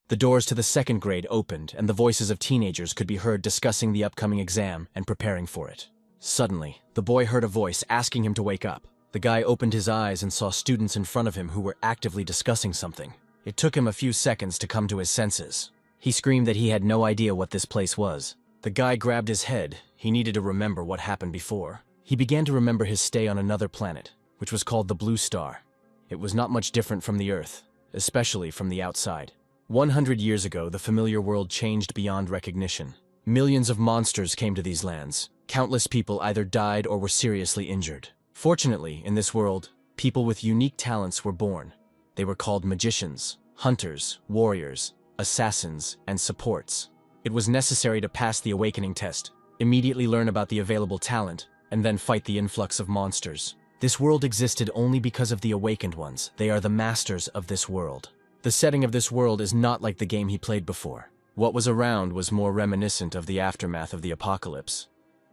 The doors to the second grade opened, and the voices of teenagers could be heard discussing the upcoming exam and preparing for it. Suddenly, the boy heard a voice asking him to wake up. The guy opened his eyes and saw students in front of him who were actively discussing something. It took him a few seconds to come to his senses. He screamed that he had no idea what this place was. The guy grabbed his head. He needed to remember what happened before. He began to remember his stay on another planet, which was called the Blue Star. It was not much different from the Earth, especially from the outside. 100 years ago, the familiar world changed beyond recognition. Millions of monsters came to these lands. Countless people either died or were seriously injured. Fortunately, in this world, people with unique talents were born. They were called magicians, hunters, warriors, assassins, and supports. It was necessary to pass the awakening test, immediately learn about the available talent, and then fight the influx of monsters. This world existed only because of the awakened ones. They are the masters of this world. The setting of this world is not like the game he played before. What was around was more reminiscent of the aftermath of the apocalypse.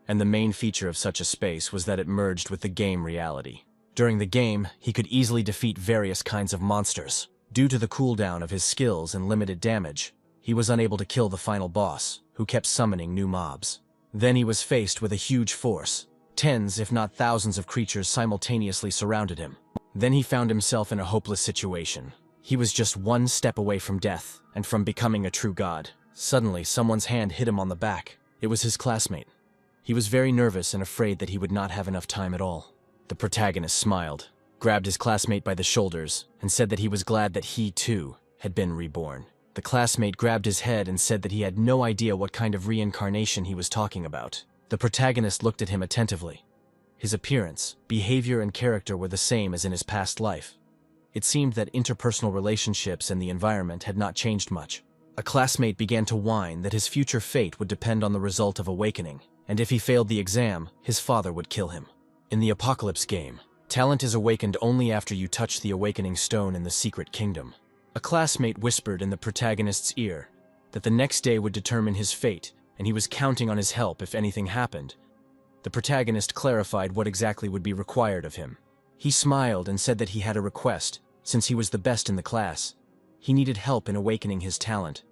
And the main feature of such a space was that it merged with the game reality. During the game, he could easily defeat various kinds of monsters. Due to the cooldown of his skills and limited damage, he was unable to kill the final boss, who kept summoning new mobs. Then he was faced with a huge force. Tens, if not thousands of creatures simultaneously surrounded him. Then he found himself in a hopeless situation. He was just one step away from death, and from becoming a true god. Suddenly, someone's hand hit him on the back. It was his classmate. He was very nervous and afraid that he would not have enough time at all. The protagonist smiled, grabbed his classmate by the shoulders, and said that he was glad that he, too, had been reborn. The classmate grabbed his head and said that he had no idea what kind of reincarnation he was talking about. The protagonist looked at him attentively. His appearance, behavior, and character were the same as in his past life. It seemed that interpersonal relationships and the environment had not changed much. A classmate began to whine that his future fate would depend on the result of awakening, and if he failed the exam, his father would kill him. In the Apocalypse game, talent is awakened only after you touch the awakening stone in the Secret Kingdom. A classmate whispered in the protagonist's ear that the next day would determine his fate, and he was counting on his help if anything happened. The protagonist clarified what exactly would be required of him. He smiled and said that he had a request, since he was the best in the class. He needed help in awakening his talent.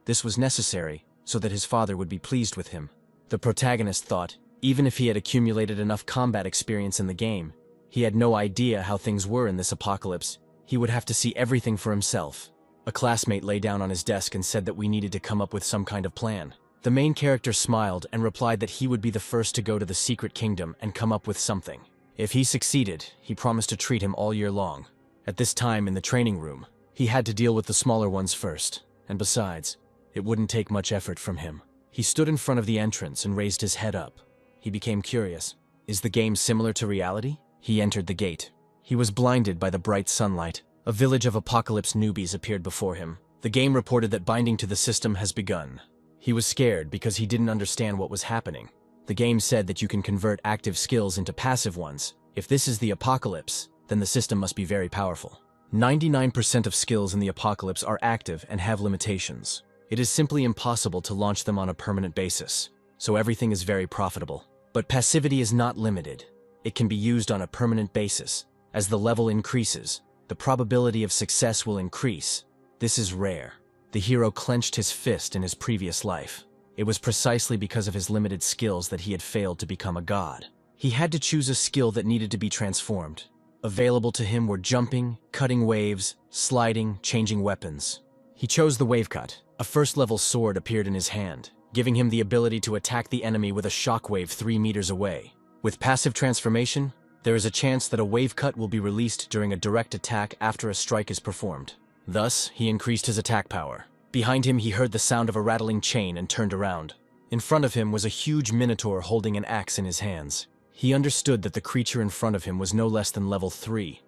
This was necessary so that his father would be pleased with him. The protagonist thought, even if he had accumulated enough combat experience in the game, he had no idea how things were in this apocalypse. He would have to see everything for himself. A classmate lay down on his desk and said that we needed to come up with some kind of plan. The main character smiled and replied that he would be the first to go to the Secret Kingdom and come up with something. If he succeeded, he promised to treat him all year long. At this time in the training room, he had to deal with the smaller ones first, and besides, it wouldn't take much effort from him. He stood in front of the entrance and raised his head up. He became curious. Is the game similar to reality? He entered the gate. He was blinded by the bright sunlight. A village of apocalypse newbies appeared before him. The game reported that binding to the system has begun. He was scared because he didn't understand what was happening. The game said that you can convert active skills into passive ones. If this is the apocalypse, then the system must be very powerful. 99% of skills in the apocalypse are active and have limitations. It is simply impossible to launch them on a permanent basis, so everything is very profitable. But passivity is not limited. It can be used on a permanent basis. As the level increases, the probability of success will increase. This is rare. The hero clenched his fist in his previous life. It was precisely because of his limited skills that he had failed to become a god. He had to choose a skill that needed to be transformed. Available to him were jumping, cutting waves, sliding, changing weapons. He chose the wave cut. A first-level sword appeared in his hand, giving him the ability to attack the enemy with a shockwave 3 meters away. With passive transformation, there is a chance that a wave cut will be released during a direct attack after a strike is performed. Thus, he increased his attack power. Behind him, he heard the sound of a rattling chain and turned around. In front of him was a huge minotaur holding an axe in his hands. He understood that the creature in front of him was no less than level 3,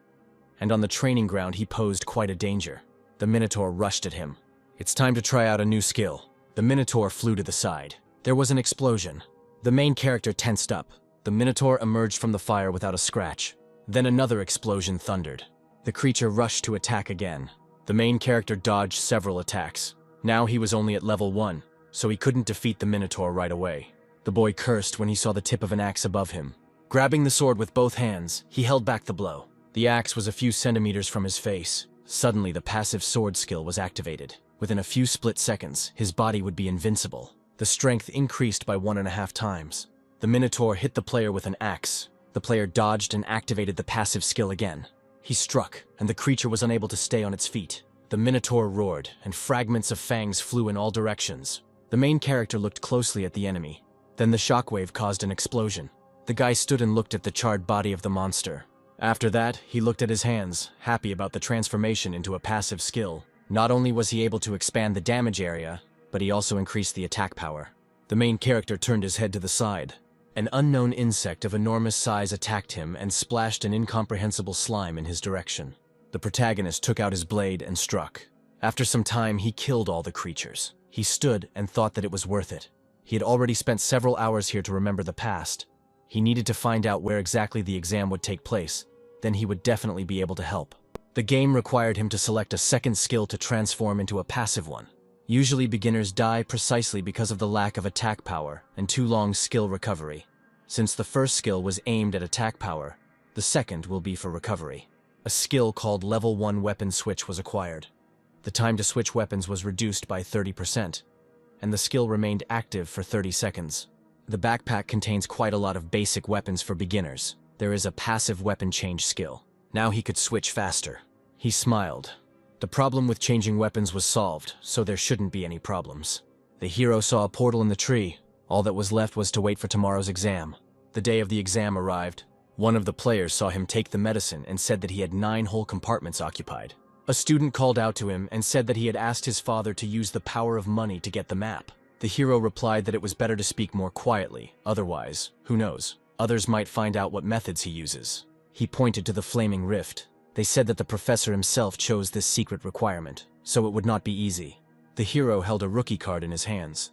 and on the training ground he posed quite a danger. The minotaur rushed at him. It's time to try out a new skill. The minotaur flew to the side. There was an explosion. The main character tensed up. The minotaur emerged from the fire without a scratch. Then another explosion thundered. The creature rushed to attack again. The main character dodged several attacks. Now he was only at level 1, so he couldn't defeat the minotaur right away. The boy cursed when he saw the tip of an axe above him. Grabbing the sword with both hands, he held back the blow. The axe was a few centimeters from his face. Suddenly, the passive sword skill was activated. Within a few split seconds, his body would be invincible. The strength increased by 1.5 times. The Minotaur hit the player with an axe. The player dodged and activated the passive skill again. He struck, and the creature was unable to stay on its feet. The Minotaur roared, and fragments of fangs flew in all directions. The main character looked closely at the enemy. Then the shockwave caused an explosion. The guy stood and looked at the charred body of the monster. After that, he looked at his hands, happy about the transformation into a passive skill. Not only was he able to expand the damage area, but he also increased the attack power. The main character turned his head to the side. An unknown insect of enormous size attacked him and splashed an incomprehensible slime in his direction. The protagonist took out his blade and struck. After some time, he killed all the creatures. He stood and thought that it was worth it. He had already spent several hours here to remember the past. He needed to find out where exactly the exam would take place, then he would definitely be able to help. The game required him to select a second skill to transform into a passive one. Usually beginners die precisely because of the lack of attack power and too long skill recovery. Since the first skill was aimed at attack power, the second will be for recovery. A skill called Level 1 Weapon Switch was acquired. The time to switch weapons was reduced by 30%, and the skill remained active for 30 seconds. The backpack contains quite a lot of basic weapons for beginners. There is a passive weapon change skill. Now he could switch faster. He smiled. The problem with changing weapons was solved, so there shouldn't be any problems. The hero saw a portal in the tree. All that was left was to wait for tomorrow's exam. The day of the exam arrived. One of the players saw him take the medicine and said that he had 9 whole compartments occupied. A student called out to him and said that he had asked his father to use the power of money to get the map. The hero replied that it was better to speak more quietly, otherwise, who knows, others might find out what methods he uses. He pointed to the flaming rift. They said that the professor himself chose this secret requirement, so it would not be easy. The hero held a rookie card in his hands.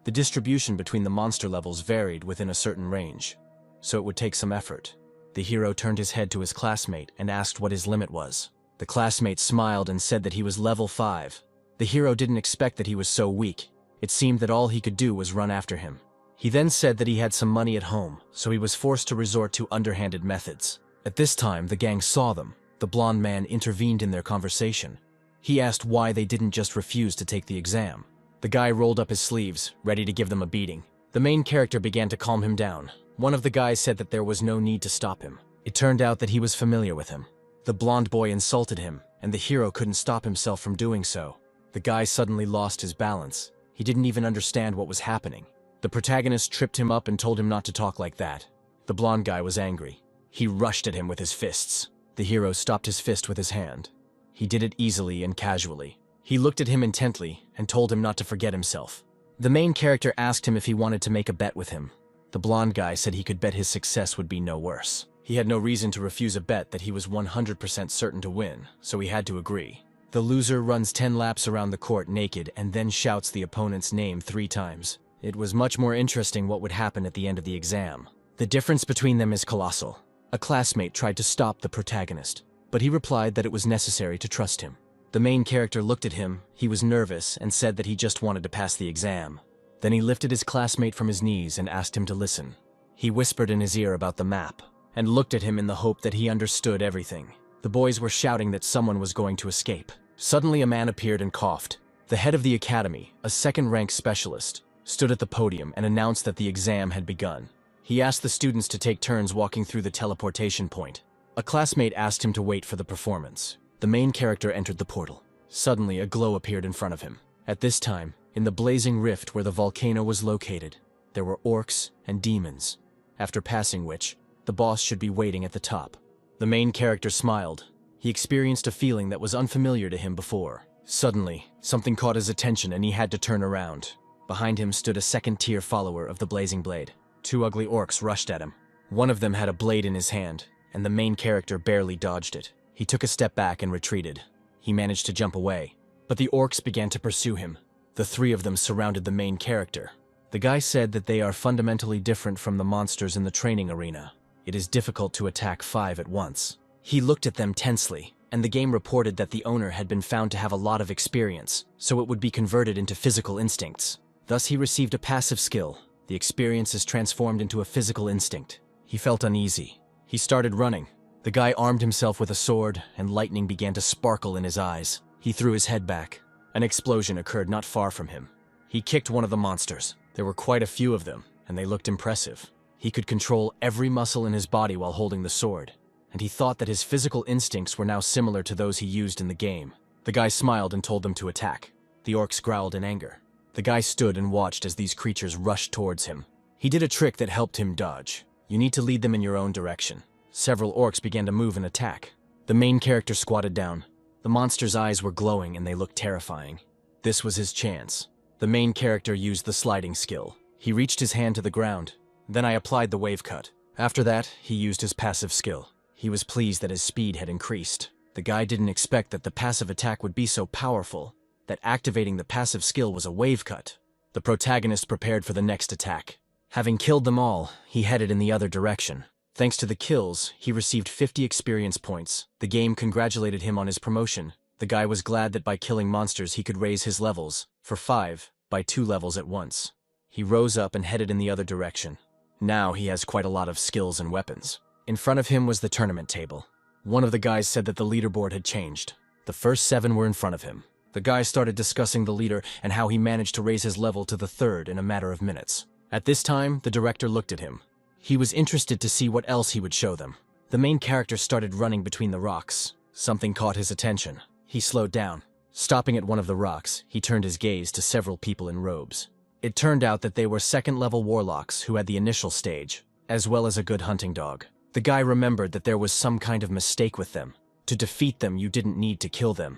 The distribution between the monster levels varied within a certain range, so it would take some effort. The hero turned his head to his classmate and asked what his limit was. The classmate smiled and said that he was level 5. The hero didn't expect that he was so weak. It seemed that all he could do was run after him. He then said that he had some money at home, so he was forced to resort to underhanded methods. At this time, the gang saw them. The blonde man intervened in their conversation. He asked why they didn't just refuse to take the exam. The guy rolled up his sleeves, ready to give them a beating. The main character began to calm him down. One of the guys said that there was no need to stop him. It turned out that he was familiar with him. The blonde boy insulted him, and the hero couldn't stop himself from doing so. The guy suddenly lost his balance. He didn't even understand what was happening. The protagonist tripped him up and told him not to talk like that. The blonde guy was angry. He rushed at him with his fists. The hero stopped his fist with his hand. He did it easily and casually. He looked at him intently and told him not to forget himself. The main character asked him if he wanted to make a bet with him. The blonde guy said he could bet his success would be no worse. He had no reason to refuse a bet that he was 100% certain to win, so he had to agree. The loser runs 10 laps around the court naked and then shouts the opponent's name 3 times. It was much more interesting what would happen at the end of the exam. The difference between them is colossal. A classmate tried to stop the protagonist, but he replied that it was necessary to trust him. The main character looked at him, he was nervous, and said that he just wanted to pass the exam. Then he lifted his classmate from his knees and asked him to listen. He whispered in his ear about the map, and looked at him in the hope that he understood everything. The boys were shouting that someone was going to escape. Suddenly a man appeared and coughed. The head of the academy, a second-rank specialist, stood at the podium and announced that the exam had begun. He asked the students to take turns walking through the teleportation point. A classmate asked him to wait for the performance. The main character entered the portal. Suddenly, a glow appeared in front of him. At this time, in the blazing rift where the volcano was located, there were orcs and demons, after passing which, the boss should be waiting at the top. The main character smiled. He experienced a feeling that was unfamiliar to him before. Suddenly, something caught his attention and he had to turn around. Behind him stood a second-tier follower of the Blazing Blade. 2 ugly orcs rushed at him. One of them had a blade in his hand, and the main character barely dodged it. He took a step back and retreated. He managed to jump away, but the orcs began to pursue him. The 3 of them surrounded the main character. The guy said that they are fundamentally different from the monsters in the training arena. It is difficult to attack 5 at once. He looked at them tensely, and the game reported that the owner had been found to have a lot of experience, so it would be converted into physical instincts. Thus he received a passive skill. The experience is transformed into a physical instinct. He felt uneasy. He started running. The guy armed himself with a sword, and lightning began to sparkle in his eyes. He threw his head back. An explosion occurred not far from him. He kicked one of the monsters. There were quite a few of them, and they looked impressive. He could control every muscle in his body while holding the sword, and he thought that his physical instincts were now similar to those he used in the game. The guy smiled and told them to attack. The orcs growled in anger. The guy stood and watched as these creatures rushed towards him. He did a trick that helped him dodge. You need to lead them in your own direction. Several orcs began to move and attack. The main character squatted down. The monster's eyes were glowing and they looked terrifying. This was his chance. The main character used the sliding skill. He reached his hand to the ground. Then I applied the wave cut. After that, he used his passive skill. He was pleased that his speed had increased. The guy didn't expect that the passive attack would be so powerful, that activating the passive skill was a wave cut. The protagonist prepared for the next attack. Having killed them all, he headed in the other direction. Thanks to the kills, he received 50 experience points. The game congratulated him on his promotion. The guy was glad that by killing monsters he could raise his levels, for 5, by 2 levels at once. He rose up and headed in the other direction. Now he has quite a lot of skills and weapons. In front of him was the tournament table. One of the guys said that the leaderboard had changed. The first 7 were in front of him. The guy started discussing the leader and how he managed to raise his level to the 3rd in a matter of minutes. At this time, the director looked at him. He was interested to see what else he would show them. The main character started running between the rocks. Something caught his attention. He slowed down. Stopping at one of the rocks, he turned his gaze to several people in robes. It turned out that they were 2nd-level warlocks who had the initial stage, as well as a good hunting dog. The guy remembered that there was some kind of mistake with them. To defeat them, you didn't need to kill them,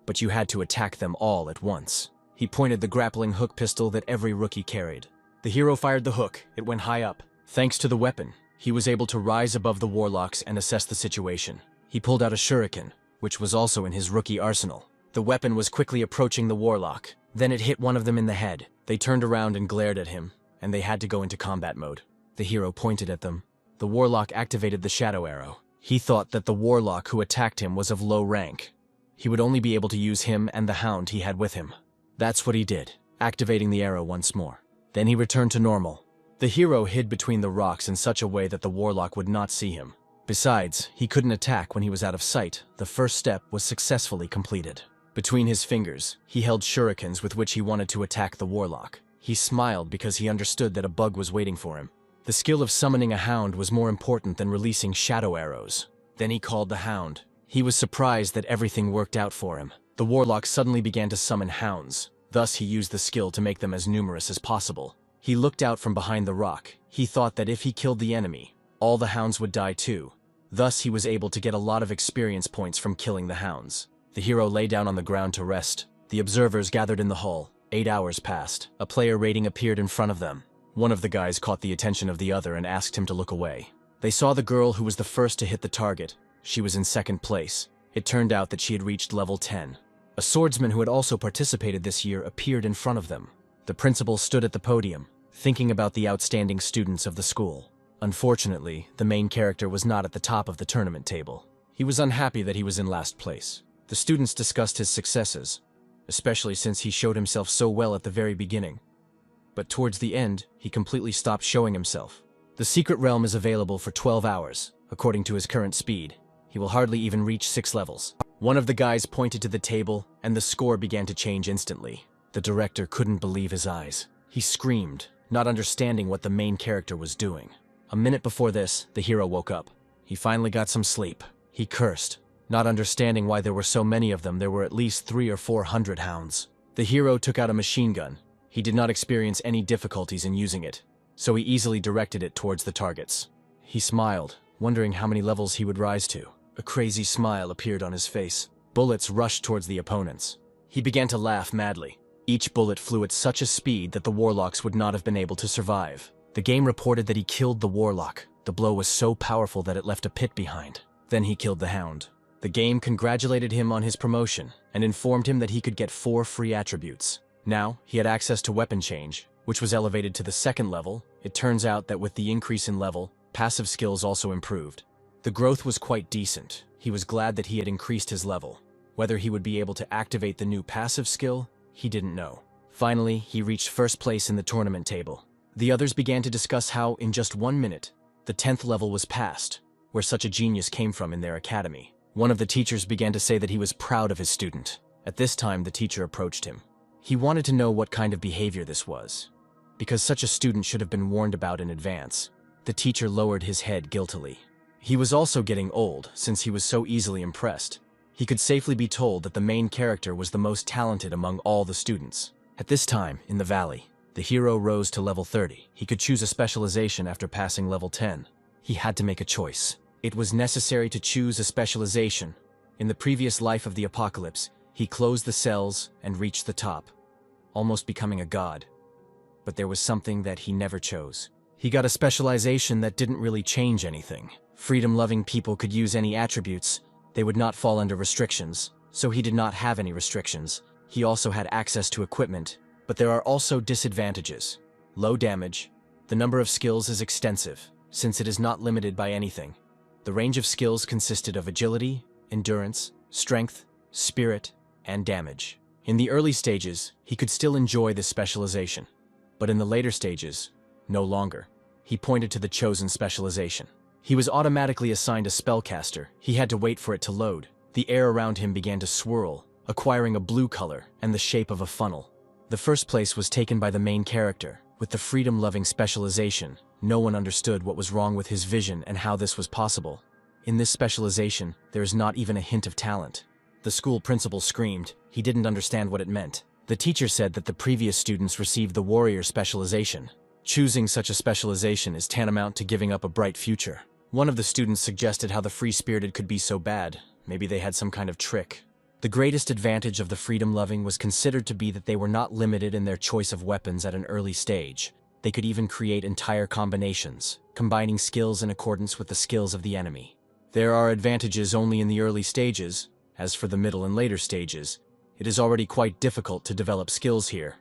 but you had to attack them all at once. He pointed the grappling hook pistol that every rookie carried. The hero fired the hook. It went high up. Thanks to the weapon, he was able to rise above the warlocks and assess the situation. He pulled out a shuriken, which was also in his rookie arsenal. The weapon was quickly approaching the warlock. Then it hit one of them in the head. They turned around and glared at him, and they had to go into combat mode. The hero pointed at them. The warlock activated the shadow arrow. He thought that the warlock who attacked him was of low rank. He would only be able to use him and the hound he had with him. That's what he did, activating the arrow once more. Then he returned to normal. The hero hid between the rocks in such a way that the warlock would not see him. Besides, he couldn't attack when he was out of sight. The first step was successfully completed. Between his fingers, he held shurikens with which he wanted to attack the warlock. He smiled because he understood that a bug was waiting for him. The skill of summoning a hound was more important than releasing shadow arrows. Then he called the hound. He was surprised that everything worked out for him. The warlock suddenly began to summon hounds. Thus he used the skill to make them as numerous as possible. He looked out from behind the rock. He thought that if he killed the enemy, all the hounds would die too. Thus he was able to get a lot of experience points from killing the hounds. The hero lay down on the ground to rest. The observers gathered in the hall. 8 hours passed. A player rating appeared in front of them. One of the guys caught the attention of the other and asked him to look away. They saw the girl who was the first to hit the target. She was in 2nd place. It turned out that she had reached level 10. A swordsman who had also participated this year appeared in front of them. The principal stood at the podium, thinking about the outstanding students of the school. Unfortunately, the main character was not at the top of the tournament table. He was unhappy that he was in last place. The students discussed his successes, especially since he showed himself so well at the very beginning. But towards the end, he completely stopped showing himself. The secret realm is available for 12 hours, according to his current speed. He will hardly even reach 6 levels. One of the guys pointed to the table, and the score began to change instantly. The director couldn't believe his eyes. He screamed, not understanding what the main character was doing. A minute before this, the hero woke up. He finally got some sleep. He cursed. Not understanding why there were so many of them, there were at least 300 or 400 hounds. The hero took out a machine gun. He did not experience any difficulties in using it, so he easily directed it towards the targets. He smiled, wondering how many levels he would rise to. A crazy smile appeared on his face. Bullets rushed towards the opponents. He began to laugh madly. Each bullet flew at such a speed that the warlocks would not have been able to survive. The game reported that he killed the warlock. The blow was so powerful that it left a pit behind. Then he killed the hound. The game congratulated him on his promotion and informed him that he could get 4 free attributes. Now, he had access to weapon change, which was elevated to the 2nd level. It turns out that with the increase in level, passive skills also improved. The growth was quite decent. He was glad that he had increased his level. Whether he would be able to activate the new passive skill, he didn't know. Finally, he reached 1st place in the tournament table. The others began to discuss how, in just 1 minute, the 10th level was passed, where such a genius came from in their academy. One of the teachers began to say that he was proud of his student, At this time, the teacher approached him. He wanted to know what kind of behavior this was, because such a student should have been warned about in advance. The teacher lowered his head guiltily. He was also getting old, since he was so easily impressed. He could safely be told that the main character was the most talented among all the students. At this time, in the valley, the hero rose to level 30. He could choose a specialization after passing level 10. He had to make a choice. It was necessary to choose a specialization. In the previous life of the apocalypse, he closed the cells and reached the top, almost becoming a god. But there was something that he never chose. He got a specialization that didn't really change anything. Freedom-loving people could use any attributes. They would not fall under restrictions, so he did not have any restrictions. He also had access to equipment, but there are also disadvantages. Low damage. The number of skills is extensive, since it is not limited by anything. The range of skills consisted of agility, endurance, strength, spirit, and damage. In the early stages, he could still enjoy this specialization, but in the later stages, no longer. He pointed to the chosen specialization. He was automatically assigned a spellcaster. He had to wait for it to load. The air around him began to swirl, acquiring a blue color and the shape of a funnel. The first place was taken by the main character. With the freedom-loving specialization, no one understood what was wrong with his vision and how this was possible. In this specialization, there is not even a hint of talent. The school principal screamed. He didn't understand what it meant. The teacher said that the previous students received the warrior specialization. Choosing such a specialization is tantamount to giving up a bright future. One of the students suggested how the free-spirited could be so bad. Maybe they had some kind of trick. The greatest advantage of the freedom-loving was considered to be that they were not limited in their choice of weapons at an early stage. They could even create entire combinations, combining skills in accordance with the skills of the enemy. There are advantages only in the early stages. As for the middle and later stages, it is already quite difficult to develop skills here,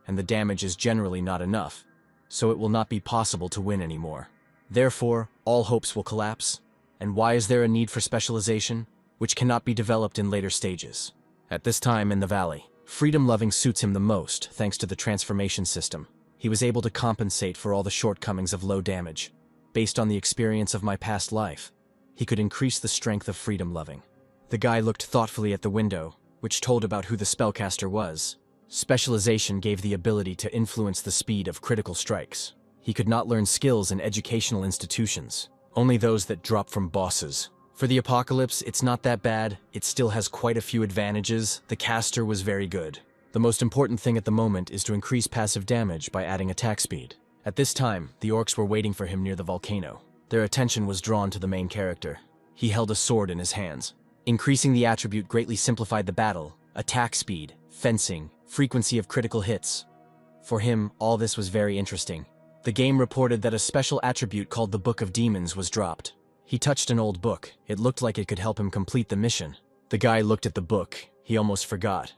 and the damage is generally not enough, so it will not be possible to win anymore. Therefore, all hopes will collapse. And why is there a need for specialization, which cannot be developed in later stages? At this time in the valley, freedom-loving suits him the most thanks to the transformation system. He was able to compensate for all the shortcomings of low damage. Based on the experience of my past life, he could increase the strength of freedom-loving. The guy looked thoughtfully at the window, which told about who the spellcaster was. Specialization gave the ability to influence the speed of critical strikes. He could not learn skills in educational institutions, only those that drop from bosses. For the apocalypse, it's not that bad. It still has quite a few advantages. The caster was very good. The most important thing at the moment is to increase passive damage by adding attack speed. At this time, the orcs were waiting for him near the volcano. Their attention was drawn to the main character. He held a sword in his hands. Increasing the attribute greatly simplified the battle. Attack speed, fencing, frequency of critical hits. For him, all this was very interesting. The game reported that a special attribute called the Book of Demons was dropped. He touched an old book. It looked like it could help him complete the mission. The guy looked at the book. He almost forgot.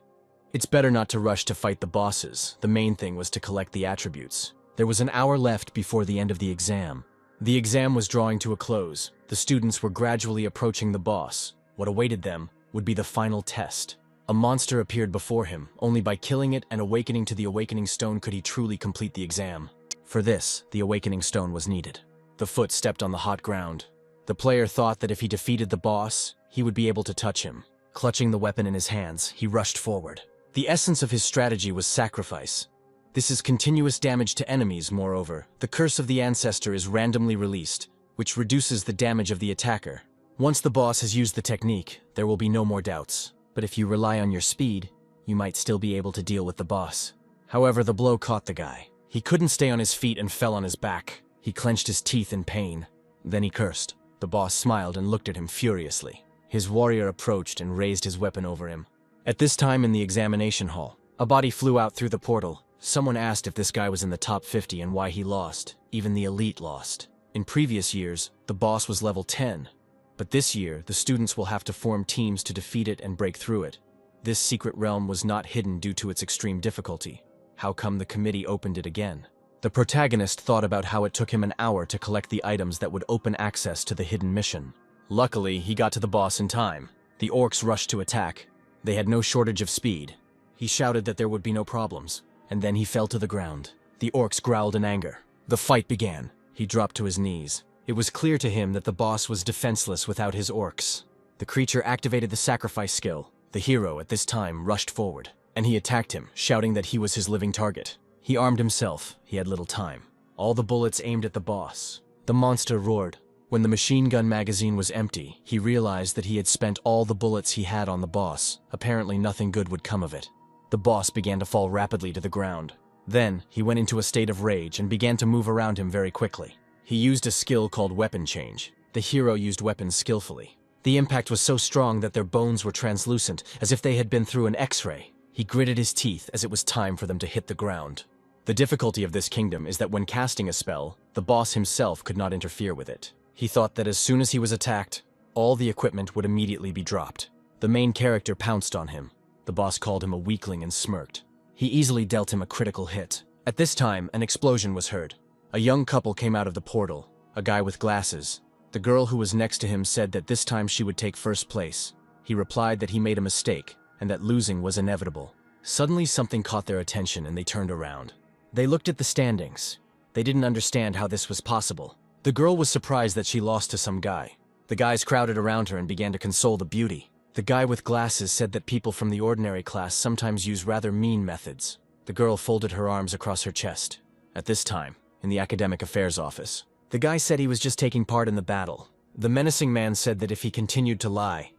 It's better not to rush to fight the bosses. The main thing was to collect the attributes. There was an hour left before the end of the exam. The exam was drawing to a close. The students were gradually approaching the boss. What awaited them would be the final test. A monster appeared before him. Only by killing it and awakening to the awakening stone could he truly complete the exam. For this, the awakening stone was needed. The foot stepped on the hot ground. The player thought that if he defeated the boss, he would be able to touch him. Clutching the weapon in his hands, he rushed forward. The essence of his strategy was sacrifice. This is continuous damage to enemies, moreover. The curse of the ancestor is randomly released, which reduces the damage of the attacker. Once the boss has used the technique, there will be no more doubts. But if you rely on your speed, you might still be able to deal with the boss. However, the blow caught the guy. He couldn't stay on his feet and fell on his back. He clenched his teeth in pain. Then he cursed. The boss smiled and looked at him furiously. His warrior approached and raised his weapon over him. At this time in the examination hall, a body flew out through the portal. Someone asked if this guy was in the top 50 and why he lost. Even the elite lost. In previous years, the boss was level 10. But this year, the students will have to form teams to defeat it and break through it. This secret realm was not hidden due to its extreme difficulty. How come the committee opened it again? The protagonist thought about how it took him an hour to collect the items that would open access to the hidden mission. Luckily, he got to the boss in time. The orcs rushed to attack. They had no shortage of speed. He shouted that there would be no problems, and then he fell to the ground. The orcs growled in anger. The fight began. He dropped to his knees. It was clear to him that the boss was defenseless without his orcs. The creature activated the sacrifice skill. The The hero, at this time, rushed forward, and he attacked him, shouting that he was his living target. He armed himself. He had little time. All the bullets aimed at the boss. The monster roared. When the machine gun magazine was empty, he realized that he had spent all the bullets he had on the boss. Apparently nothing good would come of it. The boss began to fall rapidly to the ground. Then, he went into a state of rage and began to move around him very quickly. He used a skill called weapon change. The hero used weapons skillfully. The impact was so strong that their bones were translucent, as if they had been through an X-ray. He gritted his teeth as it was time for them to hit the ground. The difficulty of this kingdom is that when casting a spell, the boss himself could not interfere with it. He thought that as soon as he was attacked, all the equipment would immediately be dropped. The main character pounced on him. The boss called him a weakling and smirked. He easily dealt him a critical hit. At this time, an explosion was heard. A young couple came out of the portal, a guy with glasses. The girl who was next to him said that this time she would take first place. He replied that he made a mistake, and that losing was inevitable. Suddenly something caught their attention and they turned around. They looked at the standings. They didn't understand how this was possible. The girl was surprised that she lost to some guy. The guys crowded around her and began to console the beauty. The guy with glasses said that people from the ordinary class sometimes use rather mean methods. The girl folded her arms across her chest. At this time, in the academic affairs office, the guy said he was just taking part in the battle. The menacing man said that if he continued to lie,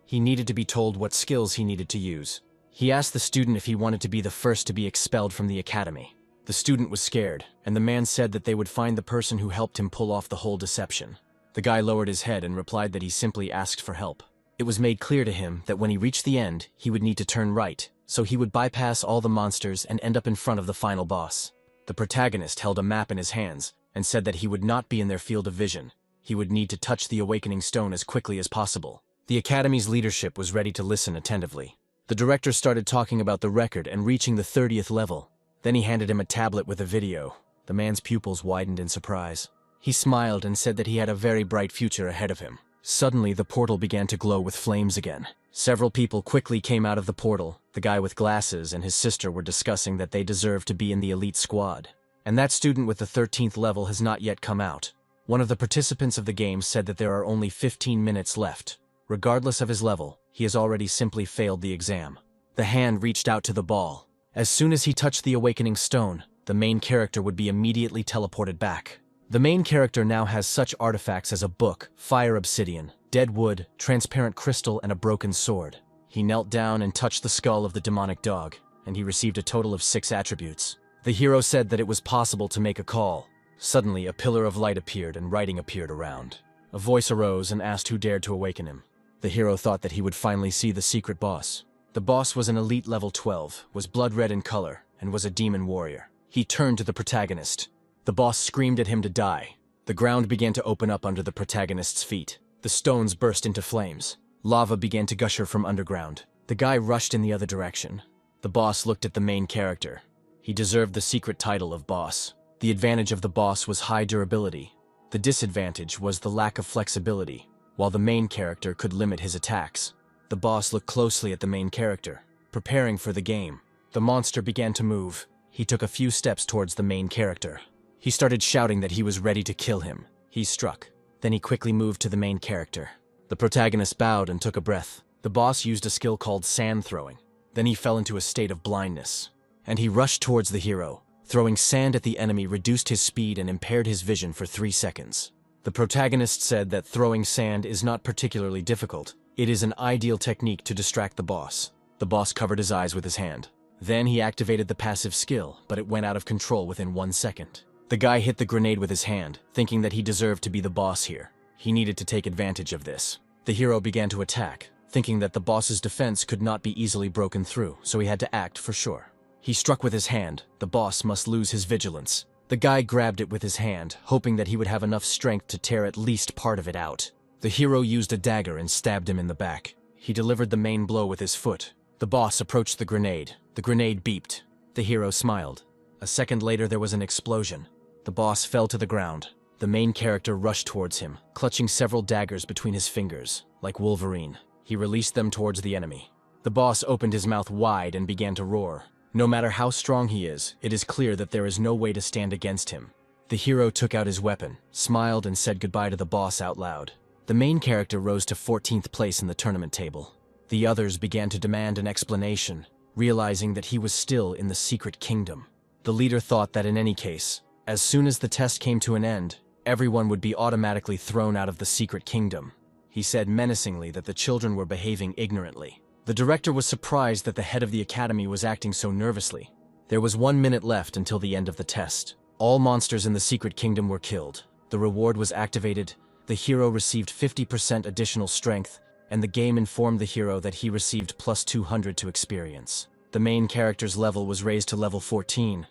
he needed to be told what skills he needed to use. He asked the student if he wanted to be the first to be expelled from the academy. The student was scared, and the man said that they would find the person who helped him pull off the whole deception. The guy lowered his head and replied that he simply asked for help. It was made clear to him that when he reached the end, he would need to turn right, so he would bypass all the monsters and end up in front of the final boss. The protagonist held a map in his hands and said that he would not be in their field of vision. He would need to touch the awakening stone as quickly as possible. The academy's leadership was ready to listen attentively. The director started talking about the record and reaching the 30th level. Then he handed him a tablet with a video. The man's pupils widened in surprise. He smiled and said that he had a very bright future ahead of him. Suddenly, the portal began to glow with flames again. Several people quickly came out of the portal. The guy with glasses and his sister were discussing that they deserved to be in the elite squad. And that student with the 13th level has not yet come out. One of the participants of the game said that there are only 15 minutes left. Regardless of his level, he has already simply failed the exam. The hand reached out to the ball. As soon as he touched the awakening stone, the main character would be immediately teleported back. The main character now has such artifacts as a book, fire obsidian, dead wood, transparent crystal, and a broken sword. He knelt down and touched the skull of the demonic dog, and he received a total of 6 attributes. The hero said that it was possible to make a call. Suddenly, a pillar of light appeared and writing appeared around. A voice arose and asked who dared to awaken him. The hero thought that he would finally see the secret boss. The boss was an elite level 12, was blood red in color, and was a demon warrior. He turned to the protagonist. The boss screamed at him to die. The ground began to open up under the protagonist's feet. The stones burst into flames. Lava began to gush from underground. The guy rushed in the other direction. The boss looked at the main character. He deserved the secret title of boss. The advantage of the boss was high durability. The disadvantage was the lack of flexibility, while the main character could limit his attacks. The boss looked closely at the main character, preparing for the game. The monster began to move. He took a few steps towards the main character. He started shouting that he was ready to kill him. He struck. Then he quickly moved to the main character. The protagonist bowed and took a breath. The boss used a skill called sand throwing. Then he fell into a state of blindness. And he rushed towards the hero. Throwing sand at the enemy reduced his speed and impaired his vision for 3 seconds. The protagonist said that throwing sand is not particularly difficult. It is an ideal technique to distract the boss. The boss covered his eyes with his hand. Then he activated the passive skill, but it went out of control within 1 second. The guy hit the grenade with his hand, thinking that he deserved to be the boss here. He needed to take advantage of this. The hero began to attack, thinking that the boss's defense could not be easily broken through, so he had to act for sure. He struck with his hand. The boss must lose his vigilance. The guy grabbed it with his hand, hoping that he would have enough strength to tear at least part of it out. The hero used a dagger and stabbed him in the back. He delivered the main blow with his foot. The boss approached the grenade. The grenade beeped. The hero smiled. A second later, there was an explosion. The boss fell to the ground. The main character rushed towards him, clutching several daggers between his fingers, like Wolverine. He released them towards the enemy. The boss opened his mouth wide and began to roar. No matter how strong he is, it is clear that there is no way to stand against him. The hero took out his weapon, smiled, and said goodbye to the boss out loud. The main character rose to 14th place in the tournament table. The The others began to demand an explanation, realizing that he was still in the secret kingdom. The leader thought that in any case, as soon as the test came to an end, everyone would be automatically thrown out of the secret kingdom. He said menacingly that the children were behaving ignorantly. The director was surprised that the head of the academy was acting so nervously. There was 1 minute left until the end of the test. All monsters in the secret kingdom were killed. The reward was activated, the hero received 50% additional strength, and the game informed the hero that he received plus 200 to experience. The main character's level was raised to level 14.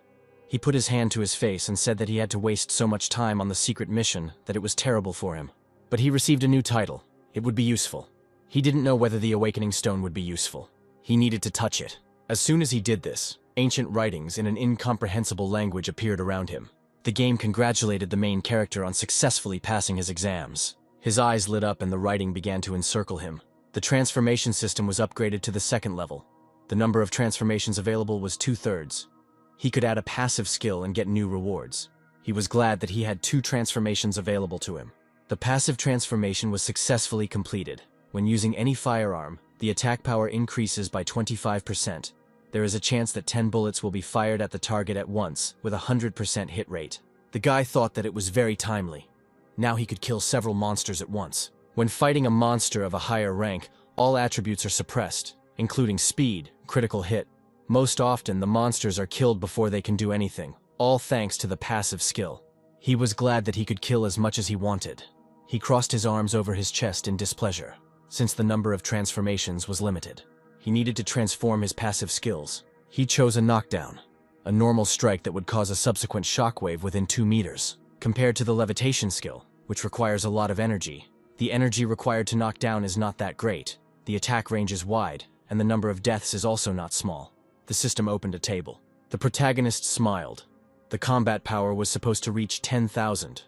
He put his hand to his face and said that he had to waste so much time on the secret mission that it was terrible for him. But he received a new title. It would be useful. He didn't know whether the Awakening Stone would be useful. He needed to touch it. As soon as he did this, ancient writings in an incomprehensible language appeared around him. The game congratulated the main character on successfully passing his exams. His eyes lit up and the writing began to encircle him. The transformation system was upgraded to the 2nd level. The number of transformations available was 2/3. He could add a passive skill and get new rewards. He was glad that he had 2 transformations available to him. The passive transformation was successfully completed. When using any firearm, the attack power increases by 25%. There is a chance that 10 bullets will be fired at the target at once, with a 100% hit rate. The guy thought that it was very timely. Now he could kill several monsters at once. When fighting a monster of a higher rank, all attributes are suppressed, including speed, critical hit. Most often, the monsters are killed before they can do anything, all thanks to the passive skill. He was glad that he could kill as much as he wanted. He crossed his arms over his chest in displeasure, since the number of transformations was limited. He needed to transform his passive skills. He chose a knockdown, a normal strike that would cause a subsequent shockwave within 2 meters. Compared to the levitation skill, which requires a lot of energy, the energy required to knock down is not that great. The attack range is wide, and the number of deaths is also not small. The system opened a table. The protagonist smiled. The combat power was supposed to reach 10,000.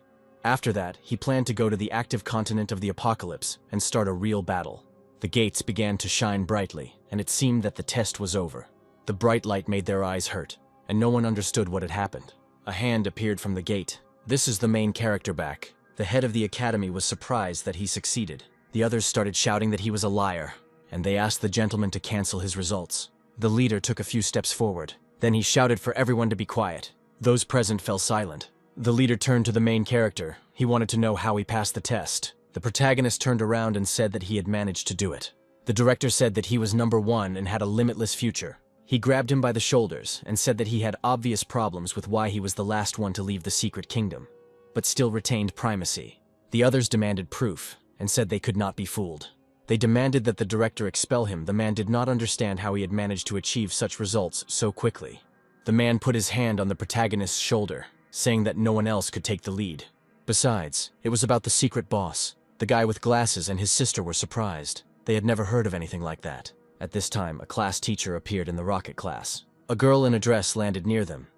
After that, he planned to go to the active continent of the apocalypse and start a real battle. The gates began to shine brightly, and it seemed that the test was over. The bright light made their eyes hurt, and no one understood what had happened. A hand appeared from the gate. This is the main character back. The head of the academy was surprised that he succeeded. The others started shouting that he was a liar, and they asked the gentleman to cancel his results. The leader took a few steps forward. Then he shouted for everyone to be quiet. Those present fell silent. The leader turned to the main character. He wanted to know how he passed the test. The protagonist turned around and said that he had managed to do it. The director said that he was number 1 and had a limitless future. He grabbed him by the shoulders and said that he had obvious problems with why he was the last one to leave the secret kingdom, but still retained primacy. The others demanded proof and said they could not be fooled. They demanded that the director expel him. The man did not understand how he had managed to achieve such results so quickly. The man put his hand on the protagonist's shoulder, saying that no one else could take the lead. Besides, it was about the secret boss. The guy with glasses and his sister were surprised. They had never heard of anything like that. At this time, a class teacher appeared in the rocket class. A girl in a dress landed near them.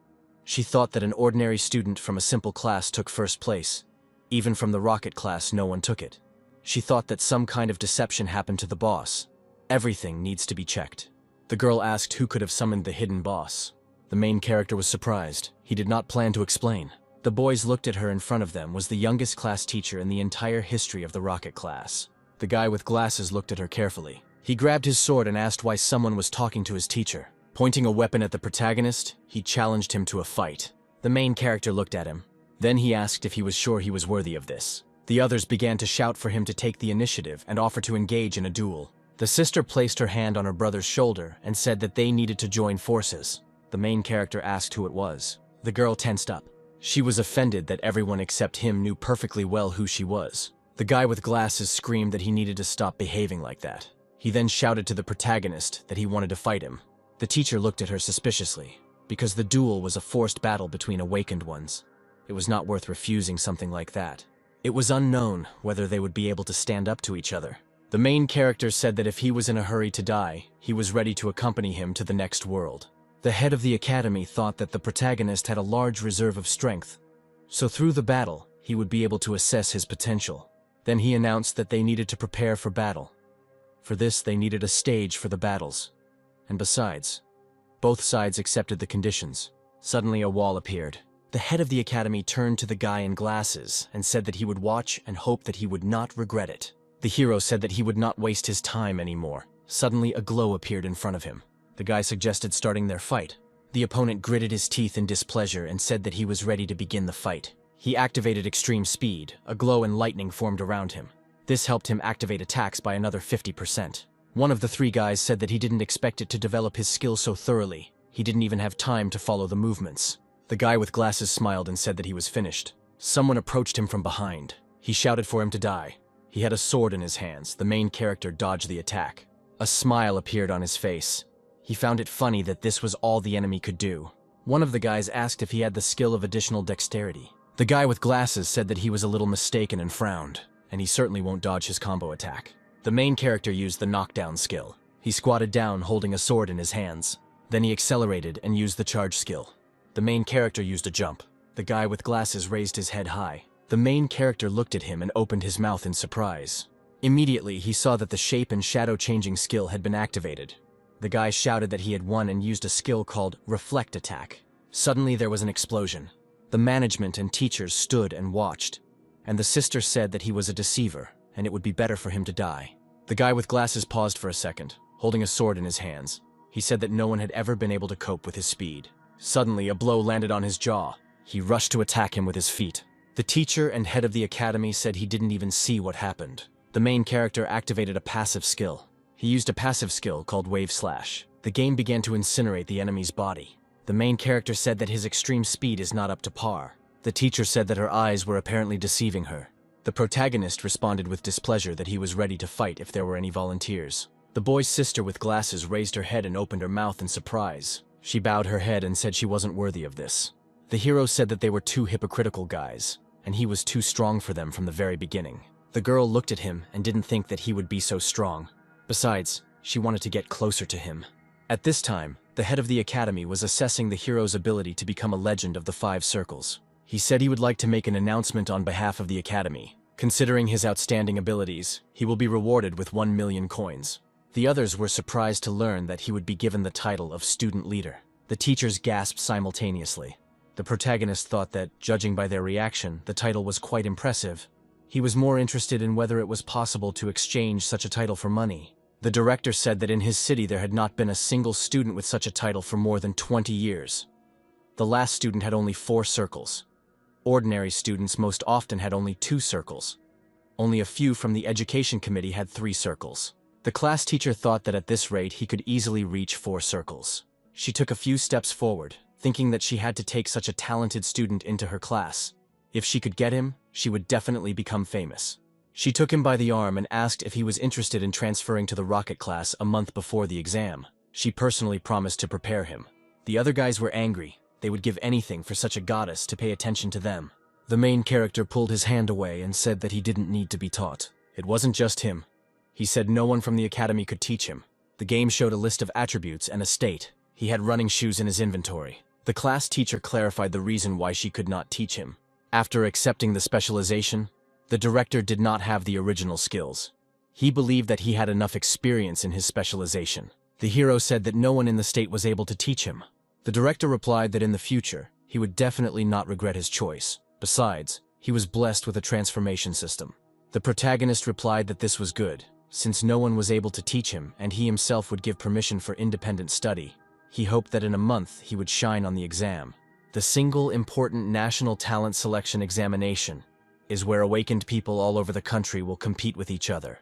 She thought that an ordinary student from a simple class took first place. Even from the rocket class, no one took it. She thought that some kind of deception happened to the boss. Everything needs to be checked. The girl asked who could have summoned the hidden boss. The main character was surprised. He did not plan to explain. The boys looked at her. In front of them was the youngest class teacher in the entire history of the rocket class. The guy with glasses looked at her carefully. He grabbed his sword and asked why someone was talking to his teacher. Pointing a weapon at the protagonist, he challenged him to a fight. The main character looked at him. Then he asked if he was sure he was worthy of this. The others began to shout for him to take the initiative and offer to engage in a duel. The sister placed her hand on her brother's shoulder and said that they needed to join forces. The main character asked who it was. The girl tensed up. She was offended that everyone except him knew perfectly well who she was. The guy with glasses screamed that he needed to stop behaving like that. He then shouted to the protagonist that he wanted to fight him. The teacher looked at her suspiciously, because the duel was a forced battle between awakened ones. It was not worth refusing something like that. It was unknown whether they would be able to stand up to each other. The main character said that if he was in a hurry to die, he was ready to accompany him to the next world. The head of the academy thought that the protagonist had a large reserve of strength, so through the battle, he would be able to assess his potential. Then he announced that they needed to prepare for battle. For this, they needed a stage for the battles. And besides, both sides accepted the conditions. Suddenly a wall appeared. The head of the academy turned to the guy in glasses and said that he would watch and hope that he would not regret it. The hero said that he would not waste his time anymore. Suddenly, a glow appeared in front of him. The guy suggested starting their fight. The opponent gritted his teeth in displeasure and said that he was ready to begin the fight. He activated extreme speed. A glow and lightning formed around him. This helped him activate attacks by another 50%. One of the three guys said that he didn't expect it to develop his skill so thoroughly. He didn't even have time to follow the movements. The guy with glasses smiled and said that he was finished. Someone approached him from behind. He shouted for him to die. He had a sword in his hands. The main character dodged the attack. A smile appeared on his face. He found it funny that this was all the enemy could do. One of the guys asked if he had the skill of additional dexterity. The guy with glasses said that he was a little mistaken and frowned, and he certainly won't dodge his combo attack. The main character used the knockdown skill. He squatted down holding a sword in his hands. Then he accelerated and used the charge skill. The main character used a jump. The guy with glasses raised his head high. The main character looked at him and opened his mouth in surprise. Immediately, he saw that the shape and shadow changing skill had been activated. The guy shouted that he had won and used a skill called Reflect Attack. Suddenly, there was an explosion. The management and teachers stood and watched, and the sister said that he was a deceiver, and it would be better for him to die. The guy with glasses paused for a second, holding a sword in his hands. He said that no one had ever been able to cope with his speed. Suddenly, a blow landed on his jaw. He rushed to attack him with his feet. The teacher and head of the academy said he didn't even see what happened. The main character activated a passive skill. He used a passive skill called Wave Slash. The game began to incinerate the enemy's body. The main character said that his extreme speed is not up to par. The teacher said that her eyes were apparently deceiving her. The protagonist responded with displeasure that he was ready to fight if there were any volunteers. The boy's sister with glasses raised her head and opened her mouth in surprise. She bowed her head and said she wasn't worthy of this. The hero said that they were two hypocritical guys, and he was too strong for them from the very beginning. The girl looked at him and didn't think that he would be so strong. Besides, she wanted to get closer to him. At this time, the head of the academy was assessing the hero's ability to become a legend of the 5 circles. He said he would like to make an announcement on behalf of the academy. Considering his outstanding abilities, he will be rewarded with 1 million coins. The others were surprised to learn that he would be given the title of student leader. The teachers gasped simultaneously. The protagonist thought that, judging by their reaction, the title was quite impressive. He was more interested in whether it was possible to exchange such a title for money. The director said that in his city there had not been a single student with such a title for more than 20 years. The last student had only 4 circles. Ordinary students most often had only 2 circles. Only a few from the education committee had 3 circles. The class teacher thought that at this rate he could easily reach 4 circles. She took a few steps forward, thinking that she had to take such a talented student into her class. If she could get him, she would definitely become famous. She took him by the arm and asked if he was interested in transferring to the rocket class a month before the exam. She personally promised to prepare him. The other guys were angry. They would give anything for such a goddess to pay attention to them. The main character pulled his hand away and said that he didn't need to be taught. It wasn't just him. He said no one from the academy could teach him. The game showed a list of attributes and a state. He had running shoes in his inventory. The class teacher clarified the reason why she could not teach him. After accepting the specialization, the director did not have the original skills. He believed that he had enough experience in his specialization. The hero said that no one in the state was able to teach him. The director replied that in the future, he would definitely not regret his choice. Besides, he was blessed with a transformation system. The protagonist replied that this was good, since no one was able to teach him and he himself would give permission for independent study. He hoped that in a month he would shine on the exam. The single important national talent selection examination is where awakened people all over the country will compete with each other,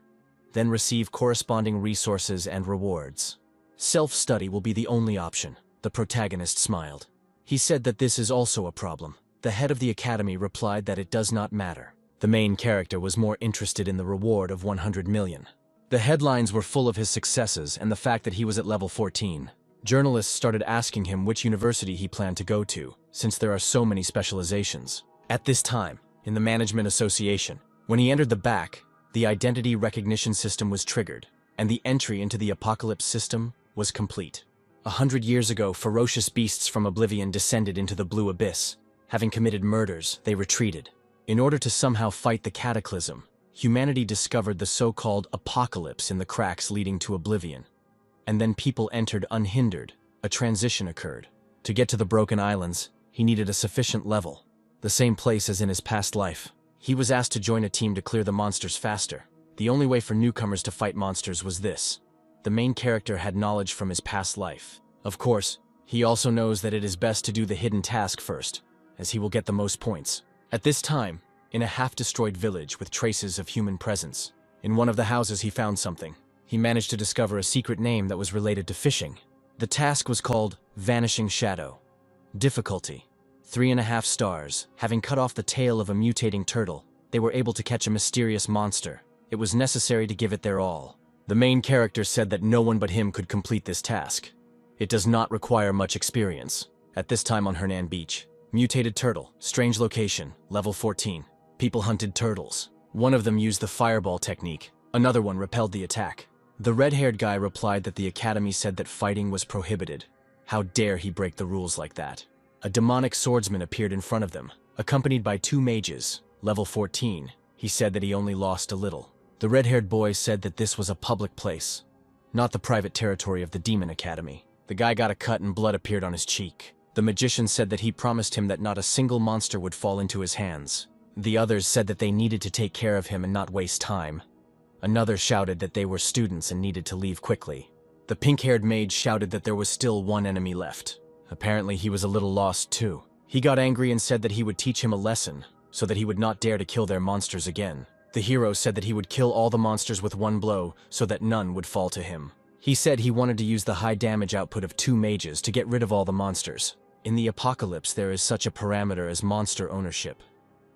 then receive corresponding resources and rewards. Self-study will be the only option. The protagonist smiled. He said that this is also a problem. The head of the academy replied that it does not matter. The main character was more interested in the reward of 100 million. The headlines were full of his successes and the fact that he was at level 14. Journalists started asking him which university he planned to go to, since there are so many specializations. At this time, in the Management Association, when he entered the back, the identity recognition system was triggered, and the entry into the apocalypse system was complete. 100 years ago, ferocious beasts from Oblivion descended into the blue abyss. Having committed murders, they retreated. In order to somehow fight the cataclysm, humanity discovered the so-called apocalypse in the cracks leading to Oblivion. And then people entered unhindered. A transition occurred. To get to the Broken Islands, he needed a sufficient level, the same place as in his past life. He was asked to join a team to clear the monsters faster. The only way for newcomers to fight monsters was this. The main character had knowledge from his past life. Of course, he also knows that it is best to do the hidden task first, as he will get the most points. At this time, in a half-destroyed village with traces of human presence, in one of the houses he found something. He managed to discover a secret name that was related to fishing. The task was called Vanishing Shadow. Difficulty: 3.5 stars. Having cut off the tail of a mutating turtle, they were able to catch a mysterious monster. It was necessary to give it their all. The main character said that no one but him could complete this task. It does not require much experience. At this time on Hernan Beach, mutated turtle, strange location, level 14. People hunted turtles. One of them used the fireball technique. Another one repelled the attack. The red-haired guy replied that the academy said that fighting was prohibited. How dare he break the rules like that? A demonic swordsman appeared in front of them, accompanied by 2 mages, level 14. He said that he only lost a little. The red-haired boy said that this was a public place, not the private territory of the Demon Academy. The guy got a cut and blood appeared on his cheek. The magician said that he promised him that not a single monster would fall into his hands. The others said that they needed to take care of him and not waste time. Another shouted that they were students and needed to leave quickly. The pink-haired mage shouted that there was still one enemy left. Apparently he was a little lost too. He got angry and said that he would teach him a lesson, so that he would not dare to kill their monsters again. The hero said that he would kill all the monsters with one blow, so that none would fall to him. He said he wanted to use the high damage output of 2 mages to get rid of all the monsters. In the apocalypse there is such a parameter as monster ownership.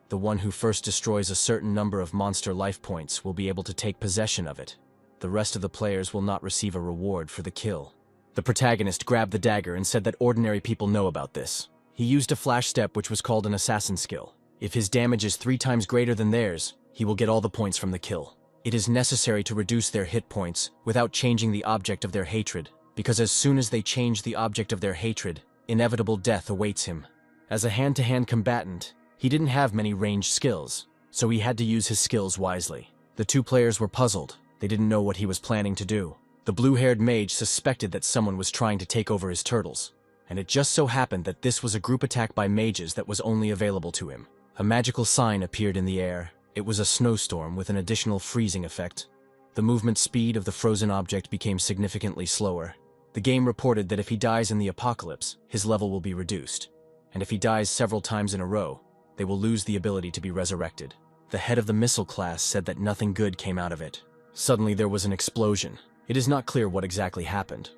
The one who first destroys a certain number of monster life points will be able to take possession of it. The rest of the players will not receive a reward for the kill. The protagonist grabbed the dagger and said that ordinary people know about this. He used a flash step which was called an assassin skill. If his damage is 3 times greater than theirs, he will get all the points from the kill. It is necessary to reduce their hit points without changing the object of their hatred, because as soon as they change the object of their hatred, inevitable death awaits him. As a hand-to-hand combatant, he didn't have many ranged skills, so he had to use his skills wisely. The 2 players were puzzled. They didn't know what he was planning to do. The blue-haired mage suspected that someone was trying to take over his turtles, and it just so happened that this was a group attack by mages that was only available to him. A magical sign appeared in the air. It was a snowstorm with an additional freezing effect. The movement speed of the frozen object became significantly slower. The game reported that if he dies in the apocalypse, his level will be reduced, and if he dies several times in a row, they will lose the ability to be resurrected. The head of the missile class said that nothing good came out of it. Suddenly there was an explosion. It is not clear what exactly happened.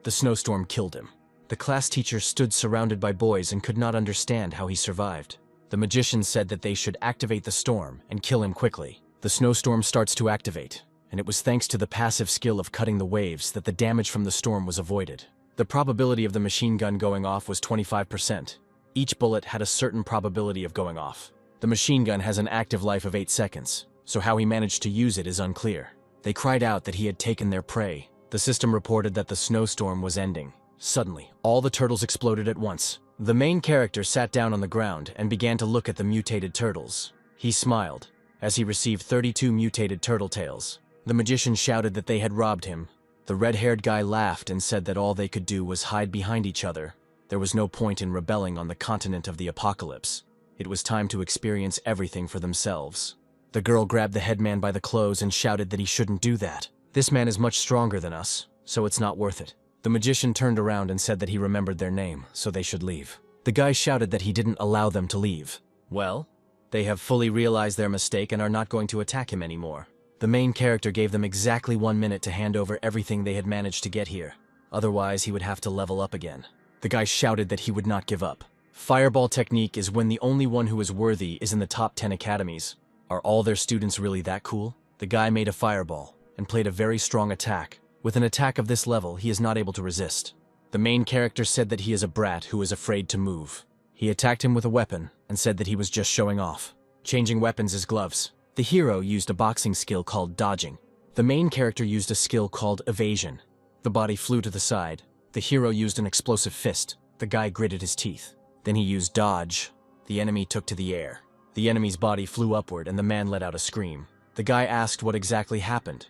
The snowstorm killed him. The class teacher stood surrounded by boys and could not understand how he survived. The magician said that they should activate the storm and kill him quickly. The snowstorm starts to activate, and it was thanks to the passive skill of cutting the waves that the damage from the storm was avoided. The probability of the machine gun going off was 25%. Each bullet had a certain probability of going off. The machine gun has an active life of 8 seconds, so how he managed to use it is unclear. They cried out that he had taken their prey. The system reported that the snowstorm was ending. Suddenly, all the turtles exploded at once. The main character sat down on the ground and began to look at the mutated turtles. He smiled, as he received 32 mutated turtle tails. The magician shouted that they had robbed him. The red-haired guy laughed and said that all they could do was hide behind each other. There was no point in rebelling on the continent of the apocalypse. It was time to experience everything for themselves. The girl grabbed the headman by the clothes and shouted that he shouldn't do that. This man is much stronger than us, so it's not worth it. The magician turned around and said that he remembered their name, so they should leave. The guy shouted that he didn't allow them to leave. Well, they have fully realized their mistake and are not going to attack him anymore. The main character gave them exactly 1 minute to hand over everything they had managed to get here. Otherwise, he would have to level up again. The guy shouted that he would not give up. Fireball technique is when the only one who is worthy is in the top 10 academies. Are all their students really that cool? The guy made a fireball and played a very strong attack. With an attack of this level, he is not able to resist. The main character said that he is a brat who is afraid to move. He attacked him with a weapon and said that he was just showing off. Changing weapons is gloves. The hero used a boxing skill called dodging. The main character used a skill called evasion. The body flew to the side. The hero used an explosive fist. The guy gritted his teeth. Then he used dodge. The enemy took to the air. The enemy's body flew upward and the man let out a scream. The guy asked what exactly happened.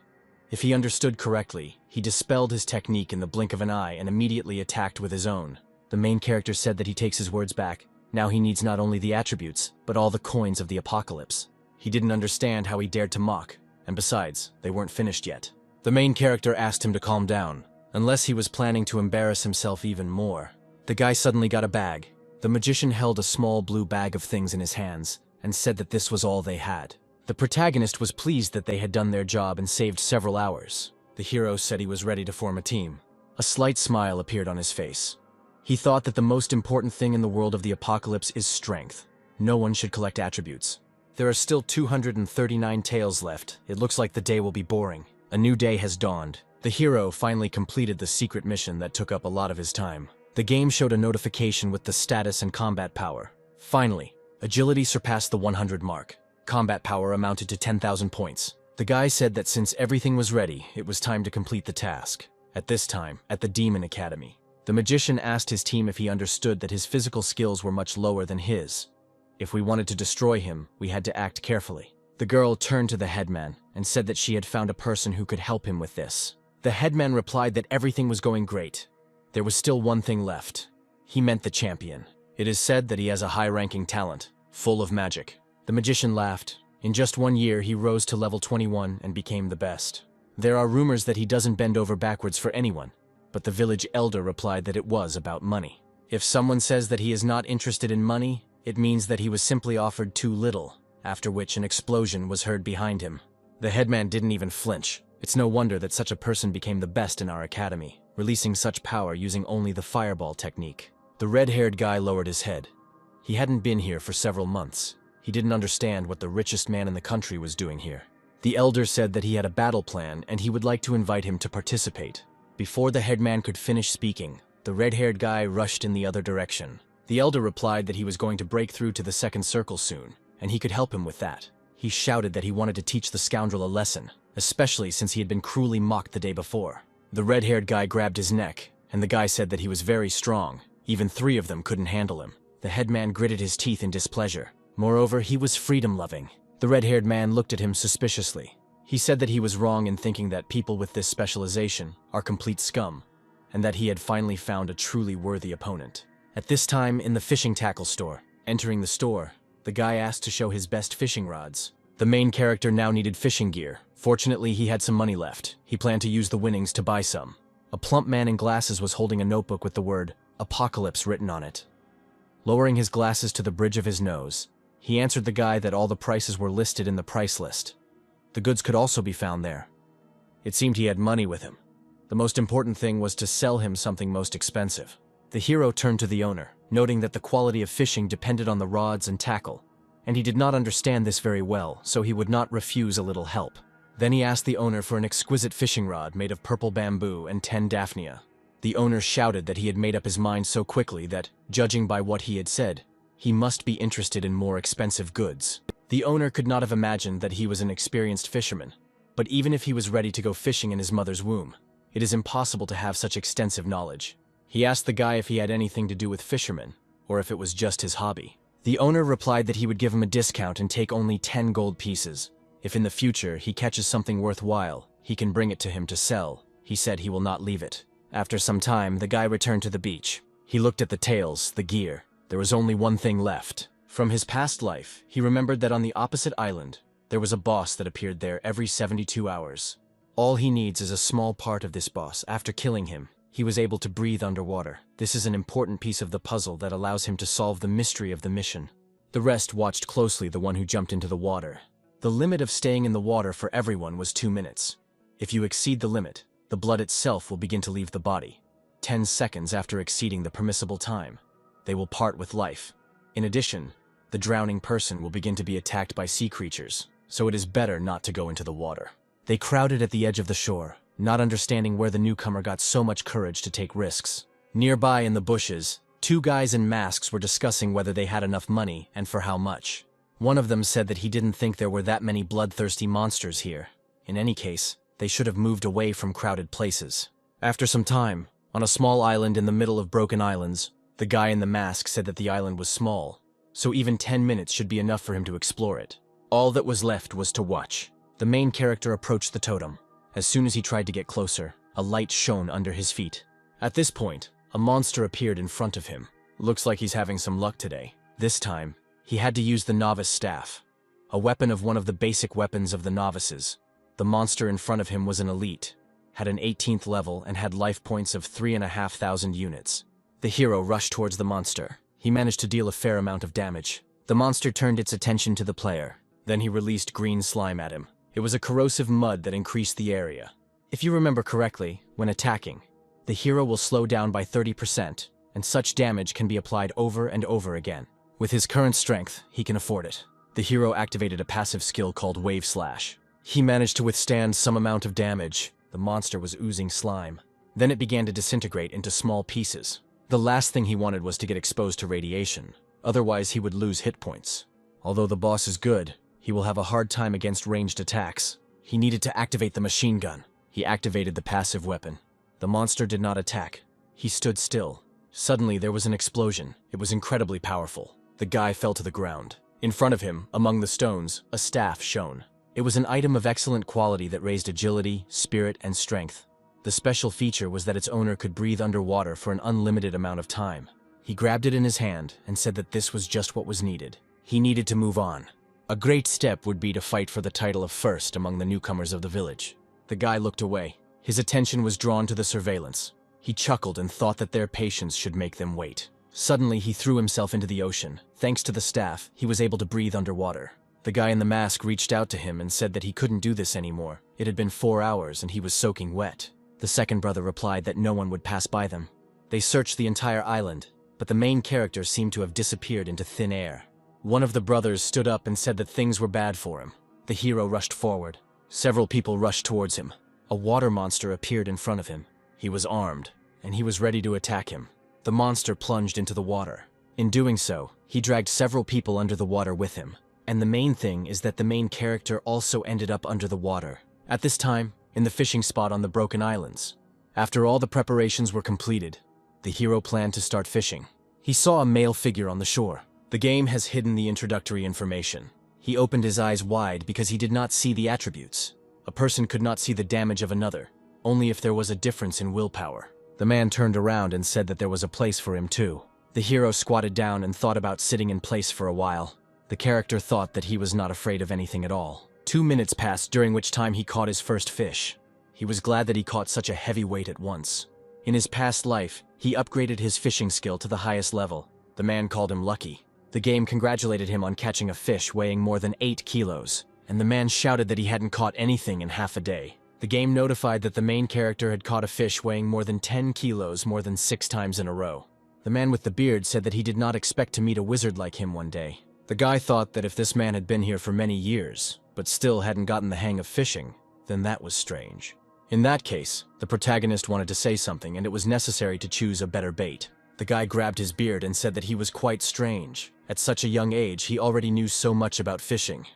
If he understood correctly, he dispelled his technique in the blink of an eye and immediately attacked with his own. The main character said that he takes his words back. Now he needs not only the attributes, but all the coins of the apocalypse. He didn't understand how he dared to mock, and besides, they weren't finished yet. The main character asked him to calm down, unless he was planning to embarrass himself even more. The guy suddenly got a bag. The magician held a small blue bag of things in his hands and said that this was all they had. The protagonist was pleased that they had done their job and saved several hours. The hero said he was ready to form a team. A slight smile appeared on his face. He thought that the most important thing in the world of the apocalypse is strength. No one should collect attributes. There are still 239 tales left. It looks like the day will be boring. A new day has dawned. The hero finally completed the secret mission that took up a lot of his time. The game showed a notification with the status and combat power. Finally, agility surpassed the 100 mark. Combat power amounted to 10,000 points. The guy said that since everything was ready, it was time to complete the task. At this time, at the Demon Academy, the magician asked his team if he understood that his physical skills were much lower than his. If we wanted to destroy him, we had to act carefully. The girl turned to the headman and said that she had found a person who could help him with this. The headman replied that everything was going great. There was still one thing left. He meant the champion. It is said that he has a high-ranking talent, full of magic. The magician laughed. In just 1 year, he rose to level 21 and became the best. There are rumors that he doesn't bend over backwards for anyone, but the village elder replied that it was about money. If someone says that he is not interested in money, it means that he was simply offered too little, after which an explosion was heard behind him. The headman didn't even flinch. It's no wonder that such a person became the best in our academy, releasing such power using only the fireball technique. The red-haired guy lowered his head. He hadn't been here for several months. He didn't understand what the richest man in the country was doing here. The elder said that he had a battle plan and he would like to invite him to participate. Before the headman could finish speaking, the red-haired guy rushed in the other direction. The elder replied that he was going to break through to the second circle soon, and he could help him with that. He shouted that he wanted to teach the scoundrel a lesson, especially since he had been cruelly mocked the day before. The red-haired guy grabbed his neck, and the guy said that he was very strong. Even 3 of them couldn't handle him. The headman gritted his teeth in displeasure. Moreover, he was freedom-loving. The red-haired man looked at him suspiciously. He said that he was wrong in thinking that people with this specialization are complete scum, and that he had finally found a truly worthy opponent. At this time, in the fishing tackle store, entering the store, the guy asked to show his best fishing rods. The main character now needed fishing gear. Fortunately, he had some money left. He planned to use the winnings to buy some. A plump man in glasses was holding a notebook with the word "Apocalypse" written on it. Lowering his glasses to the bridge of his nose, he answered the guy that all the prices were listed in the price list. The goods could also be found there. It seemed he had money with him. The most important thing was to sell him something most expensive. The hero turned to the owner, noting that the quality of fishing depended on the rods and tackle, and he did not understand this very well, so he would not refuse a little help. Then he asked the owner for an exquisite fishing rod made of purple bamboo and 10 daphnia. The owner shouted that he had made up his mind so quickly that, judging by what he had said, he must be interested in more expensive goods. The owner could not have imagined that he was an experienced fisherman, but even if he was ready to go fishing in his mother's womb, it is impossible to have such extensive knowledge. He asked the guy if he had anything to do with fishermen, or if it was just his hobby. The owner replied that he would give him a discount and take only 10 gold pieces. If in the future he catches something worthwhile, he can bring it to him to sell. He said he will not leave it. After some time, the guy returned to the beach. He looked at the tails, the gear. There was only one thing left. From his past life, he remembered that on the opposite island, there was a boss that appeared there every 72 hours. All he needs is a small part of this boss. After killing him, he was able to breathe underwater. This is an important piece of the puzzle that allows him to solve the mystery of the mission. The rest watched closely the one who jumped into the water. The limit of staying in the water for everyone was 2 minutes. If you exceed the limit, the blood itself will begin to leave the body. 10 seconds after exceeding the permissible time, they will part with life. In addition, the drowning person will begin to be attacked by sea creatures, so it is better not to go into the water. They crowded at the edge of the shore, not understanding where the newcomer got so much courage to take risks. Nearby in the bushes, 2 guys in masks were discussing whether they had enough money and for how much. One of them said that he didn't think there were that many bloodthirsty monsters here. In any case, they should have moved away from crowded places. After some time, on a small island in the middle of broken islands, the guy in the mask said that the island was small, so even 10 minutes should be enough for him to explore it. All that was left was to watch. The main character approached the totem. As soon as he tried to get closer, a light shone under his feet. At this point, a monster appeared in front of him. Looks like he's having some luck today. This time, he had to use the novice staff, a weapon of one of the basic weapons of the novices. The monster in front of him was an elite, had an 18th level, and had life points of 3,500 units. The hero rushed towards the monster. He managed to deal a fair amount of damage. The monster turned its attention to the player. Then he released green slime at him. It was a corrosive mud that increased the area. If you remember correctly, when attacking, the hero will slow down by 30%, and such damage can be applied over and over again. With his current strength, he can afford it. The hero activated a passive skill called Wave Slash. He managed to withstand some amount of damage. The monster was oozing slime. Then it began to disintegrate into small pieces. The last thing he wanted was to get exposed to radiation. Otherwise, he would lose hit points. Although the boss is good, he will have a hard time against ranged attacks. He needed to activate the machine gun. He activated the passive weapon. The monster did not attack. He stood still. Suddenly, there was an explosion. It was incredibly powerful. The guy fell to the ground. In front of him, among the stones, a staff shone. It was an item of excellent quality that raised agility, spirit, and strength. The special feature was that its owner could breathe underwater for an unlimited amount of time. He grabbed it in his hand and said that this was just what was needed. He needed to move on. A great step would be to fight for the title of first among the newcomers of the village. The guy looked away. His attention was drawn to the surveillance. He chuckled and thought that their patience should make them wait. Suddenly, he threw himself into the ocean. Thanks to the staff, he was able to breathe underwater. The guy in the mask reached out to him and said that he couldn't do this anymore. It had been 4 hours and he was soaking wet. The second brother replied that no one would pass by them. They searched the entire island, but the main character seemed to have disappeared into thin air. One of the brothers stood up and said that things were bad for him. The hero rushed forward. Several people rushed towards him. A water monster appeared in front of him. He was armed, and he was ready to attack him. The monster plunged into the water. In doing so, he dragged several people under the water with him. And the main thing is that the main character also ended up under the water. At this time, in the fishing spot on the Broken Islands. After all the preparations were completed, the hero planned to start fishing. He saw a male figure on the shore. The game has hidden the introductory information. He opened his eyes wide because he did not see the attributes. A person could not see the damage of another, only if there was a difference in willpower. The man turned around and said that there was a place for him too. The hero squatted down and thought about sitting in place for a while. The character thought that he was not afraid of anything at all. 2 minutes passed, during which time he caught his first fish. He was glad that he caught such a heavy weight at once. In his past life, he upgraded his fishing skill to the highest level. The man called him lucky. The game congratulated him on catching a fish weighing more than 8 kilos, and the man shouted that he hadn't caught anything in half a day. The game notified that the main character had caught a fish weighing more than 10 kilos more than 6 times in a row. The man with the beard said that he did not expect to meet a wizard like him one day. The guy thought that if this man had been here for many years, but still hadn't gotten the hang of fishing, then that was strange. In that case, the protagonist wanted to say something, and it was necessary to choose a better bait. The guy grabbed his beard and said that he was quite strange. At such a young age, he already knew so much about fishing.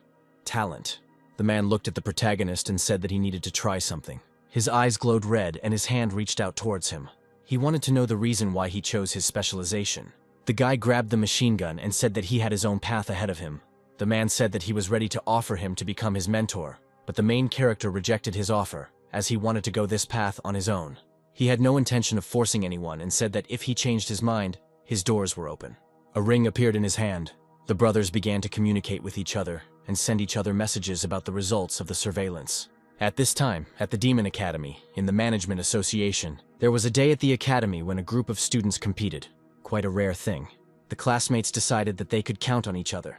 Talent. The man looked at the protagonist and said that he needed to try something. His eyes glowed red and his hand reached out towards him. He wanted to know the reason why he chose his specialization. The guy grabbed the machine gun and said that he had his own path ahead of him. The man said that he was ready to offer him to become his mentor, but the main character rejected his offer, as he wanted to go this path on his own. He had no intention of forcing anyone and said that if he changed his mind, his doors were open. A ring appeared in his hand. The brothers began to communicate with each other and send each other messages about the results of the surveillance. At this time, at the Demon Academy, in the Management Association, there was a day at the academy when a group of students competed. Quite a rare thing. The classmates decided that they could count on each other.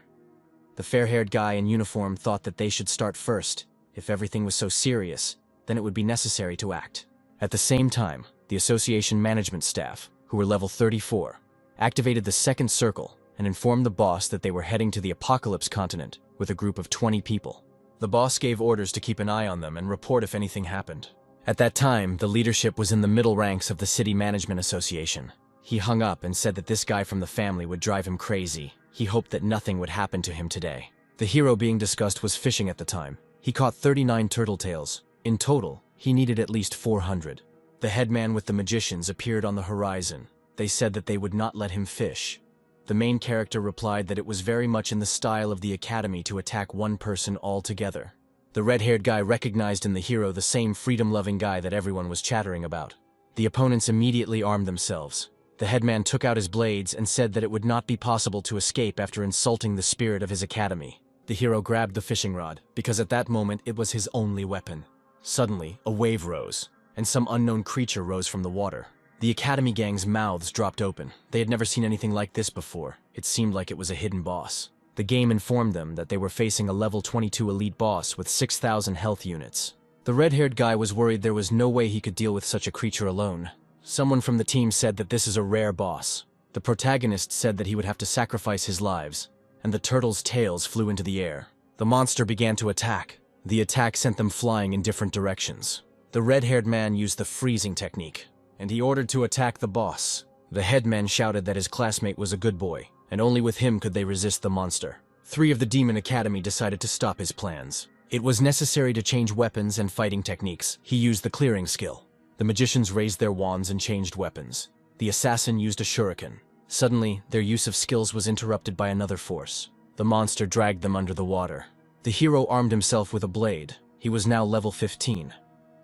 The fair-haired guy in uniform thought that they should start first. If everything was so serious, then it would be necessary to act. At the same time, the association management staff, who were level 34, activated the second circle and informed the boss that they were heading to the Apocalypse continent with a group of 20 people. The boss gave orders to keep an eye on them and report if anything happened. At that time, the leadership was in the middle ranks of the City Management Association. He hung up and said that this guy from the family would drive him crazy. He hoped that nothing would happen to him today. The hero being discussed was fishing at the time. He caught 39 turtle tails. In total, he needed at least 400. The headman with the magicians appeared on the horizon. They said that they would not let him fish. The main character replied that it was very much in the style of the academy to attack one person altogether. The red-haired guy recognized in the hero the same freedom-loving guy that everyone was chattering about. The opponents immediately armed themselves. The headman took out his blades and said that it would not be possible to escape after insulting the spirit of his academy. The hero grabbed the fishing rod, because at that moment it was his only weapon. Suddenly, a wave rose, and some unknown creature rose from the water. The Academy gang's mouths dropped open. They had never seen anything like this before. It seemed like it was a hidden boss. The game informed them that they were facing a level 22 elite boss with 6,000 health units. The red-haired guy was worried there was no way he could deal with such a creature alone. Someone from the team said that this is a rare boss. The protagonist said that he would have to sacrifice his lives, and the turtles' tails flew into the air. The monster began to attack. The attack sent them flying in different directions. The red-haired man used the freezing technique, and he ordered to attack the boss. The headman shouted that his classmate was a good boy, and only with him could they resist the monster. 3 of the Demon Academy decided to stop his plans. It was necessary to change weapons and fighting techniques. He used the clearing skill. The magicians raised their wands and changed weapons. The assassin used a shuriken. Suddenly, their use of skills was interrupted by another force. The monster dragged them under the water. The hero armed himself with a blade. He was now level 15.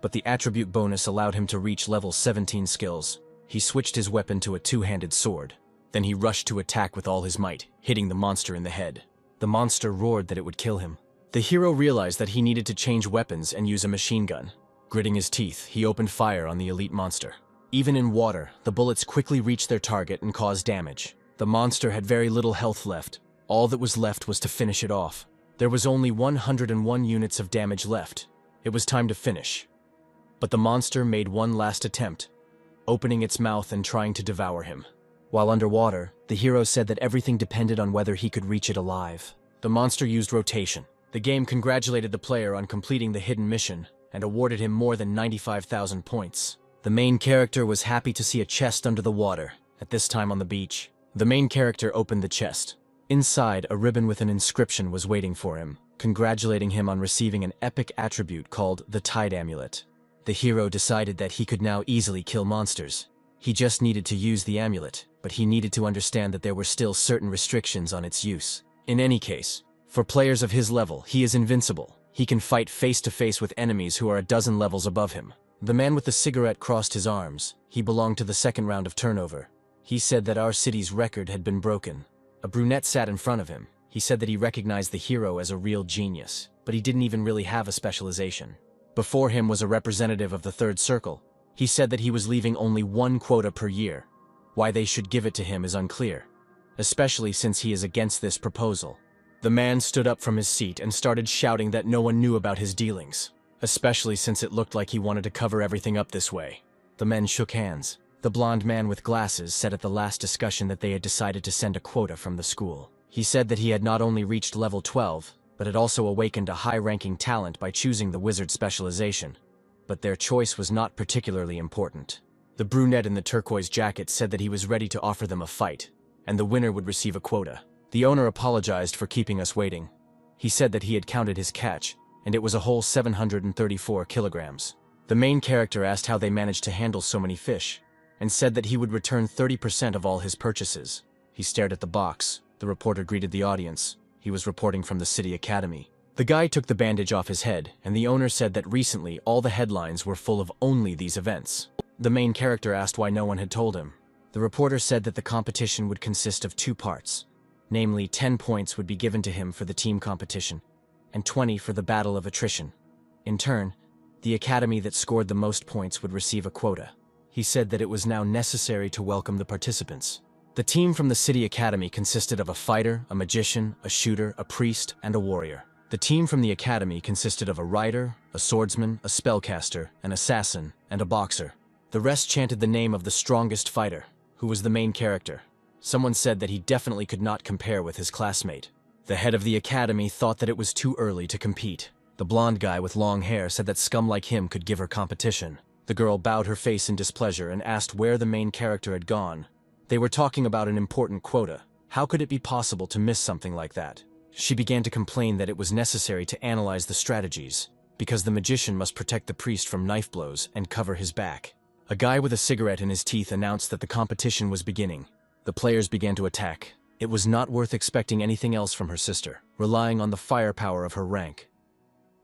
But the attribute bonus allowed him to reach level 17 skills. He switched his weapon to a 2-handed sword. Then he rushed to attack with all his might, hitting the monster in the head. The monster roared that it would kill him. The hero realized that he needed to change weapons and use a machine gun. Gritting his teeth, he opened fire on the elite monster. Even in water, the bullets quickly reached their target and caused damage. The monster had very little health left. All that was left was to finish it off. There was only 101 units of damage left. It was time to finish. But the monster made one last attempt, opening its mouth and trying to devour him. While underwater, the hero said that everything depended on whether he could reach it alive. The monster used rotation. The game congratulated the player on completing the hidden mission and awarded him more than 95,000 points. The main character was happy to see a chest under the water, at this time on the beach. The main character opened the chest. Inside, a ribbon with an inscription was waiting for him, congratulating him on receiving an epic attribute called the Tide Amulet. The hero decided that he could now easily kill monsters. He just needed to use the amulet, but he needed to understand that there were still certain restrictions on its use. In any case, for players of his level, he is invincible. He can fight face-to-face with enemies who are a dozen levels above him. The man with the cigarette crossed his arms. He belonged to the second round of turnover. He said that our city's record had been broken. A brunette sat in front of him. He said that he recognized the hero as a real genius, but he didn't even really have a specialization. Before him was a representative of the third circle. He said that he was leaving only 1 quota per year. Why they should give it to him is unclear, especially since he is against this proposal. The man stood up from his seat and started shouting that no one knew about his dealings, especially since it looked like he wanted to cover everything up this way. The men shook hands. The blonde man with glasses said at the last discussion that they had decided to send a quota from the school. He said that he had not only reached level 12, but had also awakened a high-ranking talent by choosing the wizard specialization. But their choice was not particularly important. The brunette in the turquoise jacket said that he was ready to offer them a fight, and the winner would receive a quota. The owner apologized for keeping us waiting. He said that he had counted his catch, and it was a whole 734 kilograms. The main character asked how they managed to handle so many fish, and said that he would return 30% of all his purchases. He stared at the box. The reporter greeted the audience. He was reporting from the City Academy. The guy took the bandage off his head, and the owner said that recently all the headlines were full of only these events. The main character asked why no one had told him. The reporter said that the competition would consist of 2 parts. Namely, 10 points would be given to him for the team competition, and 20 for the battle of attrition. In turn, the academy that scored the most points would receive a quota. He said that it was now necessary to welcome the participants. The team from the City Academy consisted of a fighter, a magician, a shooter, a priest, and a warrior. The team from the academy consisted of a rider, a swordsman, a spellcaster, an assassin, and a boxer. The rest chanted the name of the strongest fighter, who was the main character. Someone said that he definitely could not compare with his classmate. The head of the academy thought that it was too early to compete. The blonde guy with long hair said that scum like him could give her competition. The girl bowed her face in displeasure and asked where the main character had gone. They were talking about an important quota. How could it be possible to miss something like that? She began to complain that it was necessary to analyze the strategies, because the magician must protect the priest from knife blows and cover his back. A guy with a cigarette in his teeth announced that the competition was beginning. The players began to attack. It was not worth expecting anything else from her sister, relying on the firepower of her rank.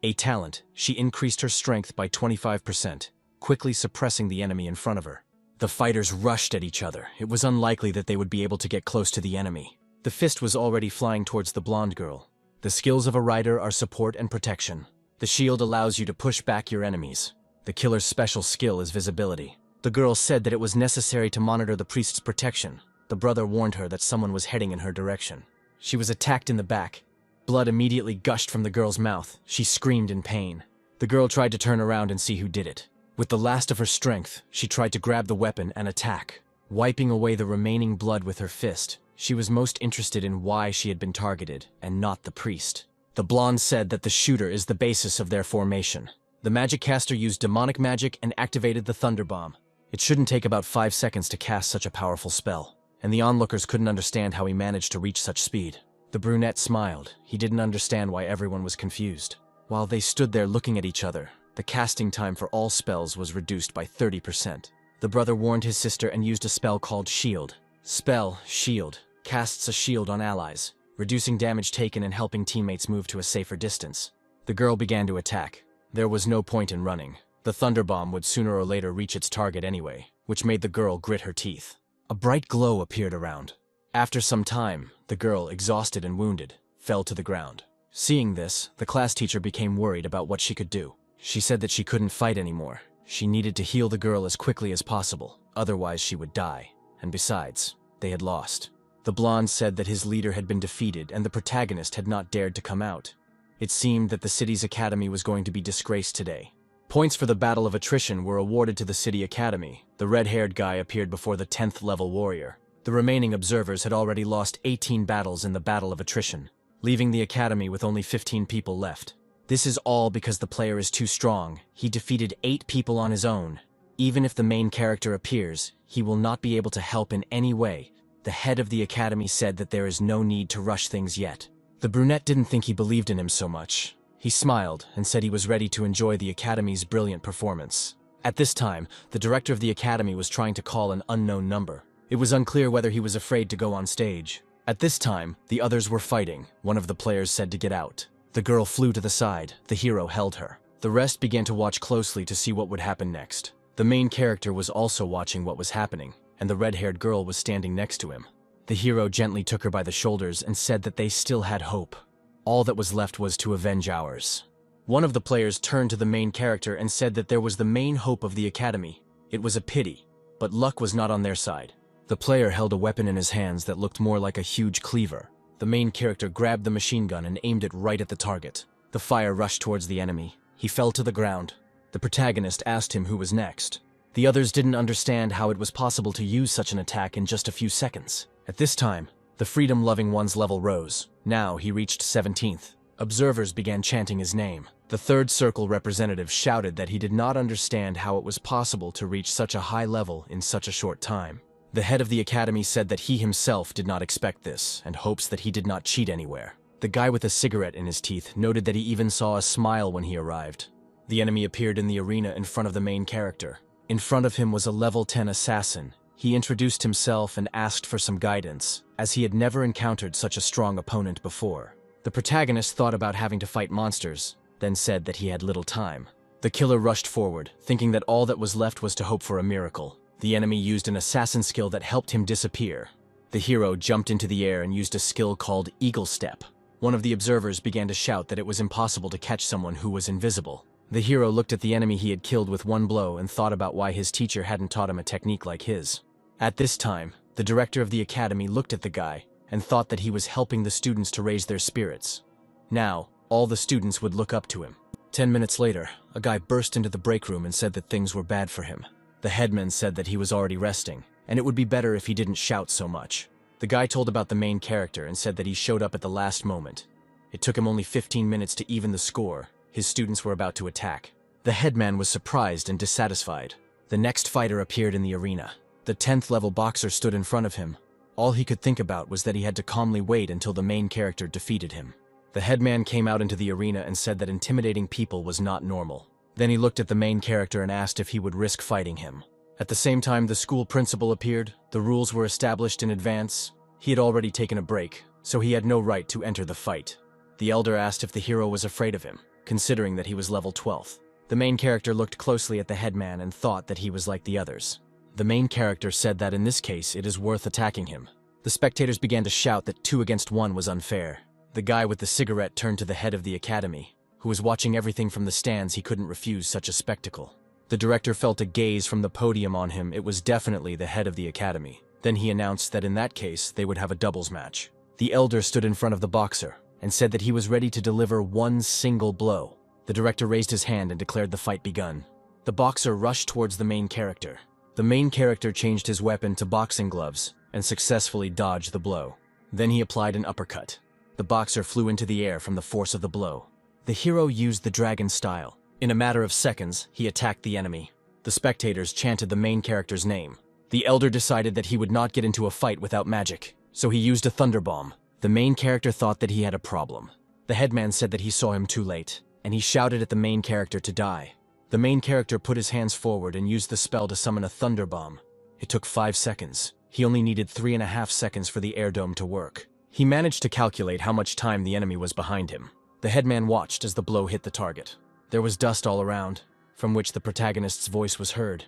A talent, she increased her strength by 25%, quickly suppressing the enemy in front of her. The fighters rushed at each other. It was unlikely that they would be able to get close to the enemy. The fist was already flying towards the blonde girl. The skills of a rider are support and protection. The shield allows you to push back your enemies. The killer's special skill is visibility. The girl said that it was necessary to monitor the priest's protection. The brother warned her that someone was heading in her direction. She was attacked in the back. Blood immediately gushed from the girl's mouth. She screamed in pain. The girl tried to turn around and see who did it. With the last of her strength, she tried to grab the weapon and attack. Wiping away the remaining blood with her fist, she was most interested in why she had been targeted, and not the priest. The blonde said that the shooter is the basis of their formation. The magic caster used demonic magic and activated the thunder bomb. It shouldn't take about 5 seconds to cast such a powerful spell, and the onlookers couldn't understand how he managed to reach such speed. The brunette smiled. He didn't understand why everyone was confused. While they stood there looking at each other, the casting time for all spells was reduced by 30%. The brother warned his sister and used a spell called Shield. Spell, Shield, casts a shield on allies, reducing damage taken and helping teammates move to a safer distance. The girl began to attack. There was no point in running. The thunder bomb would sooner or later reach its target anyway, which made the girl grit her teeth. A bright glow appeared around. After some time, the girl, exhausted and wounded, fell to the ground. Seeing this, the class teacher became worried about what she could do. She said that she couldn't fight anymore. She needed to heal the girl as quickly as possible, otherwise she would die. And besides, they had lost. The blonde said that his leader had been defeated and the protagonist had not dared to come out. It seemed that the city's academy was going to be disgraced today. Points for the battle of attrition were awarded to the city academy. The red-haired guy appeared before the 10th level warrior. The remaining observers had already lost 18 battles in the battle of attrition, leaving the academy with only 15 people left. This is all because the player is too strong. He defeated 8 people on his own. Even if the main character appears, he will not be able to help in any way. The head of the academy said that there is no need to rush things yet. The brunette didn't think he believed in him so much. He smiled and said he was ready to enjoy the academy's brilliant performance. At this time, the director of the academy was trying to call an unknown number. It was unclear whether he was afraid to go on stage. At this time, the others were fighting. One of the players said to get out. The girl flew to the side. The hero held her. The rest began to watch closely to see what would happen next. The main character was also watching what was happening, and the red-haired girl was standing next to him. The hero gently took her by the shoulders and said that they still had hope. All that was left was to avenge ours. One of the players turned to the main character and said that there was the main hope of the academy. It was a pity, but luck was not on their side. The player held a weapon in his hands that looked more like a huge cleaver. The main character grabbed the machine gun and aimed it right at the target. The fire rushed towards the enemy. He fell to the ground. The protagonist asked him who was next. The others didn't understand how it was possible to use such an attack in just a few seconds. At this time, the freedom-loving one's level rose. Now he reached 17th. Observers began chanting his name. The third circle representative shouted that he did not understand how it was possible to reach such a high level in such a short time. The head of the academy said that he himself did not expect this and hopes that he did not cheat anywhere. The guy with a cigarette in his teeth noted that he even saw a smile when he arrived. The enemy appeared in the arena in front of the main character. In front of him was a level 10 assassin. He introduced himself and asked for some guidance, as he had never encountered such a strong opponent before. The protagonist thought about having to fight monsters, then said that he had little time. The killer rushed forward, thinking that all that was left was to hope for a miracle. The enemy used an assassin skill that helped him disappear. The hero jumped into the air and used a skill called Eagle Step. One of the observers began to shout that it was impossible to catch someone who was invisible. The hero looked at the enemy he had killed with one blow and thought about why his teacher hadn't taught him a technique like his. At this time, the director of the academy looked at the guy and thought that he was helping the students to raise their spirits. Now, all the students would look up to him. 10 minutes later, a guy burst into the break room and said that things were bad for him. The headman said that he was already resting, and it would be better if he didn't shout so much. The guy told about the main character and said that he showed up at the last moment. It took him only 15 minutes to even the score. His students were about to attack. The headman was surprised and dissatisfied. The next fighter appeared in the arena. The 10th level boxer stood in front of him. All he could think about was that he had to calmly wait until the main character defeated him. The headman came out into the arena and said that intimidating people was not normal. Then he looked at the main character and asked if he would risk fighting him. At the same time, the school principal appeared. The rules were established in advance. He had already taken a break, so he had no right to enter the fight. The elder asked if the hero was afraid of him, considering that he was level 12th. The main character looked closely at the headman and thought that he was like the others. The main character said that in this case it is worth attacking him. The spectators began to shout that 2 against 1 was unfair. The guy with the cigarette turned to the head of the academy, who was watching everything from the stands. He couldn't refuse such a spectacle. The director felt a gaze from the podium on him. It was definitely the head of the academy. Then he announced that in that case, they would have a doubles match. The elder stood in front of the boxer and said that he was ready to deliver one single blow. The director raised his hand and declared the fight begun. The boxer rushed towards the main character. The main character changed his weapon to boxing gloves and successfully dodged the blow. Then he applied an uppercut. The boxer flew into the air from the force of the blow. The hero used the dragon style. In a matter of seconds, he attacked the enemy. The spectators chanted the main character's name. The elder decided that he would not get into a fight without magic, so he used a thunder bomb. The main character thought that he had a problem. The headman said that he saw him too late, and he shouted at the main character to die. The main character put his hands forward and used the spell to summon a thunder bomb. It took 5 seconds. He only needed 3.5 seconds for the air dome to work. He managed to calculate how much time the enemy was behind him. The headman watched as the blow hit the target. There was dust all around, from which the protagonist's voice was heard.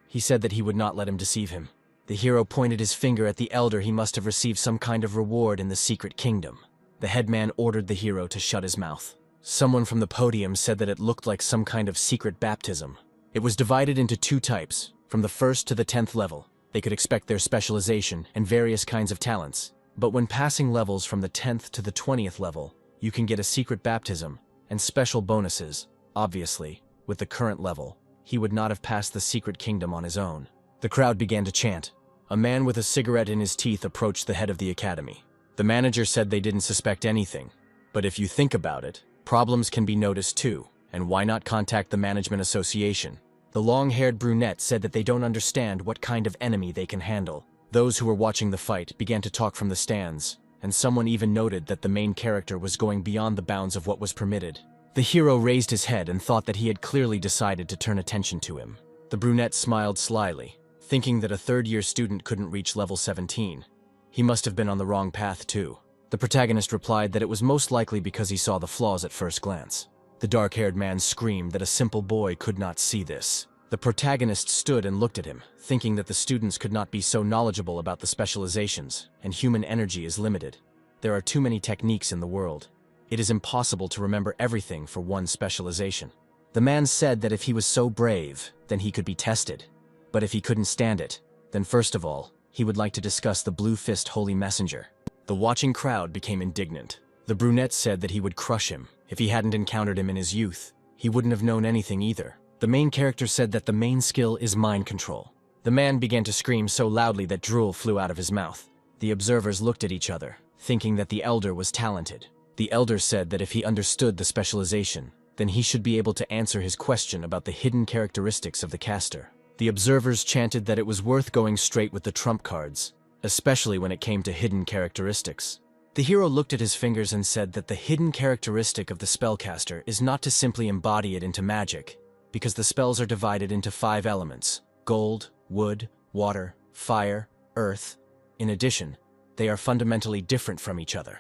He said that he would not let him deceive him. The hero pointed his finger at the elder. He must have received some kind of reward in the secret kingdom. The headman ordered the hero to shut his mouth. Someone from the podium said that it looked like some kind of secret baptism. It was divided into 2 types, from the 1st to the 10th level. They could expect their specialization and various kinds of talents. But when passing levels from the 10th to the 20th level, you can get a secret baptism and special bonuses. Obviously, with the current level, he would not have passed the secret kingdom on his own. The crowd began to chant. A man with a cigarette in his teeth approached the head of the academy. The manager said they didn't suspect anything. But if you think about it, problems can be noticed too, and why not contact the management association? The long-haired brunette said that they don't understand what kind of enemy they can handle. Those who were watching the fight began to talk from the stands, and someone even noted that the main character was going beyond the bounds of what was permitted. The hero raised his head and thought that he had clearly decided to turn attention to him. The brunette smiled slyly, thinking that a third-year student couldn't reach level 17. He must have been on the wrong path too. The protagonist replied that it was most likely because he saw the flaws at first glance. The dark-haired man screamed that a simple boy could not see this. The protagonist stood and looked at him, thinking that the students could not be so knowledgeable about the specializations, and human energy is limited. There are too many techniques in the world. It is impossible to remember everything for one specialization. The man said that if he was so brave, then he could be tested. But if he couldn't stand it, then first of all, he would like to discuss the Blue Fist Holy Messenger. The watching crowd became indignant. The brunette said that he would crush him. If he hadn't encountered him in his youth, he wouldn't have known anything either. The main character said that the main skill is mind control. The man began to scream so loudly that drool flew out of his mouth. The observers looked at each other, thinking that the elder was talented. The elder said that if he understood the specialization, then he should be able to answer his question about the hidden characteristics of the caster. The observers chanted that it was worth going straight with the trump cards, especially when it came to hidden characteristics. The hero looked at his fingers and said that the hidden characteristic of the spellcaster is not to simply embody it into magic, because the spells are divided into 5 elements: gold, wood, water, fire, earth. In addition, they are fundamentally different from each other.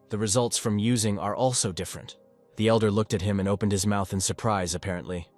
The results from using are also different. The elder looked at him and opened his mouth in surprise, apparently.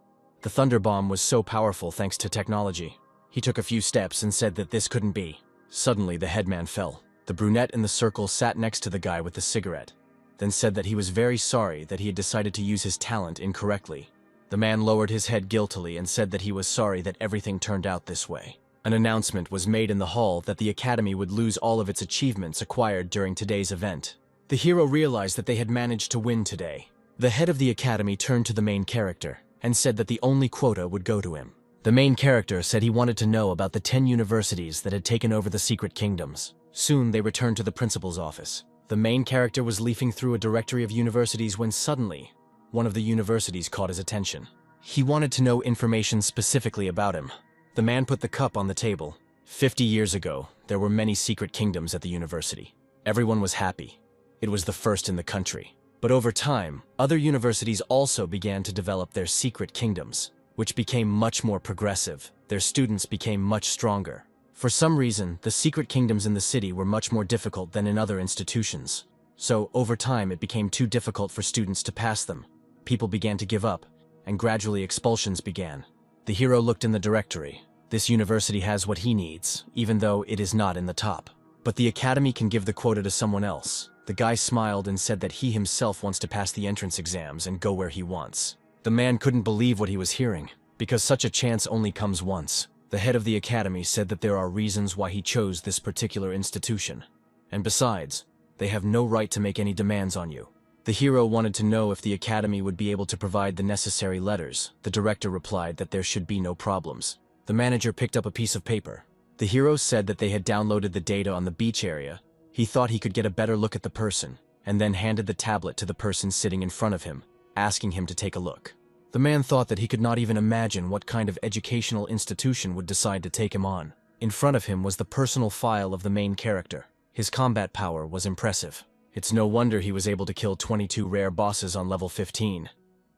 The thunder bomb was so powerful thanks to technology. He took a few steps and said that this couldn't be. Suddenly, the headman fell. The brunette in the circle sat next to the guy with the cigarette, then said that he was very sorry that he had decided to use his talent incorrectly. The man lowered his head guiltily and said that he was sorry that everything turned out this way. An announcement was made in the hall that the academy would lose all of its achievements acquired during today's event. The hero realized that they had managed to win today. The head of the academy turned to the main character and said that the only quota would go to him. The main character said he wanted to know about the 10 universities that had taken over the secret kingdoms. Soon they returned to the principal's office. The main character was leafing through a directory of universities when suddenly, one of the universities caught his attention. He wanted to know information specifically about him. The man put the cup on the table. 50 years ago, there were many secret kingdoms at the university. Everyone was happy. It was the first in the country. But over time, other universities also began to develop their secret kingdoms, which became much more progressive. Their students became much stronger. For some reason, the secret kingdoms in the city were much more difficult than in other institutions. So, over time, it became too difficult for students to pass them. People began to give up, and gradually expulsions began. The hero looked in the directory. This university has what he needs, even though it is not in the top. But the academy can give the quota to someone else. The guy smiled and said that he himself wants to pass the entrance exams and go where he wants. The man couldn't believe what he was hearing, because such a chance only comes once. The head of the academy said that there are reasons why he chose this particular institution. And besides, they have no right to make any demands on you. The hero wanted to know if the academy would be able to provide the necessary letters. The director replied that there should be no problems. The manager picked up a piece of paper. The hero said that they had downloaded the data on the beach area. He thought he could get a better look at the person, and then handed the tablet to the person sitting in front of him, asking him to take a look. The man thought that he could not even imagine what kind of educational institution would decide to take him on. In front of him was the personal file of the main character. His combat power was impressive. It's no wonder he was able to kill 22 rare bosses on level 15,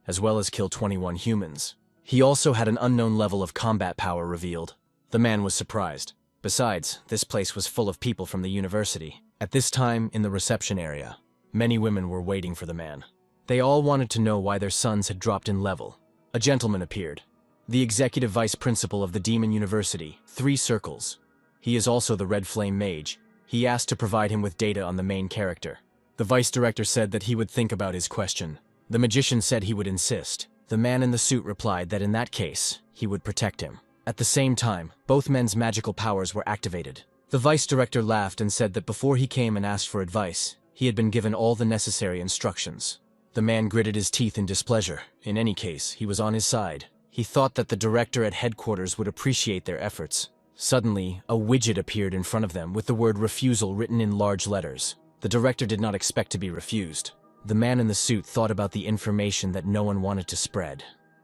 as well as kill 21 humans. He also had an unknown level of combat power revealed. The man was surprised. Besides, this place was full of people from the university. At this time, in the reception area, many women were waiting for the man. They all wanted to know why their sons had dropped in level. A gentleman appeared. The executive vice principal of the Demon University, 3 circles. He is also the Red Flame Mage. He asked to provide him with data on the main character. The vice director said that he would think about his question. The magician said he would insist. The man in the suit replied that in that case, he would protect him. At the same time, both men's magical powers were activated. The vice director laughed and said that before he came and asked for advice, he had been given all the necessary instructions. The man gritted his teeth in displeasure. In any case, he was on his side. He thought that the director at headquarters would appreciate their efforts. Suddenly, a widget appeared in front of them with the word refusal written in large letters. The director did not expect to be refused. The man in the suit thought about the information that no one wanted to spread.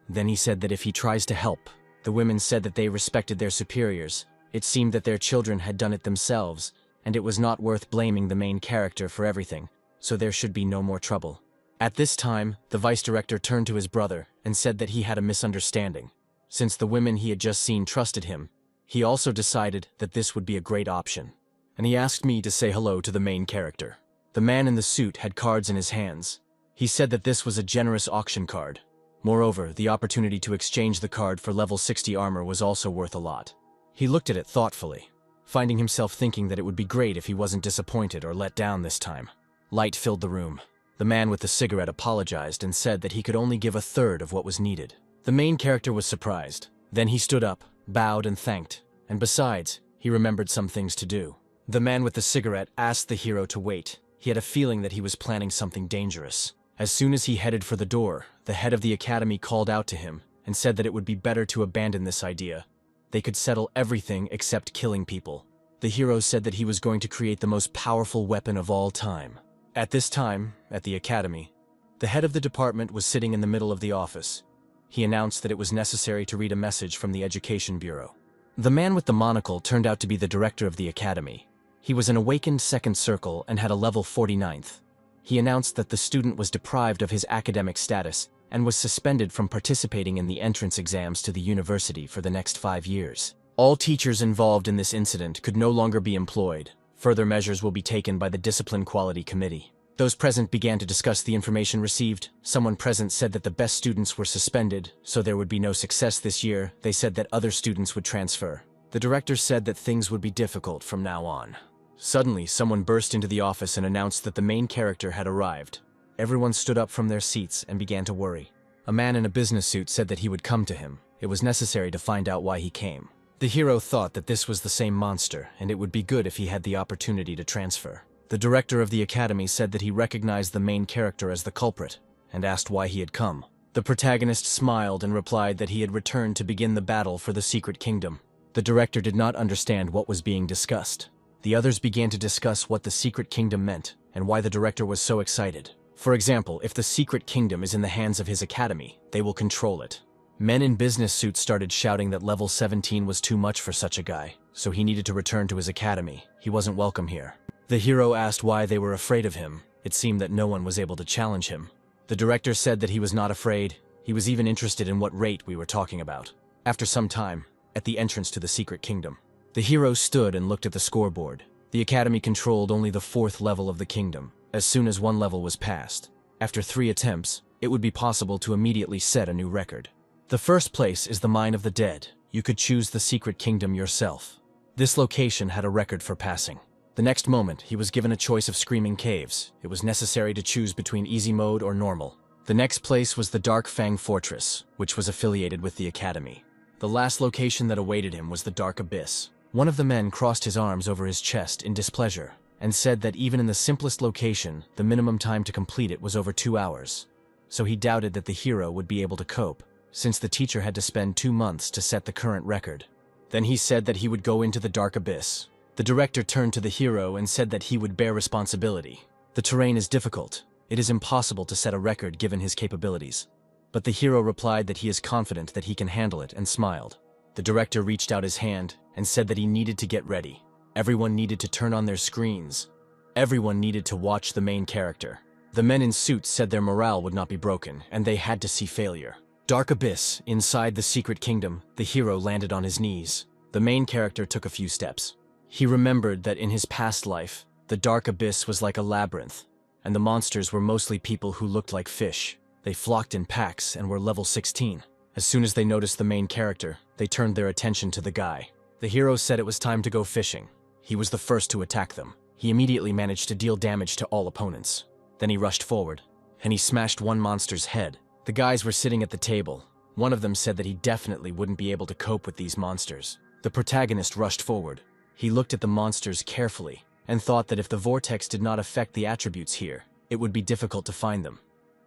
Then he said that if he tries to help, the women said that they respected their superiors. It seemed that their children had done it themselves, and it was not worth blaming the main character for everything, so there should be no more trouble. At this time, the vice director turned to his brother and said that he had a misunderstanding. Since the women he had just seen trusted him, he also decided that this would be a great option. And he asked me to say hello to the main character. The man in the suit had cards in his hands. He said that this was a generous auction card. Moreover, the opportunity to exchange the card for level 60 armor was also worth a lot. He looked at it thoughtfully, finding himself thinking that it would be great if he wasn't disappointed or let down this time. Light filled the room. The man with the cigarette apologized and said that he could only give a third of what was needed. The main character was surprised. Then he stood up, bowed and thanked, and besides, he remembered some things to do. The man with the cigarette asked the hero to wait. He had a feeling that he was planning something dangerous. As soon as he headed for the door, the head of the academy called out to him and said that it would be better to abandon this idea. They could settle everything except killing people. The hero said that he was going to create the most powerful weapon of all time. At this time, at the academy, the head of the department was sitting in the middle of the office. He announced that it was necessary to read a message from the Education Bureau. The man with the monocle turned out to be the director of the academy. He was an awakened second circle and had a level 49th. He announced that the student was deprived of his academic status and was suspended from participating in the entrance exams to the university for the next 5 years. All teachers involved in this incident could no longer be employed. Further measures will be taken by the Discipline Quality Committee. Those present began to discuss the information received. Someone present said that the best students were suspended, so there would be no success this year. They said that other students would transfer. The director said that things would be difficult from now on. Suddenly, someone burst into the office and announced that the main character had arrived. Everyone stood up from their seats and began to worry. A man in a business suit said that he would come to him. It was necessary to find out why he came. The hero thought that this was the same monster, and it would be good if he had the opportunity to transfer. The director of the academy said that he recognized the main character as the culprit, and asked why he had come. The protagonist smiled and replied that he had returned to begin the battle for the Secret Kingdom. The director did not understand what was being discussed. The others began to discuss what the Secret Kingdom meant, and why the director was so excited. For example, if the Secret Kingdom is in the hands of his academy, they will control it. Men in business suits started shouting that level 17 was too much for such a guy, so he needed to return to his academy. He wasn't welcome here. The hero asked why they were afraid of him. It seemed that no one was able to challenge him. The director said that he was not afraid. He was even interested in what rate we were talking about. After some time, at the entrance to the Secret Kingdom, the hero stood and looked at the scoreboard. The academy controlled only the 4th level of the kingdom. As soon as one level was passed, after 3 attempts, it would be possible to immediately set a new record. The first place is the Mine of the Dead. You could choose the Secret Kingdom yourself. This location had a record for passing. The next moment, he was given a choice of screaming caves. It was necessary to choose between easy mode or normal. The next place was the Dark Fang Fortress, which was affiliated with the academy. The last location that awaited him was the Dark Abyss. One of the men crossed his arms over his chest in displeasure and said that even in the simplest location, the minimum time to complete it was over 2 hours. So he doubted that the hero would be able to cope, since the teacher had to spend 2 months to set the current record. Then he said that he would go into the Dark Abyss. The director turned to the hero and said that he would bear responsibility. The terrain is difficult. It is impossible to set a record given his capabilities. But the hero replied that he is confident that he can handle it and smiled. The director reached out his hand and said that he needed to get ready. Everyone needed to turn on their screens. Everyone needed to watch the main character. The men in suits said their morale would not be broken, and they had to see failure. Dark Abyss, inside the secret kingdom, the hero landed on his knees. The main character took a few steps. He remembered that in his past life, the Dark Abyss was like a labyrinth, and the monsters were mostly people who looked like fish. They flocked in packs and were level 16. As soon as they noticed the main character, they turned their attention to the guy. The hero said it was time to go fishing. He was the first to attack them. He immediately managed to deal damage to all opponents. Then he rushed forward, and he smashed one monster's head. The guys were sitting at the table. One of them said that he definitely wouldn't be able to cope with these monsters. The protagonist rushed forward. He looked at the monsters carefully and thought that if the vortex did not affect the attributes here, it would be difficult to find them.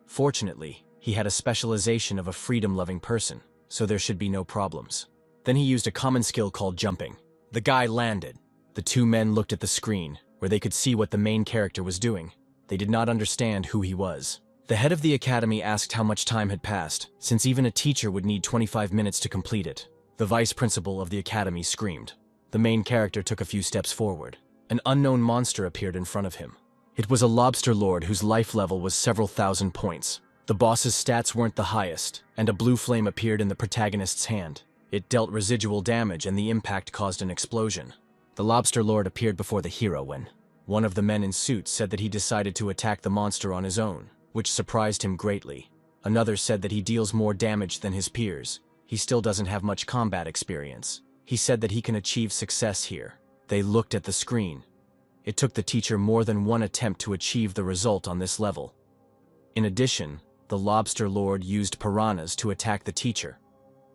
Fortunately, he had a specialization of a freedom-loving person, so there should be no problems. Then he used a common skill called jumping. The guy landed. The two men looked at the screen, where they could see what the main character was doing. They did not understand who he was. The head of the academy asked how much time had passed, since even a teacher would need 25 minutes to complete it. The vice principal of the academy screamed. The main character took a few steps forward. An unknown monster appeared in front of him. It was a lobster lord whose life level was several thousand points. The boss's stats weren't the highest, and a blue flame appeared in the protagonist's hand. It dealt residual damage, and the impact caused an explosion. The lobster lord appeared before the hero when one of the men in suits said that he decided to attack the monster on his own, which surprised him greatly. Another said that he deals more damage than his peers. He still doesn't have much combat experience. He said that he can achieve success here. They looked at the screen. It took the teacher more than one attempt to achieve the result on this level. In addition, the lobster lord used piranhas to attack the teacher.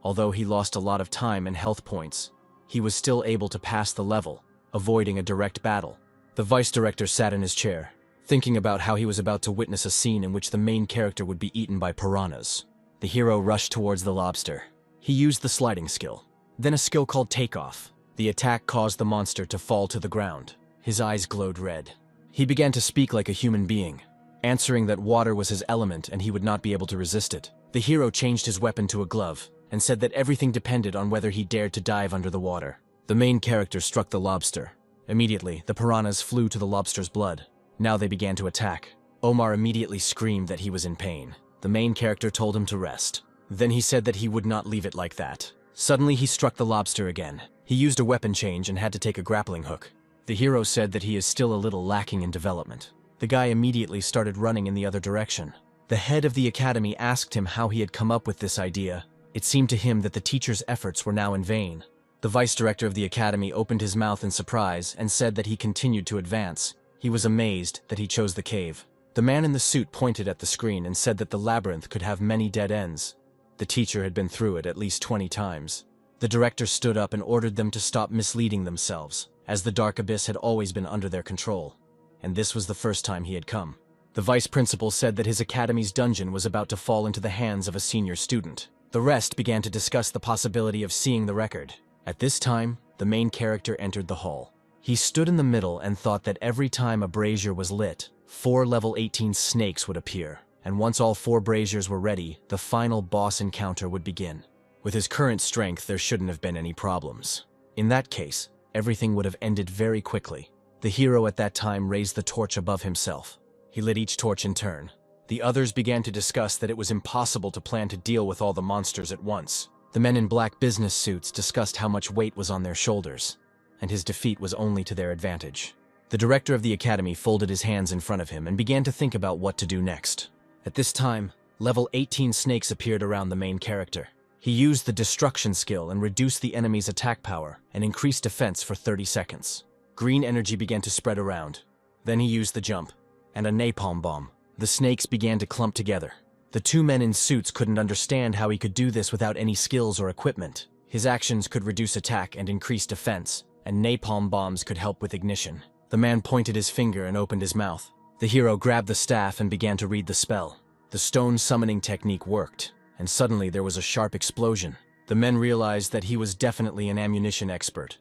Although he lost a lot of time and health points, he was still able to pass the level, avoiding a direct battle. The vice director sat in his chair, thinking about how he was about to witness a scene in which the main character would be eaten by piranhas. The hero rushed towards the lobster. He used the sliding skill, then a skill called takeoff. The attack caused the monster to fall to the ground. His eyes glowed red. He began to speak like a human being, answering that water was his element and he would not be able to resist it. The hero changed his weapon to a glove and said that everything depended on whether he dared to dive under the water. The main character struck the lobster. Immediately, the piranhas flew to the lobster's blood. Now they began to attack. Omar immediately screamed that he was in pain. The main character told him to rest. Then he said that he would not leave it like that. Suddenly he struck the lobster again. He used a weapon change and had to take a grappling hook. The hero said that he is still a little lacking in development. The guy immediately started running in the other direction. The head of the academy asked him how he had come up with this idea. It seemed to him that the teacher's efforts were now in vain. The vice director of the academy opened his mouth in surprise and said that he continued to advance. He was amazed that he chose the cave. The man in the suit pointed at the screen and said that the labyrinth could have many dead ends. The teacher had been through it at least 20 times. The director stood up and ordered them to stop misleading themselves, as the Dark Abyss had always been under their control, and this was the first time he had come. The vice principal said that his academy's dungeon was about to fall into the hands of a senior student. The rest began to discuss the possibility of seeing the record. At this time, the main character entered the hall. He stood in the middle and thought that every time a brazier was lit, 4 level 18 snakes would appear, and once all 4 braziers were ready, the final boss encounter would begin. With his current strength, there shouldn't have been any problems. In that case, everything would have ended very quickly. The hero at that time raised the torch above himself. He lit each torch in turn. The others began to discuss that it was impossible to plan to deal with all the monsters at once. The men in black business suits discussed how much weight was on their shoulders, and his defeat was only to their advantage. The director of the academy folded his hands in front of him and began to think about what to do next. At this time, level 18 snakes appeared around the main character. He used the destruction skill and reduced the enemy's attack power and increased defense for 30 seconds. Green energy began to spread around. Then he used the jump, and a napalm bomb. The snakes began to clump together. The two men in suits couldn't understand how he could do this without any skills or equipment. His actions could reduce attack and increase defense, and napalm bombs could help with ignition. The man pointed his finger and opened his mouth. The hero grabbed the staff and began to read the spell. The stone summoning technique worked, and suddenly there was a sharp explosion. The men realized that he was definitely an ammunition expert.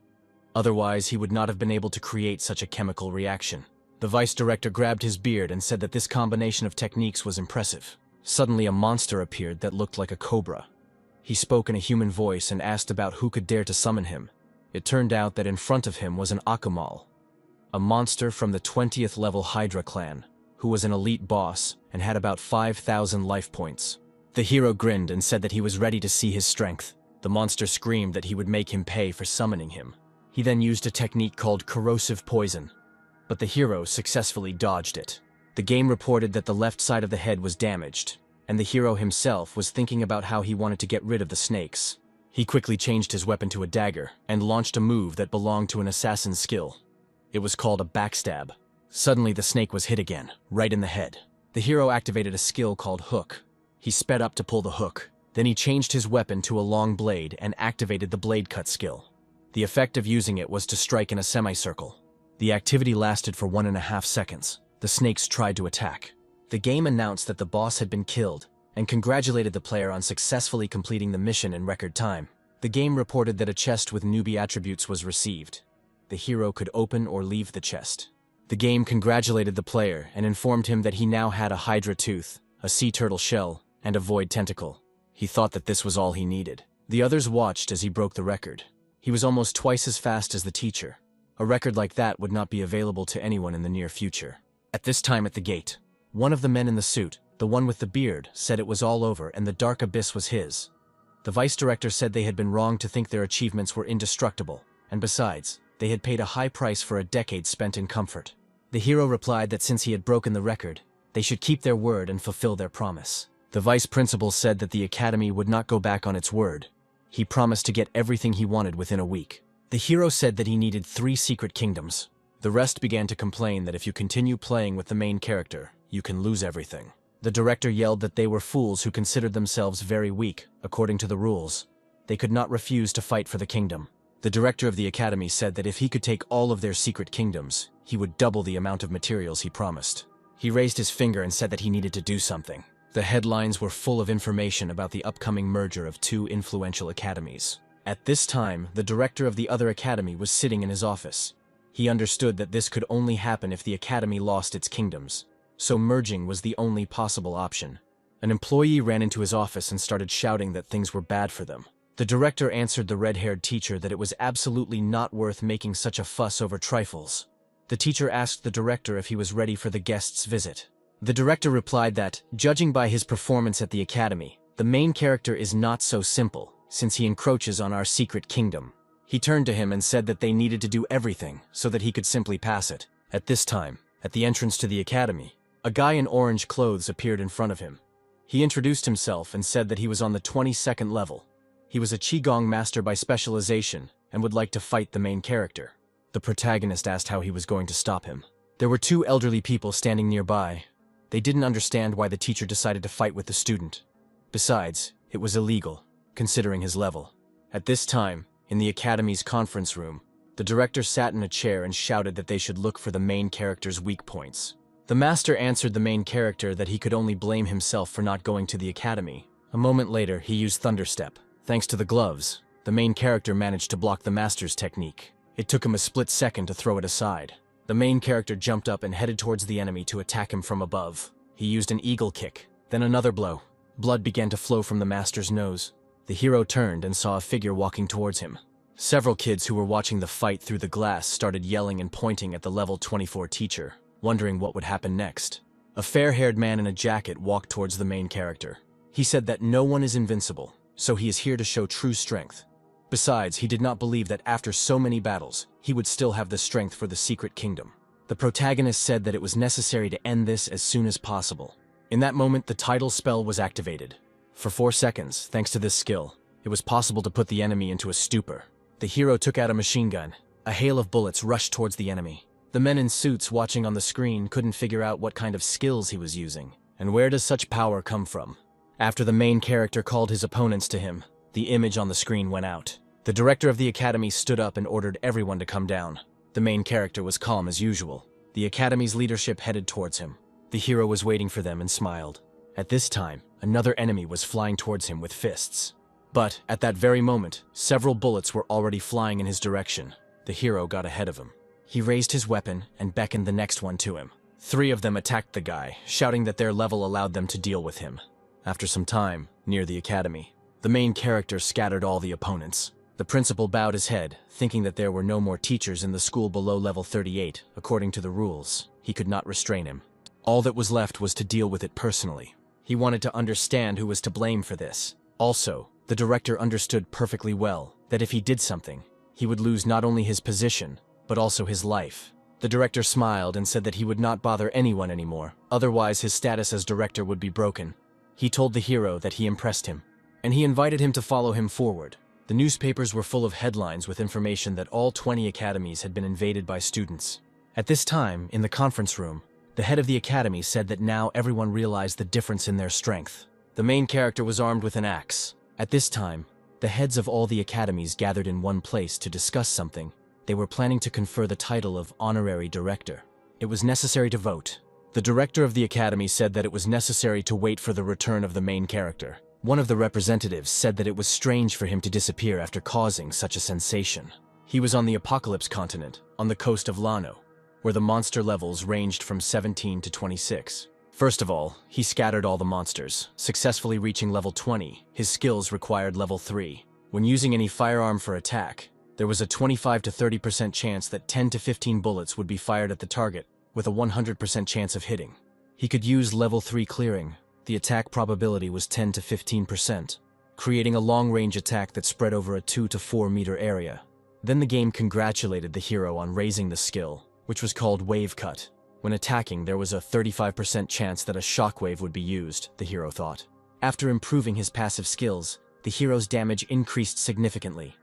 Otherwise, he would not have been able to create such a chemical reaction. The vice director grabbed his beard and said that this combination of techniques was impressive. Suddenly, a monster appeared that looked like a cobra. He spoke in a human voice and asked about who could dare to summon him. It turned out that in front of him was an Akumal, a monster from the 20th level Hydra clan, who was an elite boss and had about 5,000 life points. The hero grinned and said that he was ready to see his strength. The monster screamed that he would make him pay for summoning him. He then used a technique called corrosive poison, but the hero successfully dodged it. The game reported that the left side of the head was damaged, and the hero himself was thinking about how he wanted to get rid of the snakes. He quickly changed his weapon to a dagger and launched a move that belonged to an assassin's skill. It was called a backstab. Suddenly the snake was hit again, right in the head. The hero activated a skill called hook. He sped up to pull the hook. Then he changed his weapon to a long blade and activated the blade cut skill. The effect of using it was to strike in a semicircle. The activity lasted for 1.5 seconds. The snakes tried to attack. The game announced that the boss had been killed and congratulated the player on successfully completing the mission in record time. The game reported that a chest with newbie attributes was received. The hero could open or leave the chest. The game congratulated the player and informed him that he now had a hydra tooth, a sea turtle shell, and a void tentacle. He thought that this was all he needed. The others watched as he broke the record. He was almost twice as fast as the teacher. A record like that would not be available to anyone in the near future. At this time at the gate, one of the men in the suit, the one with the beard, said it was all over and the dark abyss was his. The vice director said they had been wrong to think their achievements were indestructible, and besides, they had paid a high price for a decade spent in comfort. The hero replied that since he had broken the record, they should keep their word and fulfill their promise. The vice principal said that the academy would not go back on its word. He promised to get everything he wanted within a week. The hero said that he needed 3 secret kingdoms. The rest began to complain that if you continue playing with the main character, you can lose everything. The director yelled that they were fools who considered themselves very weak, according to the rules. They could not refuse to fight for the kingdom. The director of the academy said that if he could take all of their secret kingdoms, he would double the amount of materials he promised. He raised his finger and said that he needed to do something. The headlines were full of information about the upcoming merger of 2 influential academies. At this time, the director of the other academy was sitting in his office. He understood that this could only happen if the academy lost its kingdoms, so merging was the only possible option. An employee ran into his office and started shouting that things were bad for them. The director answered the red-haired teacher that it was absolutely not worth making such a fuss over trifles. The teacher asked the director if he was ready for the guest's visit. The director replied that, judging by his performance at the academy, the main character is not so simple, since he encroaches on our secret kingdom. He turned to him and said that they needed to do everything so that he could simply pass it. At this time, at the entrance to the academy, a guy in orange clothes appeared in front of him. He introduced himself and said that he was on the 22nd level. He was a Qigong master by specialization and would like to fight the main character. The protagonist asked how he was going to stop him. There were 2 elderly people standing nearby. They didn't understand why the teacher decided to fight with the student. Besides, it was illegal, considering his level. At this time, in the academy's conference room, the director sat in a chair and shouted that they should look for the main character's weak points. The master answered the main character that he could only blame himself for not going to the academy. A moment later, he used Thunderstep. Thanks to the gloves, the main character managed to block the master's technique. It took him a split second to throw it aside. The main character jumped up and headed towards the enemy to attack him from above. He used an eagle kick, then another blow. Blood began to flow from the master's nose. The hero turned and saw a figure walking towards him. Several kids who were watching the fight through the glass started yelling and pointing at the level 24 teacher, wondering what would happen next. A fair-haired man in a jacket walked towards the main character. He said that no one is invincible, so he is here to show true strength. Besides, he did not believe that after so many battles, he would still have the strength for the secret kingdom. The protagonist said that it was necessary to end this as soon as possible. In that moment, the tidal spell was activated. For 4 seconds, thanks to this skill, it was possible to put the enemy into a stupor. The hero took out a machine gun. A hail of bullets rushed towards the enemy. The men in suits watching on the screen couldn't figure out what kind of skills he was using, and where does such power come from? After the main character called his opponents to him, the image on the screen went out. The director of the academy stood up and ordered everyone to come down. The main character was calm as usual. The academy's leadership headed towards him. The hero was waiting for them and smiled. At this time, another enemy was flying towards him with fists. But, at that very moment, several bullets were already flying in his direction. The hero got ahead of him. He raised his weapon and beckoned the next one to him. 3 of them attacked the guy, shouting that their level allowed them to deal with him. After some time, near the academy, the main character scattered all the opponents. The principal bowed his head, thinking that there were no more teachers in the school below level 38, according to the rules. He could not restrain him. All that was left was to deal with it personally. He wanted to understand who was to blame for this. Also, the director understood perfectly well that if he did something, he would lose not only his position, but also his life. The director smiled and said that he would not bother anyone anymore, otherwise his status as director would be broken. He told the hero that he impressed him, and he invited him to follow him forward. The newspapers were full of headlines with information that all 20 academies had been invaded by students. At this time, in the conference room, the head of the academy said that now everyone realized the difference in their strength. The main character was armed with an axe. At this time, the heads of all the academies gathered in one place to discuss something. They were planning to confer the title of honorary director. It was necessary to vote. The director of the academy said that it was necessary to wait for the return of the main character. One of the representatives said that it was strange for him to disappear after causing such a sensation. He was on the Apocalypse continent, on the coast of Lano, where the monster levels ranged from 17 to 26. First of all, he scattered all the monsters, successfully reaching level 20. His skills required level 3. When using any firearm for attack, there was a 25 to 30% chance that 10 to 15 bullets would be fired at the target, with a 100% chance of hitting. He could use level 3 clearing. The attack probability was 10 to 15%, creating a long-range attack that spread over a 2 to 4 meter area. Then the game congratulated the hero on raising the skill, which was called Wave Cut. When attacking, there was a 35% chance that a shockwave would be used, the hero thought. After improving his passive skills, the hero's damage increased significantly.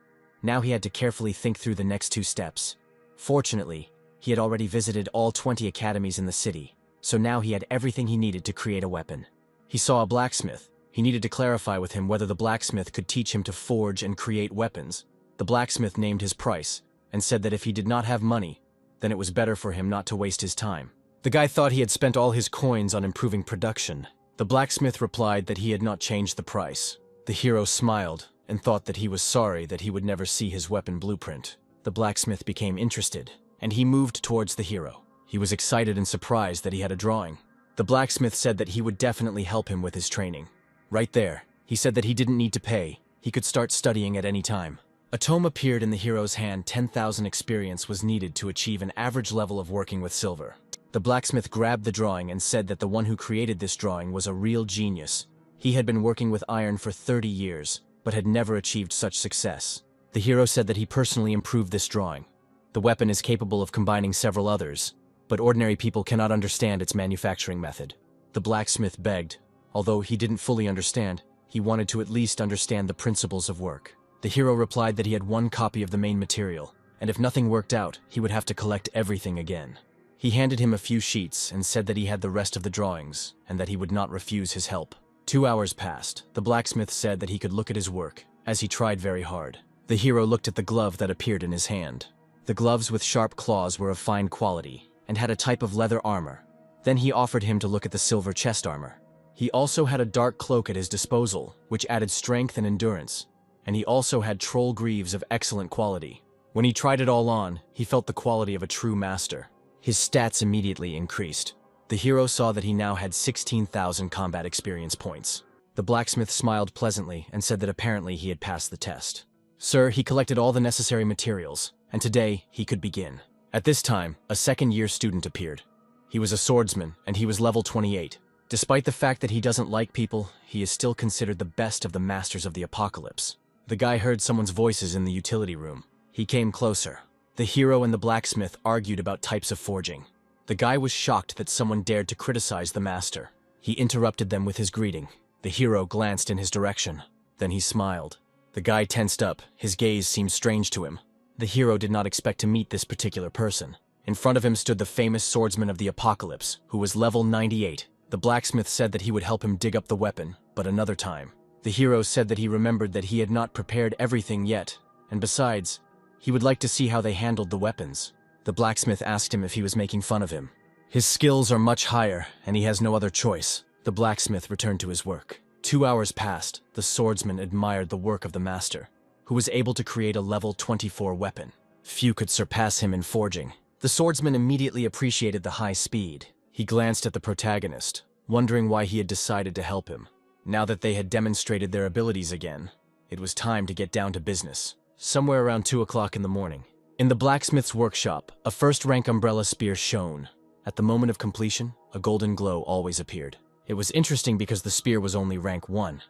Now he had to carefully think through the next 2 steps. Fortunately, he had already visited all 20 academies in the city, so now he had everything he needed to create a weapon. He saw a blacksmith. He needed to clarify with him whether the blacksmith could teach him to forge and create weapons. The blacksmith named his price and said that if he did not have money, then it was better for him not to waste his time. The guy thought he had spent all his coins on improving production. The blacksmith replied that he had not changed the price. The hero smiled and thought that he was sorry that he would never see his weapon blueprint. The blacksmith became interested, and he moved towards the hero. He was excited and surprised that he had a drawing. The blacksmith said that he would definitely help him with his training. Right there, he said that he didn't need to pay. He could start studying at any time. A tome appeared in the hero's hand. 10,000 experience was needed to achieve an average level of working with silver. The blacksmith grabbed the drawing and said that the one who created this drawing was a real genius. He had been working with iron for 30 years, but had never achieved such success. The hero said that he personally improved this drawing. The weapon is capable of combining several others, but ordinary people cannot understand its manufacturing method. The blacksmith begged. Although he didn't fully understand, he wanted to at least understand the principles of work. The hero replied that he had 1 copy of the main material, and if nothing worked out, he would have to collect everything again. He handed him a few sheets and said that he had the rest of the drawings, and that he would not refuse his help. 2 hours passed. The blacksmith said that he could look at his work, as he tried very hard. The hero looked at the glove that appeared in his hand. The gloves with sharp claws were of fine quality, and had a type of leather armor. Then he offered him to look at the silver chest armor. He also had a dark cloak at his disposal, which added strength and endurance, and he also had troll greaves of excellent quality. When he tried it all on, he felt the quality of a true master. His stats immediately increased. The hero saw that he now had 16,000 combat experience points. The blacksmith smiled pleasantly and said that apparently he had passed the test. Sir, he collected all the necessary materials, and today he could begin. At this time, a second-year student appeared. He was a swordsman, and he was level 28. Despite the fact that he doesn't like people, he is still considered the best of the masters of the apocalypse. The guy heard someone's voices in the utility room. He came closer. The hero and the blacksmith argued about types of forging. The guy was shocked that someone dared to criticize the master. He interrupted them with his greeting. The hero glanced in his direction. Then he smiled. The guy tensed up. His gaze seemed strange to him. The hero did not expect to meet this particular person. In front of him stood the famous swordsman of the apocalypse, who was level 98. The blacksmith said that he would help him dig up the weapon, but another time. The hero said that he remembered that he had not prepared everything yet, and besides, he would like to see how they handled the weapons. The blacksmith asked him if he was making fun of him. His skills are much higher, and he has no other choice. The blacksmith returned to his work. 2 hours passed. The swordsman admired the work of the master, who was able to create a level 24 weapon. Few could surpass him in forging. The swordsman immediately appreciated the high speed. He glanced at the protagonist, wondering why he had decided to help him. Now that they had demonstrated their abilities again, it was time to get down to business. Somewhere around 2 o'clock in the morning, in the blacksmith's workshop, a first-rank umbrella spear shone. At the moment of completion, a golden glow always appeared. It was interesting because the spear was only rank 1,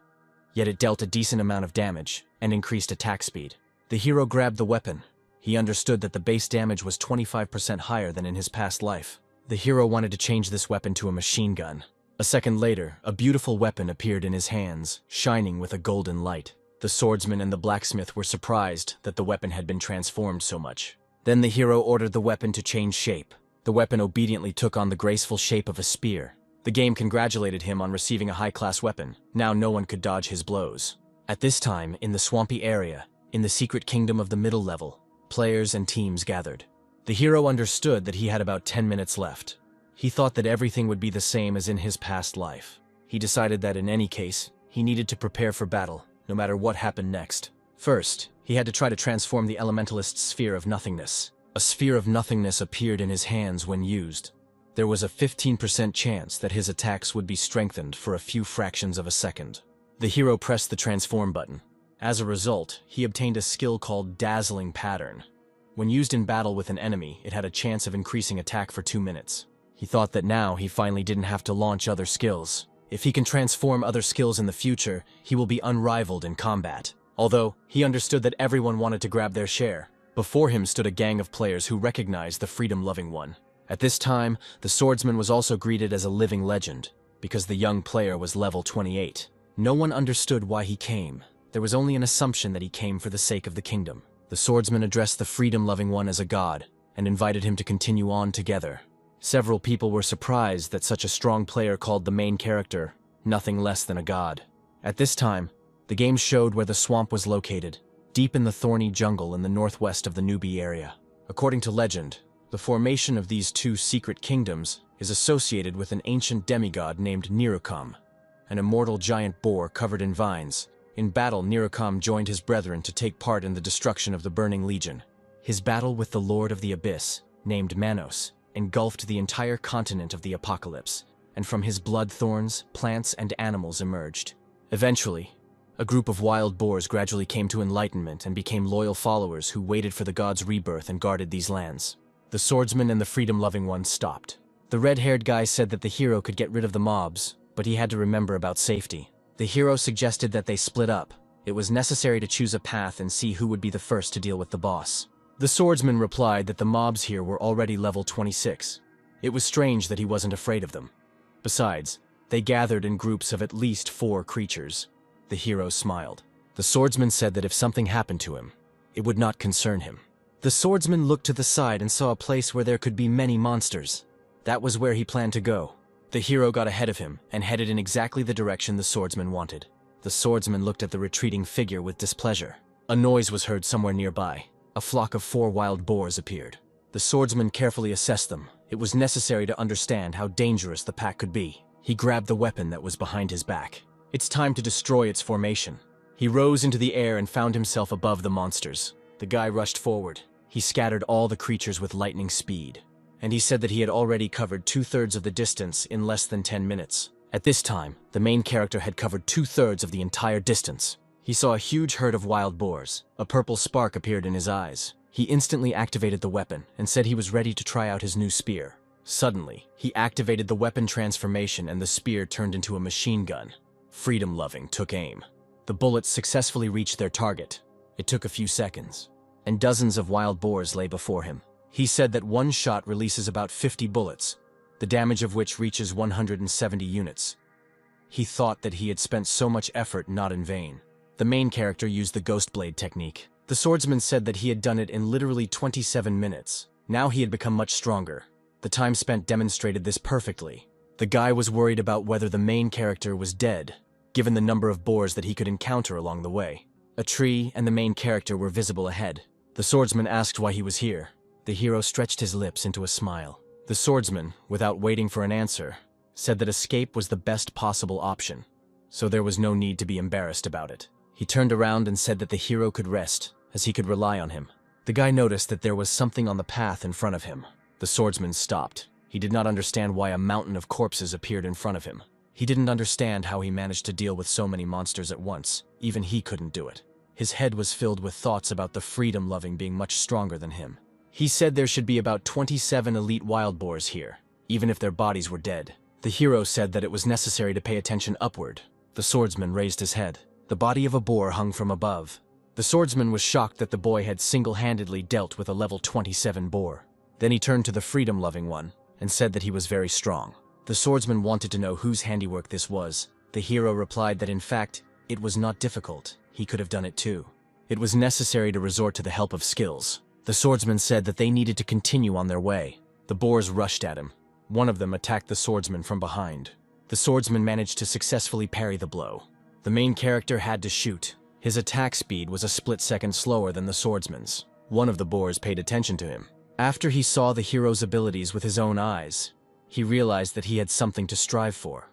yet it dealt a decent amount of damage and increased attack speed. The hero grabbed the weapon. He understood that the base damage was 25% higher than in his past life. The hero wanted to change this weapon to a machine gun. A second later, a beautiful weapon appeared in his hands, shining with a golden light. The swordsman and the blacksmith were surprised that the weapon had been transformed so much. Then the hero ordered the weapon to change shape. The weapon obediently took on the graceful shape of a spear. The game congratulated him on receiving a high-class weapon. Now no one could dodge his blows. At this time, in the swampy area, in the secret kingdom of the middle level, players and teams gathered. The hero understood that he had about 10 minutes left. He thought that everything would be the same as in his past life. He decided that in any case, he needed to prepare for battle, no matter what happened next. First, he had to try to transform the elementalist's sphere of nothingness. A sphere of nothingness appeared in his hands when used. There was a 15% chance that his attacks would be strengthened for a few fractions of a second. The hero pressed the transform button. As a result, he obtained a skill called Dazzling Pattern. When used in battle with an enemy, it had a chance of increasing attack for 2 minutes. He thought that now he finally didn't have to launch other skills. If he can transform other skills in the future, he will be unrivaled in combat. Although, he understood that everyone wanted to grab their share. Before him stood a gang of players who recognized the freedom-loving one. At this time, the swordsman was also greeted as a living legend, because the young player was level 28. No one understood why he came. There was only an assumption that he came for the sake of the kingdom. The swordsman addressed the freedom-loving one as a god, and invited him to continue on together. Several people were surprised that such a strong player called the main character nothing less than a god. At this time, the game showed where the swamp was located, deep in the thorny jungle in the northwest of the Newbie area. According to legend, the formation of these two secret kingdoms is associated with an ancient demigod named Nerukam, an immortal giant boar covered in vines. In battle, Nerukam joined his brethren to take part in the destruction of the Burning Legion. His battle with the Lord of the Abyss, named Manos, engulfed the entire continent of the apocalypse, and from his blood thorns, plants and animals emerged. Eventually, a group of wild boars gradually came to enlightenment and became loyal followers who waited for the god's rebirth and guarded these lands. The swordsman and the freedom-loving one stopped. The red-haired guy said that the hero could get rid of the mobs, but he had to remember about safety. The hero suggested that they split up. It was necessary to choose a path and see who would be the first to deal with the boss. The swordsman replied that the mobs here were already level 26. It was strange that he wasn't afraid of them. Besides, they gathered in groups of at least 4 creatures. The hero smiled. The swordsman said that if something happened to him, it would not concern him. The swordsman looked to the side and saw a place where there could be many monsters. That was where he planned to go. The hero got ahead of him and headed in exactly the direction the swordsman wanted. The swordsman looked at the retreating figure with displeasure. A noise was heard somewhere nearby. A flock of 4 wild boars appeared. The swordsman carefully assessed them. It was necessary to understand how dangerous the pack could be. He grabbed the weapon that was behind his back. It's time to destroy its formation. He rose into the air and found himself above the monsters. The guy rushed forward. He scattered all the creatures with lightning speed. And he said that he had already covered 2/3 of the distance in less than 10 minutes. At this time, the main character had covered 2/3 of the entire distance. He saw a huge herd of wild boars. A purple spark appeared in his eyes. He instantly activated the weapon and said he was ready to try out his new spear. Suddenly, he activated the weapon transformation and the spear turned into a machine gun. Freedom-loving took aim. The bullets successfully reached their target. It took a few seconds, and dozens of wild boars lay before him. He said that one shot releases about 50 bullets, the damage of which reaches 170 units. He thought that he had spent so much effort not in vain. The main character used the ghost blade technique. The swordsman said that he had done it in literally 27 minutes. Now he had become much stronger. The time spent demonstrated this perfectly. The guy was worried about whether the main character was dead, given the number of boars that he could encounter along the way. A tree and the main character were visible ahead. The swordsman asked why he was here. The hero stretched his lips into a smile. The swordsman, without waiting for an answer, said that escape was the best possible option, so there was no need to be embarrassed about it. He turned around and said that the hero could rest, as he could rely on him. The guy noticed that there was something on the path in front of him. The swordsman stopped. He did not understand why a mountain of corpses appeared in front of him. He didn't understand how he managed to deal with so many monsters at once. Even he couldn't do it. His head was filled with thoughts about the freedom-loving being much stronger than him. He said there should be about 27 elite wild boars here, even if their bodies were dead. The hero said that it was necessary to pay attention upward. The swordsman raised his head. The body of a boar hung from above. The swordsman was shocked that the boy had single-handedly dealt with a level 27 boar. Then he turned to the freedom-loving one and said that he was very strong. The swordsman wanted to know whose handiwork this was. The hero replied that in fact, it was not difficult. He could have done it too. It was necessary to resort to the help of skills. The swordsman said that they needed to continue on their way. The boars rushed at him. One of them attacked the swordsman from behind. The swordsman managed to successfully parry the blow. The main character had to shoot. His attack speed was a split second slower than the swordsman's. One of the boars paid attention to him. After he saw the hero's abilities with his own eyes, he realized that he had something to strive for.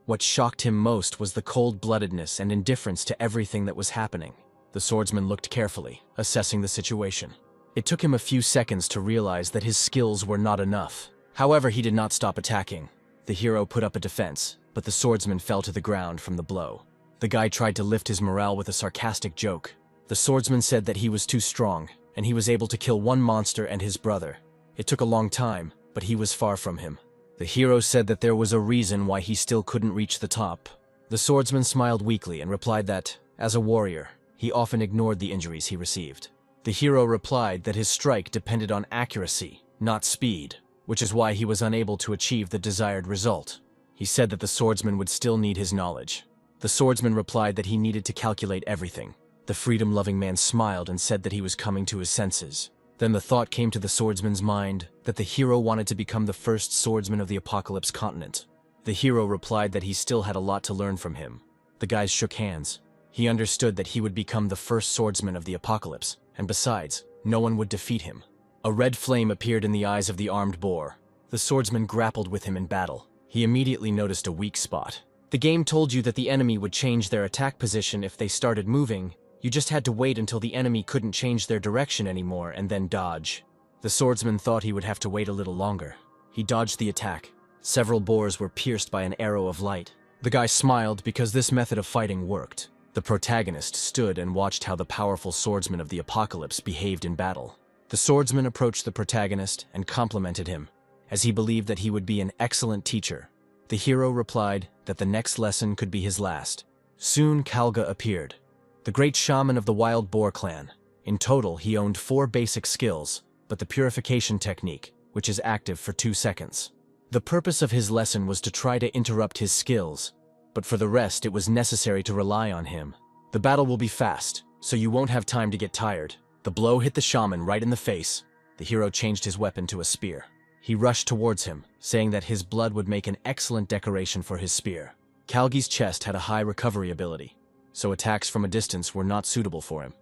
What shocked him most was the cold-bloodedness and indifference to everything that was happening. The swordsman looked carefully, assessing the situation. It took him a few seconds to realize that his skills were not enough. However, he did not stop attacking. The hero put up a defense, but the swordsman fell to the ground from the blow. The guy tried to lift his morale with a sarcastic joke. The swordsman said that he was too strong, and he was able to kill one monster and his brother. It took a long time, but he was far from him. The hero said that there was a reason why he still couldn't reach the top. The swordsman smiled weakly and replied that, as a warrior, he often ignored the injuries he received. The hero replied that his strike depended on accuracy, not speed, which is why he was unable to achieve the desired result. He said that the swordsman would still need his knowledge. The swordsman replied that he needed to calculate everything. The freedom-loving man smiled and said that he was coming to his senses. Then the thought came to the swordsman's mind that the hero wanted to become the first swordsman of the Apocalypse continent. The hero replied that he still had a lot to learn from him. The guys shook hands. He understood that he would become the first swordsman of the Apocalypse, and besides, no one would defeat him. A red flame appeared in the eyes of the armed boar. The swordsman grappled with him in battle. He immediately noticed a weak spot. The game told you that the enemy would change their attack position if they started moving. You just had to wait until the enemy couldn't change their direction anymore and then dodge. The swordsman thought he would have to wait a little longer. He dodged the attack. Several boars were pierced by an arrow of light. The guy smiled because this method of fighting worked. The protagonist stood and watched how the powerful swordsman of the Apocalypse behaved in battle. The swordsman approached the protagonist and complimented him, as he believed that he would be an excellent teacher. The hero replied that the next lesson could be his last. Soon Kalga appeared, the great shaman of the Wild Boar clan. In total, he owned 4 basic skills, but the purification technique, which is active for 2 seconds. The purpose of his lesson was to try to interrupt his skills, but for the rest it was necessary to rely on him. The battle will be fast, so you won't have time to get tired. The blow hit the shaman right in the face. The hero changed his weapon to a spear. He rushed towards him, saying that his blood would make an excellent decoration for his spear. Kalgi's chest had a high recovery ability, so attacks from a distance were not suitable for him.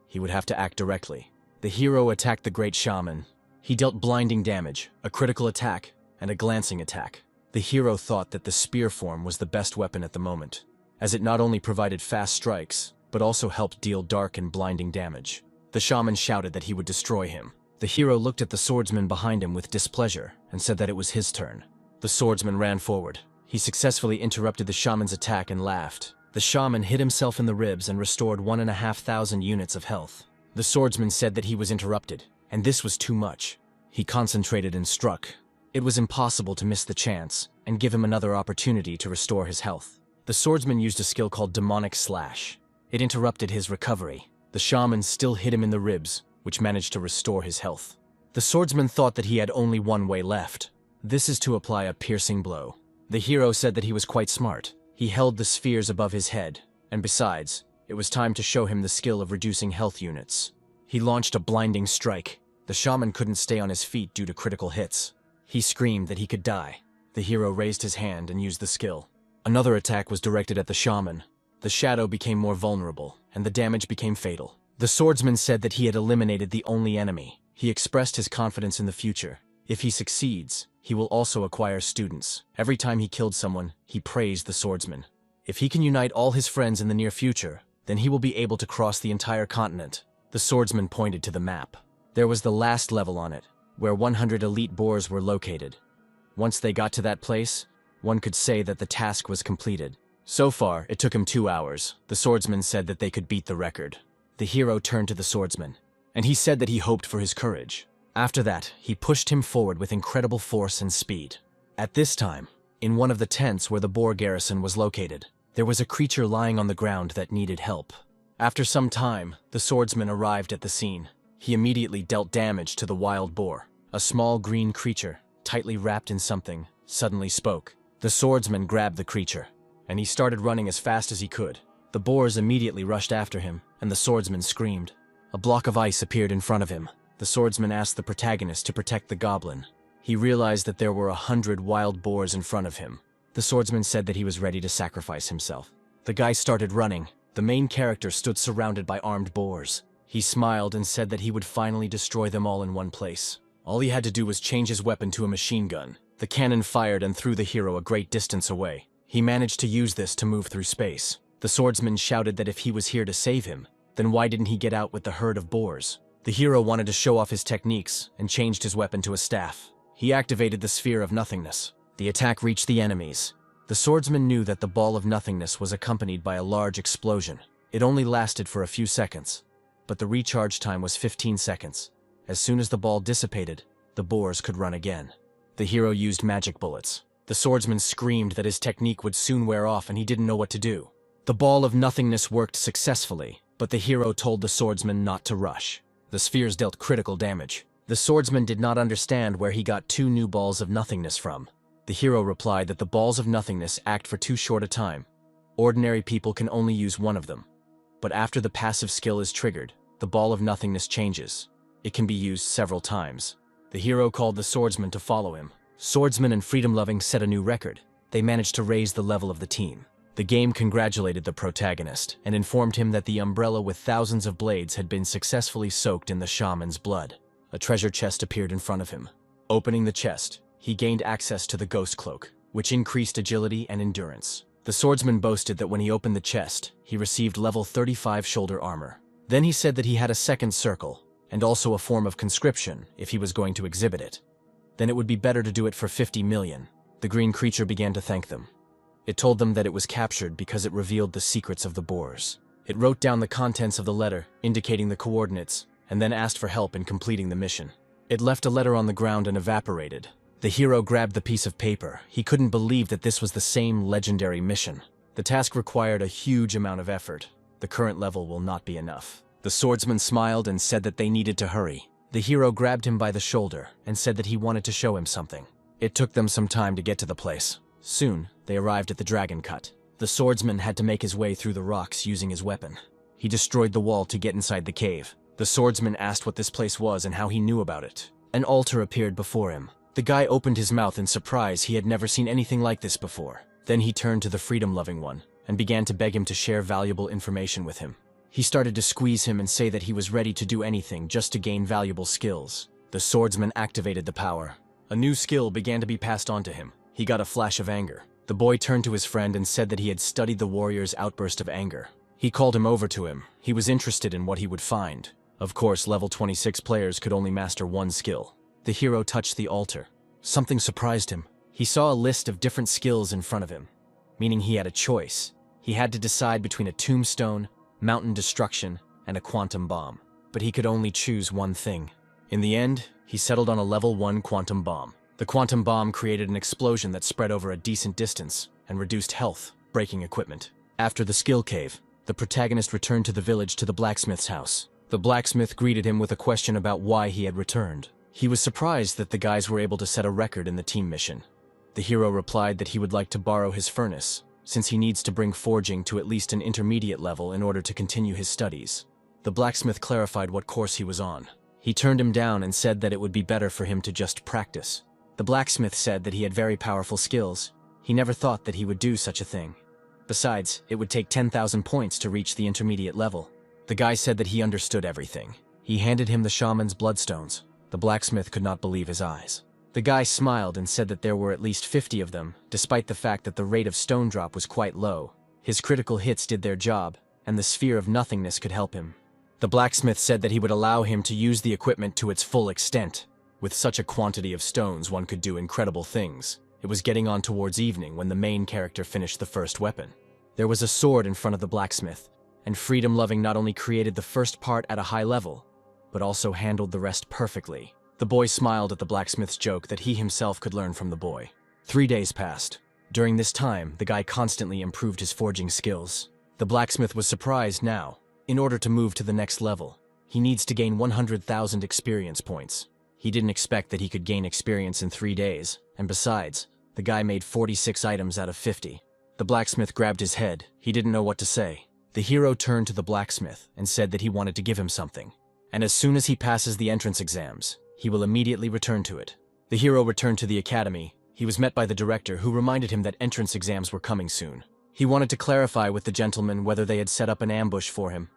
He would have to act directly. The hero attacked the great shaman. He dealt blinding damage, a critical attack, and a glancing attack. The hero thought that the spear form was the best weapon at the moment, as it not only provided fast strikes, but also helped deal dark and blinding damage. The shaman shouted that he would destroy him. The hero looked at the swordsman behind him with displeasure and said that it was his turn. The swordsman ran forward. He successfully interrupted the shaman's attack and laughed. The shaman hit himself in the ribs and restored 1,500 units of health. The swordsman said that he was interrupted, and this was too much. He concentrated and struck. It was impossible to miss the chance and give him another opportunity to restore his health. The swordsman used a skill called Demonic Slash. It interrupted his recovery. The shaman still hit him in the ribs, which managed to restore his health. The swordsman thought that he had only one way left. This is to apply a piercing blow. The hero said that he was quite smart. He held the spheres above his head, and besides, It was time to show him the skill of reducing health units. He launched a blinding strike. The shaman couldn't stay on his feet due to critical hits. He screamed that he could die. The hero raised his hand and used the skill. Another attack was directed at the shaman. The shadow became more vulnerable, and the damage became fatal. The swordsman said that he had eliminated the only enemy. He expressed his confidence in the future. If he succeeds, he will also acquire students. Every time he killed someone, he praised the swordsman. If he can unite all his friends in the near future, then he will be able to cross the entire continent. The swordsman pointed to the map. There was the last level on it, where 100 elite boars were located. Once they got to that place, one could say that the task was completed. So far, it took him 2 hours. The swordsman said that they could beat the record. The hero turned to the swordsman, and he said that he hoped for his courage. After that, he pushed him forward with incredible force and speed. At this time, in one of the tents where the boar garrison was located, there was a creature lying on the ground that needed help. After some time, the swordsman arrived at the scene. He immediately dealt damage to the wild boar. A small green creature, tightly wrapped in something, suddenly spoke. The swordsman grabbed the creature, and he started running as fast as he could. The boars immediately rushed after him, and the swordsman screamed. A block of ice appeared in front of him. The swordsman asked the protagonist to protect the goblin. He realized that there were 100 wild boars in front of him. The swordsman said that he was ready to sacrifice himself. The guy started running. The main character stood surrounded by armed boars. He smiled and said that he would finally destroy them all in one place. All he had to do was change his weapon to a machine gun. The cannon fired and threw the hero a great distance away. He managed to use this to move through space. The swordsman shouted that if he was here to save him, then why didn't he get out with the herd of boars? The hero wanted to show off his techniques and changed his weapon to a staff. He activated the sphere of nothingness. The attack reached the enemies. The swordsman knew that the ball of nothingness was accompanied by a large explosion. It only lasted for a few seconds, but the recharge time was 15 seconds. As soon as the ball dissipated, the boars could run again. The hero used magic bullets. The swordsman screamed that his technique would soon wear off and he didn't know what to do. The ball of nothingness worked successfully, but the hero told the swordsman not to rush. The spheres dealt critical damage. The swordsman did not understand where he got 2 new balls of nothingness from. The hero replied that the balls of nothingness act for too short a time. Ordinary people can only use one of them. But after the passive skill is triggered, the ball of nothingness changes. It can be used several times. The hero called the swordsman to follow him. Swordsman and Freedom Loving set a new record. They managed to raise the level of the team. The game congratulated the protagonist and informed him that the umbrella with thousands of blades had been successfully soaked in the shaman's blood. A treasure chest appeared in front of him. Opening the chest, he gained access to the ghost cloak, which increased agility and endurance. The swordsman boasted that when he opened the chest, he received level 35 shoulder armor. Then he said that he had a second circle, and also a form of conscription if he was going to exhibit it. Then it would be better to do it for 50 million. The green creature began to thank them. It told them that it was captured because it revealed the secrets of the boars. It wrote down the contents of the letter, indicating the coordinates, and then asked for help in completing the mission. It left a letter on the ground and evaporated. The hero grabbed the piece of paper. He couldn't believe that this was the same legendary mission. The task required a huge amount of effort. The current level will not be enough. The swordsman smiled and said that they needed to hurry. The hero grabbed him by the shoulder and said that he wanted to show him something. It took them some time to get to the place. Soon, they arrived at the dragon cut. The swordsman had to make his way through the rocks using his weapon. He destroyed the wall to get inside the cave. The swordsman asked what this place was and how he knew about it. An altar appeared before him. The guy opened his mouth in surprise. He had never seen anything like this before. Then he turned to the freedom-loving one and began to beg him to share valuable information with him. He started to squeeze him and say that he was ready to do anything just to gain valuable skills. The swordsman activated the power. A new skill began to be passed on to him. He got a flash of anger. The boy turned to his friend and said that he had studied the warrior's outburst of anger. He called him over to him. He was interested in what he would find. Of course, level 26 players could only master one skill. The hero touched the altar. Something surprised him. He saw a list of different skills in front of him, meaning he had a choice. He had to decide between a tombstone, mountain destruction, and a quantum bomb. But he could only choose one thing. In the end, he settled on a level 1 quantum bomb. The quantum bomb created an explosion that spread over a decent distance and reduced health, breaking equipment. After the skill cave, the protagonist returned to the village to the blacksmith's house. The blacksmith greeted him with a question about why he had returned. He was surprised that the guys were able to set a record in the team mission. The hero replied that he would like to borrow his furnace, since he needs to bring forging to at least an intermediate level in order to continue his studies. The blacksmith clarified what course he was on. He turned him down and said that it would be better for him to just practice. The blacksmith said that he had very powerful skills. He never thought that he would do such a thing. Besides, it would take 10,000 points to reach the intermediate level. The guy said that he understood everything. He handed him the shaman's bloodstones. The blacksmith could not believe his eyes. The guy smiled and said that there were at least 50 of them, despite the fact that the rate of stone drop was quite low. His critical hits did their job, and the sphere of nothingness could help him. The blacksmith said that he would allow him to use the equipment to its full extent. With such a quantity of stones, one could do incredible things. It was getting on towards evening when the main character finished the first weapon. There was a sword in front of the blacksmith, and Freedom Loving not only created the first part at a high level, but also handled the rest perfectly. The boy smiled at the blacksmith's joke that he himself could learn from the boy. 3 days passed. During this time, the guy constantly improved his forging skills. The blacksmith was surprised now. In order to move to the next level, he needs to gain 100,000 experience points. He didn't expect that he could gain experience in 3 days, and besides, the guy made 46 items out of 50. The blacksmith grabbed his head. He didn't know what to say. The hero turned to the blacksmith and said that he wanted to give him something. And as soon as he passes the entrance exams, he will immediately return to it. The hero returned to the academy. He was met by the director, who reminded him that entrance exams were coming soon. He wanted to clarify with the gentleman whether they had set up an ambush for him,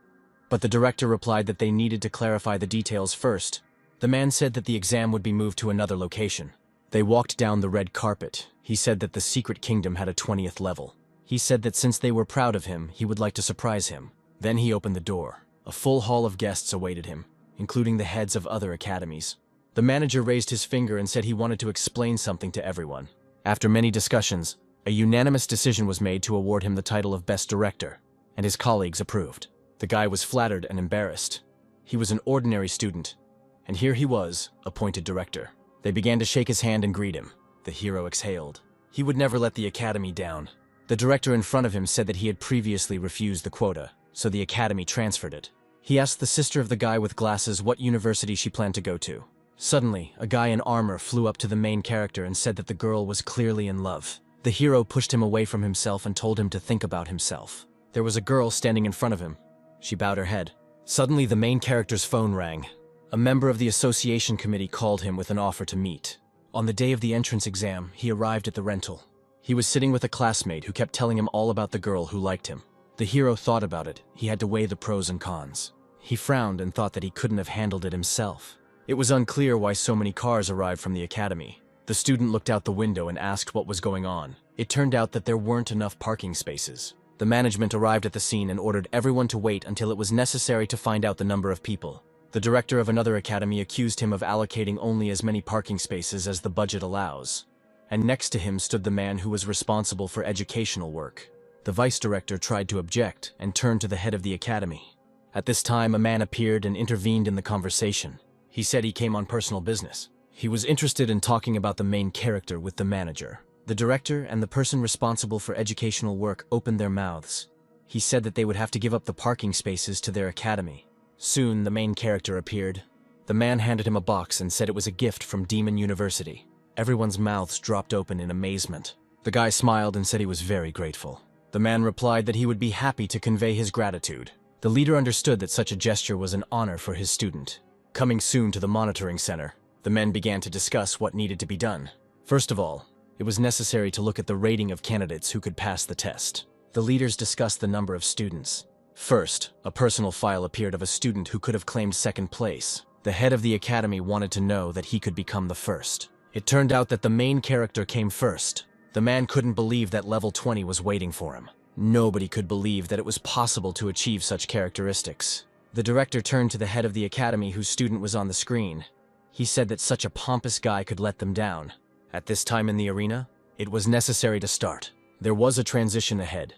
but the director replied that they needed to clarify the details first. The man said that the exam would be moved to another location. They walked down the red carpet. He said that the secret kingdom had a 20th level. He said that since they were proud of him, he would like to surprise him. Then he opened the door. A full hall of guests awaited him, including the heads of other academies. The manager raised his finger and said he wanted to explain something to everyone. After many discussions, a unanimous decision was made to award him the title of Best Director, and his colleagues approved. The guy was flattered and embarrassed. He was an ordinary student, and here he was, appointed director. They began to shake his hand and greet him. The hero exhaled. He would never let the academy down. The director in front of him said that he had previously refused the quota, so the academy transferred it. He asked the sister of the guy with glasses what university she planned to go to. Suddenly, a guy in armor flew up to the main character and said that the girl was clearly in love. The hero pushed him away from himself and told him to think about himself. There was a girl standing in front of him. She bowed her head. Suddenly, the main character's phone rang. A member of the association committee called him with an offer to meet. On the day of the entrance exam, he arrived at the rental. He was sitting with a classmate who kept telling him all about the girl who liked him. The hero thought about it. He had to weigh the pros and cons. He frowned and thought that he couldn't have handled it himself. It was unclear why so many cars arrived from the academy. The student looked out the window and asked what was going on. It turned out that there weren't enough parking spaces. The management arrived at the scene and ordered everyone to wait until it was necessary to find out the number of people. The director of another academy accused him of allocating only as many parking spaces as the budget allows. And next to him stood the man who was responsible for educational work. The vice director tried to object and turned to the head of the academy. At this time, a man appeared and intervened in the conversation. He said he came on personal business. He was interested in talking about the main character with the manager. The director and the person responsible for educational work opened their mouths. He said that they would have to give up the parking spaces to their academy. Soon, the main character appeared. The man handed him a box and said it was a gift from Demon University. Everyone's mouths dropped open in amazement. The guy smiled and said he was very grateful. The man replied that he would be happy to convey his gratitude. The leader understood that such a gesture was an honor for his student. Coming soon to the monitoring center, the men began to discuss what needed to be done. First of all, it was necessary to look at the rating of candidates who could pass the test. The leaders discussed the number of students. First, a personal file appeared of a student who could have claimed second place. The head of the academy wanted to know that he could become the first. It turned out that the main character came first. The man couldn't believe that level 20 was waiting for him. Nobody could believe that it was possible to achieve such characteristics. The director turned to the head of the academy whose student was on the screen. He said that such a pompous guy could let them down. At this time in the arena, it was necessary to start. There was a transition ahead.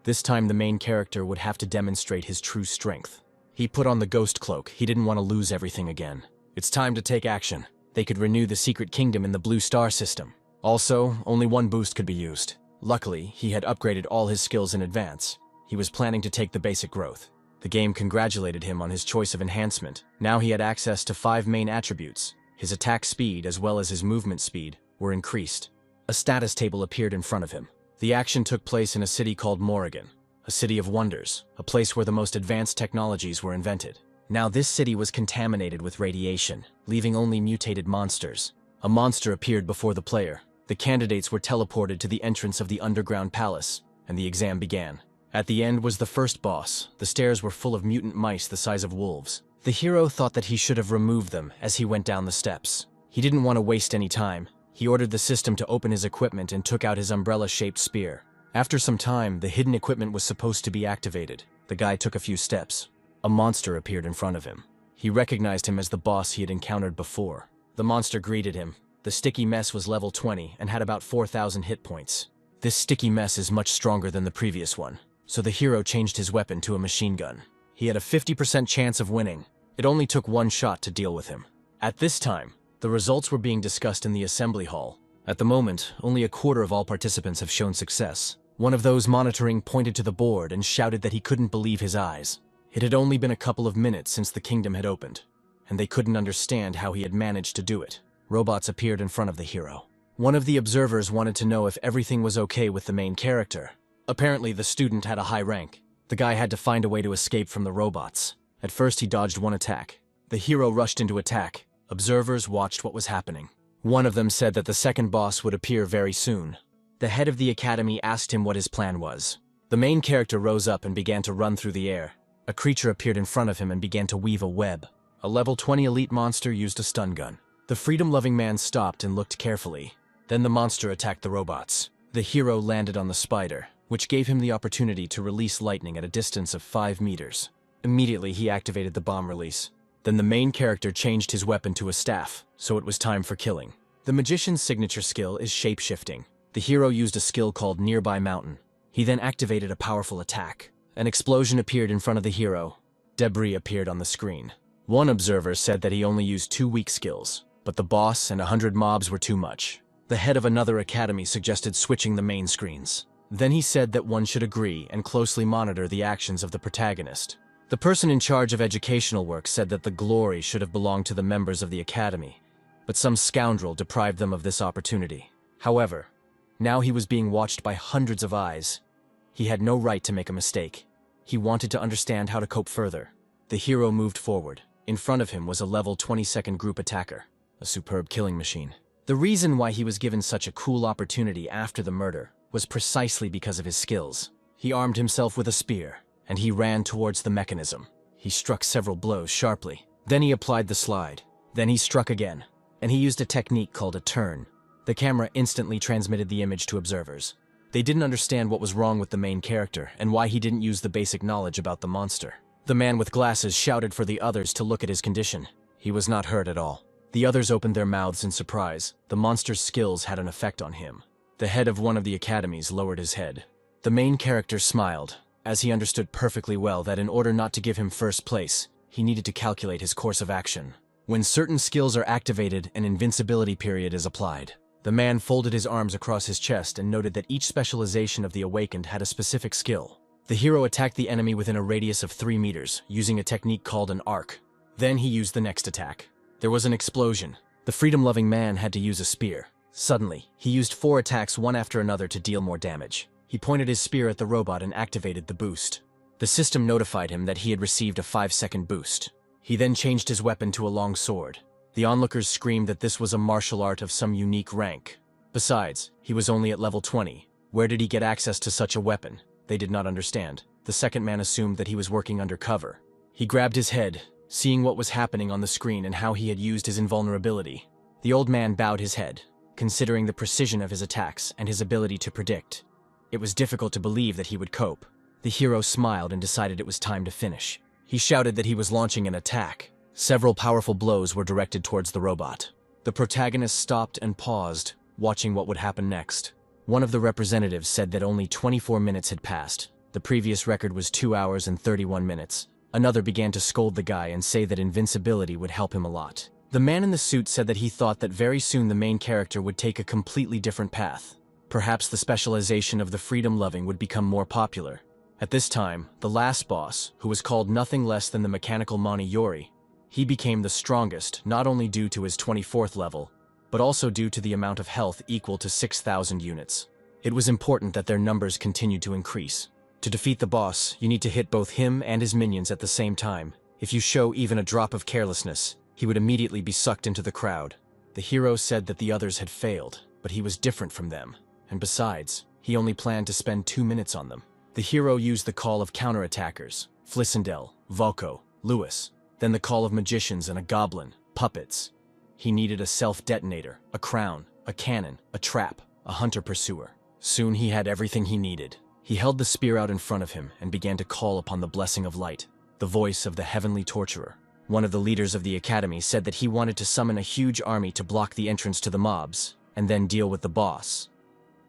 This time the main character would have to demonstrate his true strength. He put on the ghost cloak. He didn't want to lose everything again. It's time to take action. They could renew the secret kingdom in the blue star system. Also, only one boost could be used. Luckily, he had upgraded all his skills in advance. He was planning to take the basic growth. The game congratulated him on his choice of enhancement. Now he had access to 5 main attributes. His attack speed as well as his movement speed were increased. A status table appeared in front of him. The action took place in a city called Morrigan, a city of wonders, a place where the most advanced technologies were invented. Now this city was contaminated with radiation, leaving only mutated monsters. A monster appeared before the player. The candidates were teleported to the entrance of the underground palace, and the exam began. At the end was the first boss. The stairs were full of mutant mice the size of wolves. The hero thought that he should have removed them as he went down the steps. He didn't want to waste any time. He ordered the system to open his equipment and took out his umbrella-shaped spear. After some time, the hidden equipment was supposed to be activated. The guy took a few steps. A monster appeared in front of him. He recognized him as the boss he had encountered before. The monster greeted him. The sticky mess was level 20 and had about 4,000 hit points. This sticky mess is much stronger than the previous one, so the hero changed his weapon to a machine gun. He had a 50% chance of winning. It only took one shot to deal with him. At this time, the results were being discussed in the assembly hall. At the moment, only a quarter of all participants have shown success. One of those monitoring pointed to the board and shouted that he couldn't believe his eyes. It had only been a couple of minutes since the kingdom had opened, and they couldn't understand how he had managed to do it. Robots appeared in front of the hero. One of the observers wanted to know if everything was okay with the main character. Apparently, the student had a high rank. The guy had to find a way to escape from the robots. At first, he dodged one attack. The hero rushed into attack. Observers watched what was happening. One of them said that the second boss would appear very soon. The head of the academy asked him what his plan was. The main character rose up and began to run through the air. A creature appeared in front of him and began to weave a web. A level 20 elite monster used a stun gun. The freedom-loving man stopped and looked carefully. Then the monster attacked the robots. The hero landed on the spider, which gave him the opportunity to release lightning at a distance of 5 meters. Immediately, he activated the bomb release. Then the main character changed his weapon to a staff, so it was time for killing. The magician's signature skill is shape-shifting. The hero used a skill called Nearby Mountain. He then activated a powerful attack. An explosion appeared in front of the hero. Debris appeared on the screen. One observer said that he only used 2 weak skills, but the boss and 100 mobs were too much. The head of another academy suggested switching the main screens. Then he said that one should agree and closely monitor the actions of the protagonist. The person in charge of educational work said that the glory should have belonged to the members of the academy, but some scoundrel deprived them of this opportunity. However, now he was being watched by hundreds of eyes. He had no right to make a mistake. He wanted to understand how to cope further. The hero moved forward. In front of him was a level 22nd group attacker, a superb killing machine. The reason why he was given such a cool opportunity after the murder was precisely because of his skills. He armed himself with a spear, and he ran towards the mechanism. He struck several blows sharply. Then he applied the slide. Then he struck again, and he used a technique called a turn. The camera instantly transmitted the image to observers. They didn't understand what was wrong with the main character and why he didn't use the basic knowledge about the monster. The man with glasses shouted for the others to look at his condition. He was not hurt at all. The others opened their mouths in surprise. The monster's skills had an effect on him. The head of one of the academies lowered his head. The main character smiled, as he understood perfectly well that in order not to give him first place, he needed to calculate his course of action. When certain skills are activated, an invincibility period is applied. The man folded his arms across his chest and noted that each specialization of the awakened had a specific skill. The hero attacked the enemy within a radius of 3 meters, using a technique called an arc. Then he used the next attack. There was an explosion. The freedom-loving man had to use a spear. Suddenly, he used 4 attacks one after another to deal more damage. He pointed his spear at the robot and activated the boost. The system notified him that he had received a 5-second boost. He then changed his weapon to a long sword. The onlookers screamed that this was a martial art of some unique rank. Besides, he was only at level 20. Where did he get access to such a weapon? They did not understand. The second man assumed that he was working undercover. He grabbed his head, seeing what was happening on the screen and how he had used his invulnerability. The old man bowed his head, considering the precision of his attacks and his ability to predict. It was difficult to believe that he would cope. The hero smiled and decided it was time to finish. He shouted that he was launching an attack. Several powerful blows were directed towards the robot. The protagonist stopped and paused, watching what would happen next. One of the representatives said that only 24 minutes had passed. The previous record was 2 hours and 31 minutes. Another began to scold the guy and say that invincibility would help him a lot. The man in the suit said that he thought that very soon the main character would take a completely different path. Perhaps the specialization of the freedom-loving would become more popular. At this time, the last boss, who was called nothing less than the mechanical Mani Yori, he became the strongest not only due to his 24th level, but also due to the amount of health equal to 6,000 units. It was important that their numbers continued to increase. To defeat the boss, you need to hit both him and his minions at the same time. If you show even a drop of carelessness, he would immediately be sucked into the crowd. The hero said that the others had failed, but he was different from them. And besides, he only planned to spend 2 minutes on them. The hero used the call of counterattackers, Flissendel, Volko, Lewis, then the call of magicians and a goblin, puppets. He needed a self-detonator, a crown, a cannon, a trap, a hunter-pursuer. Soon he had everything he needed. He held the spear out in front of him and began to call upon the blessing of light, the voice of the heavenly torturer. One of the leaders of the academy said that he wanted to summon a huge army to block the entrance to the mobs, and then deal with the boss.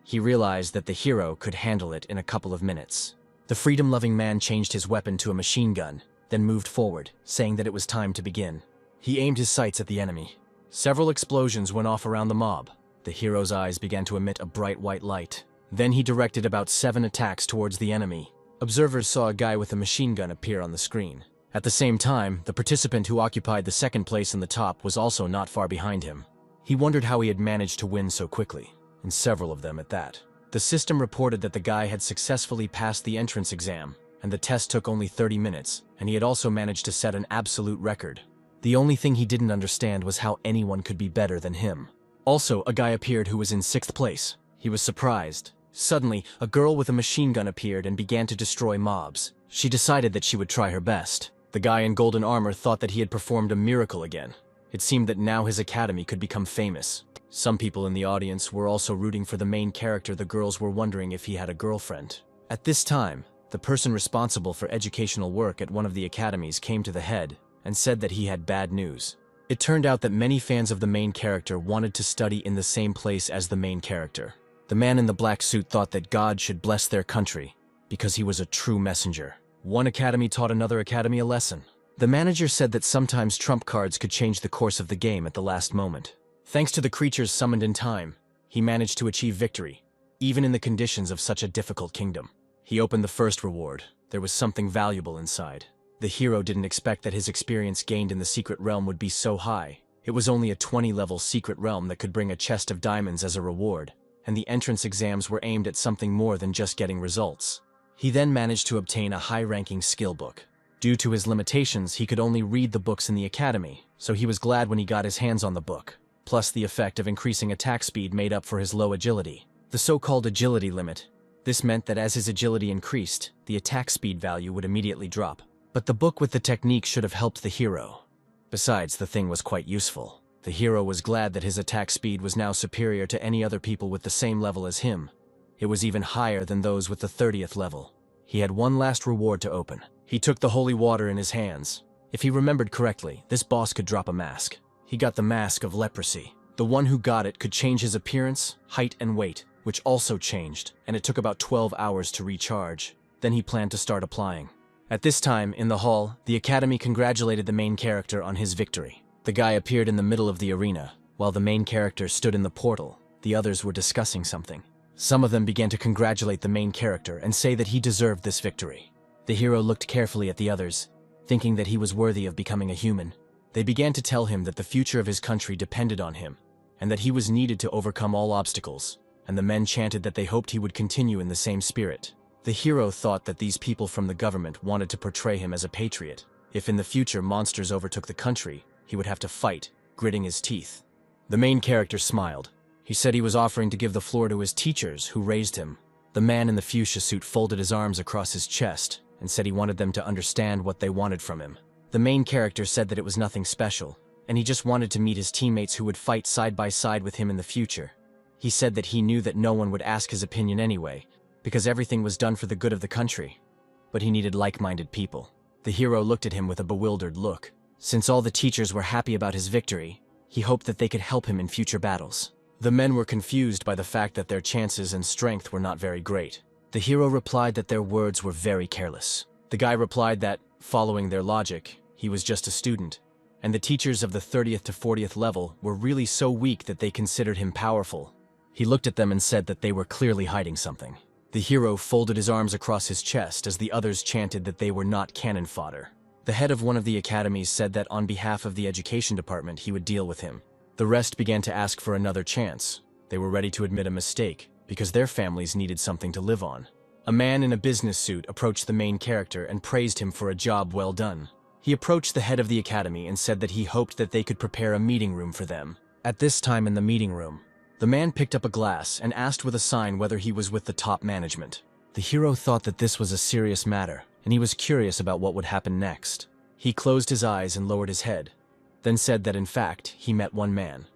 He realized that the hero could handle it in a couple of minutes. The freedom-loving man changed his weapon to a machine gun, then moved forward, saying that it was time to begin. He aimed his sights at the enemy. Several explosions went off around the mob. The hero's eyes began to emit a bright white light. Then he directed about 7 attacks towards the enemy. Observers saw a guy with a machine gun appear on the screen. At the same time, the participant who occupied the second place in the top was also not far behind him. He wondered how he had managed to win so quickly, and several of them at that. The system reported that the guy had successfully passed the entrance exam, and the test took only 30 minutes, and he had also managed to set an absolute record. The only thing he didn't understand was how anyone could be better than him. Also, a guy appeared who was in 6th place. He was surprised. Suddenly, a girl with a machine gun appeared and began to destroy mobs. She decided that she would try her best. The guy in golden armor thought that he had performed a miracle again. It seemed that now his academy could become famous. Some people in the audience were also rooting for the main character. The girls were wondering if he had a girlfriend. At this time, the person responsible for educational work at one of the academies came to the head and said that he had bad news. It turned out that many fans of the main character wanted to study in the same place as the main character. The man in the black suit thought that God should bless their country because he was a true messenger. One academy taught another academy a lesson. The manager said that sometimes trump cards could change the course of the game at the last moment. Thanks to the creatures summoned in time, he managed to achieve victory, even in the conditions of such a difficult kingdom. He opened the first reward. There was something valuable inside. The hero didn't expect that his experience gained in the secret realm would be so high. It was only a 20-level secret realm that could bring a chest of diamonds as a reward, and the entrance exams were aimed at something more than just getting results. He then managed to obtain a high-ranking skill book. Due to his limitations, he could only read the books in the academy, so he was glad when he got his hands on the book. Plus, the effect of increasing attack speed made up for his low agility. The so-called agility limit. This meant that as his agility increased, the attack speed value would immediately drop. But the book with the technique should have helped the hero. Besides, the thing was quite useful. The hero was glad that his attack speed was now superior to any other people with the same level as him. It was even higher than those with the 30th level. He had one last reward to open. He took the holy water in his hands. If he remembered correctly, this boss could drop a mask. He got the mask of leprosy. The one who got it could change his appearance, height, and weight, which also changed, and it took about 12 hours to recharge. Then he planned to start applying. At this time, in the hall, the academy congratulated the main character on his victory. The guy appeared in the middle of the arena. While the main character stood in the portal, the others were discussing something. Some of them began to congratulate the main character and say that he deserved this victory. The hero looked carefully at the others, thinking that he was worthy of becoming a human. They began to tell him that the future of his country depended on him, and that he was needed to overcome all obstacles, and the men chanted that they hoped he would continue in the same spirit. The hero thought that these people from the government wanted to portray him as a patriot. If in the future monsters overtook the country, he would have to fight, gritting his teeth. The main character smiled. He said he was offering to give the floor to his teachers, who raised him. The man in the fuchsia suit folded his arms across his chest and said he wanted them to understand what they wanted from him. The main character said that it was nothing special, and he just wanted to meet his teammates who would fight side by side with him in the future. He said that he knew that no one would ask his opinion anyway, because everything was done for the good of the country. But he needed like-minded people. The hero looked at him with a bewildered look. Since all the teachers were happy about his victory, he hoped that they could help him in future battles. The men were confused by the fact that their chances and strength were not very great. The hero replied that their words were very careless. The guy replied that, following their logic, he was just a student, and the teachers of the 30th to 40th level were really so weak that they considered him powerful. He looked at them and said that they were clearly hiding something. The hero folded his arms across his chest as the others chanted that they were not cannon fodder. The head of one of the academies said that on behalf of the education department he would deal with him. The rest began to ask for another chance. They were ready to admit a mistake, because their families needed something to live on. A man in a business suit approached the main character and praised him for a job well done. He approached the head of the academy and said that he hoped that they could prepare a meeting room for them. At this time in the meeting room, the man picked up a glass and asked with a sign whether he was with the top management. The hero thought that this was a serious matter, and he was curious about what would happen next. He closed his eyes and lowered his head, then said that in fact, he met one man.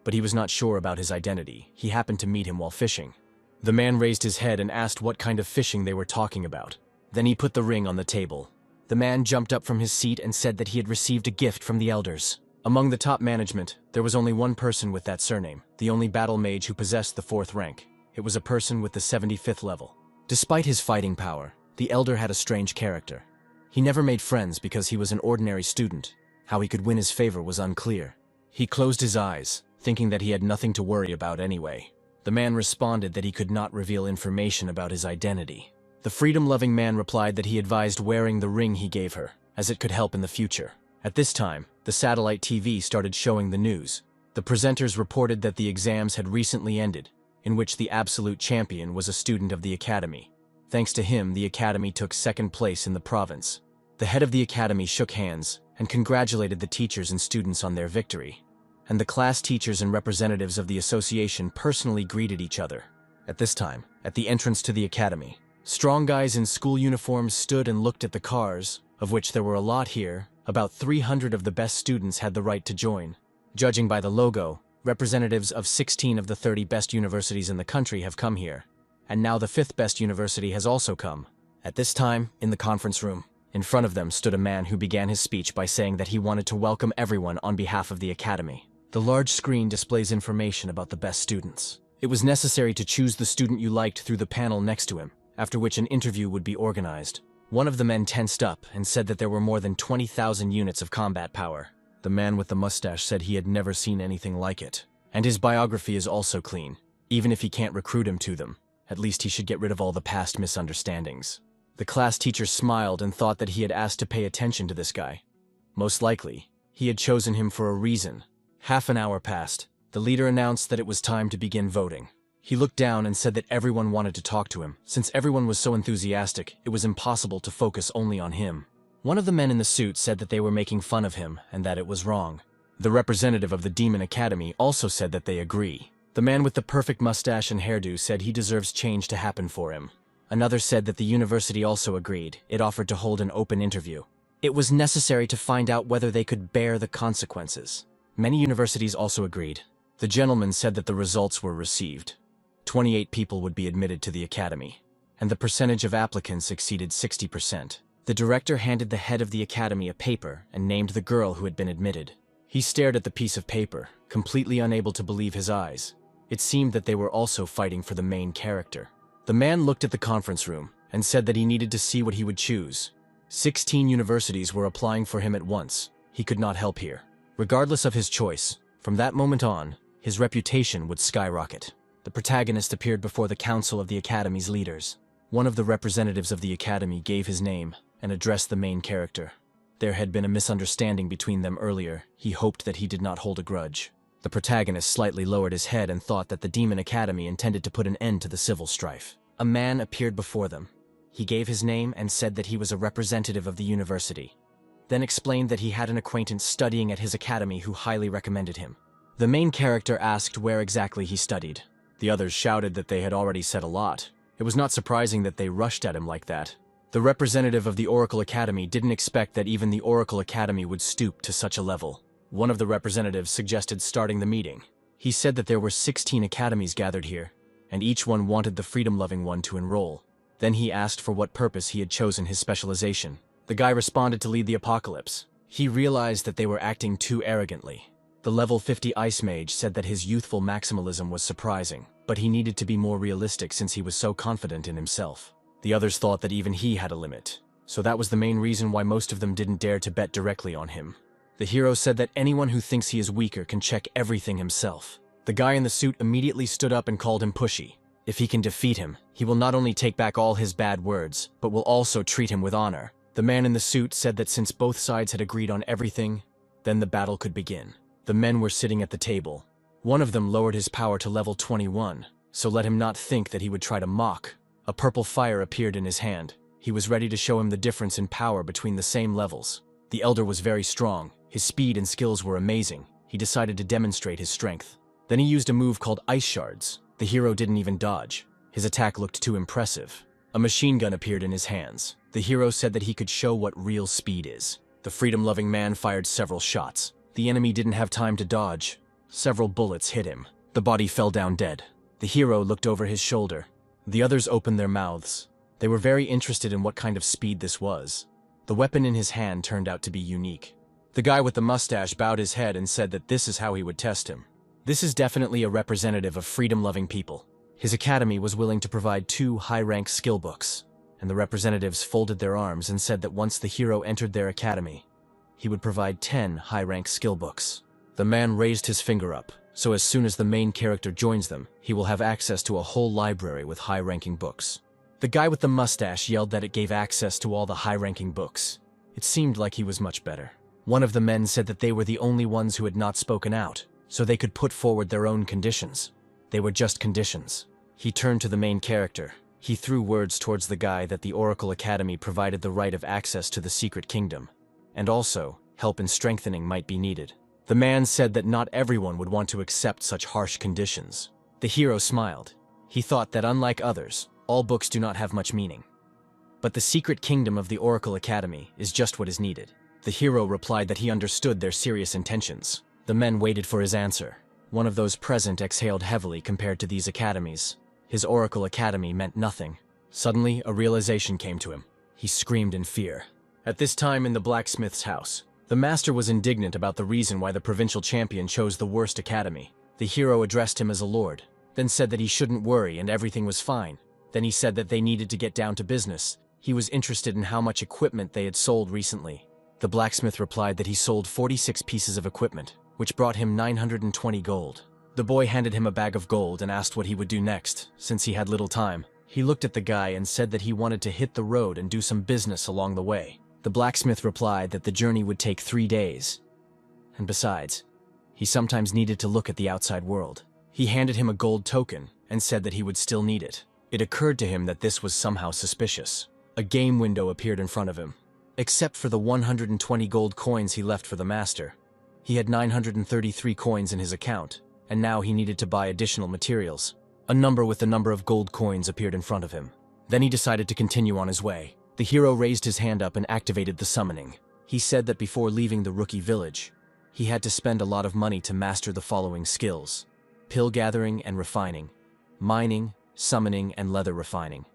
But he was not sure about his identity. He happened to meet him while fishing. The man raised his head and asked what kind of fishing they were talking about. Then he put the ring on the table. The man jumped up from his seat and said that he had received a gift from the elders. Among the top management, there was only one person with that surname, the only battle mage who possessed the 4th rank. It was a person with the 75th level. Despite his fighting power, the elder had a strange character. He never made friends because he was an ordinary student. How he could win his favor was unclear. He closed his eyes, thinking that he had nothing to worry about anyway. The man responded that he could not reveal information about his identity. The freedom-loving man replied that he advised wearing the ring he gave her, as it could help in the future. At this time, the satellite TV started showing the news. The presenters reported that the exams had recently ended, in which the absolute champion was a student of the academy. Thanks to him, the academy took 2nd place in the province. The head of the academy shook hands and congratulated the teachers and students on their victory. And the class teachers and representatives of the association personally greeted each other. At this time, at the entrance to the academy, strong guys in school uniforms stood and looked at the cars, of which there were a lot here. About 300 of the best students had the right to join. Judging by the logo, representatives of 16 of the 30 best universities in the country have come here. And now the 5th best university has also come. At this time, in the conference room, in front of them stood a man who began his speech by saying that he wanted to welcome everyone on behalf of the academy. The large screen displays information about the best students. It was necessary to choose the student you liked through the panel next to him, after which an interview would be organized. One of the men tensed up and said that there were more than 20,000 units of combat power. The man with the mustache said he had never seen anything like it. And his biography is also clean. Even if he can't recruit him to them, at least he should get rid of all the past misunderstandings. The class teacher smiled and thought that he had asked to pay attention to this guy. Most likely, he had chosen him for a reason. Half an hour passed. The leader announced that it was time to begin voting. He looked down and said that everyone wanted to talk to him. Since everyone was so enthusiastic, it was impossible to focus only on him. One of the men in the suit said that they were making fun of him and that it was wrong. The representative of the Demon Academy also said that they agree. The man with the perfect mustache and hairdo said he deserves change to happen for him. Another said that the university also agreed. It offered to hold an open interview. It was necessary to find out whether they could bear the consequences. Many universities also agreed. The gentleman said that the results were received. 28 people would be admitted to the academy, and the percentage of applicants exceeded 60%. The director handed the head of the academy a paper and named the girl who had been admitted. He stared at the piece of paper, completely unable to believe his eyes. It seemed that they were also fighting for the main character. The man looked at the conference room and said that he needed to see what he would choose. 16 universities were applying for him at once. He could not help here. Regardless of his choice, from that moment on, his reputation would skyrocket. The protagonist appeared before the council of the academy's leaders. One of the representatives of the academy gave his name and addressed the main character. There had been a misunderstanding between them earlier. He hoped that he did not hold a grudge. The protagonist slightly lowered his head and thought that the Demon Academy intended to put an end to the civil strife. A man appeared before them. He gave his name and said that he was a representative of the university, then explained that he had an acquaintance studying at his academy who highly recommended him. The main character asked where exactly he studied. The others shouted that they had already said a lot. It was not surprising that they rushed at him like that. The representative of the Oracle Academy didn't expect that even the Oracle Academy would stoop to such a level. One of the representatives suggested starting the meeting. He said that there were 16 academies gathered here, and each one wanted the freedom-loving one to enroll. Then he asked for what purpose he had chosen his specialization. The guy responded to lead the apocalypse. He realized that they were acting too arrogantly. The level 50 Ice Mage said that his youthful maximalism was surprising, but he needed to be more realistic since he was so confident in himself. The others thought that even he had a limit, so that was the main reason why most of them didn't dare to bet directly on him. The hero said that anyone who thinks he is weaker can check everything himself. The guy in the suit immediately stood up and called him pushy. If he can defeat him, he will not only take back all his bad words, but will also treat him with honor. The man in the suit said that since both sides had agreed on everything, then the battle could begin. The men were sitting at the table. One of them lowered his power to level 21. so let him not think that he would try to mock. A purple fire appeared in his hand. He was ready to show him the difference in power between the same levels. The elder was very strong. His speed and skills were amazing. He decided to demonstrate his strength. Then he used a move called Ice Shards. The hero didn't even dodge. His attack looked too impressive. A machine gun appeared in his hands. The hero said that he could show what real speed is. The freedom-loving man fired several shots. The enemy didn't have time to dodge. Several bullets hit him. The body fell down dead. The hero looked over his shoulder. The others opened their mouths. They were very interested in what kind of speed this was. The weapon in his hand turned out to be unique. The guy with the mustache bowed his head and said that this is how he would test him. This is definitely a representative of freedom-loving people. His academy was willing to provide 2 high-rank skill books, and the representatives folded their arms and said that once the hero entered their academy, he would provide 10 high-rank skill books. The man raised his finger up, so as soon as the main character joins them, he will have access to a whole library with high-ranking books. The guy with the mustache yelled that it gave access to all the high-ranking books. It seemed like he was much better. One of the men said that they were the only ones who had not spoken out, so they could put forward their own conditions. They were just conditions. He turned to the main character. He threw words towards the guy that the Oracle Academy provided the right of access to the Secret Kingdom, and also, help in strengthening might be needed. The man said that not everyone would want to accept such harsh conditions. The hero smiled. He thought that unlike others, all books do not have much meaning. But the Secret Kingdom of the Oracle Academy is just what is needed. The hero replied that he understood their serious intentions. The men waited for his answer. One of those present exhaled heavily compared to these academies. His Oracle Academy meant nothing. Suddenly, a realization came to him. He screamed in fear. At this time in the blacksmith's house, the master was indignant about the reason why the provincial champion chose the worst academy. The hero addressed him as a lord, then said that he shouldn't worry and everything was fine. Then he said that they needed to get down to business. He was interested in how much equipment they had sold recently. The blacksmith replied that he sold 46 pieces of equipment, which brought him 920 gold. The boy handed him a bag of gold and asked what he would do next, since he had little time. He looked at the guy and said that he wanted to hit the road and do some business along the way. The blacksmith replied that the journey would take 3 days. And besides, he sometimes needed to look at the outside world. He handed him a gold token and said that he would still need it. It occurred to him that this was somehow suspicious. A game window appeared in front of him. Except for the 120 gold coins he left for the master, he had 933 coins in his account, and now he needed to buy additional materials. A number with the number of gold coins appeared in front of him. Then he decided to continue on his way. The hero raised his hand up and activated the summoning. He said that before leaving the rookie village, he had to spend a lot of money to master the following skills: pill gathering and refining, mining, summoning, and leather refining.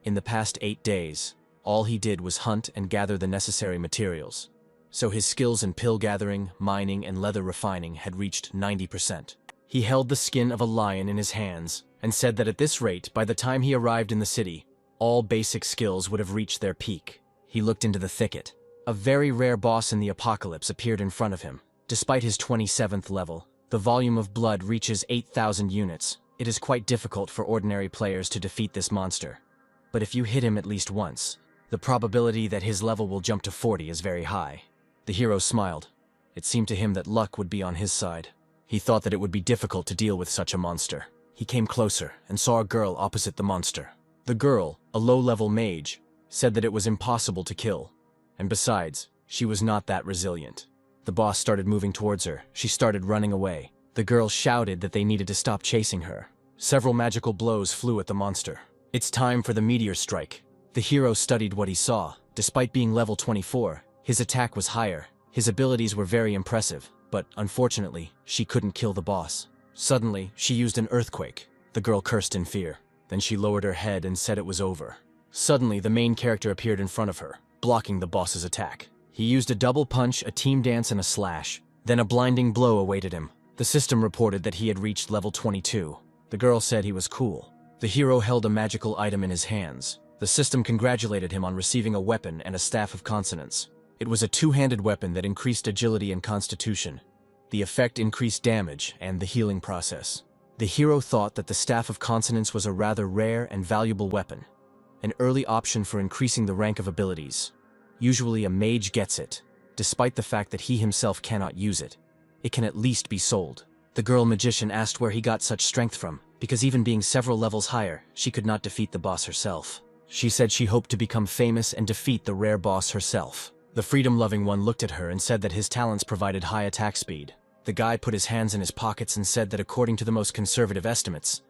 In the past 8 days, all he did was hunt and gather the necessary materials. So his skills in pill gathering, mining, and leather refining had reached 90%. He held the skin of a lion in his hands and said that at this rate, by the time he arrived in the city, all basic skills would have reached their peak. He looked into the thicket. A very rare boss in the apocalypse appeared in front of him. Despite his 27th level, the volume of blood reaches 8,000 units. It is quite difficult for ordinary players to defeat this monster. But if you hit him at least once, the probability that his level will jump to 40 is very high. The hero smiled. It seemed to him that luck would be on his side. He thought that it would be difficult to deal with such a monster. He came closer and saw a girl opposite the monster. The girl, a low-level mage, said that it was impossible to kill. And besides, she was not that resilient. The boss started moving towards her. She started running away. The girl shouted that they needed to stop chasing her. Several magical blows flew at the monster. It's time for the meteor strike. The hero studied what he saw. Despite being level 24, his attack was higher. His abilities were very impressive, but unfortunately, she couldn't kill the boss. Suddenly, she used an earthquake. The girl cursed in fear. Then she lowered her head and said it was over. Suddenly, the main character appeared in front of her, blocking the boss's attack. He used a double punch, a team dance, and a slash. Then a blinding blow awaited him. The system reported that he had reached level 22. The girl said he was cool. The hero held a magical item in his hands. The system congratulated him on receiving a weapon and a staff of consonance. It was a two-handed weapon that increased agility and constitution. The effect increased damage and the healing process. The hero thought that the staff of consonance was a rather rare and valuable weapon, an early option for increasing the rank of abilities. Usually a mage gets it, despite the fact that he himself cannot use it. It can at least be sold. The girl magician asked where he got such strength from, because even being several levels higher, she could not defeat the boss herself. She said she hoped to become famous and defeat the rare boss herself. The freedom-loving one looked at her and said that his talents provided high attack speed. The guy put his hands in his pockets and said that according to the most conservative estimates,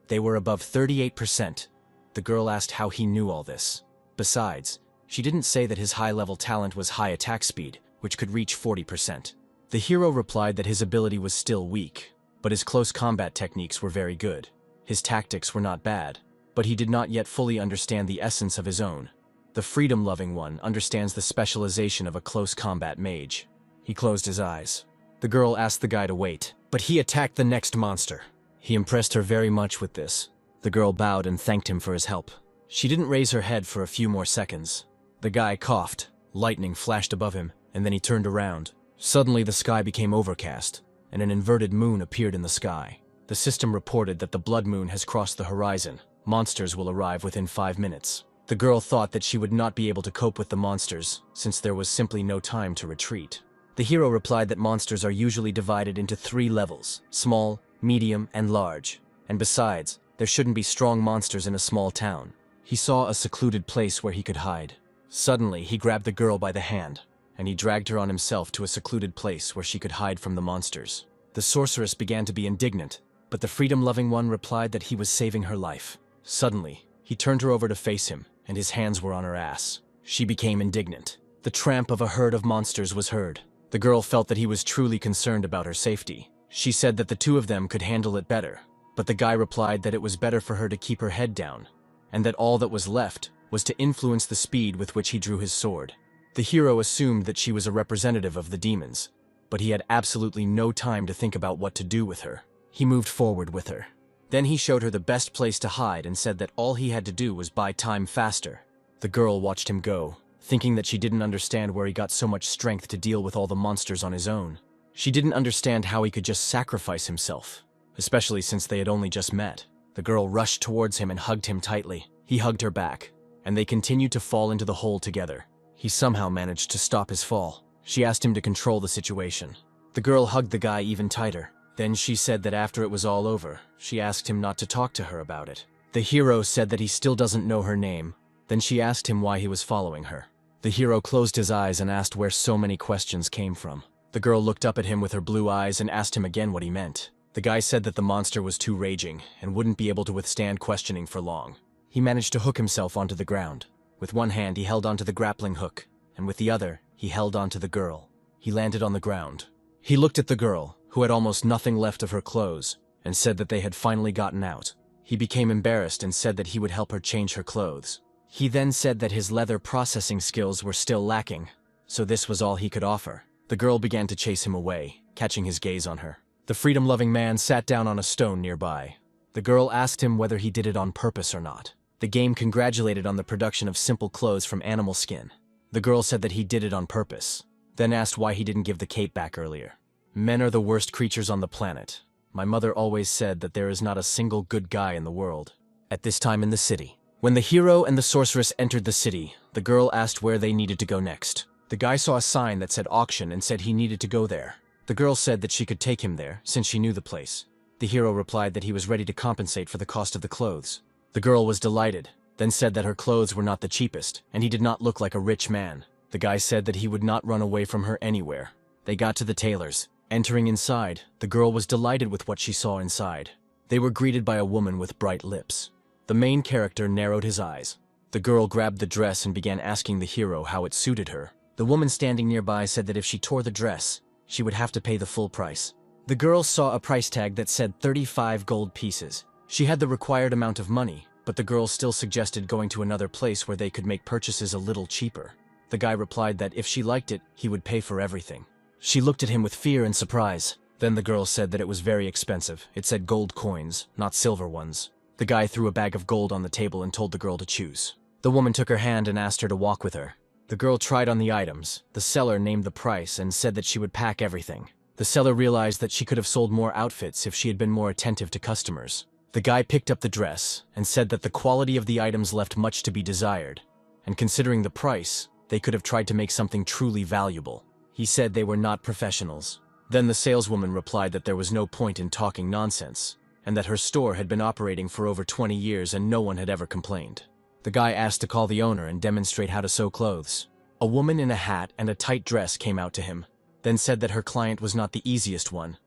they were above 38%. The girl asked how he knew all this. Besides, she didn't say that his high-level talent was high attack speed, which could reach 40%. The hero replied that his ability was still weak, but his close combat techniques were very good. His tactics were not bad, but he did not yet fully understand the essence of his own. The freedom-loving one understands the specialization of a close combat mage. He closed his eyes. The girl asked the guy to wait, but he attacked the next monster. He impressed her very much with this. The girl bowed and thanked him for his help. She didn't raise her head for a few more seconds. The guy coughed, lightning flashed above him, and then he turned around. Suddenly the sky became overcast, and an inverted moon appeared in the sky. The system reported that the blood moon has crossed the horizon. Monsters will arrive within 5 minutes. The girl thought that she would not be able to cope with the monsters, since there was simply no time to retreat. The hero replied that monsters are usually divided into 3 levels: small, medium, and large. And besides, there shouldn't be strong monsters in a small town. He saw a secluded place where he could hide. Suddenly, he grabbed the girl by the hand, and he dragged her on himself to a secluded place where she could hide from the monsters. The sorceress began to be indignant, but the freedom-loving one replied that he was saving her life. Suddenly, he turned her over to face him, and his hands were on her ass. She became indignant. The tramp of a herd of monsters was heard. The girl felt that he was truly concerned about her safety. She said that the two of them could handle it better, but the guy replied that it was better for her to keep her head down, and that all that was left was to influence the speed with which he drew his sword. The hero assumed that she was a representative of the demons, but he had absolutely no time to think about what to do with her. He moved forward with her. Then he showed her the best place to hide and said that all he had to do was buy time faster. The girl watched him go, thinking that she didn't understand where he got so much strength to deal with all the monsters on his own. She didn't understand how he could just sacrifice himself, especially since they had only just met. The girl rushed towards him and hugged him tightly. He hugged her back, and they continued to fall into the hole together. He somehow managed to stop his fall. She asked him to control the situation. The girl hugged the guy even tighter. Then she said that after it was all over, she asked him not to talk to her about it. The hero said that he still doesn't know her name. Then she asked him why he was following her. The hero closed his eyes and asked where so many questions came from. The girl looked up at him with her blue eyes and asked him again what he meant. The guy said that the monster was too raging and wouldn't be able to withstand questioning for long. He managed to hook himself onto the ground. With one hand he held onto the grappling hook, and with the other he held onto the girl. He landed on the ground. He looked at the girl, who had almost nothing left of her clothes, and said that they had finally gotten out. He became embarrassed and said that he would help her change her clothes. He then said that his leather processing skills were still lacking, so this was all he could offer. The girl began to chase him away, catching his gaze on her. The freedom-loving man sat down on a stone nearby. The girl asked him whether he did it on purpose or not. The game congratulated on the production of simple clothes from animal skin. The girl said that he did it on purpose, then asked why he didn't give the cape back earlier. Men are the worst creatures on the planet. My mother always said that there is not a single good guy in the world. At this time in the city, when the hero and the sorceress entered the city, the girl asked where they needed to go next. The guy saw a sign that said auction and said he needed to go there. The girl said that she could take him there, since she knew the place. The hero replied that he was ready to compensate for the cost of the clothes. The girl was delighted, then said that her clothes were not the cheapest, and he did not look like a rich man. The guy said that he would not run away from her anywhere. They got to the tailor's. Entering inside, the girl was delighted with what she saw inside. They were greeted by a woman with bright lips. The main character narrowed his eyes. The girl grabbed the dress and began asking the hero how it suited her. The woman standing nearby said that if she tore the dress, she would have to pay the full price. The girl saw a price tag that said 35 gold pieces. She had the required amount of money, but the girl still suggested going to another place where they could make purchases a little cheaper. The guy replied that if she liked it, he would pay for everything. She looked at him with fear and surprise. Then the girl said that it was very expensive. It said gold coins, not silver ones. The guy threw a bag of gold on the table and told the girl to choose. The woman took her hand and asked her to walk with her. The girl tried on the items. The seller named the price and said that she would pack everything. The seller realized that she could have sold more outfits if she had been more attentive to customers. The guy picked up the dress and said that the quality of the items left much to be desired, and considering the price, they could have tried to make something truly valuable. He said they were not professionals. Then the saleswoman replied that there was no point in talking nonsense, and that her store had been operating for over 20 years and no one had ever complained. The guy asked to call the owner and demonstrate how to sew clothes. A woman in a hat and a tight dress came out to him, then said that her client was not the easiest one.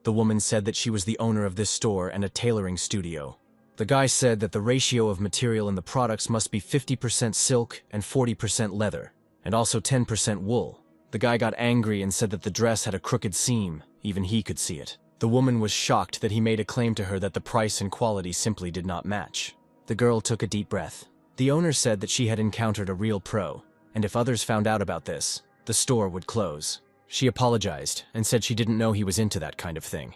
The woman said that she was the owner of this store and a tailoring studio. The guy said that the ratio of material in the products must be 50% silk and 40% leather, and also 10% wool. The guy got angry and said that the dress had a crooked seam, even he could see it. The woman was shocked that he made a claim to her that the price and quality simply did not match. The girl took a deep breath. The owner said that she had encountered a real pro, and if others found out about this, the store would close. She apologized and said she didn't know he was into that kind of thing,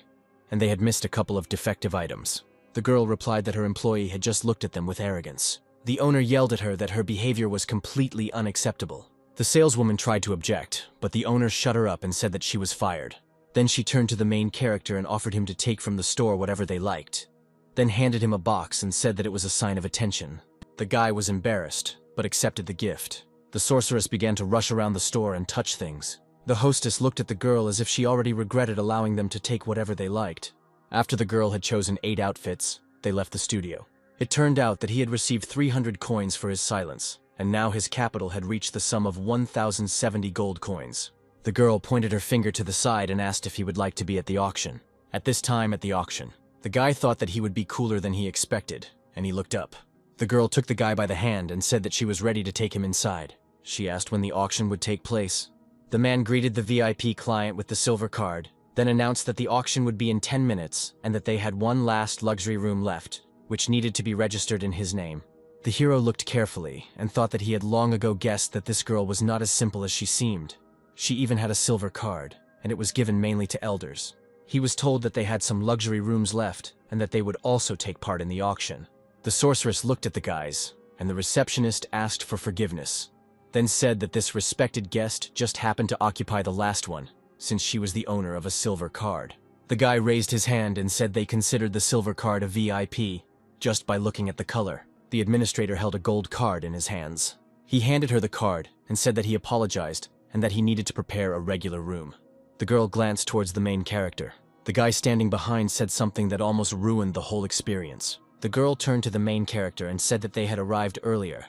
and they had missed a couple of defective items. The girl replied that her employee had just looked at them with arrogance. The owner yelled at her that her behavior was completely unacceptable. The saleswoman tried to object, but the owner shut her up and said that she was fired. Then she turned to the main character and offered him to take from the store whatever they liked, then handed him a box and said that it was a sign of attention. The guy was embarrassed, but accepted the gift. The sorceress began to rush around the store and touch things. The hostess looked at the girl as if she already regretted allowing them to take whatever they liked. After the girl had chosen 8 outfits, they left the studio. It turned out that he had received 300 coins for his silence, and now his capital had reached the sum of 1,070 gold coins. The girl pointed her finger to the side and asked if he would like to be at the auction. At this time at the auction, the guy thought that he would be cooler than he expected, and he looked up. The girl took the guy by the hand and said that she was ready to take him inside. She asked when the auction would take place. The man greeted the VIP client with the silver card, then announced that the auction would be in 10 minutes and that they had one last luxury room left, which needed to be registered in his name. The hero looked carefully and thought that he had long ago guessed that this girl was not as simple as she seemed. She even had a silver card, and it was given mainly to elders. He was told that they had some luxury rooms left and that they would also take part in the auction. The sorceress looked at the guys, and the receptionist asked for forgiveness, then said that this respected guest just happened to occupy the last one, since she was the owner of a silver card. The guy raised his hand and said they considered the silver card a VIP, just by looking at the color. The administrator held a gold card in his hands. He handed her the card and said that he apologized and that he needed to prepare a regular room. The girl glanced towards the main character. The guy standing behind said something that almost ruined the whole experience. The girl turned to the main character and said that they had arrived earlier,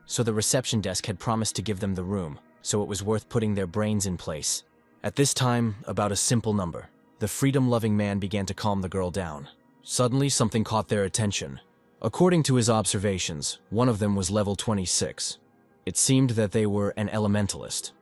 so the reception desk had promised to give them the room, so it was worth putting their brains in place. At this time, about a simple number. The freedom-loving man began to calm the girl down. Suddenly, something caught their attention. According to his observations, one of them was level 26. It seemed that they were an elementalist.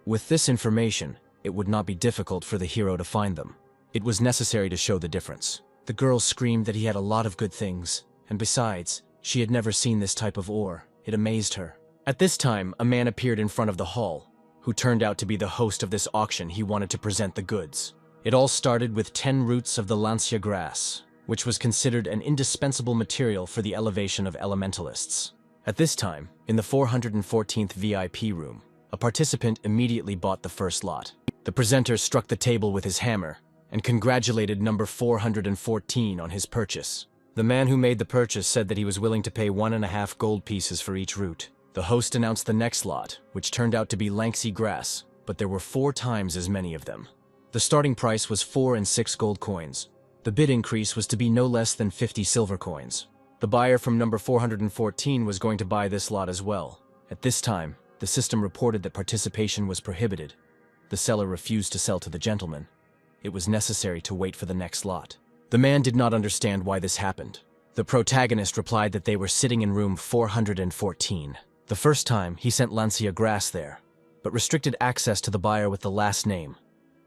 With this information, it would not be difficult for the hero to find them. It was necessary to show the difference. The girl screamed that he had a lot of good things, and besides, she had never seen this type of ore. It amazed her. At this time, a man appeared in front of the hall, who turned out to be the host of this auction. He wanted to present the goods. It all started with 10 roots of the lancia grass, which was considered an indispensable material for the elevation of elementalists. At this time, in the 414th VIP room, a participant immediately bought the first lot. The presenter struck the table with his hammer and congratulated number 414 on his purchase. The man who made the purchase said that he was willing to pay 1.5 gold pieces for each root. The host announced the next lot, which turned out to be Lanxi grass, but there were 4 times as many of them. The starting price was 4 and 6 gold coins. The bid increase was to be no less than 50 silver coins. The buyer from number 414 was going to buy this lot as well. At this time, the system reported that participation was prohibited. The seller refused to sell to the gentleman. It was necessary to wait for the next lot. The man did not understand why this happened. The protagonist replied that they were sitting in room 414. The first time, he sent Lancia grass there, but restricted access to the buyer with the last name,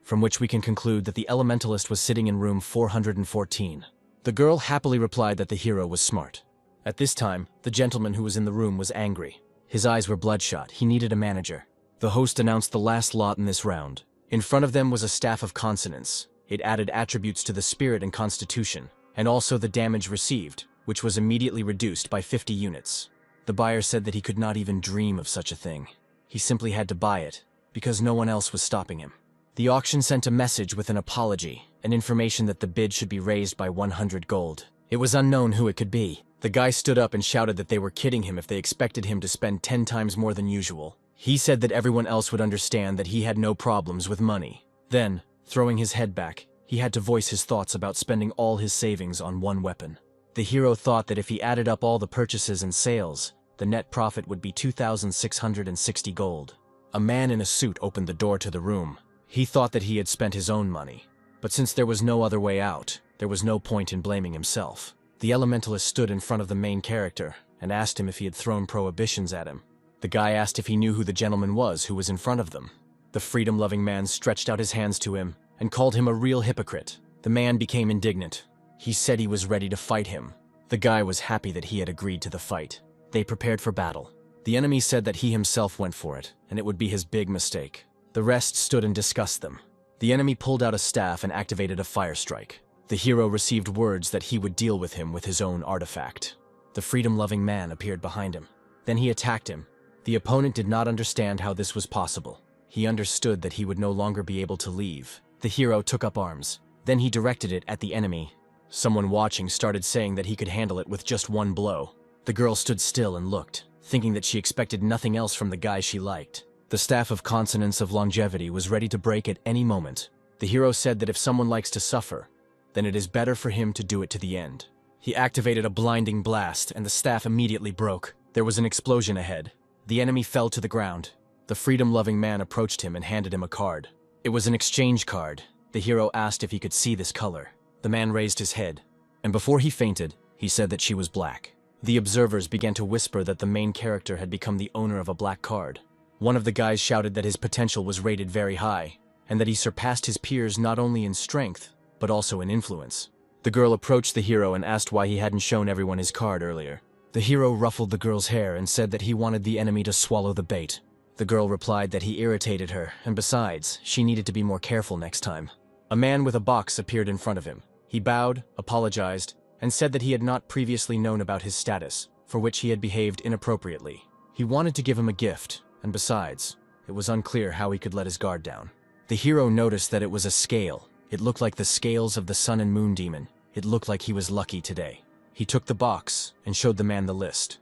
from which we can conclude that the elementalist was sitting in room 414. The girl happily replied that the hero was smart. At this time, the gentleman who was in the room was angry. His eyes were bloodshot. He needed a manager. The host announced the last lot in this round. In front of them was a staff of consonants. It added attributes to the spirit and constitution, and also the damage received, which was immediately reduced by 50 units. The buyer said that he could not even dream of such a thing. He simply had to buy it, because no one else was stopping him. The auction sent a message with an apology, and information that the bid should be raised by 100 gold. It was unknown who it could be. The guy stood up and shouted that they were kidding him if they expected him to spend 10 times more than usual. He said that everyone else would understand that he had no problems with money. Then, throwing his head back, He had to voice his thoughts about spending all his savings on one weapon. The hero thought that if he added up all the purchases and sales, the net profit would be 2,660 gold. A man in a suit opened the door to the room. He thought that he had spent his own money. But since there was no other way out, there was no point in blaming himself. The elementalist stood in front of the main character and asked him if he had thrown prohibitions at him. The guy asked if he knew who the gentleman was who was in front of them. The freedom-loving man stretched out his hands to him and called him a real hypocrite. The man became indignant. He said he was ready to fight him. The guy was happy that he had agreed to the fight. They prepared for battle. The enemy said that he himself went for it, and it would be his big mistake. The rest stood and discussed them. The enemy pulled out a staff and activated a fire strike. The hero received words that he would deal with him with his own artifact. The freedom-loving man appeared behind him. Then he attacked him. The opponent did not understand how this was possible. He understood that he would no longer be able to leave. The hero took up arms. Then he directed it at the enemy. Someone watching started saying that he could handle it with just one blow. The girl stood still and looked, thinking that she expected nothing else from the guy she liked. The staff of consonance of longevity was ready to break at any moment. The hero said that if someone likes to suffer, then it is better for him to do it to the end. He activated a blinding blast, and the staff immediately broke. There was an explosion ahead. The enemy fell to the ground. The freedom-loving man approached him and handed him a card. It was an exchange card. The hero asked if he could see this color. The man raised his head, and before he fainted, he said that she was black. The observers began to whisper that the main character had become the owner of a black card. One of the guys shouted that his potential was rated very high, and that he surpassed his peers not only in strength, but also in influence. The girl approached the hero and asked why he hadn't shown everyone his card earlier. The hero ruffled the girl's hair and said that he wanted the enemy to swallow the bait. The girl replied that he irritated her, and besides, she needed to be more careful next time. A man with a box appeared in front of him. He bowed, apologized, and said that he had not previously known about his status, for which he had behaved inappropriately. He wanted to give him a gift, and besides, it was unclear how he could let his guard down. The hero noticed that it was a scale. It looked like the scales of the sun and moon demon. It looked like he was lucky today. He took the box and showed the man the list.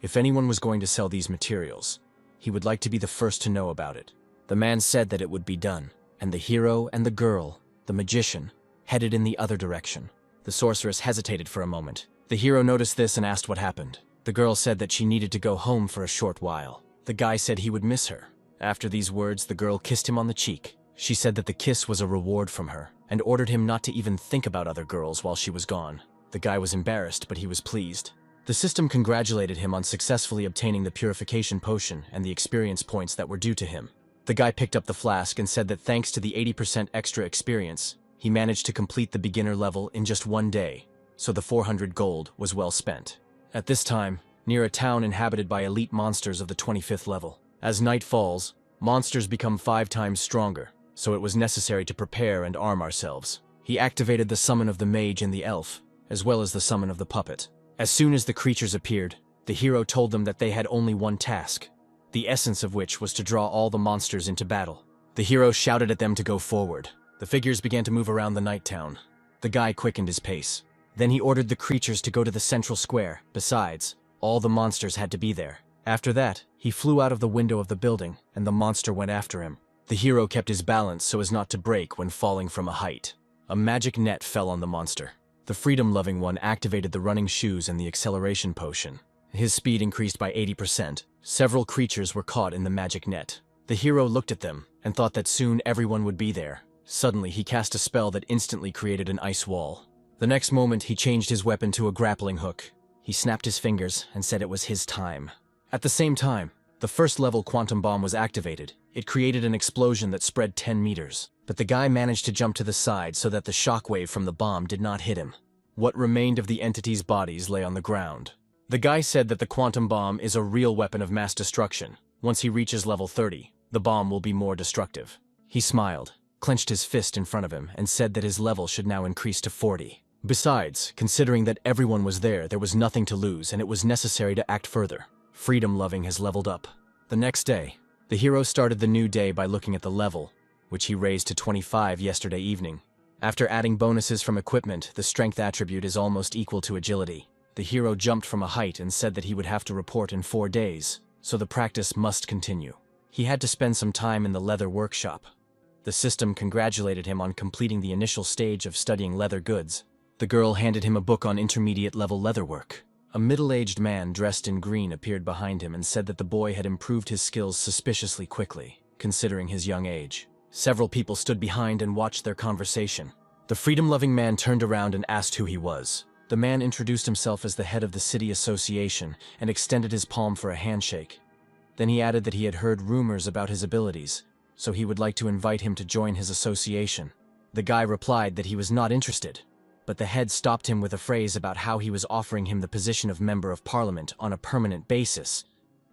If anyone was going to sell these materials, he would like to be the first to know about it. The man said that it would be done, and the hero and the girl, the magician, headed in the other direction. The sorceress hesitated for a moment. The hero noticed this and asked what happened. The girl said that she needed to go home for a short while. The guy said he would miss her. After these words, the girl kissed him on the cheek. She said that the kiss was a reward from her, and ordered him not to even think about other girls while she was gone. The guy was embarrassed, but he was pleased. The system congratulated him on successfully obtaining the purification potion and the experience points that were due to him. The guy picked up the flask and said that thanks to the 80% extra experience, he managed to complete the beginner level in just one day, so the 400 gold was well spent. At this time, near a town inhabited by elite monsters of the 25th level. As night falls, monsters become 5 times stronger, so it was necessary to prepare and arm ourselves. He activated the summon of the mage and the elf, as well as the summon of the puppet. As soon as the creatures appeared, the hero told them that they had only one task, the essence of which was to draw all the monsters into battle. The hero shouted at them to go forward. The figures began to move around the night town. The guy quickened his pace. Then he ordered the creatures to go to the central square. Besides, all the monsters had to be there. After that, he flew out of the window of the building, and the monster went after him. The hero kept his balance so as not to break when falling from a height. A magic net fell on the monster. The freedom-loving one activated the running shoes and the acceleration potion. His speed increased by 80%. Several creatures were caught in the magic net. The hero looked at them and thought that soon everyone would be there. Suddenly, he cast a spell that instantly created an ice wall. The next moment, he changed his weapon to a grappling hook. He snapped his fingers and said it was his time. At the same time, the first level quantum bomb was activated. It created an explosion that spread 10 meters. But the guy managed to jump to the side so that the shockwave from the bomb did not hit him. What remained of the entity's bodies lay on the ground. The guy said that the quantum bomb is a real weapon of mass destruction. Once he reaches level 30, the bomb will be more destructive. He smiled, clenched his fist in front of him, and said that his level should now increase to 40. Besides, considering that everyone was there was nothing to lose and it was necessary to act further. Freedom-loving has leveled up. The next day, the hero started the new day by looking at the level, which he raised to 25 yesterday evening. After adding bonuses from equipment, the strength attribute is almost equal to agility. The hero jumped from a height and said that he would have to report in 4 days, so the practice must continue. He had to spend some time in the leather workshop. The system congratulated him on completing the initial stage of studying leather goods. The girl handed him a book on intermediate-level leatherwork. A middle-aged man dressed in green appeared behind him and said that the boy had improved his skills suspiciously quickly, considering his young age. Several people stood behind and watched their conversation. The freedom-loving man turned around and asked who he was. The man introduced himself as the head of the city association and extended his palm for a handshake. Then he added that he had heard rumors about his abilities, so he would like to invite him to join his association. The guy replied that he was not interested, but the head stopped him with a phrase about how he was offering him the position of member of parliament on a permanent basis,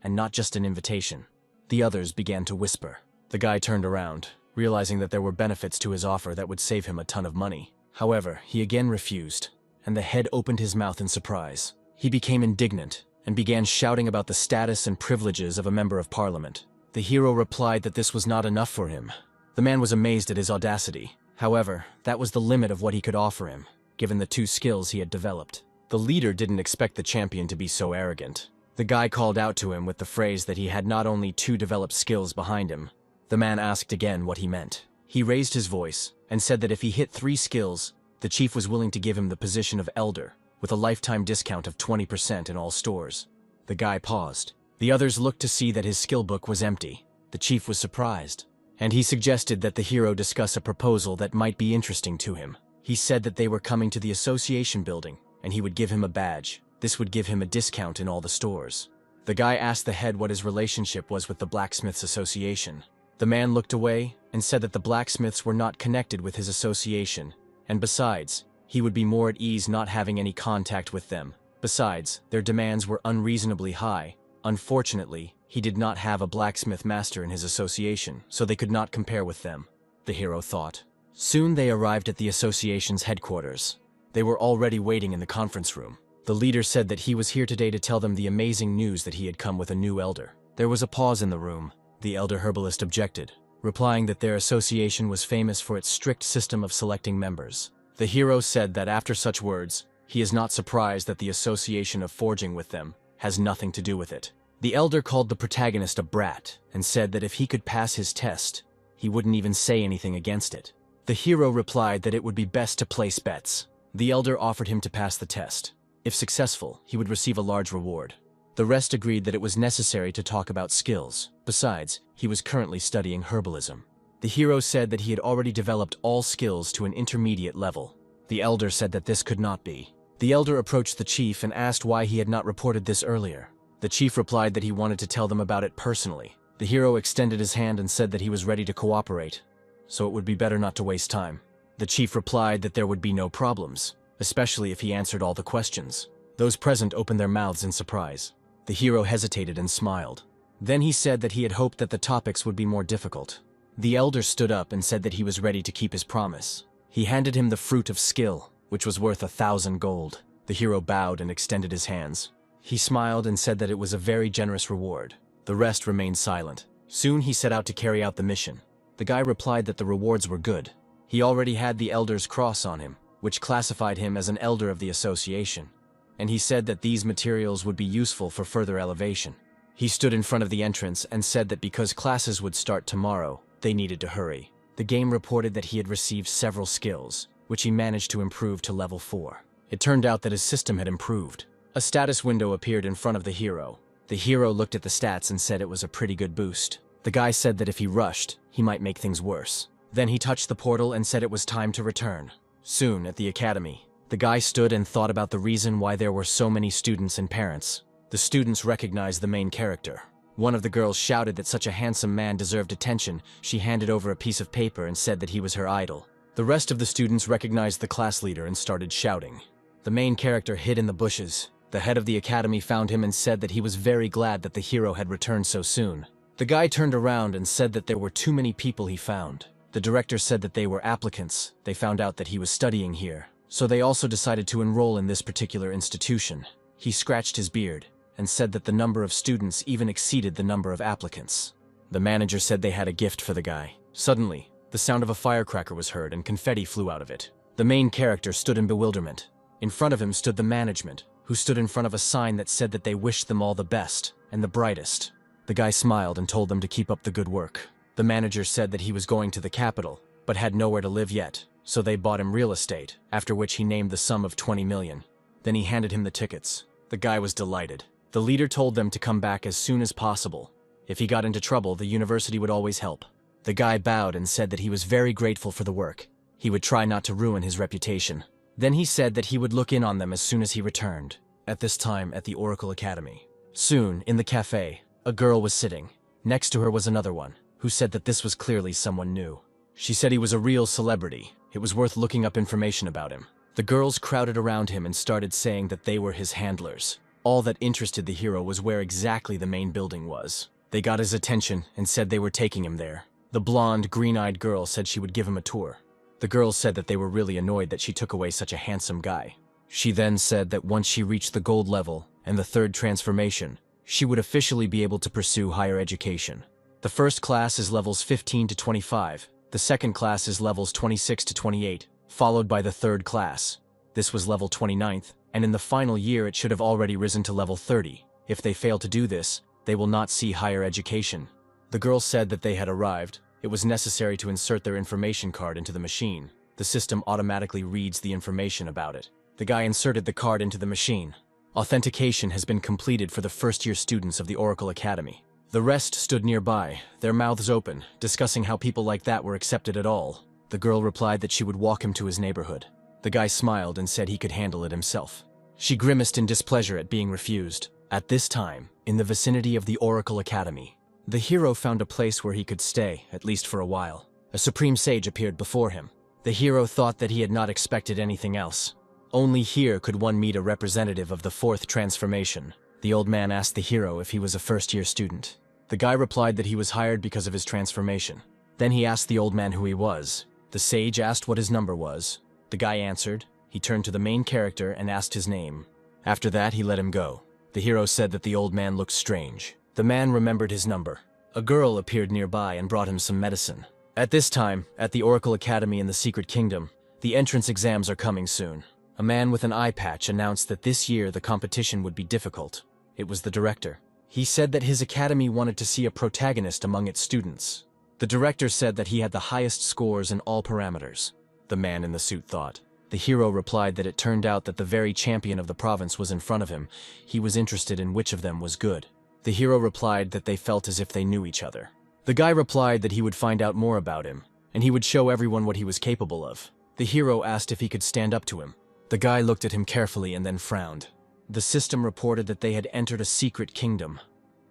and not just an invitation. The others began to whisper. The guy turned around, realizing that there were benefits to his offer that would save him a ton of money. However, he again refused, and the head opened his mouth in surprise. He became indignant and began shouting about the status and privileges of a member of parliament. The hero replied that this was not enough for him. The man was amazed at his audacity. However, that was the limit of what he could offer him, given the 2 skills he had developed. The leader didn't expect the champion to be so arrogant. The guy called out to him with the phrase that he had not only 2 developed skills behind him. The man asked again what he meant. He raised his voice and said that if he hit 3 skills, the chief was willing to give him the position of elder, with a lifetime discount of 20% in all stores. The guy paused. The others looked to see that his skill book was empty. The chief was surprised, and he suggested that the hero discuss a proposal that might be interesting to him. He said that they were coming to the association building, and he would give him a badge. This would give him a discount in all the stores. The guy asked the head what his relationship was with the Blacksmiths Association. The man looked away and said that the blacksmiths were not connected with his association, and besides, he would be more at ease not having any contact with them. Besides, their demands were unreasonably high. Unfortunately, he did not have a blacksmith master in his association, so they could not compare with them, the hero thought. Soon they arrived at the association's headquarters. They were already waiting in the conference room. The leader said that he was here today to tell them the amazing news that he had come with a new elder. There was a pause in the room. The elder herbalist objected, replying that their association was famous for its strict system of selecting members. The hero said that after such words, he is not surprised that the association of forging with them has nothing to do with it. The elder called the protagonist a brat and said that if he could pass his test, he wouldn't even say anything against it. The hero replied that it would be best to place bets. The elder offered him to pass the test. If successful, he would receive a large reward. The rest agreed that it was necessary to talk about skills. Besides, he was currently studying herbalism. The hero said that he had already developed all skills to an intermediate level. The elder said that this could not be. The elder approached the chief and asked why he had not reported this earlier. The chief replied that he wanted to tell them about it personally. The hero extended his hand and said that he was ready to cooperate, so it would be better not to waste time. The chief replied that there would be no problems, especially if he answered all the questions. Those present opened their mouths in surprise. The hero hesitated and smiled. Then he said that he had hoped that the topics would be more difficult. The elder stood up and said that he was ready to keep his promise. He handed him the fruit of skill, which was worth 1,000 gold. The hero bowed and extended his hands. He smiled and said that it was a very generous reward. The rest remained silent. Soon he set out to carry out the mission. The guy replied that the rewards were good. He already had the elder's cross on him, which classified him as an elder of the association, and he said that these materials would be useful for further elevation. He stood in front of the entrance and said that because classes would start tomorrow, they needed to hurry. The game reported that he had received several skills, which he managed to improve to level 4. It turned out that his system had improved. A status window appeared in front of the hero. The hero looked at the stats and said it was a pretty good boost. The guy said that if he rushed, he might make things worse. Then he touched the portal and said it was time to return. Soon, at the academy, the guy stood and thought about the reason why there were so many students and parents. The students recognized the main character. One of the girls shouted that such a handsome man deserved attention. She handed over a piece of paper and said that he was her idol. The rest of the students recognized the class leader and started shouting. The main character hid in the bushes. The head of the academy found him and said that he was very glad that the hero had returned so soon. The guy turned around and said that there were too many people he found. The director said that they were applicants. They found out that he was studying here, so they also decided to enroll in this particular institution. He scratched his beard and said that the number of students even exceeded the number of applicants. The manager said they had a gift for the guy. Suddenly, the sound of a firecracker was heard and confetti flew out of it. The main character stood in bewilderment. In front of him stood the management, who stood in front of a sign that said that they wished them all the best and the brightest. The guy smiled and told them to keep up the good work. The manager said that he was going to the capital, but had nowhere to live yet, so they bought him real estate, after which he named the sum of 20 million. Then he handed him the tickets. The guy was delighted. The leader told them to come back as soon as possible. If he got into trouble, the university would always help. The guy bowed and said that he was very grateful for the work. He would try not to ruin his reputation. Then he said that he would look in on them as soon as he returned, at this time at the Oracle Academy. Soon, in the cafe, a girl was sitting. Next to her was another one, who said that this was clearly someone new. She said he was a real celebrity. It was worth looking up information about him. The girls crowded around him and started saying that they were his handlers. All that interested the hero was where exactly the main building was. They got his attention and said they were taking him there. The blonde, green-eyed girl said she would give him a tour. The girls said that they were really annoyed that she took away such a handsome guy. She then said that once she reached the gold level and the third transformation, she would officially be able to pursue higher education. The first class is levels 15 to 25. The second class is levels 26 to 28, followed by the third class. This was level 29th, and in the final year it should have already risen to level 30. If they fail to do this, they will not see higher education. The girls said that they had arrived. It was necessary to insert their information card into the machine. The system automatically reads the information about it. The guy inserted the card into the machine. Authentication has been completed for the first-year students of the Oracle Academy. The rest stood nearby, their mouths open, discussing how people like that were accepted at all. The girl replied that she would walk him to his neighborhood. The guy smiled and said he could handle it himself. She grimaced in displeasure at being refused. At this time, in the vicinity of the Oracle Academy, the hero found a place where he could stay, at least for a while. A supreme sage appeared before him. The hero thought that he had not expected anything else. Only here could one meet a representative of the fourth transformation. The old man asked the hero if he was a first-year student. The guy replied that he was hired because of his transformation. Then he asked the old man who he was. The sage asked what his number was. The guy answered. He turned to the main character and asked his name. After that, he let him go. The hero said that the old man looked strange. The man remembered his number. A girl appeared nearby and brought him some medicine. At this time, at the Oracle Academy in the Secret Kingdom, the entrance exams are coming soon. A man with an eye patch announced that this year the competition would be difficult. It was the director. He said that his academy wanted to see a protagonist among its students. The director said that he had the highest scores in all parameters. The man in the suit thought. The hero replied that it turned out that the very champion of the province was in front of him. He was interested in which of them was good. The hero replied that they felt as if they knew each other. The guy replied that he would find out more about him, and he would show everyone what he was capable of. The hero asked if he could stand up to him. The guy looked at him carefully and then frowned. The system reported that they had entered a secret kingdom.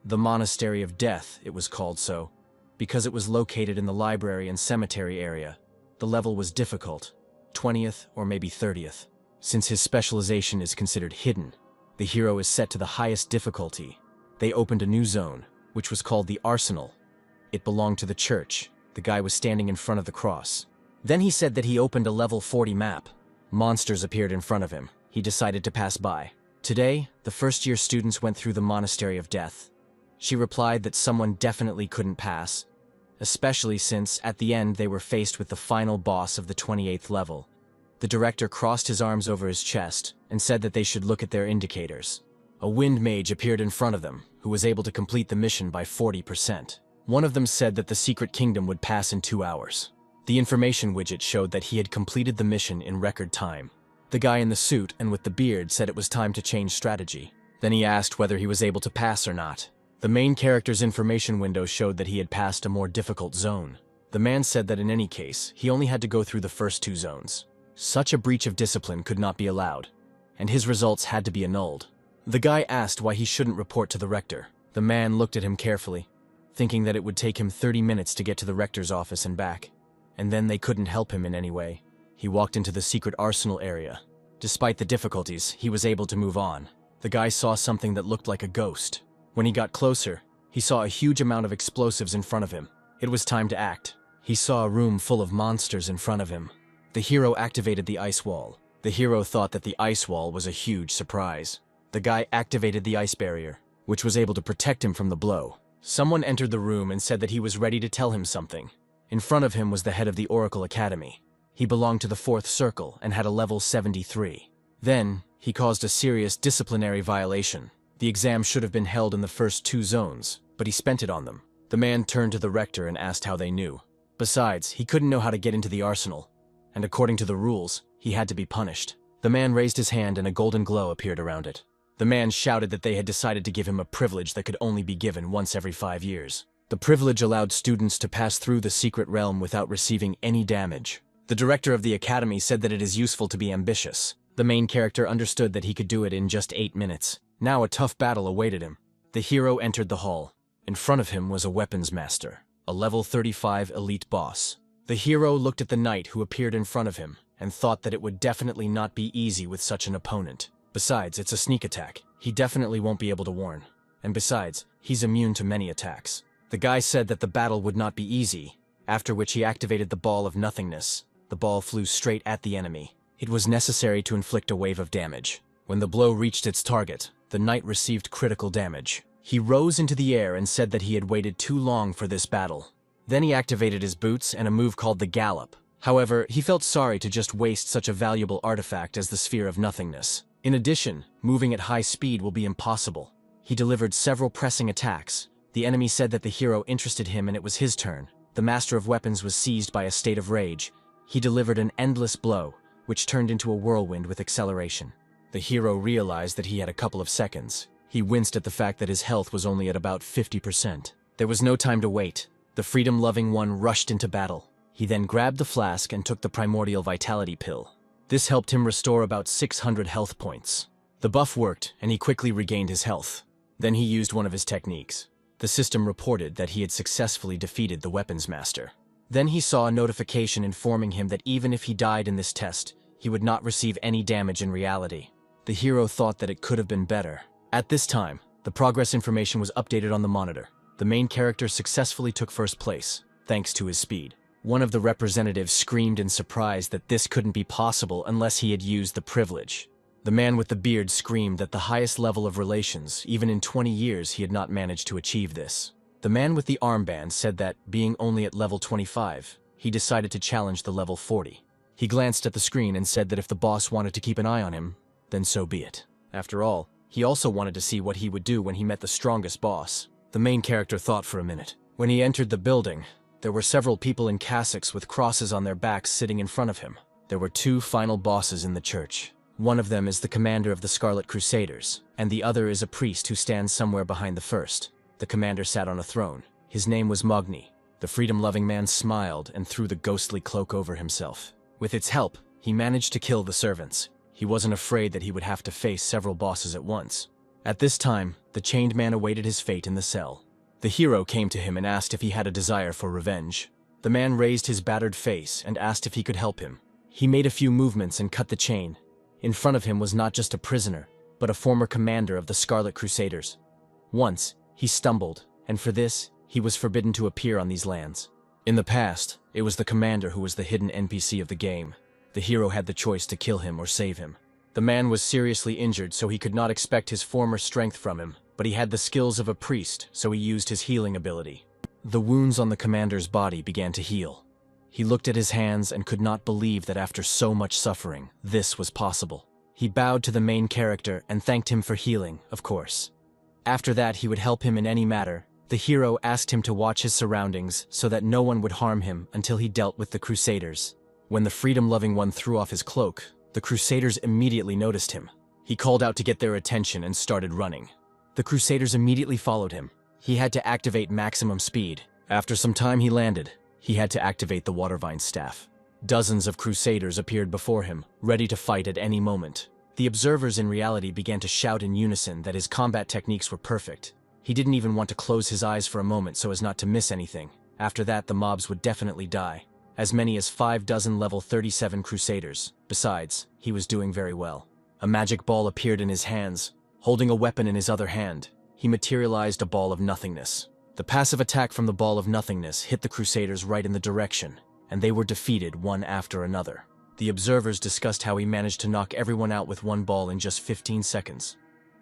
The Monastery of Death, it was called so, because it was located in the library and cemetery area. The level was difficult, 20th or maybe 30th. Since his specialization is considered hidden, the hero is set to the highest difficulty. They opened a new zone, which was called the Arsenal. It belonged to the church. The guy was standing in front of the cross. Then he said that he opened a level 40 map. Monsters appeared in front of him. He decided to pass by. Today, the first-year students went through the Monastery of Death. She replied that someone definitely couldn't pass, especially since, at the end, they were faced with the final boss of the 28th level. The director crossed his arms over his chest and said that they should look at their indicators. A wind mage appeared in front of them, who was able to complete the mission by 40%. One of them said that the secret kingdom would pass in 2 hours. The information widget showed that he had completed the mission in record time. The guy in the suit and with the beard said it was time to change strategy. Then he asked whether he was able to pass or not. The main character's information window showed that he had passed a more difficult zone. The man said that in any case, he only had to go through the first 2 zones. Such a breach of discipline could not be allowed, and his results had to be annulled. The guy asked why he shouldn't report to the rector. The man looked at him carefully, thinking that it would take him 30 minutes to get to the rector's office and back. And then they couldn't help him in any way. He walked into the secret arsenal area. Despite the difficulties, he was able to move on. The guy saw something that looked like a ghost. When he got closer, he saw a huge amount of explosives in front of him. It was time to act. He saw a room full of monsters in front of him. The hero activated the ice wall. The hero thought that the ice wall was a huge surprise. The guy activated the ice barrier, which was able to protect him from the blow. Someone entered the room and said that he was ready to tell him something. In front of him was the head of the Oracle Academy. He belonged to the 4th Circle and had a level 73. Then, he caused a serious disciplinary violation. The exam should have been held in the first 2 zones, but he spent it on them. The man turned to the rector and asked how they knew. Besides, he couldn't know how to get into the arsenal, and according to the rules, he had to be punished. The man raised his hand and a golden glow appeared around it. The man shouted that they had decided to give him a privilege that could only be given once every 5 years. The privilege allowed students to pass through the secret realm without receiving any damage. The director of the academy said that it is useful to be ambitious. The main character understood that he could do it in just 8 minutes. Now a tough battle awaited him. The hero entered the hall. In front of him was a weapons master, a level 35 elite boss. The hero looked at the knight who appeared in front of him and thought that it would definitely not be easy with such an opponent. Besides, it's a sneak attack. He definitely won't be able to warn. And besides, he's immune to many attacks. The guy said that the battle would not be easy, after which he activated the ball of nothingness. The ball flew straight at the enemy. It was necessary to inflict a wave of damage. When the blow reached its target, the knight received critical damage. He rose into the air and said that he had waited too long for this battle. Then he activated his boots and a move called the gallop. However, he felt sorry to just waste such a valuable artifact as the sphere of nothingness. In addition, moving at high speed will be impossible. He delivered several pressing attacks. The enemy said that the hero interested him and it was his turn. The master of weapons was seized by a state of rage. He delivered an endless blow, which turned into a whirlwind with acceleration. The hero realized that he had a couple of seconds. He winced at the fact that his health was only at about 50%. There was no time to wait. The freedom-loving one rushed into battle. He then grabbed the flask and took the primordial vitality pill. This helped him restore about 600 health points. The buff worked, and he quickly regained his health. Then he used one of his techniques. The system reported that he had successfully defeated the weapons master. Then he saw a notification informing him that even if he died in this test, he would not receive any damage in reality. The hero thought that it could have been better. At this time, the progress information was updated on the monitor. The main character successfully took first place, thanks to his speed. One of the representatives screamed in surprise that this couldn't be possible unless he had used the privilege. The man with the beard screamed that the highest level of relations, even in 20 years, he had not managed to achieve this. The man with the armband said that, being only at level 25, he decided to challenge the level 40. He glanced at the screen and said that if the boss wanted to keep an eye on him, then so be it. After all, he also wanted to see what he would do when he met the strongest boss. The main character thought for a minute. When he entered the building, there were several people in cassocks with crosses on their backs sitting in front of him. There were 2 final bosses in the church. One of them is the commander of the Scarlet Crusaders, and the other is a priest who stands somewhere behind the first. The commander sat on a throne. His name was Magni. The freedom-loving man smiled and threw the ghostly cloak over himself. With its help, he managed to kill the servants. He wasn't afraid that he would have to face several bosses at once. At this time, the chained man awaited his fate in the cell. The hero came to him and asked if he had a desire for revenge. The man raised his battered face and asked if he could help him. He made a few movements and cut the chain. In front of him was not just a prisoner, but a former commander of the Scarlet Crusaders. Once, he stumbled, and for this, he was forbidden to appear on these lands. In the past, it was the commander who was the hidden NPC of the game. The hero had the choice to kill him or save him. The man was seriously injured, so he could not expect his former strength from him, but he had the skills of a priest, so he used his healing ability. The wounds on the commander's body began to heal. He looked at his hands and could not believe that after so much suffering, this was possible. He bowed to the main character and thanked him for healing, of course. After that, he would help him in any matter. The hero asked him to watch his surroundings so that no one would harm him until he dealt with the Crusaders. When the freedom-loving one threw off his cloak, the Crusaders immediately noticed him. He called out to get their attention and started running. The Crusaders immediately followed him. He had to activate maximum speed. After some time he landed. He had to activate the Watervine staff. Dozens of Crusaders appeared before him, ready to fight at any moment. The observers in reality began to shout in unison that his combat techniques were perfect. He didn't even want to close his eyes for a moment so as not to miss anything. After that, the mobs would definitely die. As many as 5 dozen level 37 Crusaders. Besides, he was doing very well. A magic ball appeared in his hands. Holding a weapon in his other hand, he materialized a ball of nothingness. The passive attack from the ball of nothingness hit the Crusaders right in the direction, and they were defeated one after another. The observers discussed how he managed to knock everyone out with one ball in just 15 seconds.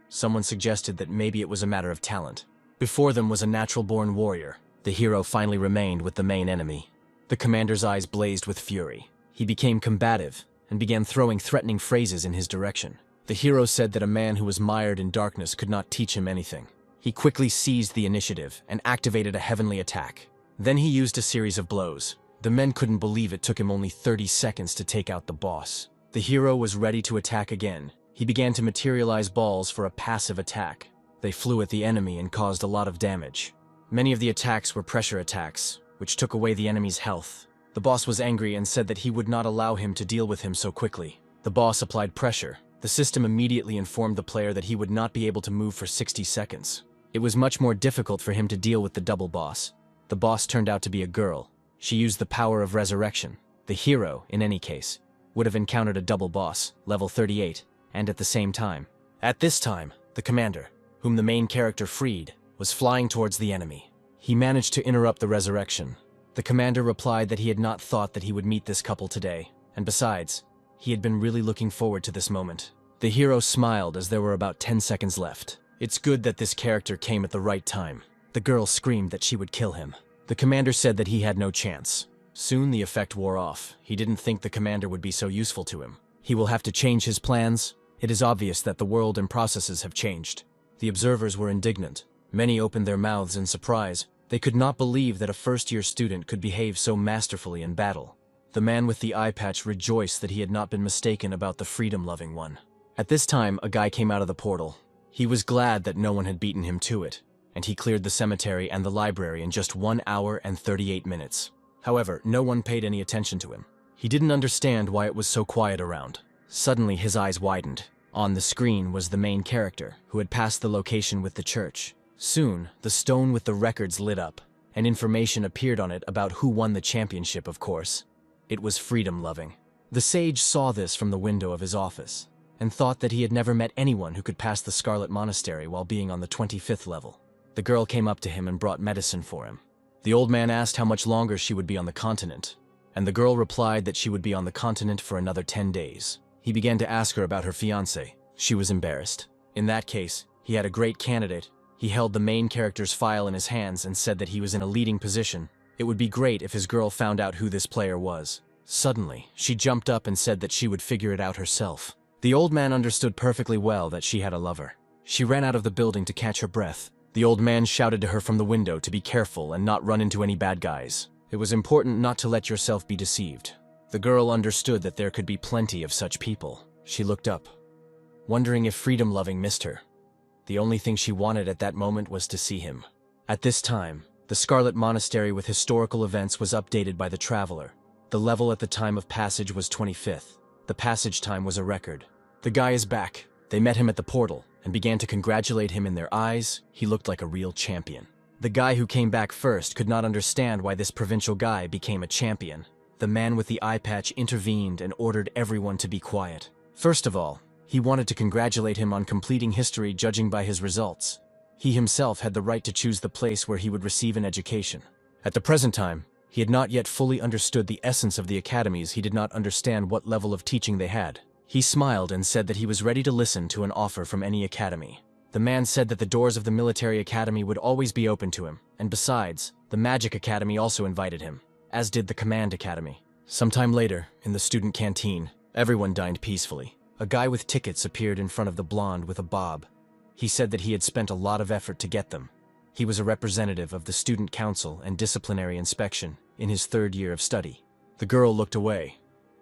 Someone suggested that maybe it was a matter of talent. Before them was a natural-born warrior. The hero finally remained with the main enemy. The commander's eyes blazed with fury. He became combative and began throwing threatening phrases in his direction. The hero said that a man who was mired in darkness could not teach him anything. He quickly seized the initiative and activated a heavenly attack. Then he used a series of blows. The men couldn't believe it took him only 30 seconds to take out the boss. The hero was ready to attack again. He began to materialize balls for a passive attack. They flew at the enemy and caused a lot of damage. Many of the attacks were pressure attacks, which took away the enemy's health. The boss was angry and said that he would not allow him to deal with him so quickly. The boss applied pressure. The system immediately informed the player that he would not be able to move for 60 seconds. It was much more difficult for him to deal with the double boss. The boss turned out to be a girl. She used the power of resurrection. The hero, in any case, would have encountered a double boss, level 38, and at the same time. At this time, the commander, whom the main character freed, was flying towards the enemy. He managed to interrupt the resurrection. The commander replied that he had not thought that he would meet this couple today, and besides, he had been really looking forward to this moment. The hero smiled as there were about 10 seconds left. It's good that this character came at the right time. The girl screamed that she would kill him. The commander said that he had no chance. Soon the effect wore off. He didn't think the commander would be so useful to him. He will have to change his plans. It is obvious that the world and processes have changed. The observers were indignant. Many opened their mouths in surprise. They could not believe that a first-year student could behave so masterfully in battle. The man with the eye patch rejoiced that he had not been mistaken about the freedom-loving one. At this time, a guy came out of the portal. He was glad that no one had beaten him to it, and he cleared the cemetery and the library in just 1 hour and 38 minutes. However, no one paid any attention to him. He didn't understand why it was so quiet around. Suddenly, his eyes widened. On the screen was the main character, who had passed the location with the church. Soon, the stone with the records lit up, and information appeared on it about who won the championship, of course. It was freedom-loving. The sage saw this from the window of his office, and thought that he had never met anyone who could pass the Scarlet Monastery while being on the 25th level. The girl came up to him and brought medicine for him. The old man asked how much longer she would be on the continent, and the girl replied that she would be on the continent for another 10 days. He began to ask her about her fiancé. She was embarrassed. In that case, he had a great candidate. He held the main character's file in his hands and said that he was in a leading position. It would be great if his girl found out who this player was. Suddenly, she jumped up and said that she would figure it out herself. The old man understood perfectly well that she had a lover. She ran out of the building to catch her breath. The old man shouted to her from the window to be careful and not run into any bad guys. It was important not to let yourself be deceived. The girl understood that there could be plenty of such people. She looked up, wondering if freedom-loving missed her. The only thing she wanted at that moment was to see him. At this time, the Scarlet Monastery with historical events was updated by the Traveler. The level at the time of passage was 25th. The passage time was a record. The guy is back. They met him at the portal and began to congratulate him in their eyes. He looked like a real champion. The guy who came back first could not understand why this provincial guy became a champion. The man with the eye patch intervened and ordered everyone to be quiet. First of all, he wanted to congratulate him on completing history judging by his results. He himself had the right to choose the place where he would receive an education. At the present time, he had not yet fully understood the essence of the academies. He did not understand what level of teaching they had. He smiled and said that he was ready to listen to an offer from any academy. The man said that the doors of the military academy would always be open to him, and besides, the magic academy also invited him, as did the command academy. Sometime later, in the student canteen, everyone dined peacefully. A guy with tickets appeared in front of the blonde with a bob. He said that he had spent a lot of effort to get them. He was a representative of the student council and disciplinary inspection in his 3rd year of study. The girl looked away.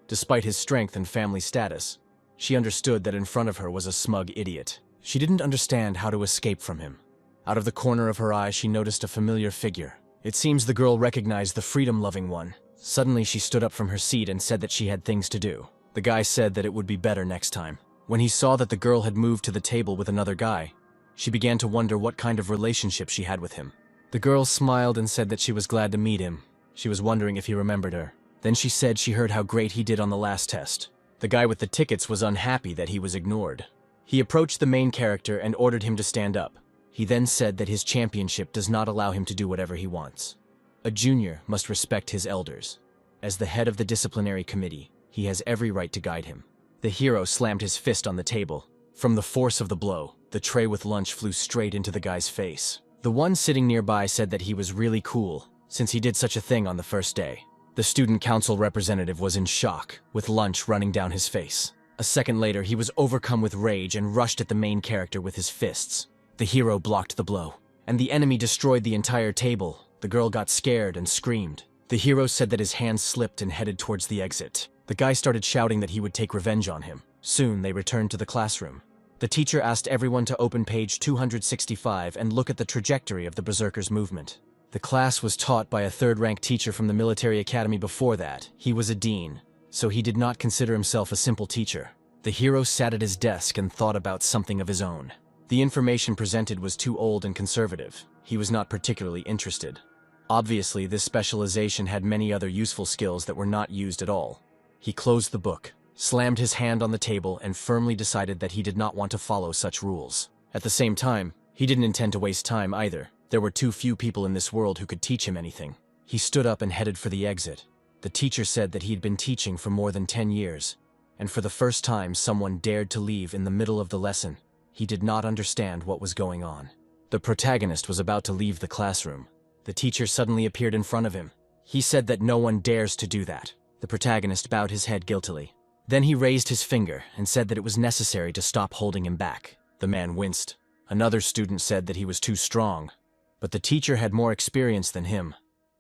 Despite his strength and family status, she understood that in front of her was a smug idiot. She didn't understand how to escape from him. Out of the corner of her eye, she noticed a familiar figure. It seems the girl recognized the freedom-loving one. Suddenly, she stood up from her seat and said that she had things to do. The guy said that it would be better next time. When he saw that the girl had moved to the table with another guy, she began to wonder what kind of relationship she had with him. The girl smiled and said that she was glad to meet him. She was wondering if he remembered her. Then she said she heard how great he did on the last test. The guy with the tickets was unhappy that he was ignored. He approached the main character and ordered him to stand up. He then said that his championship does not allow him to do whatever he wants. A junior must respect his elders. As the head of the disciplinary committee, he has every right to guide him. The hero slammed his fist on the table. From the force of the blow, the tray with lunch flew straight into the guy's face. The one sitting nearby said that he was really cool, since he did such a thing on the first day. The student council representative was in shock, with lunch running down his face. A second later, he was overcome with rage and rushed at the main character with his fists. The hero blocked the blow, and the enemy destroyed the entire table. The girl got scared and screamed. The hero said that his hand slipped and headed towards the exit. The guy started shouting that he would take revenge on him. Soon, they returned to the classroom. The teacher asked everyone to open page 265 and look at the trajectory of the berserker's movement. The class was taught by a third-rank teacher from the military academy before that. He was a dean, so he did not consider himself a simple teacher. The hero sat at his desk and thought about something of his own. The information presented was too old and conservative. He was not particularly interested. Obviously, this specialization had many other useful skills that were not used at all. He closed the book, slammed his hand on the table, and firmly decided that he did not want to follow such rules. At the same time, he didn't intend to waste time either. There were too few people in this world who could teach him anything. He stood up and headed for the exit. The teacher said that he had been teaching for more than 10 years, and for the first time someone dared to leave in the middle of the lesson. He did not understand what was going on. The protagonist was about to leave the classroom. The teacher suddenly appeared in front of him. He said that no one dares to do that. The protagonist bowed his head guiltily. Then he raised his finger and said that it was necessary to stop holding him back. The man winced. Another student said that he was too strong, but the teacher had more experience than him,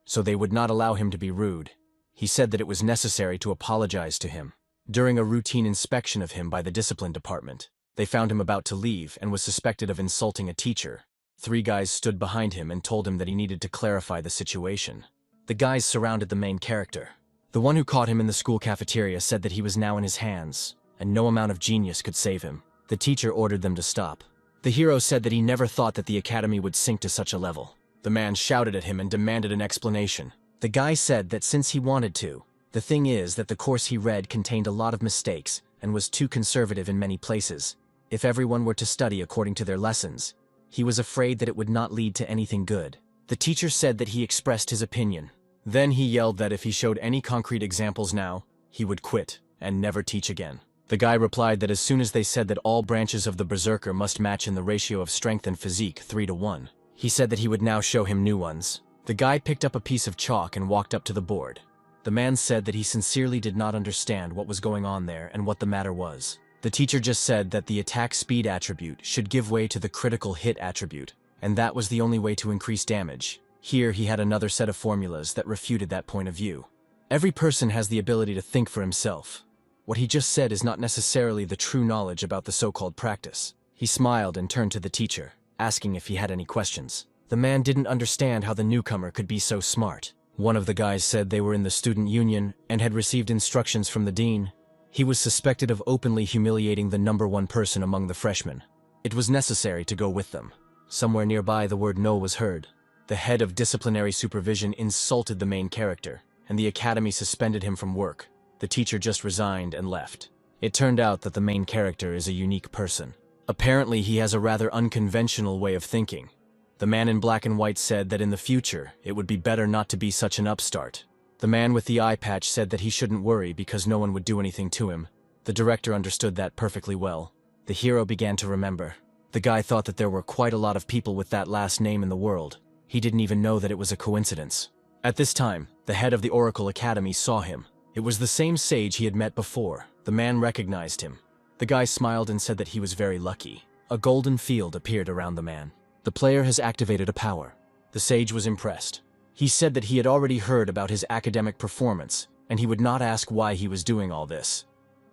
so they would not allow him to be rude. He said that it was necessary to apologize to him. During a routine inspection of him by the discipline department, they found him about to leave and was suspected of insulting a teacher. 3 guys stood behind him and told him that he needed to clarify the situation. The guys surrounded the main character. The one who caught him in the school cafeteria said that he was now in his hands, and no amount of genius could save him. The teacher ordered them to stop. The hero said that he never thought that the academy would sink to such a level. The man shouted at him and demanded an explanation. The guy said that since he wanted to, the thing is that the course he read contained a lot of mistakes and was too conservative in many places. If everyone were to study according to their lessons, he was afraid that it would not lead to anything good. The teacher said that he expressed his opinion. Then he yelled that if he showed any concrete examples now, he would quit and never teach again. The guy replied that as soon as they said that all branches of the berserker must match in the ratio of strength and physique 3-to-1, he said that he would now show him new ones. The guy picked up a piece of chalk and walked up to the board. The man said that he sincerely did not understand what was going on there and what the matter was. The teacher just said that the attack speed attribute should give way to the critical hit attribute, and that was the only way to increase damage. Here he had another set of formulas that refuted that point of view. Every person has the ability to think for himself. What he just said is not necessarily the true knowledge about the so-called practice. He smiled and turned to the teacher, asking if he had any questions. The man didn't understand how the newcomer could be so smart. One of the guys said they were in the student union and had received instructions from the dean. He was suspected of openly humiliating the #1 person among the freshmen. It was necessary to go with them. Somewhere nearby the word no was heard. The head of disciplinary supervision insulted the main character, and the academy suspended him from work. The teacher just resigned and left. It turned out that the main character is a unique person. Apparently he has a rather unconventional way of thinking. The man in black and white said that in the future it would be better not to be such an upstart. The man with the eye patch said that he shouldn't worry because no one would do anything to him. The director understood that perfectly well. The hero began to remember. The guy thought that there were quite a lot of people with that last name in the world. He didn't even know that it was a coincidence. At this time, the head of the Oracle Academy saw him. It was the same sage he had met before. The man recognized him. The guy smiled and said that he was very lucky. A golden field appeared around the man. The player has activated a power. The sage was impressed. He said that he had already heard about his academic performance, and he would not ask why he was doing all this.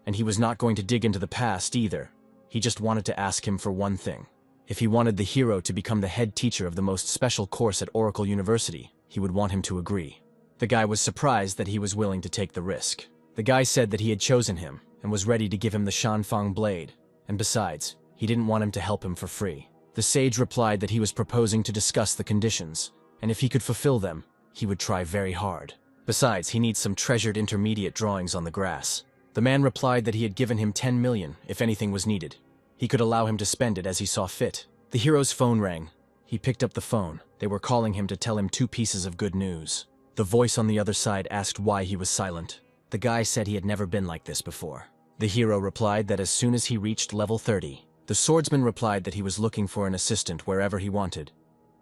And he was not going to dig into the past either. He just wanted to ask him for one thing. If he wanted the hero to become the head teacher of the most special course at Oracle University, he would want him to agree. The guy was surprised that he was willing to take the risk. The guy said that he had chosen him and was ready to give him the Shanfang blade, and besides, he didn't want him to help him for free. The sage replied that he was proposing to discuss the conditions, and if he could fulfill them, he would try very hard. Besides, he needs some treasured intermediate drawings on the grass. The man replied that he had given him 10 million if anything was needed. He could allow him to spend it as he saw fit. The hero's phone rang. He picked up the phone. They were calling him to tell him 2 pieces of good news. The voice on the other side asked why he was silent. The guy said he had never been like this before. The hero replied that as soon as he reached level 30, the swordsman replied that he was looking for an assistant wherever he wanted.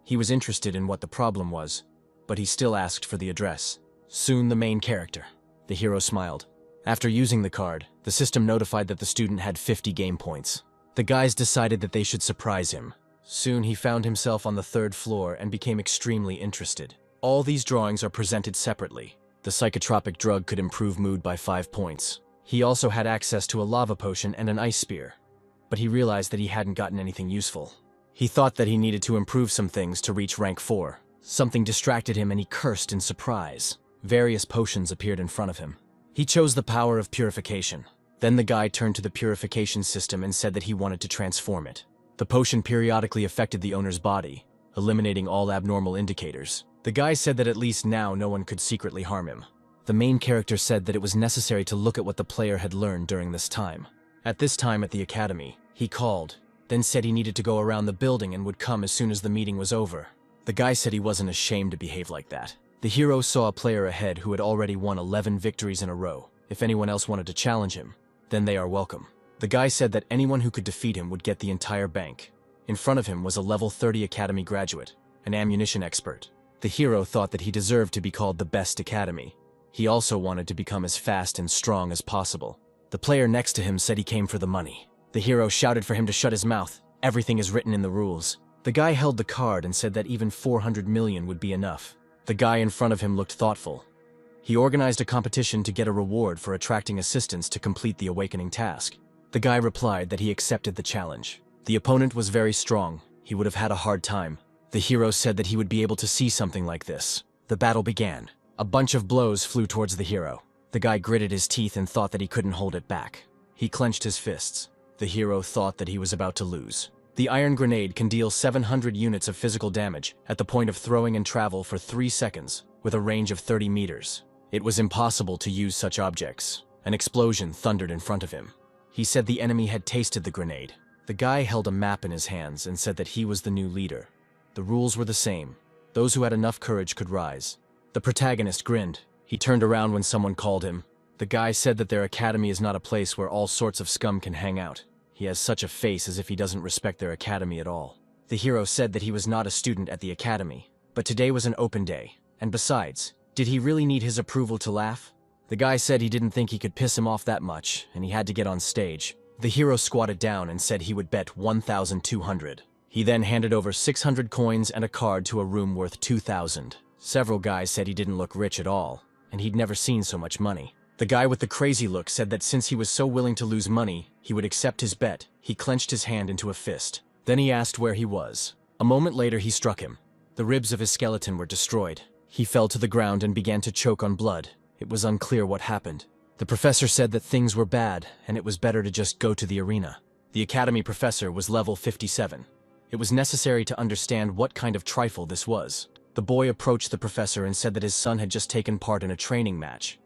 He was interested in what the problem was, but he still asked for the address. Soon the main character. The hero smiled. After using the card, the system notified that the student had 50 game points. The guys decided that they should surprise him. Soon he found himself on the third floor and became extremely interested. All these drawings are presented separately. The psychotropic drug could improve mood by 5 points. He also had access to a lava potion and an ice spear. But he realized that he hadn't gotten anything useful. He thought that he needed to improve some things to reach rank 4. Something distracted him and he cursed in surprise. Various potions appeared in front of him. He chose the power of purification. Then the guy turned to the purification system and said that he wanted to transform it. The potion periodically affected the owner's body, eliminating all abnormal indicators. The guy said that at least now no one could secretly harm him. The main character said that it was necessary to look at what the player had learned during this time. At this time at the academy, he called, then said he needed to go around the building and would come as soon as the meeting was over. The guy said he wasn't ashamed to behave like that. The hero saw a player ahead who had already won 11 victories in a row. If anyone else wanted to challenge him, then they are welcome. The guy said that anyone who could defeat him would get the entire bank. In front of him was a level 30 academy graduate, an ammunition expert. The hero thought that he deserved to be called the best academy. He also wanted to become as fast and strong as possible. The player next to him said he came for the money. The hero shouted for him to shut his mouth. Everything is written in the rules. The guy held the card and said that even 400 million would be enough. The guy in front of him looked thoughtful. He organized a competition to get a reward for attracting assistants to complete the awakening task. The guy replied that he accepted the challenge. The opponent was very strong. He would have had a hard time. The hero said that he would be able to see something like this. The battle began. A bunch of blows flew towards the hero. The guy gritted his teeth and thought that he couldn't hold it back. He clenched his fists. The hero thought that he was about to lose. The iron grenade can deal 700 units of physical damage at the point of throwing and travel for 3 seconds, with a range of 30 meters. It was impossible to use such objects. An explosion thundered in front of him. He said the enemy had tasted the grenade. The guy held a map in his hands and said that he was the new leader. The rules were the same. Those who had enough courage could rise. The protagonist grinned. He turned around when someone called him. The guy said that their academy is not a place where all sorts of scum can hang out. He has such a face as if he doesn't respect their academy at all. The hero said that he was not a student at the academy, but today was an open day. And besides, did he really need his approval to laugh? The guy said he didn't think he could piss him off that much, and he had to get on stage. The hero squatted down and said he would bet 1,200. He then handed over 600 coins and a card to a room worth 2,000. Several guys said he didn't look rich at all, and he'd never seen so much money. The guy with the crazy look said that since he was so willing to lose money, he would accept his bet. He clenched his hand into a fist. Then he asked where he was. A moment later he struck him. The ribs of his skeleton were destroyed. He fell to the ground and began to choke on blood. It was unclear what happened. The professor said that things were bad, and it was better to just go to the arena. The academy professor was level 57. It was necessary to understand what kind of trifle this was. The boy approached the professor and said that his son had just taken part in a training match.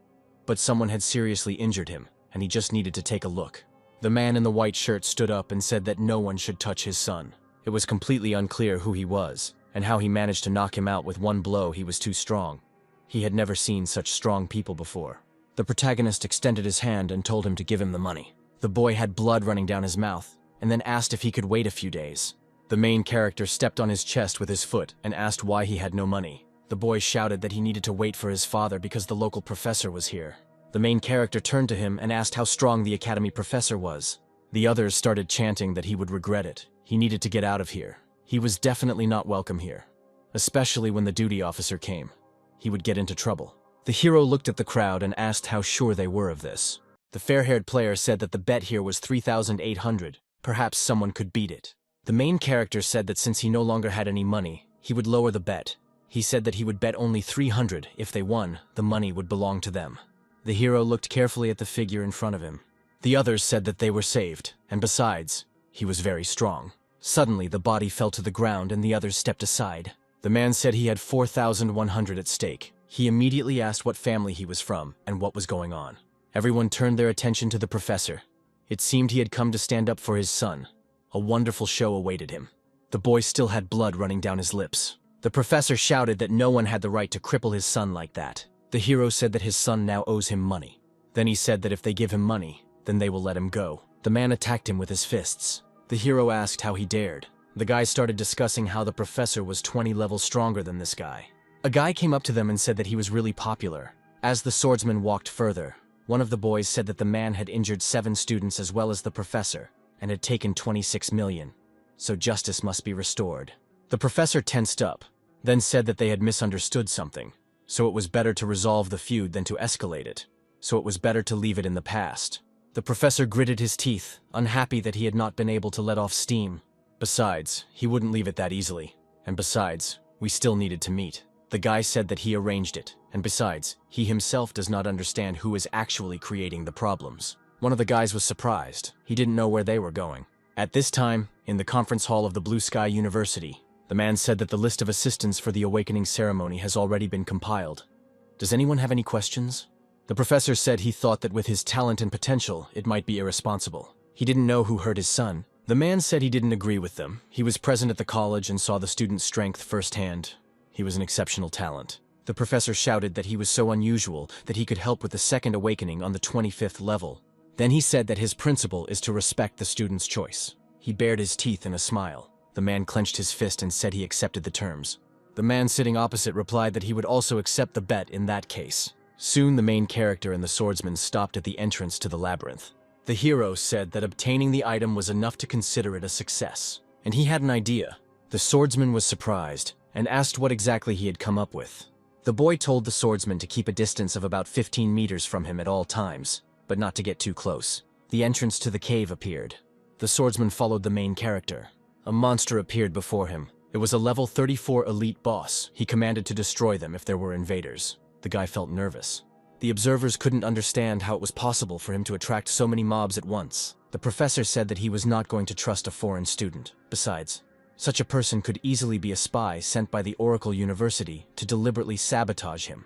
But someone had seriously injured him, and he just needed to take a look. The man in the white shirt stood up and said that no one should touch his son. It was completely unclear who he was, and how he managed to knock him out with one blow. He was too strong. He had never seen such strong people before. The protagonist extended his hand and told him to give him the money. The boy had blood running down his mouth, and then asked if he could wait a few days. The main character stepped on his chest with his foot and asked why he had no money. The boy shouted that he needed to wait for his father because the local professor was here. The main character turned to him and asked how strong the academy professor was. The others started chanting that he would regret it. He needed to get out of here. He was definitely not welcome here, especially when the duty officer came. He would get into trouble. The hero looked at the crowd and asked how sure they were of this. The fair-haired player said that the bet here was 3,800. Perhaps someone could beat it. The main character said that since he no longer had any money, he would lower the bet. He said that he would bet only 300. If they won, the money would belong to them. The hero looked carefully at the figure in front of him. The others said that they were saved, and besides, he was very strong. Suddenly, the body fell to the ground and the others stepped aside. The man said he had 4,100 at stake. He immediately asked what family he was from and what was going on. Everyone turned their attention to the professor. It seemed he had come to stand up for his son. A wonderful show awaited him. The boy still had blood running down his lips. The professor shouted that no one had the right to cripple his son like that. The hero said that his son now owes him money. Then he said that if they give him money, then they will let him go. The man attacked him with his fists. The hero asked how he dared. The guy started discussing how the professor was 20 levels stronger than this guy. A guy came up to them and said that he was really popular. As the swordsman walked further, one of the boys said that the man had injured 7 students as well as the professor, and had taken 26 million. so justice must be restored. The professor tensed up, then said that they had misunderstood something, so it was better to resolve the feud than to escalate it, so it was better to leave it in the past. The professor gritted his teeth, unhappy that he had not been able to let off steam. Besides, he wouldn't leave it that easily. And besides, we still needed to meet. The guy said that he arranged it, and besides, he himself does not understand who is actually creating the problems. One of the guys was surprised. He didn't know where they were going. At this time, in the conference hall of the Blue Sky University, the man said that the list of assistants for the awakening ceremony has already been compiled. Does anyone have any questions? The professor said he thought that with his talent and potential, it might be irresponsible. He didn't know who hurt his son. The man said he didn't agree with them. He was present at the college and saw the student's strength firsthand. He was an exceptional talent. The professor shouted that he was so unusual that he could help with the second awakening on the 25th level. Then he said that his principle is to respect the student's choice. He bared his teeth in a smile. The man clenched his fist and said he accepted the terms. The man sitting opposite replied that he would also accept the bet in that case. Soon the main character and the swordsman stopped at the entrance to the labyrinth. The hero said that obtaining the item was enough to consider it a success, and he had an idea. The swordsman was surprised and asked what exactly he had come up with. The boy told the swordsman to keep a distance of about 15 meters from him at all times, but not to get too close. The entrance to the cave appeared. The swordsman followed the main character. A monster appeared before him. It was a level 34 elite boss. He commanded to destroy them if there were invaders. The guy felt nervous. The observers couldn't understand how it was possible for him to attract so many mobs at once. The professor said that he was not going to trust a foreign student. Besides, such a person could easily be a spy sent by the Oracle University to deliberately sabotage him.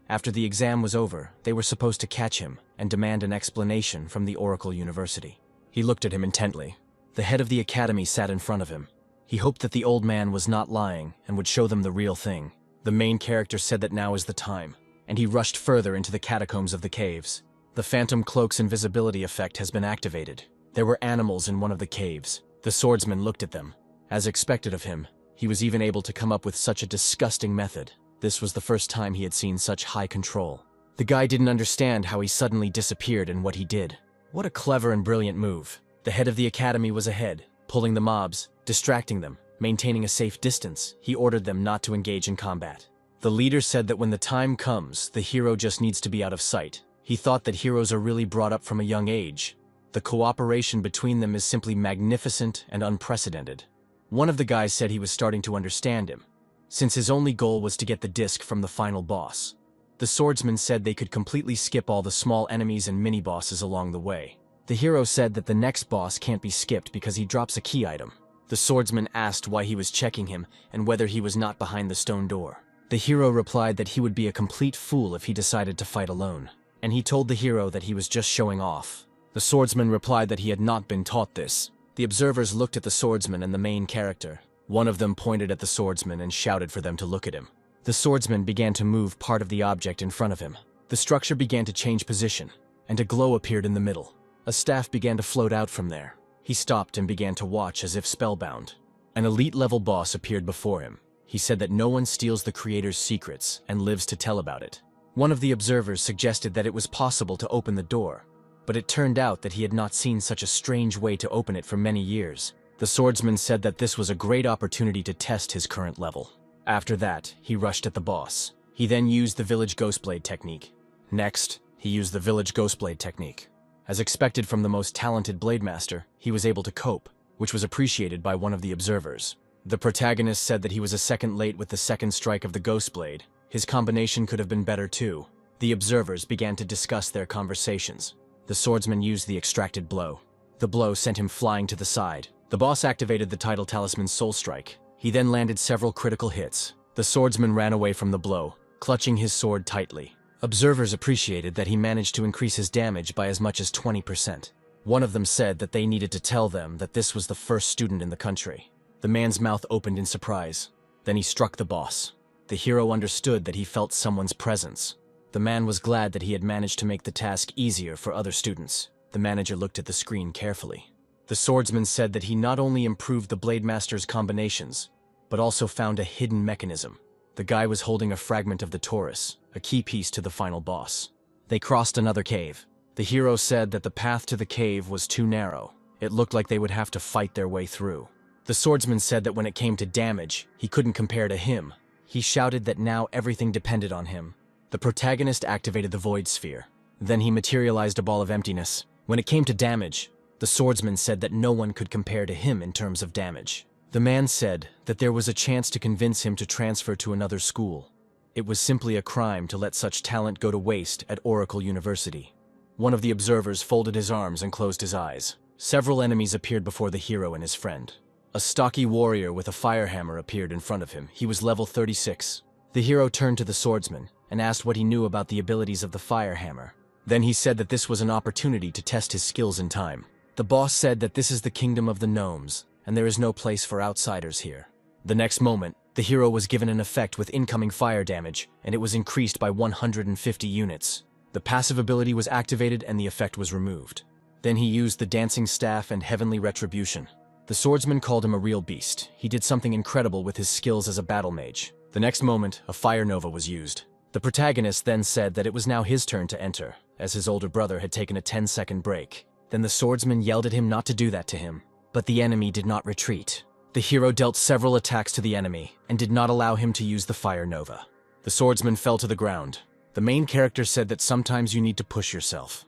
After the exam was over, they were supposed to catch him and demand an explanation from the Oracle University. He looked at him intently. The head of the academy sat in front of him. He hoped that the old man was not lying and would show them the real thing. The main character said that now is the time, and he rushed further into the catacombs of the caves. The phantom cloak's invisibility effect has been activated. There were animals in one of the caves. The swordsman looked at them. As expected of him, he was even able to come up with such a disgusting method. This was the first time he had seen such high control. The guy didn't understand how he suddenly disappeared and what he did. What a clever and brilliant move. The head of the academy was ahead, pulling the mobs, distracting them, maintaining a safe distance. He ordered them not to engage in combat. The leader said that when the time comes, the hero just needs to be out of sight. He thought that heroes are really brought up from a young age. The cooperation between them is simply magnificent and unprecedented. One of the guys said he was starting to understand him, since his only goal was to get the disc from the final boss. The swordsman said they could completely skip all the small enemies and mini-bosses along the way. The hero said that the next boss can't be skipped because he drops a key item. The swordsman asked why he was checking him and whether he was not behind the stone door. The hero replied that he would be a complete fool if he decided to fight alone, and he told the hero that he was just showing off. The swordsman replied that he had not been taught this. The observers looked at the swordsman and the main character. One of them pointed at the swordsman and shouted for them to look at him. The swordsman began to move part of the object in front of him. The structure began to change position, and a glow appeared in the middle. A staff began to float out from there. He stopped and began to watch as if spellbound. An elite-level boss appeared before him. He said that no one steals the creator's secrets and lives to tell about it. One of the observers suggested that it was possible to open the door, but it turned out that he had not seen such a strange way to open it for many years. The swordsman said that this was a great opportunity to test his current level. After that, he rushed at the boss. He then used the village ghostblade technique. Next, he used the village ghostblade technique. As expected from the most talented blade master, he was able to cope, which was appreciated by one of the observers. The protagonist said that he was a second late with the second strike of the ghostblade. His combination could have been better too. The observers began to discuss their conversations. The swordsman used the extracted blow. The blow sent him flying to the side. The boss activated the title talisman's soul strike. He then landed several critical hits. The swordsman ran away from the blow, clutching his sword tightly. Observers appreciated that he managed to increase his damage by as much as 20%. One of them said that they needed to tell them that this was the first student in the country. The man's mouth opened in surprise. Then he struck the boss. The hero understood that he felt someone's presence. The man was glad that he had managed to make the task easier for other students. The manager looked at the screen carefully. The swordsman said that he not only improved the blade master's combinations, but also found a hidden mechanism. The guy was holding a fragment of the torus, a key piece to the final boss. They crossed another cave. The hero said that the path to the cave was too narrow. It looked like they would have to fight their way through. The swordsman said that when it came to damage, he couldn't compare to him. He shouted that now everything depended on him. The protagonist activated the void sphere. Then he materialized a ball of emptiness. When it came to damage, the swordsman said that no one could compare to him in terms of damage. The man said that there was a chance to convince him to transfer to another school. It was simply a crime to let such talent go to waste at Oracle University. One of the observers folded his arms and closed his eyes. Several enemies appeared before the hero and his friend. A stocky warrior with a fire hammer appeared in front of him. He was level 36. The hero turned to the swordsman and asked what he knew about the abilities of the fire hammer. Then he said that this was an opportunity to test his skills in time. The boss said that this is the kingdom of the gnomes, and there is no place for outsiders here. The next moment, the hero was given an effect with incoming fire damage, and it was increased by 150 units. The passive ability was activated and the effect was removed. Then he used the dancing staff and heavenly retribution. The swordsman called him a real beast. He did something incredible with his skills as a battle mage. The next moment, a fire nova was used. The protagonist then said that it was now his turn to enter, as his older brother had taken a 10-second break. Then the swordsman yelled at him not to do that to him. But the enemy did not retreat. The hero dealt several attacks to the enemy and did not allow him to use the fire nova. The swordsman fell to the ground. The main character said that sometimes you need to push yourself.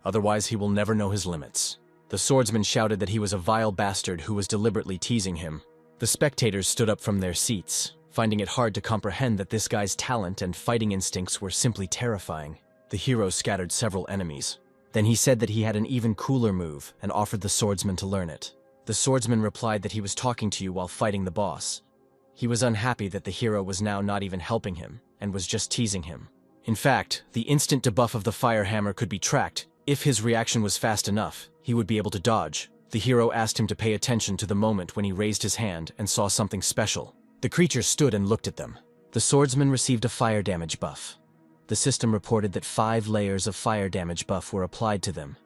Otherwise he will never know his limits. The swordsman shouted that he was a vile bastard who was deliberately teasing him. The spectators stood up from their seats, finding it hard to comprehend that this guy's talent and fighting instincts were simply terrifying. The hero scattered several enemies. Then he said that he had an even cooler move and offered the swordsman to learn it. The swordsman replied that he was talking to you while fighting the boss. He was unhappy that the hero was now not even helping him and was just teasing him. In fact, the instant debuff of the fire hammer could be tracked. If his reaction was fast enough, he would be able to dodge. The hero asked him to pay attention to the moment when he raised his hand and saw something special. The creature stood and looked at them. The swordsman received a fire damage buff. The system reported that 5 layers of fire damage buff were applied to them.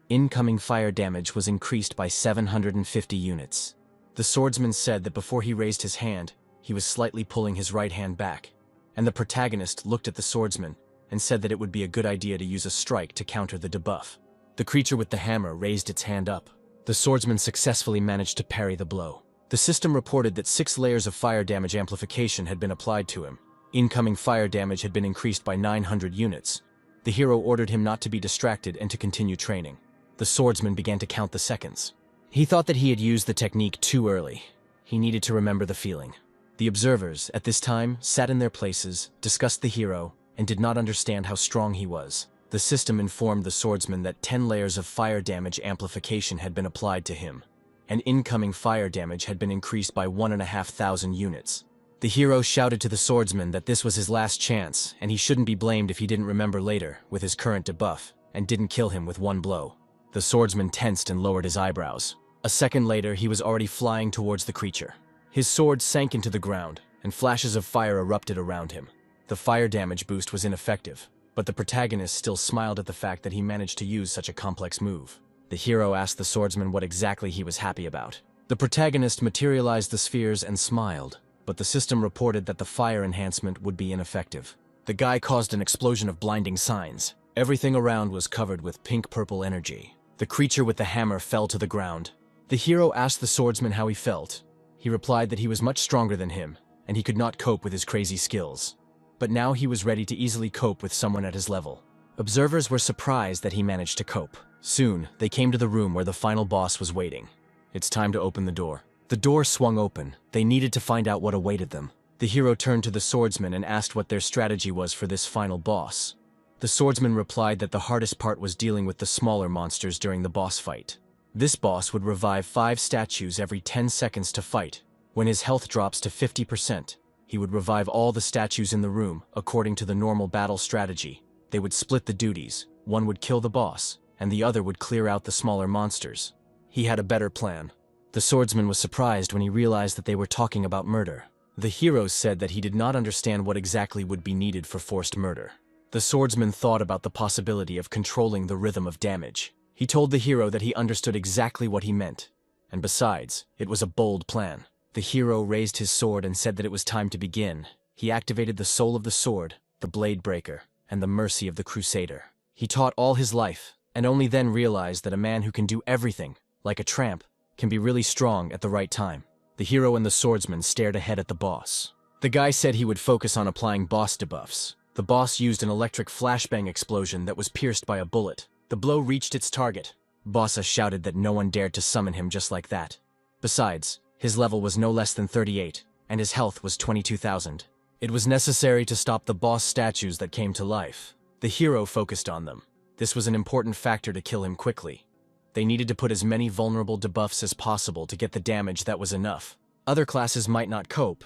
Incoming fire damage was increased by 750 units. The swordsman said that before he raised his hand, he was slightly pulling his right hand back, and the protagonist looked at the swordsman and said that it would be a good idea to use a strike to counter the debuff. The creature with the hammer raised its hand up. The swordsman successfully managed to parry the blow. The system reported that 6 layers of fire damage amplification had been applied to him. Incoming fire damage had been increased by 900 units. The hero ordered him not to be distracted and to continue training. The swordsman began to count the seconds. He thought that he had used the technique too early. He needed to remember the feeling. The observers, at this time, sat in their places, discussed the hero, and did not understand how strong he was. The system informed the swordsman that 10 layers of fire damage amplification had been applied to him, and incoming fire damage had been increased by 1,500 units. The hero shouted to the swordsman that this was his last chance, and he shouldn't be blamed if he didn't remember later, with his current debuff, and didn't kill him with one blow. The swordsman tensed and lowered his eyebrows. A second later, he was already flying towards the creature. His sword sank into the ground, and flashes of fire erupted around him. The fire damage boost was ineffective, but the protagonist still smiled at the fact that he managed to use such a complex move. The hero asked the swordsman what exactly he was happy about. The protagonist materialized the spheres and smiled, but the system reported that the fire enhancement would be ineffective. The guy caused an explosion of blinding signs. Everything around was covered with pink-purple energy. The creature with the hammer fell to the ground. The hero asked the swordsman how he felt. He replied that he was much stronger than him, and he could not cope with his crazy skills. But now he was ready to easily cope with someone at his level. Observers were surprised that he managed to cope. Soon, they came to the room where the final boss was waiting. It's time to open the door. The door swung open. They needed to find out what awaited them. The hero turned to the swordsman and asked what their strategy was for this final boss. The swordsman replied that the hardest part was dealing with the smaller monsters during the boss fight. This boss would revive 5 statues every 10 seconds to fight. When his health drops to 50%, he would revive all the statues in the room according to the normal battle strategy. They would split the duties. One would kill the boss, and the other would clear out the smaller monsters. He had a better plan. The swordsman was surprised when he realized that they were talking about murder. The hero said that he did not understand what exactly would be needed for forced murder. The swordsman thought about the possibility of controlling the rhythm of damage. He told the hero that he understood exactly what he meant, and besides, it was a bold plan. The hero raised his sword and said that it was time to begin. He activated the soul of the sword, the blade breaker, and the mercy of the crusader. He taught all his life, and only then realized that a man who can do everything, like a tramp, can be really strong at the right time. The hero and the swordsman stared ahead at the boss. The guy said he would focus on applying boss debuffs. The boss used an electric flashbang explosion that was pierced by a bullet. The blow reached its target. Bossa shouted that no one dared to summon him just like that. Besides, his level was no less than 38, and his health was 22,000. It was necessary to stop the boss statues that came to life. The hero focused on them. This was an important factor to kill him quickly. They needed to put as many vulnerable debuffs as possible to get the damage that was enough. Other classes might not cope.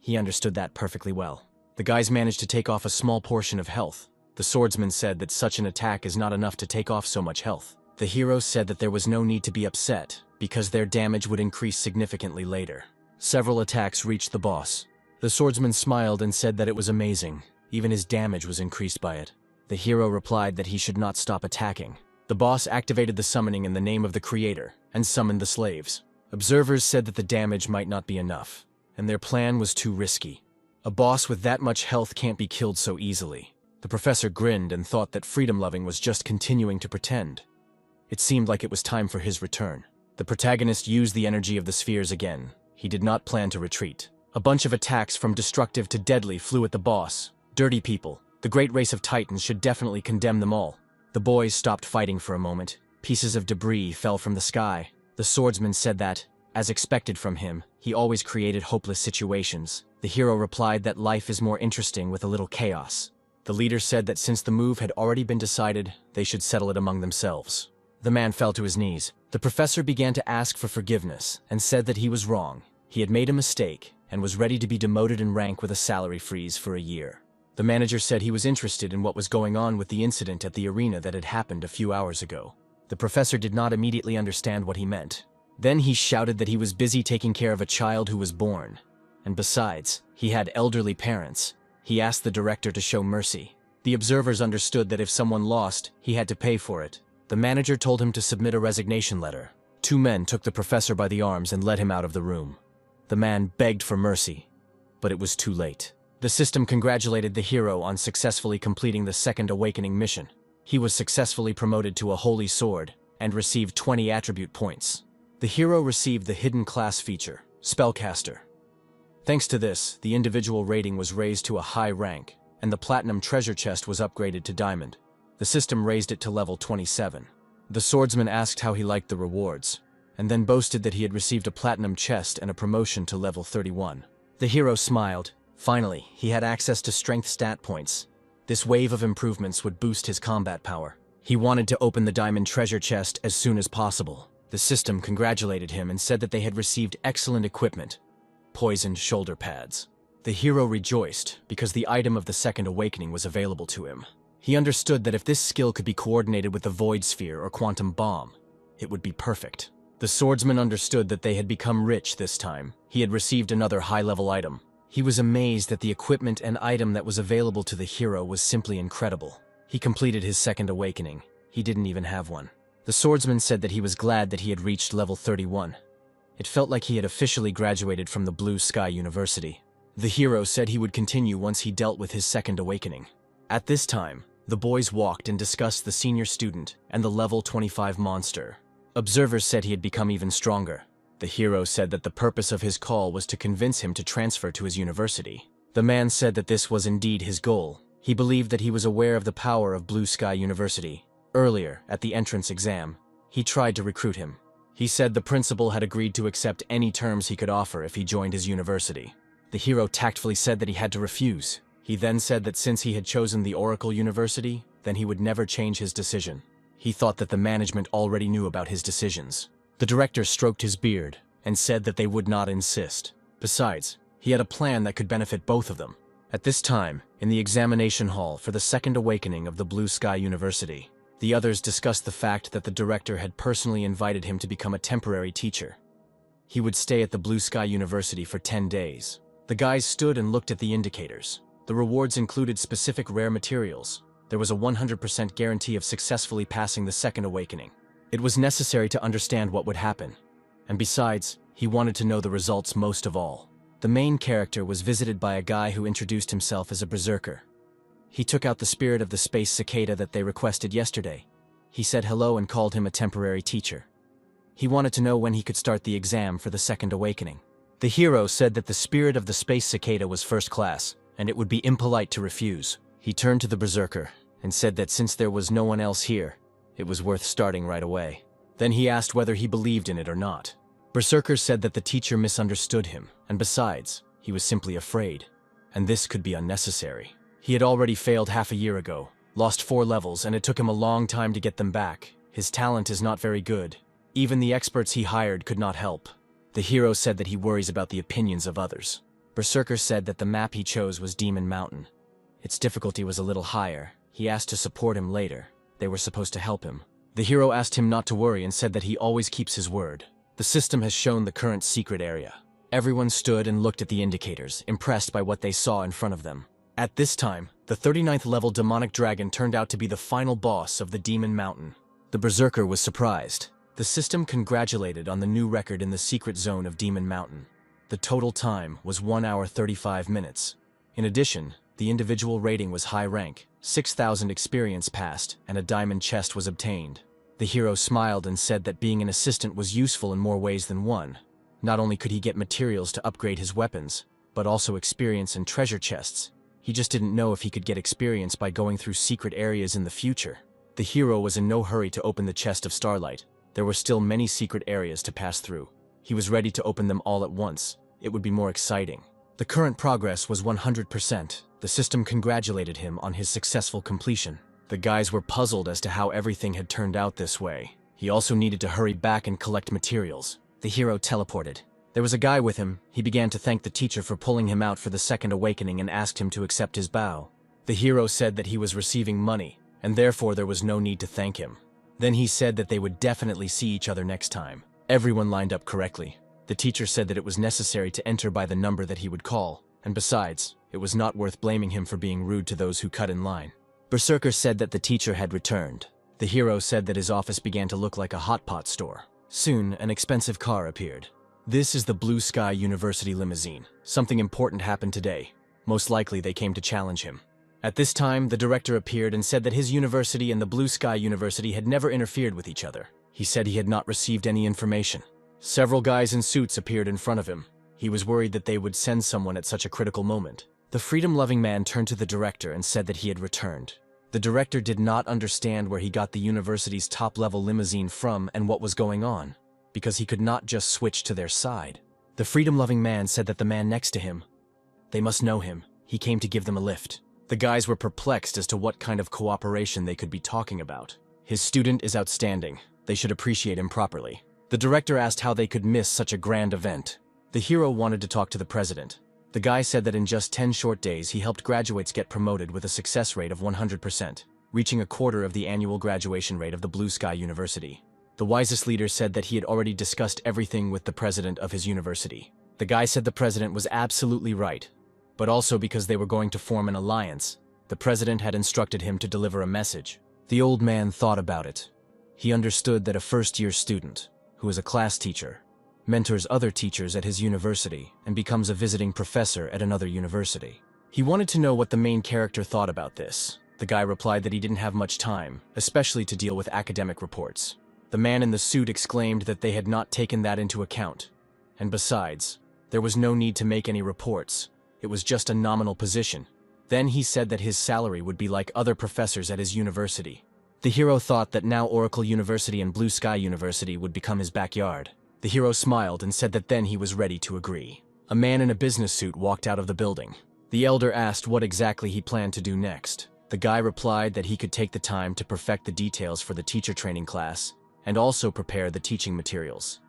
He understood that perfectly well. The guys managed to take off a small portion of health. The swordsman said that such an attack is not enough to take off so much health. The hero said that there was no need to be upset, because their damage would increase significantly later. Several attacks reached the boss. The swordsman smiled and said that it was amazing. Even his damage was increased by it. The hero replied that he should not stop attacking. The boss activated the summoning in the name of the creator and summoned the slaves. Observers said that the damage might not be enough, and their plan was too risky. A boss with that much health can't be killed so easily. The professor grinned and thought that freedom-loving was just continuing to pretend. It seemed like it was time for his return. The protagonist used the energy of the spheres again. He did not plan to retreat. A bunch of attacks from destructive to deadly flew at the boss. Dirty people. The great race of titans should definitely condemn them all. The boys stopped fighting for a moment. Pieces of debris fell from the sky. The swordsman said that, as expected from him, he always created hopeless situations. The hero replied that life is more interesting with a little chaos. The leader said that since the move had already been decided, they should settle it among themselves. The man fell to his knees. The professor began to ask for forgiveness and said that he was wrong. He had made a mistake and was ready to be demoted in rank with a salary freeze for a year. The manager said he was interested in what was going on with the incident at the arena that had happened a few hours ago. The professor did not immediately understand what he meant. Then he shouted that he was busy taking care of a child who was born. And besides, he had elderly parents. He asked the director to show mercy. The observers understood that if someone lost, he had to pay for it. The manager told him to submit a resignation letter. Two men took the professor by the arms and led him out of the room. The man begged for mercy, but it was too late. The system congratulated the hero on successfully completing the second awakening mission. He was successfully promoted to a holy sword and received 20 attribute points. The hero received the hidden class feature, Spellcaster. Thanks to this, the individual rating was raised to a high rank, and the platinum treasure chest was upgraded to diamond. The system raised it to level 27. The swordsman asked how he liked the rewards, and then boasted that he had received a platinum chest and a promotion to level 31. The hero smiled. Finally, he had access to strength stat points. This wave of improvements would boost his combat power. He wanted to open the diamond treasure chest as soon as possible. The system congratulated him and said that they had received excellent equipment, poisoned shoulder pads. The hero rejoiced because the item of the second awakening was available to him. He understood that if this skill could be coordinated with the void sphere or quantum bomb, it would be perfect. The swordsman understood that they had become rich this time. He had received another high-level item. He was amazed that the equipment and item that was available to the hero was simply incredible. He completed his second awakening. He didn't even have one. The swordsman said that he was glad that he had reached level 31. It felt like he had officially graduated from the Blue Sky University. The hero said he would continue once he dealt with his second awakening. At this time, the boys walked and discussed the senior student and the level 25 monster. Observers said he had become even stronger. The hero said that the purpose of his call was to convince him to transfer to his university. The man said that this was indeed his goal. He believed that he was aware of the power of Blue Sky University. Earlier, at the entrance exam, he tried to recruit him. He said the principal had agreed to accept any terms he could offer if he joined his university. The hero tactfully said that he had to refuse. He then said that since he had chosen the Oracle University, then he would never change his decision. He thought that the management already knew about his decisions. The director stroked his beard and said that they would not insist. Besides, he had a plan that could benefit both of them. At this time, in the examination hall for the second awakening of the Blue Sky University, the others discussed the fact that the director had personally invited him to become a temporary teacher. He would stay at the Blue Sky University for 10 days. The guys stood and looked at the indicators. The rewards included specific rare materials. There was a 100% guarantee of successfully passing the second awakening. It was necessary to understand what would happen. And besides, he wanted to know the results most of all. The main character was visited by a guy who introduced himself as a berserker. He took out the spirit of the space cicada that they requested yesterday. He said hello and called him a temporary teacher. He wanted to know when he could start the exam for the second awakening. The hero said that the spirit of the space cicada was first class, and it would be impolite to refuse. He turned to the berserker and said that since there was no one else here, it was worth starting right away. Then he asked whether he believed in it or not. Berserker said that the teacher misunderstood him, and besides, he was simply afraid. And this could be unnecessary. He had already failed half a year ago, lost 4 levels, and it took him a long time to get them back. His talent is not very good. Even the experts he hired could not help. The hero said that he worries about the opinions of others. Berserker said that the map he chose was Demon Mountain. Its difficulty was a little higher. He asked to support him later. They were supposed to help him. The hero asked him not to worry and said that he always keeps his word. The system has shown the current secret area. Everyone stood and looked at the indicators, impressed by what they saw in front of them. At this time, the 39th level demonic dragon turned out to be the final boss of the Demon Mountain. The berserker was surprised. The system congratulated on the new record in the secret zone of Demon Mountain. The total time was 1 hour 35 minutes. In addition, the individual rating was high rank, 6,000 experience passed, and a diamond chest was obtained. The hero smiled and said that being an assistant was useful in more ways than one. Not only could he get materials to upgrade his weapons, but also experience and treasure chests. He just didn't know if he could get experience by going through secret areas in the future. The hero was in no hurry to open the chest of starlight. There were still many secret areas to pass through. He was ready to open them all at once. It would be more exciting. The current progress was 100%. The system congratulated him on his successful completion. The guys were puzzled as to how everything had turned out this way. He also needed to hurry back and collect materials. The hero teleported. There was a guy with him. He began to thank the teacher for pulling him out for the second awakening and asked him to accept his bow. The hero said that he was receiving money, and therefore there was no need to thank him. Then he said that they would definitely see each other next time. Everyone lined up correctly. The teacher said that it was necessary to enter by the number that he would call, and besides, it was not worth blaming him for being rude to those who cut in line. Berserker said that the teacher had returned. The hero said that his office began to look like a hot pot store. Soon, an expensive car appeared. This is the Blue Sky University limousine. Something important happened today. Most likely they came to challenge him. At this time, the director appeared and said that his university and the Blue Sky University had never interfered with each other. He said he had not received any information. Several guys in suits appeared in front of him. He was worried that they would send someone at such a critical moment. The freedom-loving man turned to the director and said that he had returned. The director did not understand where he got the university's top-level limousine from and what was going on, because he could not just switch to their side. The freedom-loving man said that the man next to him, they must know him. He came to give them a lift. The guys were perplexed as to what kind of cooperation they could be talking about. His student is outstanding. They should appreciate him properly. The director asked how they could miss such a grand event. The hero wanted to talk to the president. The guy said that in just 10 short days he helped graduates get promoted with a success rate of 100%, reaching a quarter of the annual graduation rate of the Blue Sky University. The wisest leader said that he had already discussed everything with the president of his university. The guy said the president was absolutely right, but also because they were going to form an alliance, the president had instructed him to deliver a message. The old man thought about it. He understood that a first-year student, who is a class teacher, mentors other teachers at his university and becomes a visiting professor at another university. He wanted to know what the main character thought about this. The guy replied that he didn't have much time, especially to deal with academic reports. The man in the suit exclaimed that they had not taken that into account. And besides, there was no need to make any reports. It was just a nominal position. Then he said that his salary would be like other professors at his university. The hero thought that now Oracle University and Blue Sky University would become his backyard. The hero smiled and said that then he was ready to agree. A man in a business suit walked out of the building. The elder asked what exactly he planned to do next. The guy replied that he could take the time to perfect the details for the teacher training class and also prepare the teaching materials.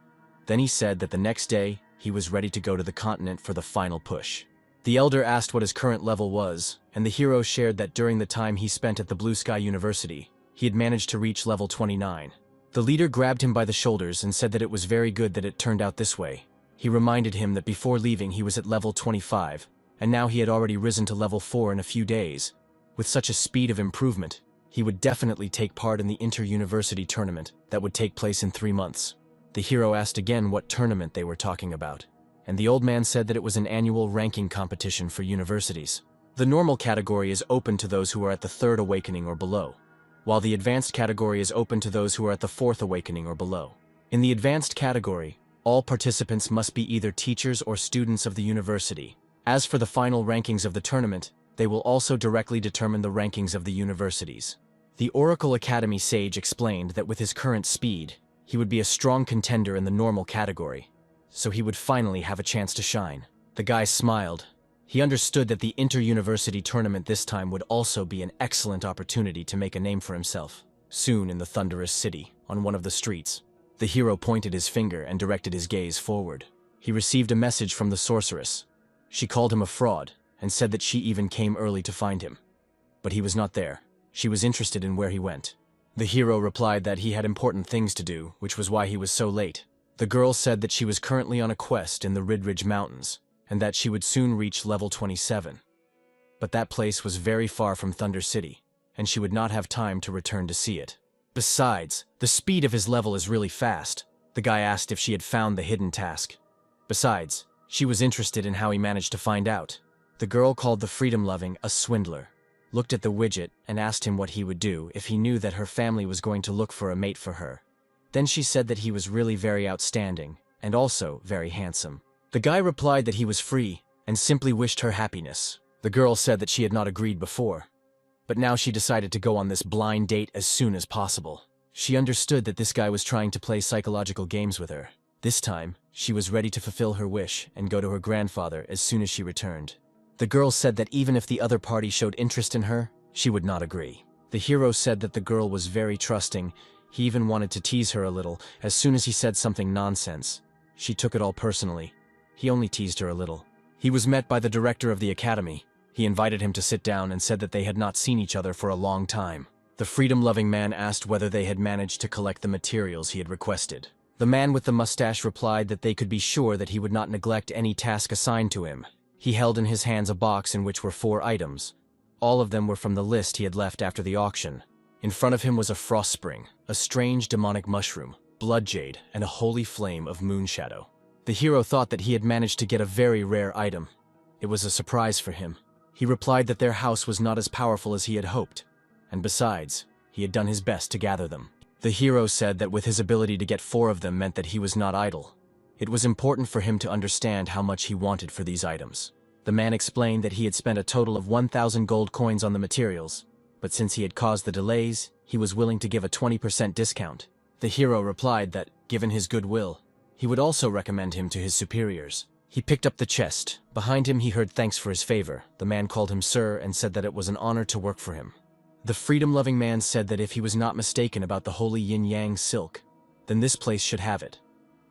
Then he said that the next day, he was ready to go to the continent for the final push. The elder asked what his current level was, and the hero shared that during the time he spent at the Blue Sky University, he had managed to reach level 29. The leader grabbed him by the shoulders and said that it was very good that it turned out this way. He reminded him that before leaving he was at level 25, and now he had already risen to level 4 in a few days. With such a speed of improvement, he would definitely take part in the inter-university tournament that would take place in 3 months. The hero asked again what tournament they were talking about, and the old man said that it was an annual ranking competition for universities. The normal category is open to those who are at the 3rd awakening or below, while the advanced category is open to those who are at the 4th awakening or below. In the advanced category, all participants must be either teachers or students of the university. As for the final rankings of the tournament, they will also directly determine the rankings of the universities. The Oracle Academy sage explained that with his current speed, he would be a strong contender in the normal category, so he would finally have a chance to shine. The guy smiled. He understood that the inter-university tournament this time would also be an excellent opportunity to make a name for himself. Soon in the thunderous city, on one of the streets, the hero pointed his finger and directed his gaze forward. He received a message from the sorceress. She called him a fraud and said that she even came early to find him. But he was not there. She was interested in where he went. The hero replied that he had important things to do, which was why he was so late. The girl said that she was currently on a quest in the Ridridge Mountains, and that she would soon reach level 27. But that place was very far from Thunder City, and she would not have time to return to see it. Besides, the speed of his level is really fast. The guy asked if she had found the hidden task. Besides, she was interested in how he managed to find out. The girl called the freedom-loving a swindler, looked at the widget and asked him what he would do if he knew that her family was going to look for a mate for her. Then she said that he was really very outstanding, and also very handsome. The guy replied that he was free, and simply wished her happiness. The girl said that she had not agreed before, but now she decided to go on this blind date as soon as possible. She understood that this guy was trying to play psychological games with her. This time, she was ready to fulfill her wish and go to her grandfather as soon as she returned. The girl said that even if the other party showed interest in her, she would not agree. The hero said that the girl was very trusting. He even wanted to tease her a little as soon as he said something nonsense. She took it all personally. He only teased her a little. He was met by the director of the academy. He invited him to sit down and said that they had not seen each other for a long time. The freedom-loving man asked whether they had managed to collect the materials he had requested. The man with the mustache replied that they could be sure that he would not neglect any task assigned to him. He held in his hands a box in which were 4 items. All of them were from the list he had left after the auction. In front of him was a frost spring, a strange demonic mushroom, blood jade, and a holy flame of moon shadow. The hero thought that he had managed to get a very rare item. It was a surprise for him. He replied that their house was not as powerful as he had hoped, and besides, he had done his best to gather them. The hero said that with his ability to get 4 of them meant that he was not idle. It was important for him to understand how much he wanted for these items. The man explained that he had spent a total of 1,000 gold coins on the materials, but since he had caused the delays, he was willing to give a 20% discount. The hero replied that, given his goodwill, he would also recommend him to his superiors. He picked up the chest. Behind him he heard thanks for his favor. The man called him sir and said that it was an honor to work for him. The freedom-loving man said that if he was not mistaken about the holy yin-yang silk, then this place should have it.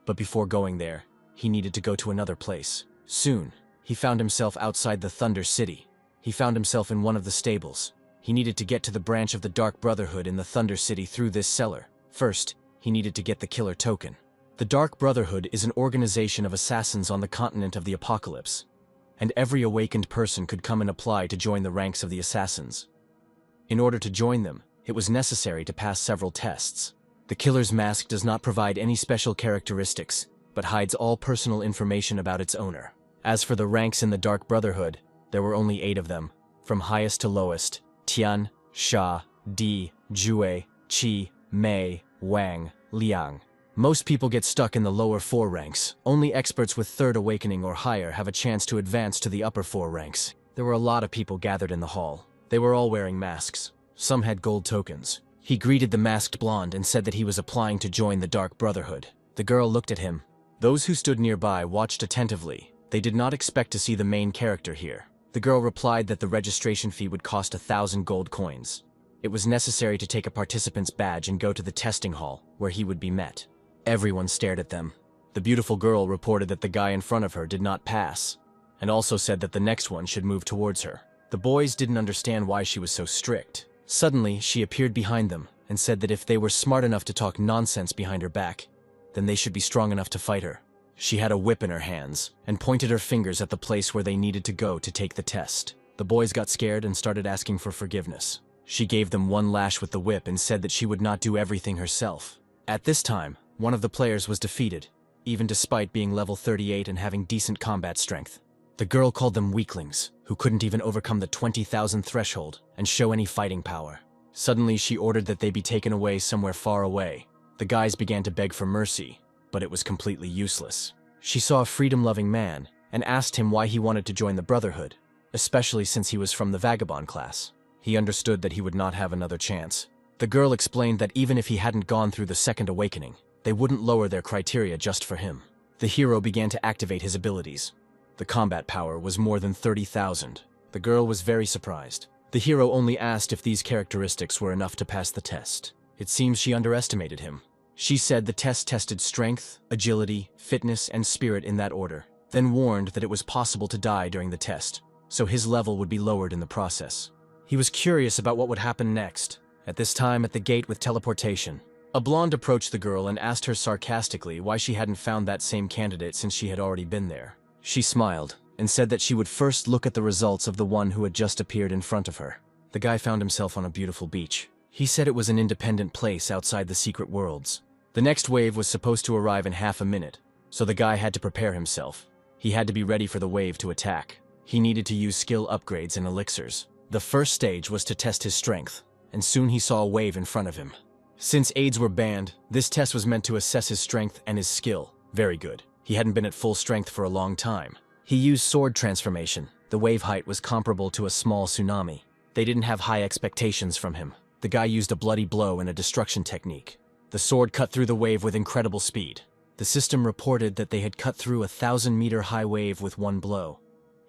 But before going there, he needed to go to another place. Soon, he found himself outside the Thunder City. He found himself in one of the stables. He needed to get to the branch of the Dark Brotherhood in the Thunder City through this cellar. First, he needed to get the killer token. The Dark Brotherhood is an organization of assassins on the continent of the Apocalypse, and every awakened person could come and apply to join the ranks of the assassins. In order to join them, it was necessary to pass several tests. The killer's mask does not provide any special characteristics, but hides all personal information about its owner. As for the ranks in the Dark Brotherhood, there were only 8 of them, from highest to lowest: Tian, Sha, Di, Jue, Qi, Mei, Wang, Liang. Most people get stuck in the lower 4 ranks. Only experts with 3rd awakening or higher have a chance to advance to the upper 4 ranks. There were a lot of people gathered in the hall. They were all wearing masks. Some had gold tokens. He greeted the masked blonde and said that he was applying to join the Dark Brotherhood. The girl looked at him. Those who stood nearby watched attentively. They did not expect to see the main character here. The girl replied that the registration fee would cost 1,000 gold coins. It was necessary to take a participant's badge and go to the testing hall, where he would be met. Everyone stared at them. The beautiful girl reported that the guy in front of her did not pass, and also said that the next one should move towards her. The boys didn't understand why she was so strict. Suddenly, she appeared behind them and said that if they were smart enough to talk nonsense behind her back, then they should be strong enough to fight her. She had a whip in her hands and pointed her fingers at the place where they needed to go to take the test. The boys got scared and started asking for forgiveness. She gave them one lash with the whip and said that she would not do everything herself. At this time, one of the players was defeated, even despite being level 38 and having decent combat strength. The girl called them weaklings, who couldn't even overcome the 20,000 threshold and show any fighting power. Suddenly, she ordered that they be taken away somewhere far away. The guys began to beg for mercy, but it was completely useless. She saw a freedom-loving man and asked him why he wanted to join the Brotherhood, especially since he was from the vagabond class. He understood that he would not have another chance. The girl explained that even if he hadn't gone through the second awakening, they wouldn't lower their criteria just for him. The hero began to activate his abilities. The combat power was more than 30,000. The girl was very surprised. The hero only asked if these characteristics were enough to pass the test. It seems she underestimated him. She said the test tested strength, agility, fitness, and spirit in that order, then warned that it was possible to die during the test, so his level would be lowered in the process. He was curious about what would happen next. At this time, at the gate with teleportation, a blonde approached the girl and asked her sarcastically why she hadn't found that same candidate since she had already been there. She smiled and said that she would first look at the results of the one who had just appeared in front of her. The guy found himself on a beautiful beach. He said it was an independent place outside the secret worlds. The next wave was supposed to arrive in half a minute, so the guy had to prepare himself. He had to be ready for the wave to attack. He needed to use skill upgrades and elixirs. The first stage was to test his strength, and soon he saw a wave in front of him. Since aids were banned, this test was meant to assess his strength and his skill. Very good. He hadn't been at full strength for a long time. He used sword transformation. The wave height was comparable to a small tsunami. They didn't have high expectations from him. The guy used a bloody blow and a destruction technique. The sword cut through the wave with incredible speed. The system reported that they had cut through a 1,000-meter high wave with one blow,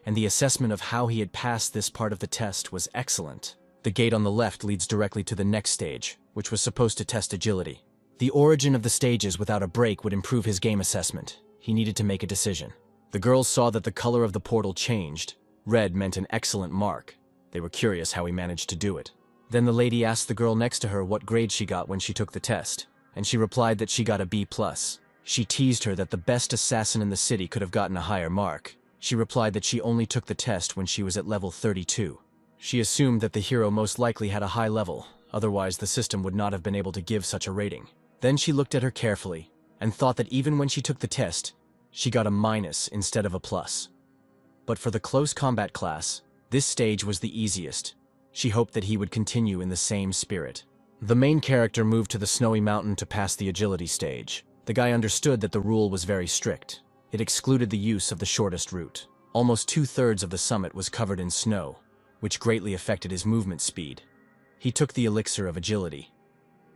and the assessment of how he had passed this part of the test was excellent. The gate on the left leads directly to the next stage, which was supposed to test agility. The origin of the stages without a break would improve his game assessment. He needed to make a decision. The girls saw that the color of the portal changed. Red meant an excellent mark. They were curious how he managed to do it. Then the lady asked the girl next to her what grade she got when she took the test, and she replied that she got a B+. She teased her that the best assassin in the city could have gotten a higher mark. She replied that she only took the test when she was at level 32. She assumed that the hero most likely had a high level, otherwise the system would not have been able to give such a rating. Then she looked at her carefully, and thought that even when she took the test, she got a minus instead of a plus. But for the close combat class, this stage was the easiest. She hoped that he would continue in the same spirit. The main character moved to the snowy mountain to pass the agility stage. The guy understood that the rule was very strict. It excluded the use of the shortest route. Almost 2/3 of the summit was covered in snow, which greatly affected his movement speed. He took the elixir of agility,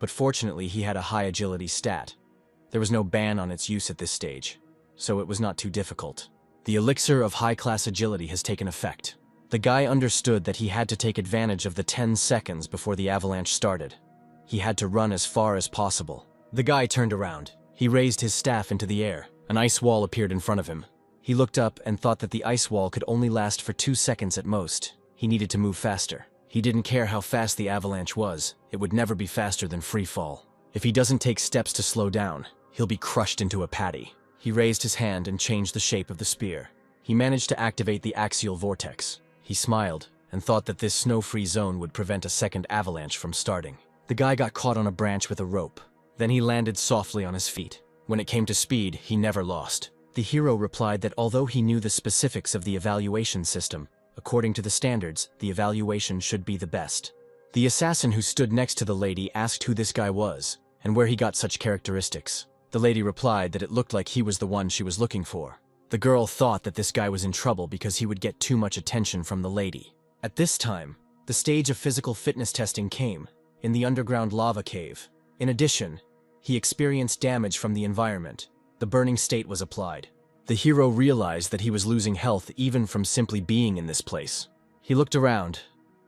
but fortunately he had a high agility stat. There was no ban on its use at this stage, so it was not too difficult. The elixir of high-class agility has taken effect. The guy understood that he had to take advantage of the 10 seconds before the avalanche started. He had to run as far as possible. The guy turned around. He raised his staff into the air. An ice wall appeared in front of him. He looked up and thought that the ice wall could only last for 2 seconds at most. He needed to move faster. He didn't care how fast the avalanche was. It would never be faster than free fall. If he doesn't take steps to slow down, he'll be crushed into a patty. He raised his hand and changed the shape of the spear. He managed to activate the axial vortex. He smiled and thought that this snow-free zone would prevent a second avalanche from starting. The guy got caught on a branch with a rope. Then he landed softly on his feet. When it came to speed, he never lost. The hero replied that although he knew the specifics of the evaluation system, according to the standards, the evaluation should be the best. The assassin who stood next to the lady asked who this guy was, and where he got such characteristics. The lady replied that it looked like he was the one she was looking for. The girl thought that this guy was in trouble because he would get too much attention from the lady. At this time, the stage of physical fitness testing came, in the underground lava cave. In addition, he experienced damage from the environment. The burning state was applied. The hero realized that he was losing health even from simply being in this place. He looked around.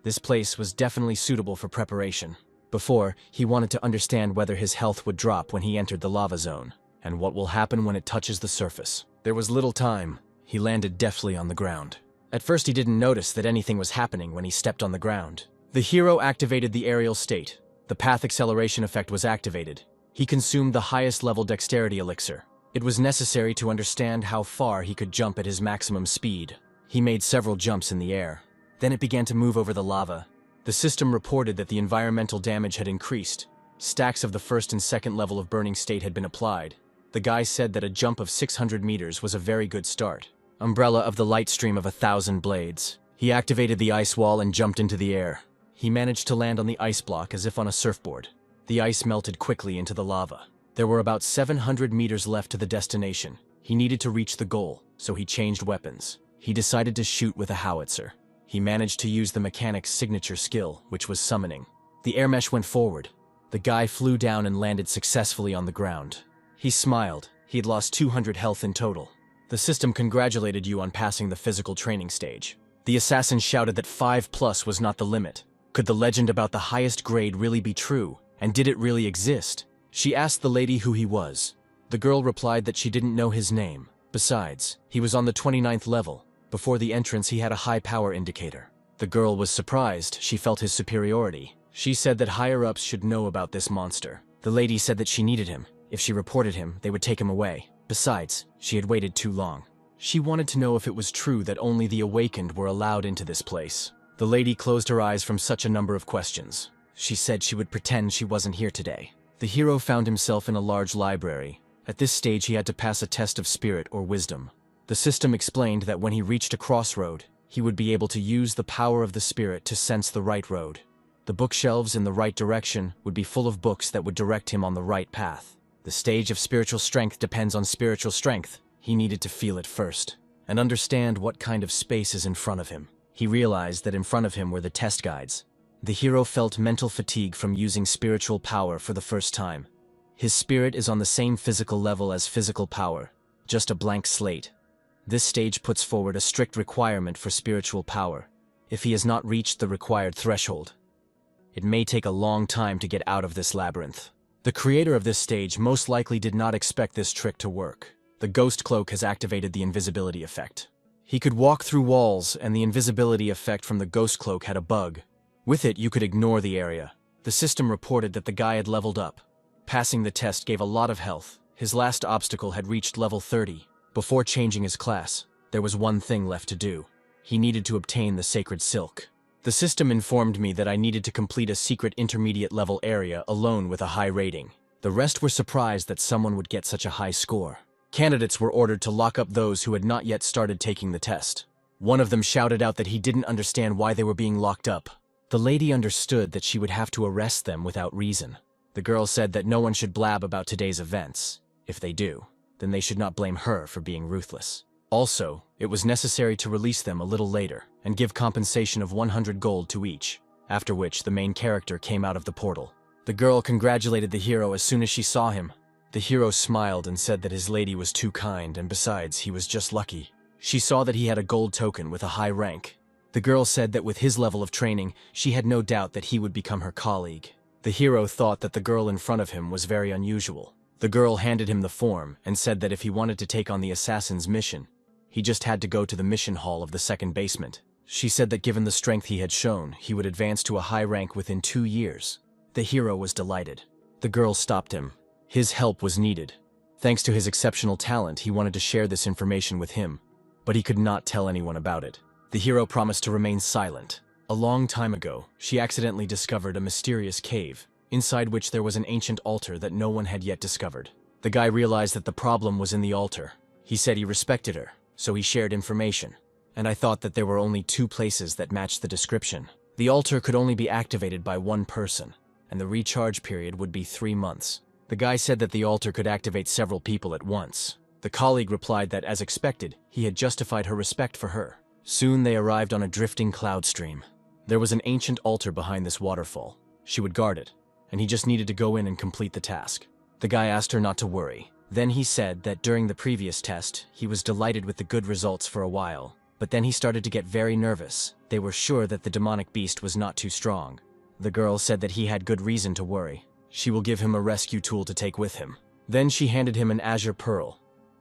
This place was definitely suitable for preparation. Before, he wanted to understand whether his health would drop when he entered the lava zone, and what will happen when it touches the surface. There was little time. He landed deftly on the ground. At first he didn't notice that anything was happening when he stepped on the ground. The hero activated the aerial state. The path acceleration effect was activated. He consumed the highest level dexterity elixir. It was necessary to understand how far he could jump at his maximum speed. He made several jumps in the air. Then it began to move over the lava. The system reported that the environmental damage had increased. Stacks of the first and second level of burning state had been applied. The guy said that a jump of 600 meters was a very good start. Umbrella of the light stream of 1,000 blades. He activated the ice wall and jumped into the air. He managed to land on the ice block as if on a surfboard. The ice melted quickly into the lava. There were about 700 meters left to the destination. He needed to reach the goal, so he changed weapons. He decided to shoot with a howitzer. He managed to use the mechanic's signature skill, which was summoning. The air mesh went forward. The guy flew down and landed successfully on the ground. He smiled. He had lost 200 health in total. The system congratulated you on passing the physical training stage. The assassin shouted that 5+ was not the limit. Could the legend about the highest grade really be true? And did it really exist? She asked the lady who he was. The girl replied that she didn't know his name. Besides, he was on the 29th level. Before the entrance, he had a high power indicator. The girl was surprised. She felt his superiority. She said that higher-ups should know about this monster. The lady said that she needed him. If she reported him, they would take him away. Besides, she had waited too long. She wanted to know if it was true that only the awakened were allowed into this place. The lady closed her eyes from such a number of questions. She said she would pretend she wasn't here today. The hero found himself in a large library. At this stage, he had to pass a test of spirit or wisdom. The system explained that when he reached a crossroad, he would be able to use the power of the spirit to sense the right road. The bookshelves in the right direction would be full of books that would direct him on the right path. The stage of spiritual strength depends on spiritual strength. He needed to feel it first and understand what kind of space is in front of him. He realized that in front of him were the test guides. The hero felt mental fatigue from using spiritual power for the first time. His spirit is on the same physical level as physical power, just a blank slate. This stage puts forward a strict requirement for spiritual power. If he has not reached the required threshold, it may take a long time to get out of this labyrinth. The creator of this stage most likely did not expect this trick to work. The ghost cloak has activated the invisibility effect. He could walk through walls, and the invisibility effect from the ghost cloak had a bug. With it, you could ignore the area. The system reported that the guy had leveled up. Passing the test gave a lot of health. His last obstacle had reached level 30. Before changing his class, there was one thing left to do. He needed to obtain the sacred silk. The system informed me that I needed to complete a secret intermediate level area alone with a high rating. The rest were surprised that someone would get such a high score. Candidates were ordered to lock up those who had not yet started taking the test. One of them shouted out that he didn't understand why they were being locked up. The lady understood that she would have to arrest them without reason. The girl said that no one should blab about today's events. If they do, then they should not blame her for being ruthless. Also, it was necessary to release them a little later and give compensation of 100 gold to each, after which the main character came out of the portal. The girl congratulated the hero as soon as she saw him. The hero smiled and said that his lady was too kind, and besides, he was just lucky. She saw that he had a gold token with a high rank. The girl said that with his level of training, she had no doubt that he would become her colleague. The hero thought that the girl in front of him was very unusual. The girl handed him the form and said that if he wanted to take on the assassin's mission, he just had to go to the mission hall of the second basement. She said that given the strength he had shown, he would advance to a high rank within 2 years. The hero was delighted. The girl stopped him. His help was needed. Thanks to his exceptional talent, he wanted to share this information with him, but he could not tell anyone about it. The hero promised to remain silent. A long time ago, she accidentally discovered a mysterious cave, inside which there was an ancient altar that no one had yet discovered. The guy realized that the problem was in the altar. He said he respected her, so he shared information. And I thought that there were only 2 places that matched the description. The altar could only be activated by 1 person, and the recharge period would be 3 months. The guy said that the altar could activate several people at once. The colleague replied that, as expected, he had justified her respect for her. Soon they arrived on a drifting cloud stream. There was an ancient altar behind this waterfall. She would guard it, and he just needed to go in and complete the task. The guy asked her not to worry. Then he said that during the previous test, he was delighted with the good results for a while, but then he started to get very nervous. They were sure that the demonic beast was not too strong. The girl said that he had good reason to worry. She will give him a rescue tool to take with him. Then she handed him an azure pearl.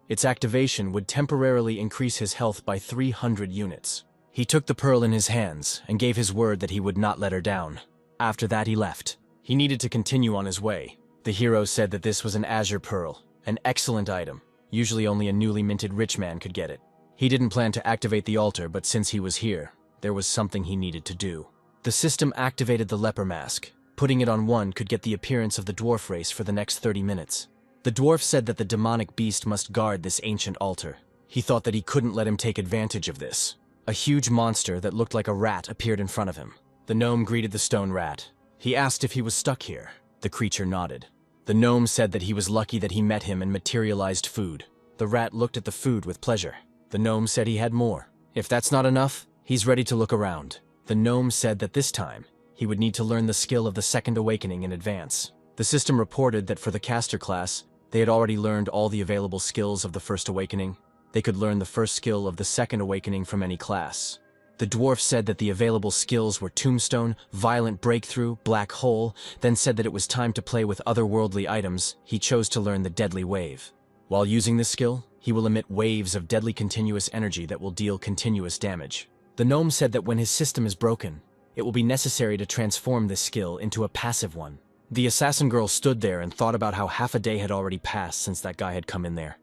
Its activation would temporarily increase his health by 300 units. He took the pearl in his hands and gave his word that he would not let her down. After that, he left. He needed to continue on his way. The hero said that this was an azure pearl, an excellent item. Usually only a newly minted rich man could get it. He didn't plan to activate the altar, but since he was here, there was something he needed to do. The system activated the leper mask. Putting it on one could get the appearance of the dwarf race for the next 30 minutes. The dwarf said that the demonic beast must guard this ancient altar. He thought that he couldn't let him take advantage of this. A huge monster that looked like a rat appeared in front of him. The gnome greeted the stone rat. He asked if he was stuck here. The creature nodded. The gnome said that he was lucky that he met him and materialized food. The rat looked at the food with pleasure. The gnome said he had more. If that's not enough, he's ready to look around. The gnome said that this time, he would need to learn the skill of the second awakening in advance. The system reported that for the caster class, they had already learned all the available skills of the first awakening. They could learn the first skill of the second awakening from any class. The dwarf said that the available skills were Tombstone, Violent Breakthrough, Black Hole, then said that it was time to play with otherworldly items. He chose to learn the Deadly Wave. While using this skill, he will emit waves of deadly continuous energy that will deal continuous damage. The gnome said that when his system is broken, it will be necessary to transform this skill into a passive one. The assassin girl stood there and thought about how half a day had already passed since that guy had come in there.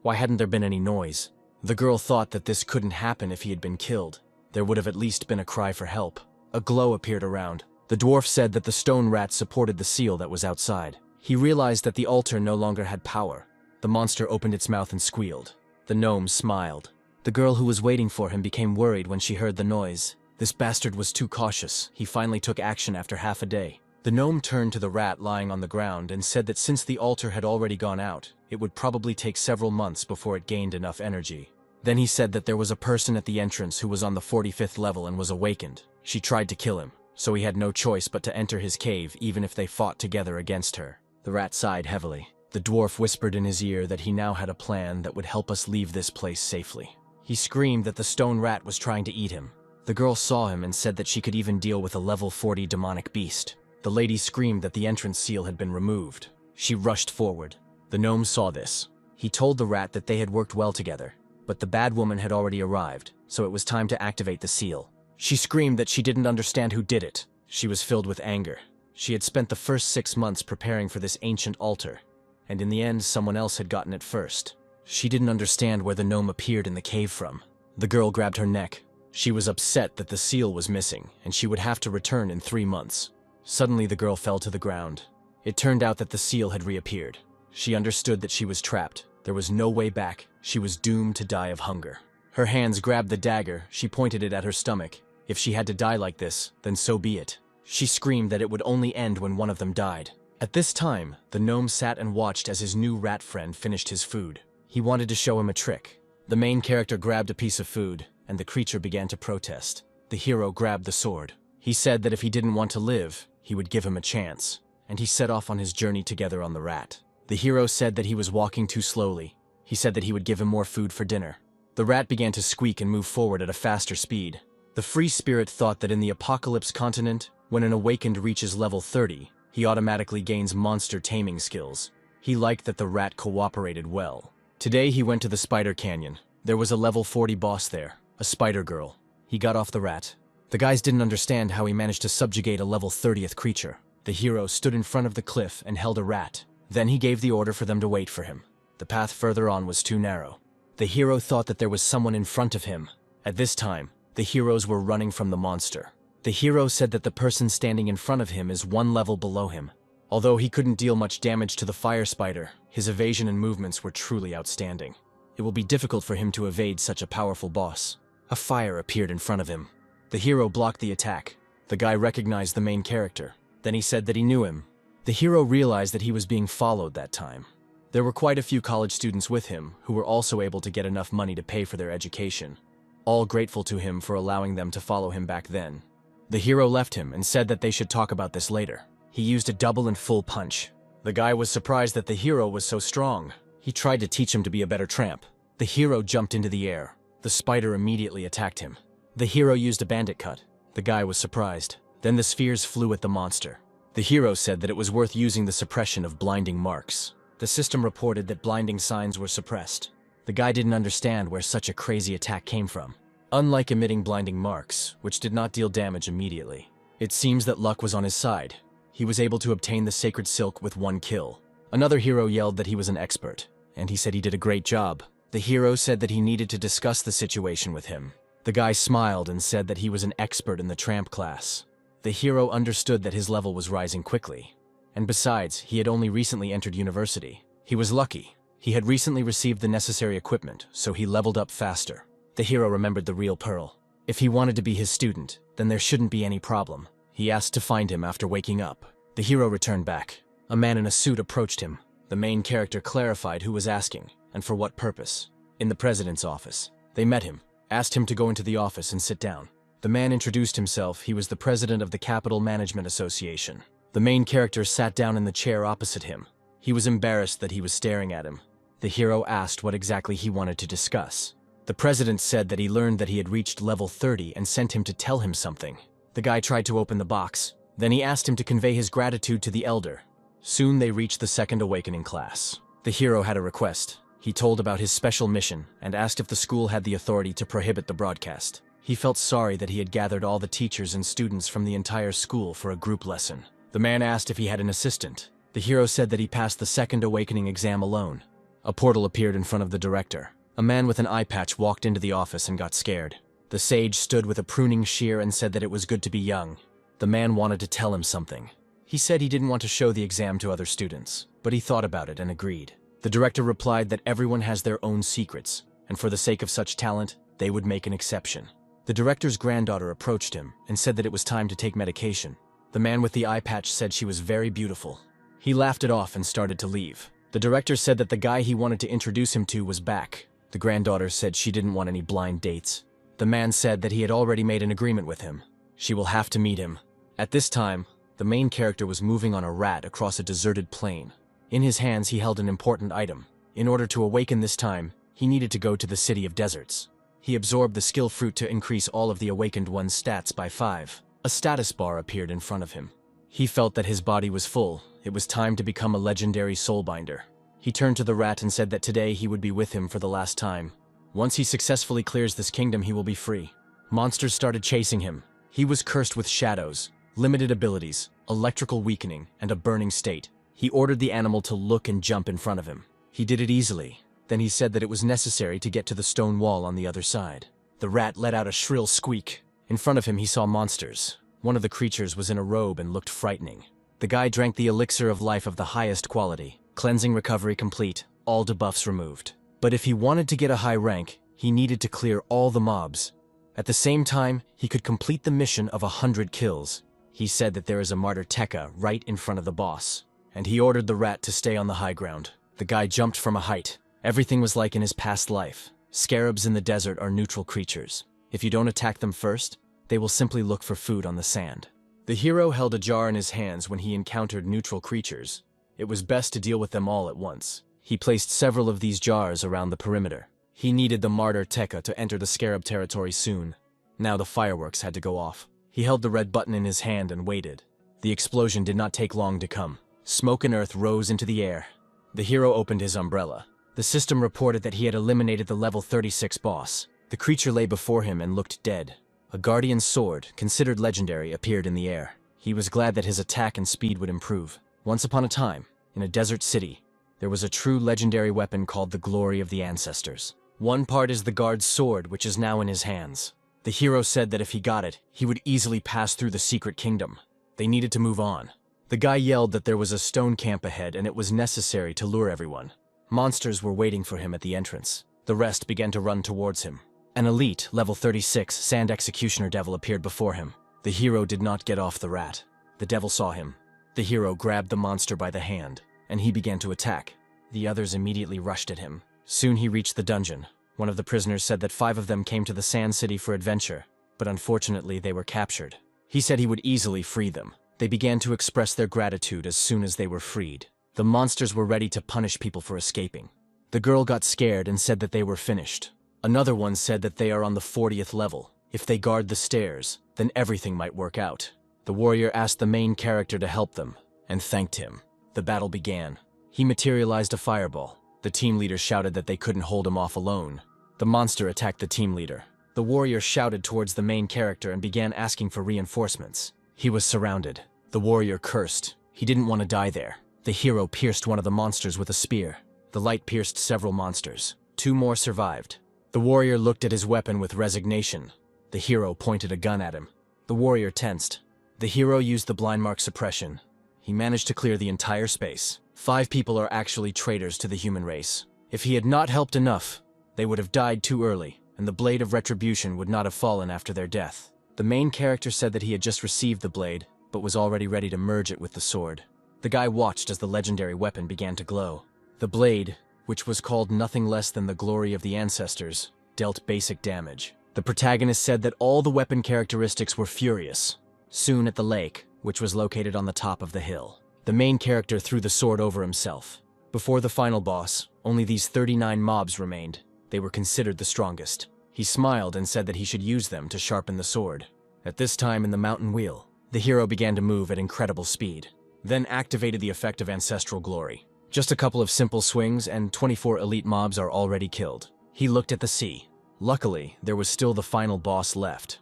Why hadn't there been any noise? The girl thought that this couldn't happen if he had been killed. There would have at least been a cry for help. A glow appeared around. The dwarf said that the stone rat supported the seal that was outside. He realized that the altar no longer had power. The monster opened its mouth and squealed. The gnome smiled. The girl who was waiting for him became worried when she heard the noise. This bastard was too cautious. He finally took action after half a day. The gnome turned to the rat lying on the ground and said that since the altar had already gone out, it would probably take several months before it gained enough energy. Then he said that there was a person at the entrance who was on the 45th level and was awakened. She tried to kill him, so he had no choice but to enter his cave even if they fought together against her. The rat sighed heavily. The dwarf whispered in his ear that he now had a plan that would help us leave this place safely. He screamed that the stone rat was trying to eat him. The girl saw him and said that she could even deal with a level 40 demonic beast. The lady screamed that the entrance seal had been removed. She rushed forward. The gnome saw this. He told the rat that they had worked well together, but the bad woman had already arrived, so it was time to activate the seal. She screamed that she didn't understand who did it. She was filled with anger. She had spent the first 6 months preparing for this ancient altar, and in the end someone else had gotten it first. She didn't understand where the gnome appeared in the cave from. The girl grabbed her neck. She was upset that the seal was missing, and she would have to return in 3 months. Suddenly the girl fell to the ground. It turned out that the seal had reappeared. She understood that she was trapped. There was no way back. She was doomed to die of hunger. Her hands grabbed the dagger. She pointed it at her stomach. If she had to die like this, then so be it. She screamed that it would only end when one of them died. At this time, the gnome sat and watched as his new rat friend finished his food. He wanted to show him a trick. The main character grabbed a piece of food, and the creature began to protest. The hero grabbed the sword. He said that if he didn't want to live, he would give him a chance, and he set off on his journey together on the rat. The hero said that he was walking too slowly. He said that he would give him more food for dinner. The rat began to squeak and move forward at a faster speed. The free spirit thought that in the Apocalypse continent, when an awakened reaches level 30, he automatically gains monster taming skills. He liked that the rat cooperated well. Today he went to the Spider Canyon. There was a level 40 boss there, a spider girl. He got off the rat. The guys didn't understand how he managed to subjugate a level 30th creature. The hero stood in front of the cliff and held a rat. Then he gave the order for them to wait for him. The path further on was too narrow. The hero thought that there was someone in front of him. At this time, the heroes were running from the monster. The hero said that the person standing in front of him is 1 level below him. Although he couldn't deal much damage to the fire spider, his evasion and movements were truly outstanding. It will be difficult for him to evade such a powerful boss. A fire appeared in front of him. The hero blocked the attack. The guy recognized the main character. Then he said that he knew him. The hero realized that he was being followed that time. There were quite a few college students with him who were also able to get enough money to pay for their education, all grateful to him for allowing them to follow him back then. The hero left him and said that they should talk about this later. He used a double and full punch. The guy was surprised that the hero was so strong. He tried to teach him to be a better tramp. The hero jumped into the air. The spider immediately attacked him. The hero used a bandit cut. The guy was surprised. Then the spheres flew at the monster. The hero said that it was worth using the suppression of blinding marks. The system reported that blinding signs were suppressed. The guy didn't understand where such a crazy attack came from. Unlike emitting blinding marks, which did not deal damage immediately, it seems that luck was on his side. He was able to obtain the sacred silk with 1 kill. Another hero yelled that he was an expert, and he said he did a great job. The hero said that he needed to discuss the situation with him. The guy smiled and said that he was an expert in the tramp class. The hero understood that his level was rising quickly. And besides, he had only recently entered university. He was lucky. He had recently received the necessary equipment, so he leveled up faster. The hero remembered the real Pearl. If he wanted to be his student, then there shouldn't be any problem. He asked to find him after waking up. The hero returned back. A man in a suit approached him. The main character clarified who was asking, and for what purpose. In the president's office. They met him, asked him to go into the office and sit down. The man introduced himself. He was the president of the Capital Management Association. The main character sat down in the chair opposite him. He was embarrassed that he was staring at him. The hero asked what exactly he wanted to discuss. The president said that he learned that he had reached level 30 and sent him to tell him something. The guy tried to open the box. Then he asked him to convey his gratitude to the elder. Soon they reached the second awakening class. The hero had a request. He told about his special mission and asked if the school had the authority to prohibit the broadcast. He felt sorry that he had gathered all the teachers and students from the entire school for a group lesson. The man asked if he had an assistant. The hero said that he passed the second awakening exam alone. A portal appeared in front of the director. A man with an eye patch walked into the office and got scared. The sage stood with a pruning shear and said that it was good to be young. The man wanted to tell him something. He said he didn't want to show the exam to other students, but he thought about it and agreed. The director replied that everyone has their own secrets, and for the sake of such talent, they would make an exception. The director's granddaughter approached him and said that it was time to take medication. The man with the eye patch said she was very beautiful. He laughed it off and started to leave. The director said that the guy he wanted to introduce him to was back. The granddaughter said she didn't want any blind dates. The man said that he had already made an agreement with him. She will have to meet him. At this time, the main character was moving on a rat across a deserted plain. In his hands, he held an important item. In order to awaken this time, he needed to go to the City of Deserts. He absorbed the skill fruit to increase all of the awakened one's stats by 5. A status bar appeared in front of him. He felt that his body was full. It was time to become a legendary soulbinder. He turned to the rat and said that today he would be with him for the last time. Once he successfully clears this kingdom, he will be free. Monsters started chasing him. He was cursed with shadows, limited abilities, electrical weakening, and a burning state. He ordered the animal to look and jump in front of him. He did it easily. Then he said that it was necessary to get to the stone wall on the other side. The rat let out a shrill squeak. In front of him, he saw monsters. One of the creatures was in a robe and looked frightening. The guy drank the elixir of life of the highest quality. Cleansing recovery complete, all debuffs removed. But if he wanted to get a high rank, he needed to clear all the mobs. At the same time, he could complete the mission of 100 kills. He said that there is a martyr Tekka right in front of the boss, and he ordered the rat to stay on the high ground. The guy jumped from a height. Everything was like in his past life. Scarabs in the desert are neutral creatures. If you don't attack them first, they will simply look for food on the sand. The hero held a jar in his hands when he encountered neutral creatures. It was best to deal with them all at once. He placed several of these jars around the perimeter. He needed the martyr Tekka to enter the scarab territory soon. Now the fireworks had to go off. He held the red button in his hand and waited. The explosion did not take long to come. Smoke and earth rose into the air. The hero opened his umbrella. The system reported that he had eliminated the level 36 boss. The creature lay before him and looked dead. A guardian sword, considered legendary, appeared in the air. He was glad that his attack and speed would improve. Once upon a time, in a desert city, there was a true legendary weapon called the Glory of the Ancestors. One part is the guard's sword, which is now in his hands. The hero said that if he got it, he would easily pass through the secret kingdom. They needed to move on. The guy yelled that there was a stone camp ahead and it was necessary to lure everyone. Monsters were waiting for him at the entrance. The rest began to run towards him. An elite, level 36, sand executioner devil appeared before him. The hero did not get off the rat. The devil saw him. The hero grabbed the monster by the hand, and he began to attack. The others immediately rushed at him. Soon he reached the dungeon. One of the prisoners said that 5 of them came to the Sand City for adventure, but unfortunately they were captured. He said he would easily free them. They began to express their gratitude as soon as they were freed. The monsters were ready to punish people for escaping. The girl got scared and said that they were finished. Another one said that they are on the 40th level. If they guard the stairs, then everything might work out. The warrior asked the main character to help them, and thanked him. The battle began. He materialized a fireball. The team leader shouted that they couldn't hold him off alone. The monster attacked the team leader. The warrior shouted towards the main character and began asking for reinforcements. He was surrounded. The warrior cursed. He didn't want to die there. The hero pierced one of the monsters with a spear. The light pierced several monsters. 2 more survived. The warrior looked at his weapon with resignation. The hero pointed a gun at him. The warrior tensed. The hero used the blind mark suppression. He managed to clear the entire space. 5 people are actually traitors to the human race. If he had not helped enough, they would have died too early, and the blade of retribution would not have fallen after their death. The main character said that he had just received the blade, but was already ready to merge it with the sword. The guy watched as the legendary weapon began to glow. The blade, which was called nothing less than the glory of the ancestors, dealt basic damage. The protagonist said that all the weapon characteristics were furious. Soon at the lake, which was located on the top of the hill, the main character threw the sword over himself. Before the final boss, only these 39 mobs remained. They were considered the strongest. He smiled and said that he should use them to sharpen the sword. At this time in the mountain wheel, the hero began to move at incredible speed, then activated the effect of ancestral glory. Just a couple of simple swings and 24 elite mobs are already killed. He looked at the sea. Luckily, there was still the final boss left,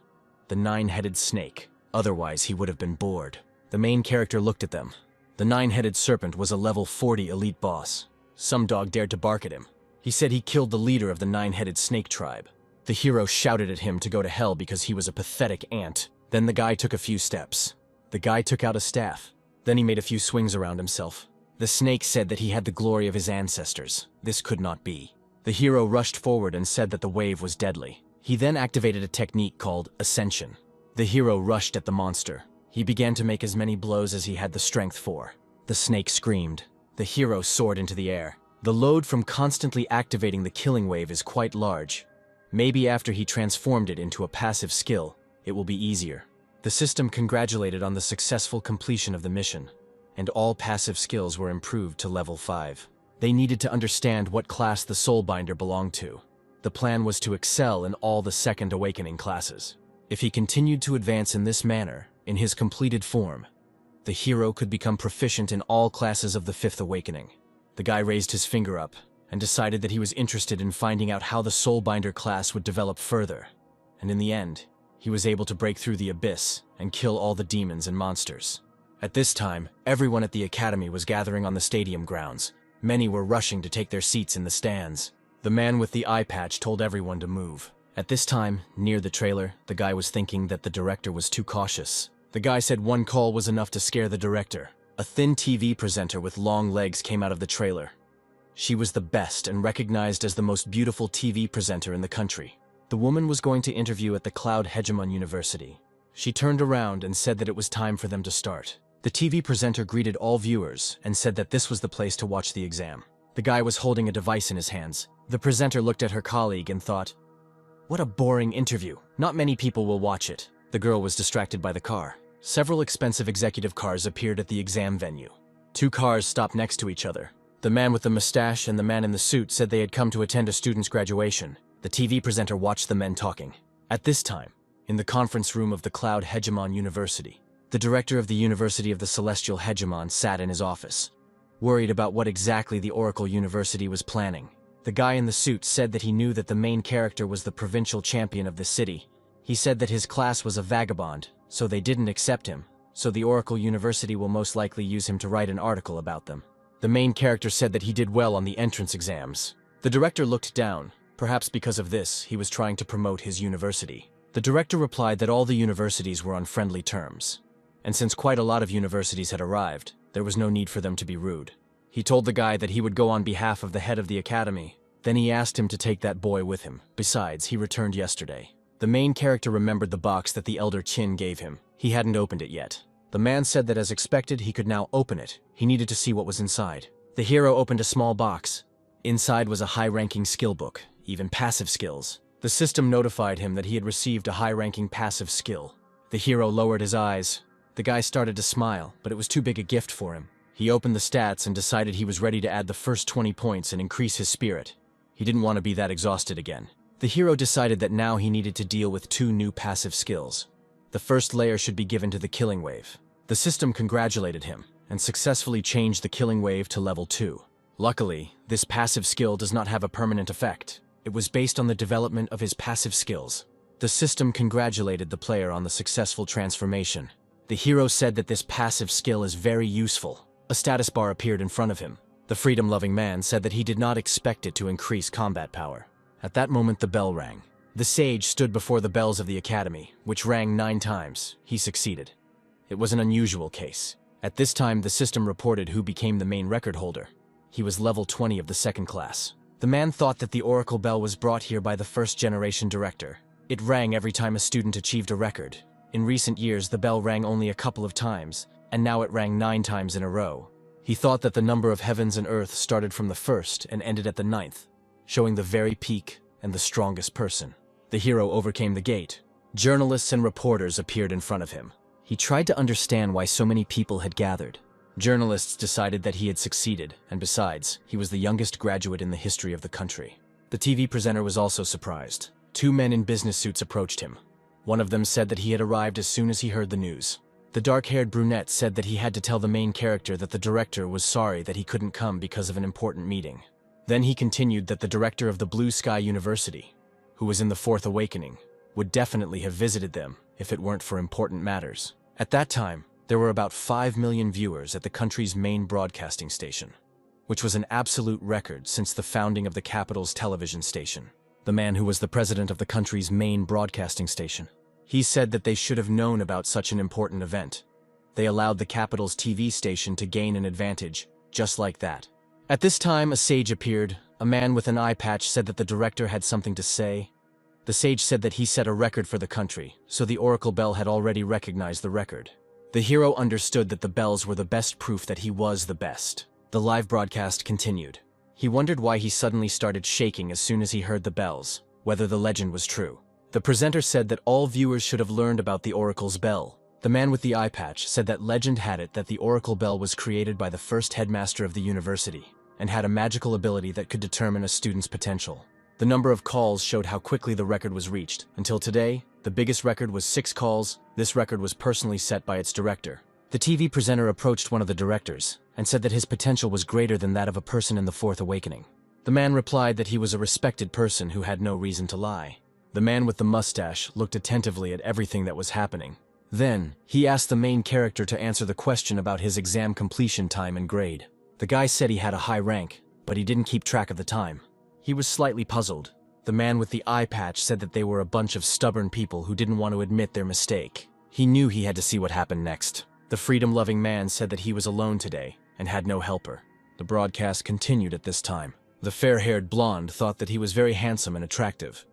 the 9-headed snake. Otherwise, he would have been bored. The main character looked at them. The 9-headed serpent was a level 40 elite boss. Some dog dared to bark at him. He said he killed the leader of the 9-headed snake tribe. The hero shouted at him to go to hell because he was a pathetic ant. Then the guy took a few steps. The guy took out a staff. Then he made a few swings around himself. The snake said that he had the glory of his ancestors. This could not be. The hero rushed forward and said that the wave was deadly. He then activated a technique called Ascension. The hero rushed at the monster. He began to make as many blows as he had the strength for. The snake screamed. The hero soared into the air. The load from constantly activating the killing wave is quite large. Maybe after he transformed it into a passive skill, it will be easier. The system congratulated on the successful completion of the mission, and all passive skills were improved to level 5. They needed to understand what class the Soulbinder belonged to. The plan was to excel in all the Second Awakening classes. If he continued to advance in this manner, in his completed form, the hero could become proficient in all classes of the Fifth Awakening. The guy raised his finger up and decided that he was interested in finding out how the Soulbinder class would develop further. And in the end, he was able to break through the abyss and kill all the demons and monsters. At this time, everyone at the academy was gathering on the stadium grounds. Many were rushing to take their seats in the stands. The man with the eye patch told everyone to move. At this time, near the trailer, the guy was thinking that the director was too cautious. The guy said one call was enough to scare the director. A thin TV presenter with long legs came out of the trailer. She was the best and recognized as the most beautiful TV presenter in the country. The woman was going to interview at the Cloud Hegemon University. She turned around and said that it was time for them to start. The TV presenter greeted all viewers and said that this was the place to watch the exam. The guy was holding a device in his hands. The presenter looked at her colleague and thought, "What a boring interview. Not many people will watch it." The girl was distracted by the car. Several expensive executive cars appeared at the exam venue. 2 cars stopped next to each other. The man with the mustache and the man in the suit said they had come to attend a student's graduation. The TV presenter watched the men talking. At this time, in the conference room of the Cloud Hegemon University, the director of the University of the Celestial Hegemon sat in his office, worried about what exactly the Oracle University was planning. The guy in the suit said that he knew that the main character was the provincial champion of the city. He said that his class was a vagabond, so they didn't accept him, so the Oracle University will most likely use him to write an article about them. The main character said that he did well on the entrance exams. The director looked down. Perhaps because of this, he was trying to promote his university. The director replied that all the universities were on friendly terms, and since quite a lot of universities had arrived, there was no need for them to be rude. He told the guy that he would go on behalf of the head of the academy. Then he asked him to take that boy with him. Besides, he returned yesterday. The main character remembered the box that the Elder Qin gave him. He hadn't opened it yet. The man said that as expected, he could now open it. He needed to see what was inside. The hero opened a small box. Inside was a high-ranking skill book, even passive skills. The system notified him that he had received a high-ranking passive skill. The hero lowered his eyes. The guy started to smile, but it was too big a gift for him. He opened the stats and decided he was ready to add the first 20 points and increase his spirit. He didn't want to be that exhausted again. The hero decided that now he needed to deal with 2 new passive skills. The first layer should be given to the killing wave. The system congratulated him and successfully changed the killing wave to level 2. Luckily, this passive skill does not have a permanent effect. It was based on the development of his passive skills. The system congratulated the player on the successful transformation. The hero said that this passive skill is very useful. A status bar appeared in front of him. The freedom-loving man said that he did not expect it to increase combat power. At that moment, the bell rang. The sage stood before the bells of the academy, which rang 9 times. He succeeded. It was an unusual case. At this time, the system reported who became the main record holder. He was level 20 of the second class. The man thought that the Oracle Bell was brought here by the first-generation director. It rang every time a student achieved a record. In recent years, the bell rang only a couple of times. and now it rang 9 times in a row. He thought that the number of heavens and earth started from the first and ended at the 9th, showing the very peak and the strongest person. The hero overcame the gate. Journalists and reporters appeared in front of him. He tried to understand why so many people had gathered. Journalists decided that he had succeeded, and besides, he was the youngest graduate in the history of the country. The TV presenter was also surprised. 2 men in business suits approached him. One of them said that he had arrived as soon as he heard the news. The dark-haired brunette said that he had to tell the main character that the director was sorry that he couldn't come because of an important meeting. Then he continued that the director of the Blue Sky University, who was in the 4th Awakening, would definitely have visited them if it weren't for important matters. At that time, there were about 5 million viewers at the country's main broadcasting station, which was an absolute record since the founding of the capital's television station. The man who was the president of the country's main broadcasting station. He said that they should have known about such an important event. They allowed the capital's TV station to gain an advantage, just like that. At this time, a sage appeared. A man with an eye patch said that the director had something to say. The sage said that he set a record for the country, so the oracle bell had already recognized the record. The hero understood that the bells were the best proof that he was the best. The live broadcast continued. He wondered why he suddenly started shaking as soon as he heard the bells, whether the legend was true. The presenter said that all viewers should have learned about the oracle's bell. The man with the eye patch said that legend had it that the oracle bell was created by the first headmaster of the university, and had a magical ability that could determine a student's potential. The number of calls showed how quickly the record was reached. Until today, the biggest record was 6 calls. This record was personally set by its director. The TV presenter approached one of the directors and said that his potential was greater than that of a person in the 4th Awakening. The man replied that he was a respected person who had no reason to lie. The man with the mustache looked attentively at everything that was happening. Then, he asked the main character to answer the question about his exam completion time and grade. The guy said he had a high rank, but he didn't keep track of the time. He was slightly puzzled. The man with the eye patch said that they were a bunch of stubborn people who didn't want to admit their mistake. He knew he had to see what happened next. The freedom-loving man said that he was alone today and had no helper. The broadcast continued at this time. The fair-haired blonde thought that he was very handsome and attractive,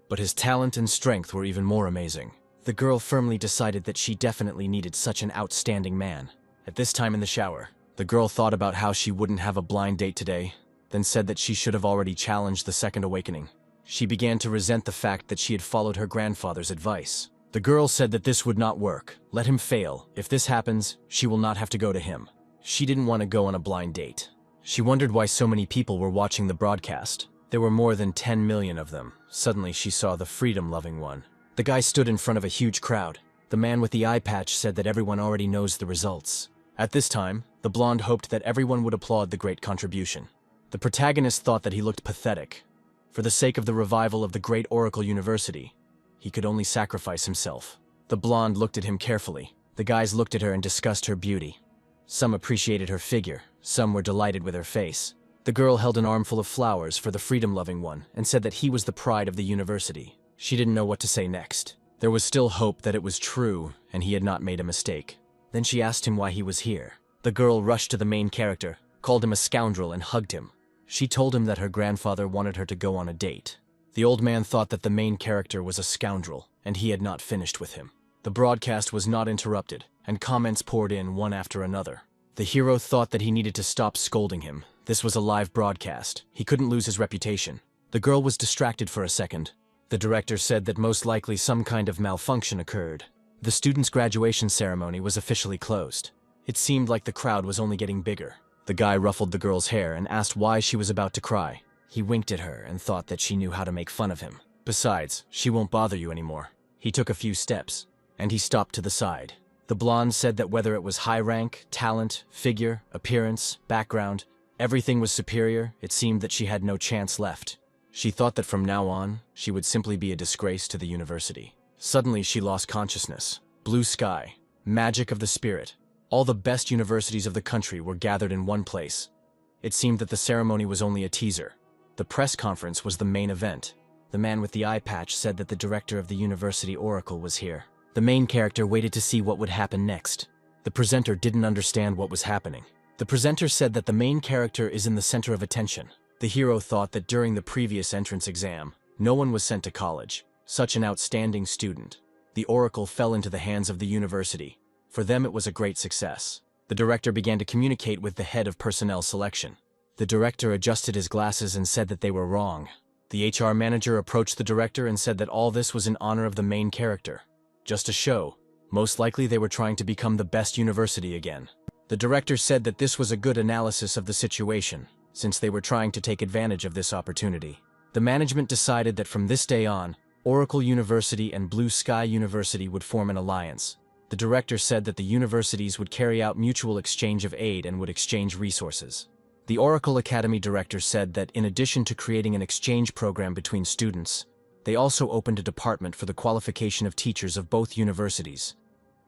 but his talent and strength were even more amazing. The girl firmly decided that she definitely needed such an outstanding man. At this time in the shower, the girl thought about how she wouldn't have a blind date today, then said that she should have already challenged the 2nd Awakening. She began to resent the fact that she had followed her grandfather's advice. The girl said that this would not work. Let him fail. If this happens, she will not have to go to him. She didn't want to go on a blind date. She wondered why so many people were watching the broadcast. There were more than 10 million of them. Suddenly she saw the freedom-loving one. The guy stood in front of a huge crowd. The man with the eye patch said that everyone already knows the results. At this time, the blonde hoped that everyone would applaud the great contribution. The protagonist thought that he looked pathetic. For the sake of the revival of the great Oracle University, he could only sacrifice himself. The blonde looked at him carefully. The guys looked at her and discussed her beauty. Some appreciated her figure, some were delighted with her face. The girl held an armful of flowers for the freedom-loving one and said that he was the pride of the university. She didn't know what to say next. There was still hope that it was true and he had not made a mistake. Then she asked him why he was here. The girl rushed to the main character, called him a scoundrel and hugged him. She told him that her grandfather wanted her to go on a date. The old man thought that the main character was a scoundrel, and he had not finished with him. The broadcast was not interrupted, and comments poured in one after another. The hero thought that he needed to stop scolding him. This was a live broadcast. He couldn't lose his reputation. The girl was distracted for a second. The director said that most likely some kind of malfunction occurred. The students' graduation ceremony was officially closed. It seemed like the crowd was only getting bigger. The guy ruffled the girl's hair and asked why she was about to cry. He winked at her and thought that she knew how to make fun of him. Besides, she won't bother you anymore. He took a few steps, and he stopped to the side. The blonde said that whether it was high rank, talent, figure, appearance, background, everything was superior. It seemed that she had no chance left. She thought that from now on, she would simply be a disgrace to the university. Suddenly, she lost consciousness. Blue sky, magic of the spirit. All the best universities of the country were gathered in one place. It seemed that the ceremony was only a teaser. The press conference was the main event. The man with the eye patch said that the director of the university oracle was here. The main character waited to see what would happen next. The presenter didn't understand what was happening. The presenter said that the main character is in the center of attention. The hero thought that during the previous entrance exam, no one was sent to college. Such an outstanding student. The oracle fell into the hands of the university. For them, it was a great success. The director began to communicate with the head of personnel selection. The director adjusted his glasses and said that they were wrong. The HR manager approached the director and said that all this was in honor of the main character. Just a show. Most likely they were trying to become the best university again. The director said that this was a good analysis of the situation, since they were trying to take advantage of this opportunity. The management decided that from this day on, Oracle University and Blue Sky University would form an alliance. The director said that the universities would carry out mutual exchange of aid and would exchange resources. The Oracle Academy director said that in addition to creating an exchange program between students, they also opened a department for the qualification of teachers of both universities,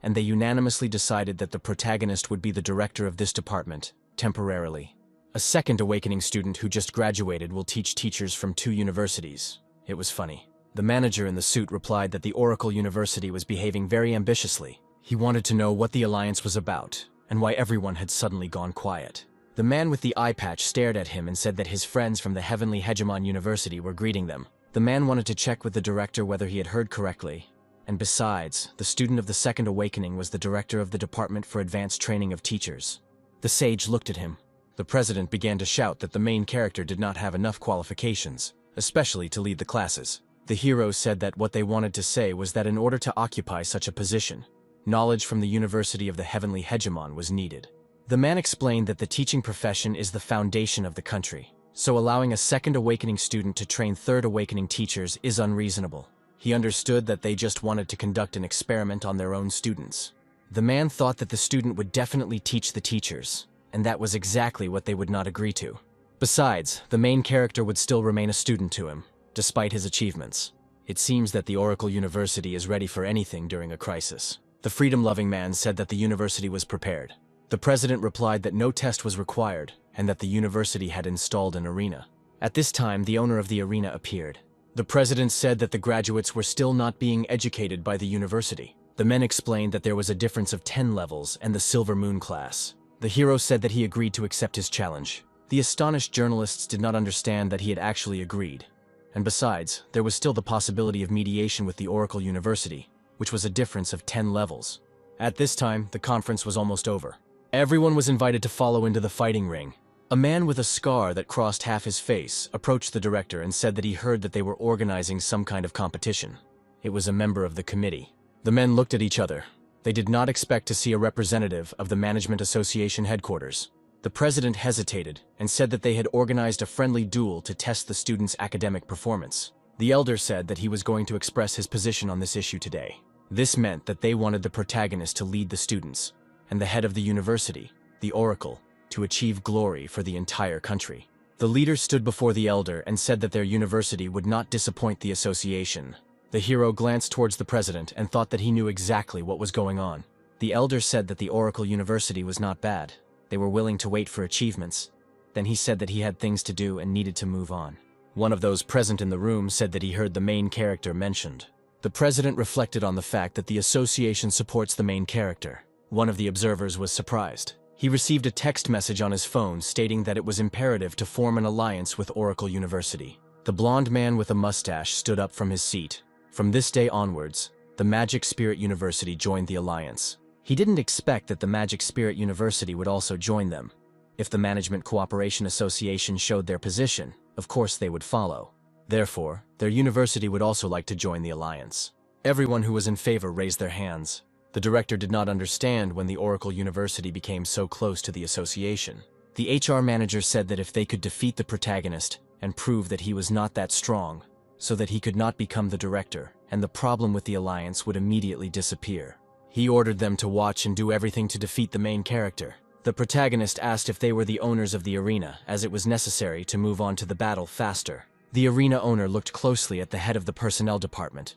and they unanimously decided that the protagonist would be the director of this department, temporarily. A second awakening student who just graduated will teach teachers from 2 universities. It was funny. The manager in the suit replied that the Oracle University was behaving very ambitiously. He wanted to know what the alliance was about, and why everyone had suddenly gone quiet. The man with the eye patch stared at him and said that his friends from the Heavenly Hegemon University were greeting them. The man wanted to check with the director whether he had heard correctly. And besides, the student of the Second Awakening was the director of the Department for Advanced Training of Teachers. The sage looked at him. The president began to shout that the main character did not have enough qualifications, especially to lead the classes. The hero said that what they wanted to say was that in order to occupy such a position, knowledge from the University of the Heavenly Hegemon was needed. The man explained that the teaching profession is the foundation of the country, so allowing a Second Awakening student to train Third Awakening teachers is unreasonable. He understood that they just wanted to conduct an experiment on their own students. The man thought that the student would definitely teach the teachers, and that was exactly what they would not agree to. Besides, the main character would still remain a student to him, despite his achievements. It seems that the Oracle University is ready for anything during a crisis. The freedom-loving man said that the university was prepared. The president replied that no test was required, and that the university had installed an arena. At this time, the owner of the arena appeared. The president said that the graduates were still not being educated by the university. The men explained that there was a difference of 10 levels and the Silver Moon class. The hero said that he agreed to accept his challenge. The astonished journalists did not understand that he had actually agreed. And besides, there was still the possibility of mediation with the Oracle University, which was a difference of 10 levels. At this time, the conference was almost over. Everyone was invited to follow into the fighting ring. A man with a scar that crossed half his face approached the director and said that he heard that they were organizing some kind of competition. It was a member of the committee. The men looked at each other. They did not expect to see a representative of the Management Association headquarters. The president hesitated and said that they had organized a friendly duel to test the students' academic performance. The elder said that he was going to express his position on this issue today. This meant that they wanted the protagonist to lead the students, and the head of the university, the Oracle, to achieve glory for the entire country. The leader stood before the elder and said that their university would not disappoint the association. The hero glanced towards the president and thought that he knew exactly what was going on. The elder said that the Oracle University was not bad. They were willing to wait for achievements. Then he said that he had things to do and needed to move on. One of those present in the room said that he heard the main character mentioned. The president reflected on the fact that the association supports the main character. One of the observers was surprised. He received a text message on his phone stating that it was imperative to form an alliance with Oracle University. The blonde man with a mustache stood up from his seat. From this day onwards, the Magic Spirit University joined the alliance. He didn't expect that the Magic Spirit University would also join them. If the Management Cooperation Association showed their position, of course they would follow. Therefore, their university would also like to join the alliance. Everyone who was in favor raised their hands. The director did not understand when the Oracle University became so close to the association. The HR manager said that if they could defeat the protagonist and prove that he was not that strong, so that he could not become the director, and the problem with the alliance would immediately disappear. He ordered them to watch and do everything to defeat the main character. The protagonist asked if they were the owners of the arena, as it was necessary to move on to the battle faster. The arena owner looked closely at the head of the personnel department.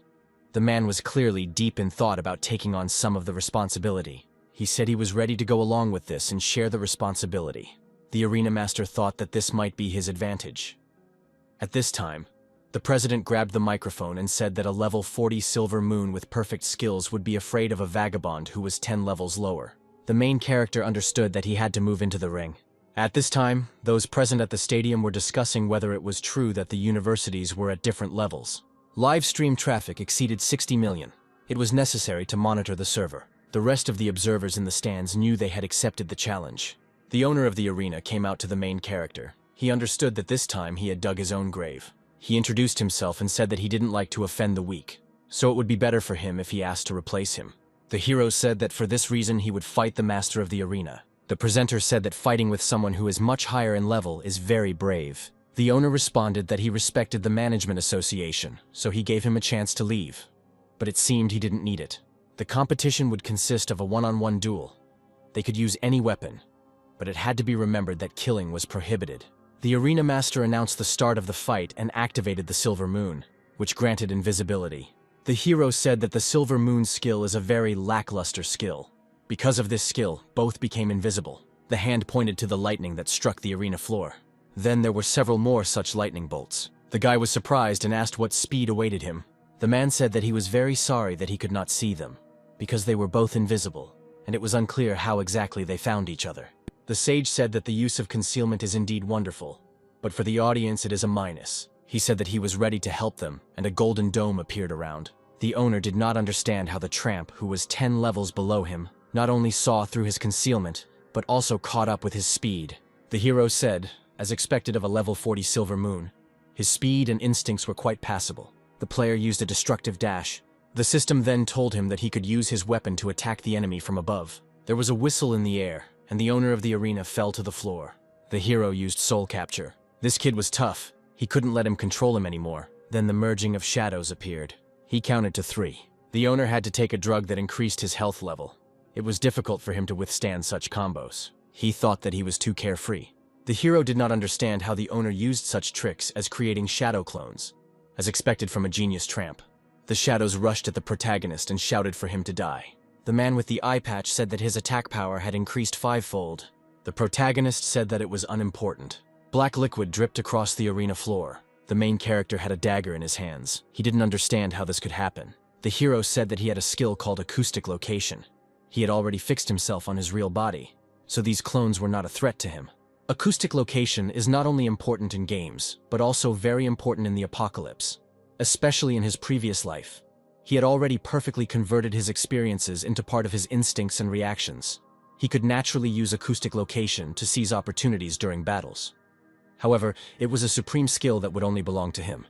The man was clearly deep in thought about taking on some of the responsibility. He said he was ready to go along with this and share the responsibility. The arena master thought that this might be his advantage. At this time, the president grabbed the microphone and said that a level 40 Silver Moon with perfect skills would be afraid of a vagabond who was 10 levels lower. The main character understood that he had to move into the ring. At this time, those present at the stadium were discussing whether it was true that the universities were at different levels. Live stream traffic exceeded 60 million. It was necessary to monitor the server. The rest of the observers in the stands knew they had accepted the challenge. The owner of the arena came out to the main character. He understood that this time he had dug his own grave. He introduced himself and said that he didn't like to offend the weak, so it would be better for him if he asked to replace him. The hero said that for this reason he would fight the master of the arena. The presenter said that fighting with someone who is much higher in level is very brave. The owner responded that he respected the management association, so he gave him a chance to leave. But it seemed he didn't need it. The competition would consist of a one-on-one duel. They could use any weapon, but it had to be remembered that killing was prohibited. The arena master announced the start of the fight and activated the Silver Moon, which granted invisibility. The hero said that the Silver Moon skill is a very lackluster skill. Because of this skill, both became invisible. The hand pointed to the lightning that struck the arena floor. Then there were several more such lightning bolts. The guy was surprised and asked what speed awaited him. The man said that he was very sorry that he could not see them, because they were both invisible, and it was unclear how exactly they found each other. The sage said that the use of concealment is indeed wonderful, but for the audience it is a minus. He said that he was ready to help them, and a golden dome appeared around. The owner did not understand how the tramp, who was 10 levels below him, not only saw through his concealment, but also caught up with his speed. The hero said, as expected of a level 40 Silver Moon, his speed and instincts were quite passable. The player used a destructive dash. The system then told him that he could use his weapon to attack the enemy from above. There was a whistle in the air, and the owner of the arena fell to the floor. The hero used soul capture. This kid was tough. He couldn't let him control him anymore. Then the merging of shadows appeared. He counted to 3. The owner had to take a drug that increased his health level. It was difficult for him to withstand such combos. He thought that he was too carefree. The hero did not understand how the owner used such tricks as creating shadow clones, as expected from a genius tramp. The shadows rushed at the protagonist and shouted for him to die. The man with the eye patch said that his attack power had increased 5-fold. The protagonist said that it was unimportant. Black liquid dripped across the arena floor. The main character had a dagger in his hands. He didn't understand how this could happen. The hero said that he had a skill called acoustic location. He had already fixed himself on his real body, so these clones were not a threat to him. Acoustic location is not only important in games, but also very important in the apocalypse, especially in his previous life. He had already perfectly converted his experiences into part of his instincts and reactions. He could naturally use acoustic location to seize opportunities during battles. However, it was a supreme skill that would only belong to him.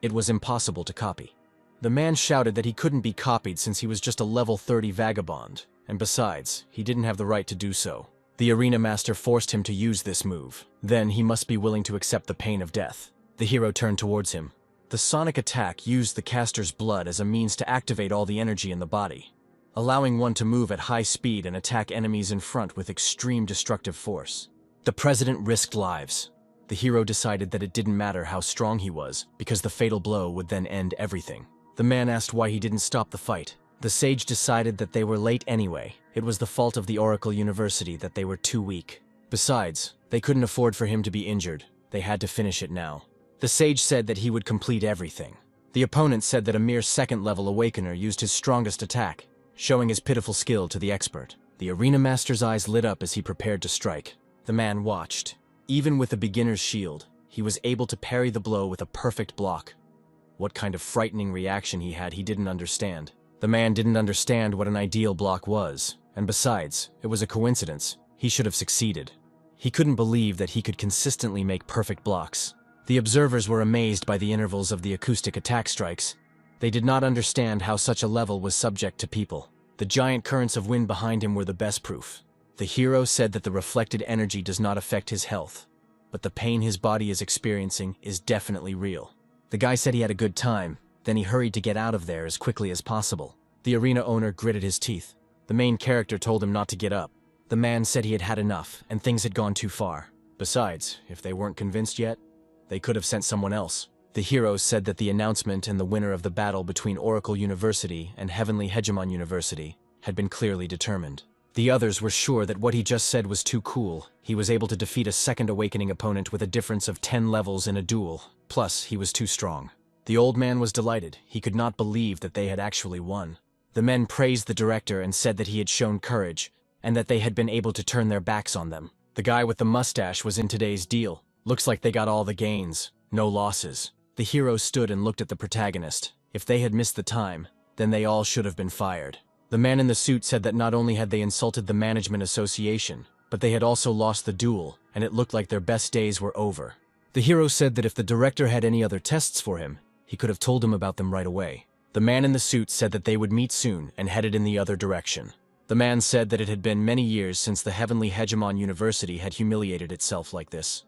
It was impossible to copy. The man shouted that he couldn't be copied since he was just a level 30 vagabond, and besides, he didn't have the right to do so. The arena master forced him to use this move. Then he must be willing to accept the pain of death. The hero turned towards him. The sonic attack used the caster's blood as a means to activate all the energy in the body, allowing one to move at high speed and attack enemies in front with extreme destructive force. The president risked lives. The hero decided that it didn't matter how strong he was, because the fatal blow would then end everything. The man asked why he didn't stop the fight. The sage decided that they were late anyway. It was the fault of the Oracle University that they were too weak. Besides, they couldn't afford for him to be injured. They had to finish it now. The sage said that he would complete everything. The opponent said that a mere second-level awakener used his strongest attack, showing his pitiful skill to the expert. The arena master's eyes lit up as he prepared to strike. The man watched. Even with a beginner's shield, he was able to parry the blow with a perfect block. What kind of frightening reaction he had, he didn't understand. The man didn't understand what an ideal block was, and besides, it was a coincidence. He should have succeeded. He couldn't believe that he could consistently make perfect blocks. The observers were amazed by the intervals of the acoustic attack strikes. They did not understand how such a level was subject to people. The giant currents of wind behind him were the best proof. The hero said that the reflected energy does not affect his health, but the pain his body is experiencing is definitely real. The guy said he had a good time, then he hurried to get out of there as quickly as possible. The arena owner gritted his teeth. The main character told him not to get up. The man said he had had enough, and things had gone too far. Besides, if they weren't convinced yet, they could have sent someone else. The hero said that the announcement and the winner of the battle between Oracle University and Heavenly Hegemon University had been clearly determined. The others were sure that what he just said was too cool. He was able to defeat a second awakening opponent with a difference of 10 levels in a duel. Plus, he was too strong. The old man was delighted. He could not believe that they had actually won. The men praised the director and said that he had shown courage, and that they had been able to turn their backs on them. The guy with the mustache was in today's deal. Looks like they got all the gains, no losses. The hero stood and looked at the protagonist. If they had missed the time, then they all should have been fired. The man in the suit said that not only had they insulted the management association, but they had also lost the duel, and it looked like their best days were over. The hero said that if the director had any other tests for him, he could have told him about them right away. The man in the suit said that they would meet soon and headed in the other direction. The man said that it had been many years since the Heavenly Hegemon University had humiliated itself like this.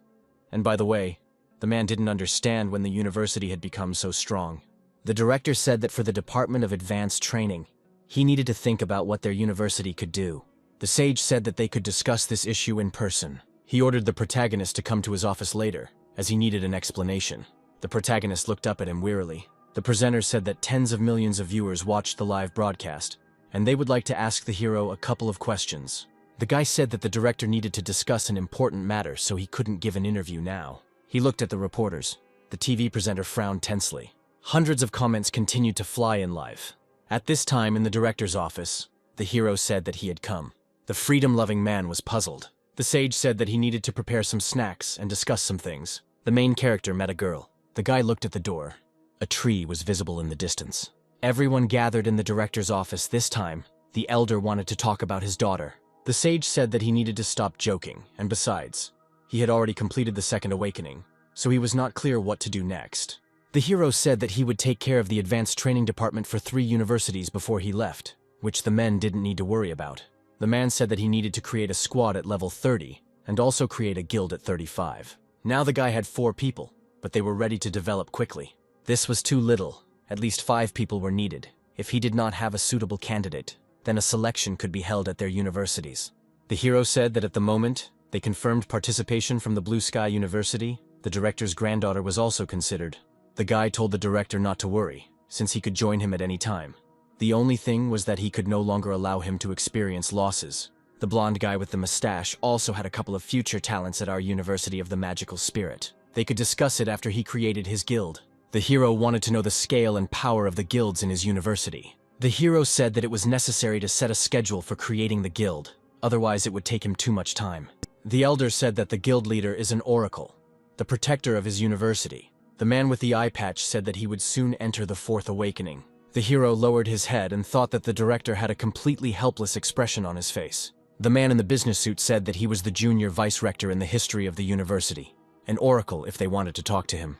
And by the way, the man didn't understand when the university had become so strong. The director said that for the Department of Advanced Training, he needed to think about what their university could do. The sage said that they could discuss this issue in person. He ordered the protagonist to come to his office later, as he needed an explanation. The protagonist looked up at him wearily. The presenter said that tens of millions of viewers watched the live broadcast, and they would like to ask the hero a couple of questions. The guy said that the director needed to discuss an important matter, so he couldn't give an interview now. He looked at the reporters. The TV presenter frowned tensely. Hundreds of comments continued to fly in live. At this time in the director's office, the hero said that he had come. The freedom-loving man was puzzled. The sage said that he needed to prepare some snacks and discuss some things. The main character met a girl. The guy looked at the door. A tree was visible in the distance. Everyone gathered in the director's office this time. The elder wanted to talk about his daughter. The sage said that he needed to stop joking, and besides, he had already completed the second awakening, so he was not clear what to do next. The hero said that he would take care of the advanced training department for 3 universities before he left, which the men didn't need to worry about. The man said that he needed to create a squad at level 30, and also create a guild at 35. Now the guy had 4 people, but they were ready to develop quickly. This was too little. At least 5 people were needed. If he did not have a suitable candidate, then a selection could be held at their universities. The hero said that at the moment, they confirmed participation from the Blue Sky University. The director's granddaughter was also considered. The guy told the director not to worry, since he could join him at any time. The only thing was that he could no longer allow him to experience losses. The blonde guy with the mustache also had a couple of future talents at our University of the Magical Spirit. They could discuss it after he created his guild. The hero wanted to know the scale and power of the guilds in his university. The hero said that it was necessary to set a schedule for creating the guild, otherwise it would take him too much time. The elder said that the guild leader is an oracle, the protector of his university. The man with the eye patch said that he would soon enter the 4th awakening. The hero lowered his head and thought that the director had a completely helpless expression on his face. The man in the business suit said that he was the junior vice-rector in the history of the university, an oracle if they wanted to talk to him.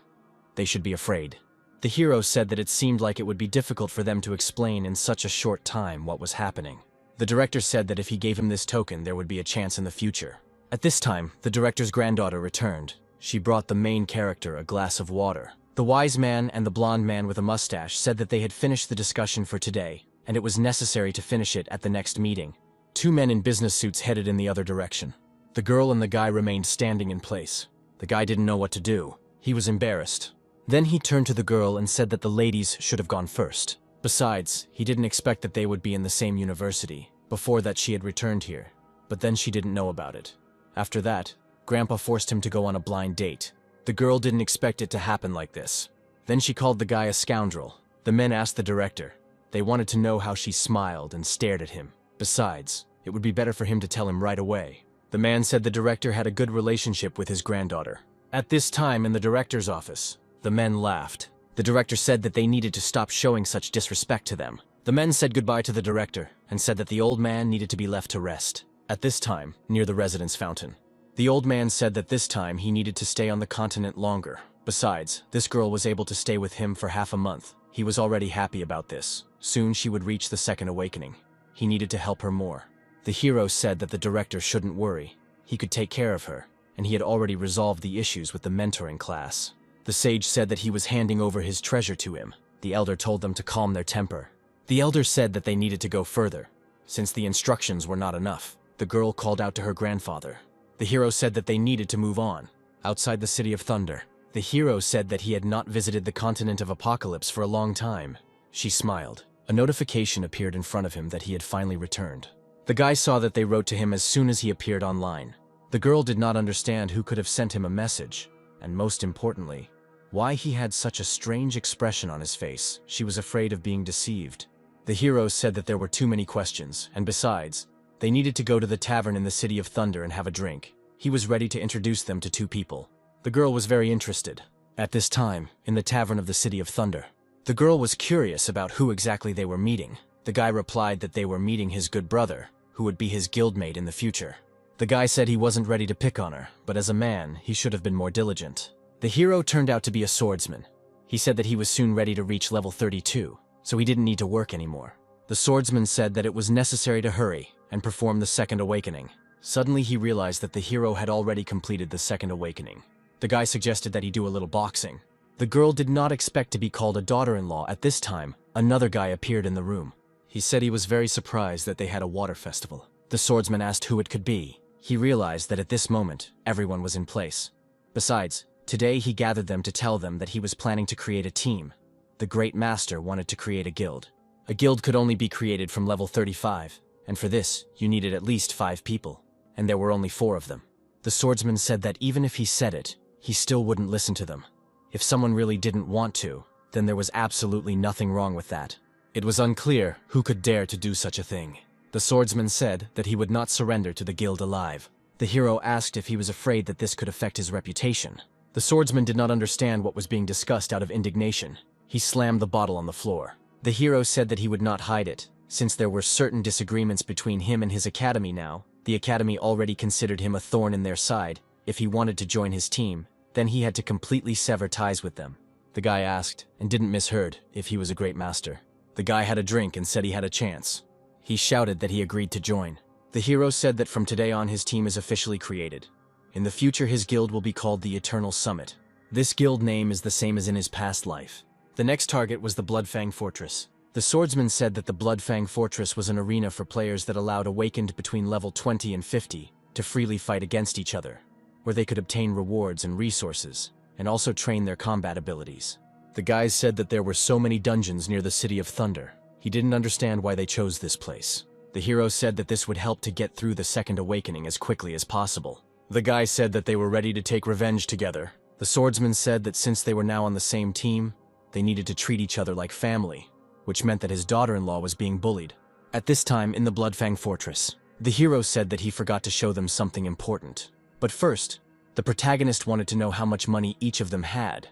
They should be afraid. The hero said that it seemed like it would be difficult for them to explain in such a short time what was happening. The director said that if he gave him this token, there would be a chance in the future. At this time, the director's granddaughter returned. She brought the main character a glass of water. The wise man and the blonde man with a mustache said that they had finished the discussion for today, and it was necessary to finish it at the next meeting. 2 men in business suits headed in the other direction. The girl and the guy remained standing in place. The guy didn't know what to do. He was embarrassed. Then he turned to the girl and said that the ladies should have gone first. Besides, he didn't expect that they would be in the same university. Before that, she had returned here, but then she didn't know about it. After that, Grandpa forced him to go on a blind date. The girl didn't expect it to happen like this. Then she called the guy a scoundrel. The men asked the director. They wanted to know how she smiled and stared at him. Besides, it would be better for him to tell him right away. The man said the director had a good relationship with his granddaughter. At this time in the director's office, the men laughed. The director said that they needed to stop showing such disrespect to them. The men said goodbye to the director and said that the old man needed to be left to rest. At this time, near the residence fountain, the old man said that this time he needed to stay on the continent longer. Besides, this girl was able to stay with him for half a month. He was already happy about this. Soon she would reach the 2nd awakening. He needed to help her more. The hero said that the director shouldn't worry. He could take care of her, and he had already resolved the issues with the mentoring class. The sage said that he was handing over his treasure to him. The elder told them to calm their temper. The elder said that they needed to go further, since the instructions were not enough. The girl called out to her grandfather. The hero said that they needed to move on. Outside the City of Thunder, the hero said that he had not visited the continent of Apocalypse for a long time. She smiled. A notification appeared in front of him that he had finally returned. The guy saw that they wrote to him as soon as he appeared online. The girl did not understand who could have sent him a message, and most importantly, why he had such a strange expression on his face. She was afraid of being deceived. The hero said that there were too many questions, and besides, they needed to go to the tavern in the City of Thunder and have a drink. He was ready to introduce them to 2 people. The girl was very interested. At this time, in the tavern of the City of Thunder, the girl was curious about who exactly they were meeting. The guy replied that they were meeting his good brother, who would be his guildmate in the future. The guy said he wasn't ready to pick on her, but as a man, he should have been more diligent. The hero turned out to be a swordsman. He said that he was soon ready to reach level 32, so he didn't need to work anymore. The swordsman said that it was necessary to hurry and perform the second awakening. Suddenly he realized that the hero had already completed the second awakening. The guy suggested that he do a little boxing. The girl did not expect to be called a daughter-in-law. At this time, another guy appeared in the room. He said he was very surprised that they had a water festival. The swordsman asked who it could be. He realized that at this moment, everyone was in place. Besides, today he gathered them to tell them that he was planning to create a team. The Great Master wanted to create a guild. A guild could only be created from level 35, and for this, you needed at least 5 people, and there were only 4 of them. The swordsman said that even if he said it, he still wouldn't listen to them. If someone really didn't want to, then there was absolutely nothing wrong with that. It was unclear who could dare to do such a thing. The swordsman said that he would not surrender to the guild alive. The hero asked if he was afraid that this could affect his reputation. The swordsman did not understand what was being discussed out of indignation. He slammed the bottle on the floor. The hero said that he would not hide it, since there were certain disagreements between him and his academy now. The academy already considered him a thorn in their side. If he wanted to join his team, then he had to completely sever ties with them. The guy asked, and didn't misheard, if he was a great master. The guy had a drink and said he had a chance. He shouted that he agreed to join. The hero said that from today on his team is officially created. In the future his guild will be called the Eternal Summit. This guild name is the same as in his past life. The next target was the Bloodfang Fortress. The swordsman said that the Bloodfang Fortress was an arena for players that allowed awakened between level 20 and 50 to freely fight against each other, where they could obtain rewards and resources, and also train their combat abilities. The guys said that there were so many dungeons near the City of Thunder. He didn't understand why they chose this place. The hero said that this would help to get through the second awakening as quickly as possible. The guy said that they were ready to take revenge together. The swordsman said that since they were now on the same team, they needed to treat each other like family, which meant that his daughter-in-law was being bullied. At this time, in the Bloodfang Fortress, the hero said that he forgot to show them something important. But first, the protagonist wanted to know how much money each of them had.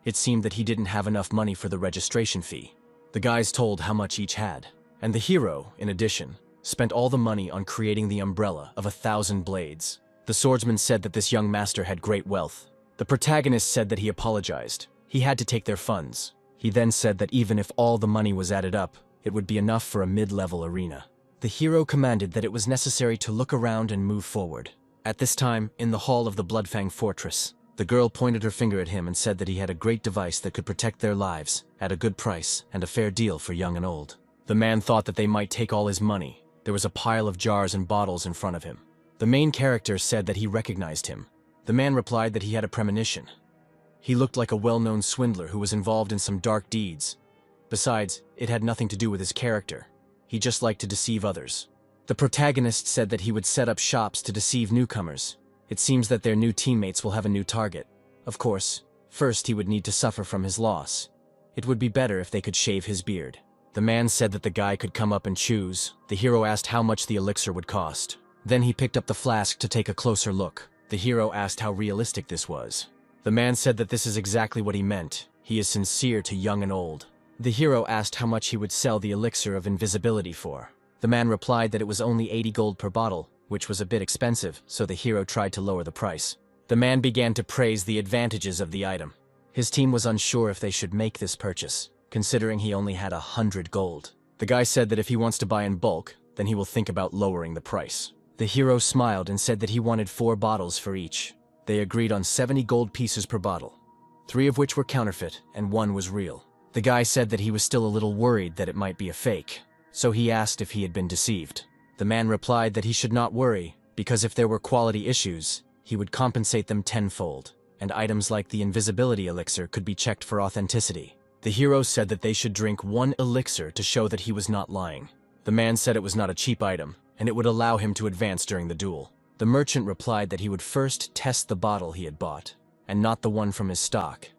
It seemed that he didn't have enough money for the registration fee. The guys told how much each had, and the hero, in addition, spent all the money on creating the umbrella of 1,000 blades. The swordsman said that this young master had great wealth. The protagonist said that he apologized. He had to take their funds. He then said that even if all the money was added up, it would be enough for a mid-level arena. The hero commanded that it was necessary to look around and move forward. At this time, in the hall of the Bloodfang Fortress, the girl pointed her finger at him and said that he had a great device that could protect their lives at a good price and a fair deal for young and old. The man thought that they might take all his money. There was a pile of jars and bottles in front of him. The main character said that he recognized him. The man replied that he had a premonition. He looked like a well-known swindler who was involved in some dark deeds. Besides, it had nothing to do with his character. He just liked to deceive others. The protagonist said that he would set up shops to deceive newcomers. It seems that their new teammates will have a new target. Of course, first he would need to suffer from his loss. It would be better if they could shave his beard. The man said that the guy could come up and choose. The hero asked how much the elixir would cost. Then he picked up the flask to take a closer look. The hero asked how realistic this was. The man said that this is exactly what he meant. He is sincere to young and old. The hero asked how much he would sell the elixir of invisibility for. The man replied that it was only 80 gold per bottle, which was a bit expensive, so the hero tried to lower the price. The man began to praise the advantages of the item. His team was unsure if they should make this purchase, considering he only had 100 gold. The guy said that if he wants to buy in bulk, then he will think about lowering the price. The hero smiled and said that he wanted 4 bottles for each. They agreed on 70 gold pieces per bottle, 3 of which were counterfeit and 1 was real. The guy said that he was still a little worried that it might be a fake, so he asked if he had been deceived. The man replied that he should not worry, because if there were quality issues, he would compensate them tenfold, and items like the invisibility elixir could be checked for authenticity. The hero said that they should drink 1 elixir to show that he was not lying. The man said it was not a cheap item, and it would allow him to advance during the duel. The merchant replied that he would first test the bottle he had bought, and not the one from his stock.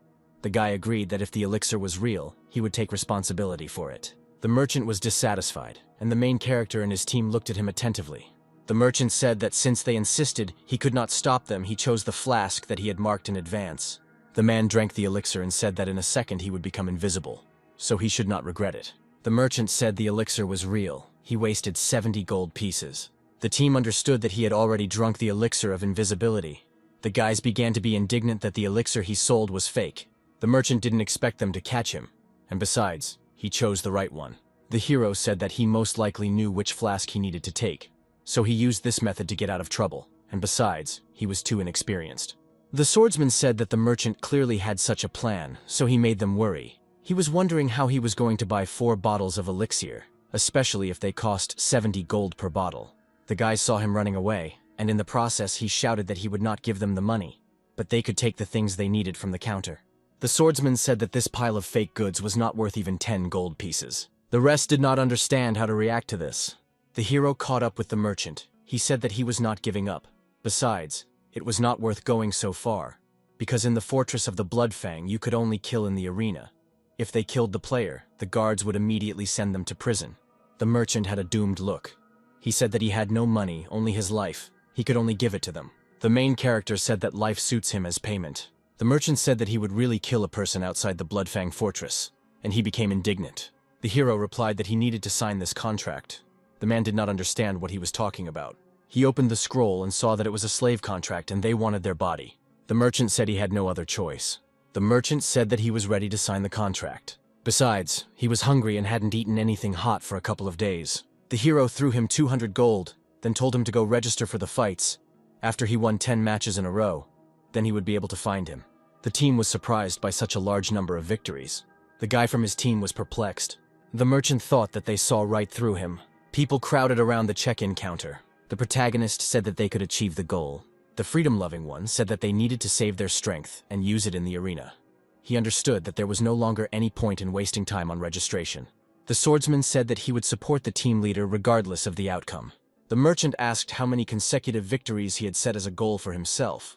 The guy agreed that if the elixir was real, he would take responsibility for it. The merchant was dissatisfied, and the main character and his team looked at him attentively. The merchant said that since they insisted he could not stop them, he chose the flask that he had marked in advance. The man drank the elixir and said that in a second he would become invisible, so he should not regret it. The merchant said the elixir was real. He wasted 70 gold pieces. The team understood that he had already drunk the elixir of invisibility. The guys began to be indignant that the elixir he sold was fake. The merchant didn't expect them to catch him, and besides, he chose the right one. The hero said that he most likely knew which flask he needed to take, so he used this method to get out of trouble, and besides, he was too inexperienced. The swordsman said that the merchant clearly had such a plan, so he made them worry. He was wondering how he was going to buy 4 bottles of elixir, especially if they cost 70 gold per bottle. The guys saw him running away, and in the process he shouted that he would not give them the money, but they could take the things they needed from the counter. The swordsman said that this pile of fake goods was not worth even 10 gold pieces. The rest did not understand how to react to this. The hero caught up with the merchant. He said that he was not giving up. Besides, it was not worth going so far, because in the fortress of the Bloodfang you could only kill in the arena. If they killed the player, the guards would immediately send them to prison. The merchant had a doomed look. He said that he had no money, only his life. He could only give it to them. The main character said that life suits him as payment. The merchant said that he would really kill a person outside the Bloodfang fortress, and he became indignant. The hero replied that he needed to sign this contract. The man did not understand what he was talking about. He opened the scroll and saw that it was a slave contract and they wanted their body. The merchant said he had no other choice. The merchant said that he was ready to sign the contract. Besides, he was hungry and hadn't eaten anything hot for a couple of days. The hero threw him 200 gold, then told him to go register for the fights. After he won 10 matches in a row, then he would be able to find him. The team was surprised by such a large number of victories. The guy from his team was perplexed. The merchant thought that they saw right through him. People crowded around the check-in counter. The protagonist said that they could achieve the goal. The freedom-loving one said that they needed to save their strength and use it in the arena. He understood that there was no longer any point in wasting time on registration. The swordsman said that he would support the team leader regardless of the outcome. The merchant asked how many consecutive victories he had set as a goal for himself.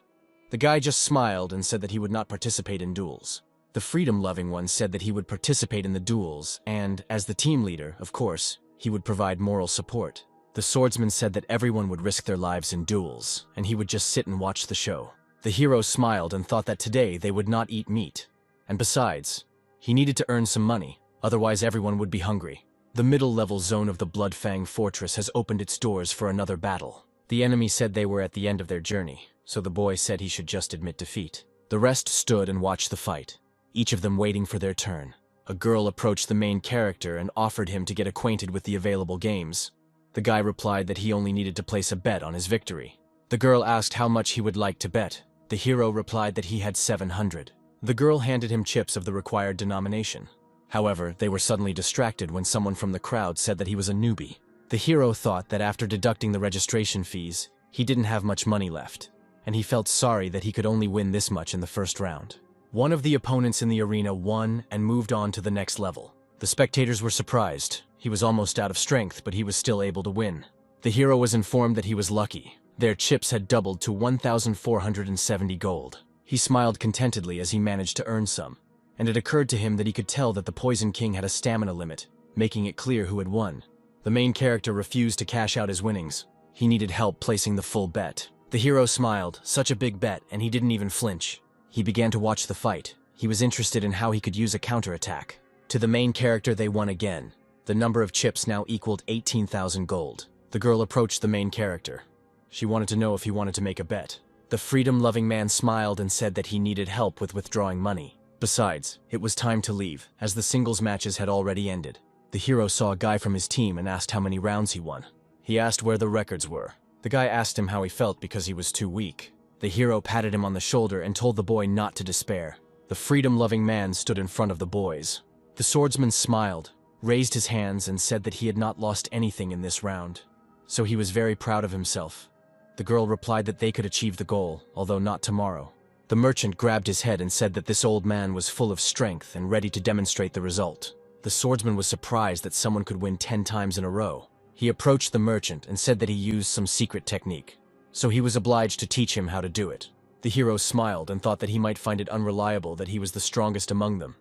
The guy just smiled and said that he would not participate in duels. The freedom-loving one said that he would participate in the duels and, as the team leader, of course, he would provide moral support. The swordsman said that everyone would risk their lives in duels, and he would just sit and watch the show. The hero smiled and thought that today they would not eat meat. And besides, he needed to earn some money, otherwise everyone would be hungry. The middle-level zone of the Bloodfang fortress has opened its doors for another battle. The enemy said they were at the end of their journey, so the boy said he should just admit defeat. The rest stood and watched the fight, each of them waiting for their turn. A girl approached the main character and offered him to get acquainted with the available games. The guy replied that he only needed to place a bet on his victory. The girl asked how much he would like to bet. The hero replied that he had 700. The girl handed him chips of the required denomination. However, they were suddenly distracted when someone from the crowd said that he was a newbie. The hero thought that after deducting the registration fees, he didn't have much money left, and he felt sorry that he could only win this much in the first round. One of the opponents in the arena won and moved on to the next level. The spectators were surprised. He was almost out of strength, but he was still able to win. The hero was informed that he was lucky. Their chips had doubled to 1,470 gold. He smiled contentedly as he managed to earn some, and it occurred to him that he could tell that the Poison King had a stamina limit, making it clear who had won. The main character refused to cash out his winnings. He needed help placing the full bet. The hero smiled, such a big bet, and he didn't even flinch. He began to watch the fight. He was interested in how he could use a counterattack. To the main character they won again. The number of chips now equaled 18,000 gold. The girl approached the main character. She wanted to know if he wanted to make a bet. The freedom-loving man smiled and said that he needed help with withdrawing money. Besides, it was time to leave, as the singles matches had already ended. The hero saw a guy from his team and asked how many rounds he won. He asked where the records were. The guy asked him how he felt because he was too weak. The hero patted him on the shoulder and told the boy not to despair. The freedom-loving man stood in front of the boys. The swordsman smiled, raised his hands, and said that he had not lost anything in this round. So he was very proud of himself. The girl replied that they could achieve the goal, although not tomorrow. The merchant grabbed his head and said that this old man was full of strength and ready to demonstrate the result. The swordsman was surprised that someone could win 10 times in a row. He approached the merchant and said that he used some secret technique, so he was obliged to teach him how to do it. The hero smiled and thought that he might find it unreliable that he was the strongest among them.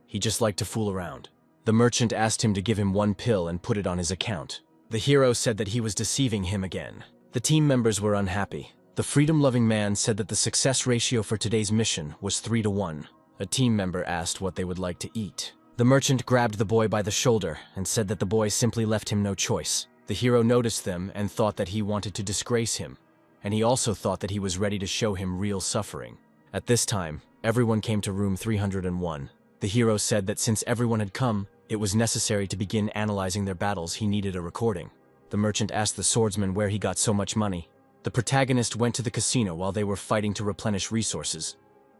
He just liked to fool around. The merchant asked him to give him one pill and put it on his account. The hero said that he was deceiving him again. The team members were unhappy. The freedom-loving man said that the success ratio for today's mission was 3 to 1. A team member asked what they would like to eat. The merchant grabbed the boy by the shoulder and said that the boy simply left him no choice. The hero noticed them and thought that he wanted to disgrace him, and he also thought that he was ready to show him real suffering. At this time, everyone came to room 301. The hero said that since everyone had come, it was necessary to begin analyzing their battles. He needed a recording. The merchant asked the swordsman where he got so much money. The protagonist went to the casino while they were fighting to replenish resources,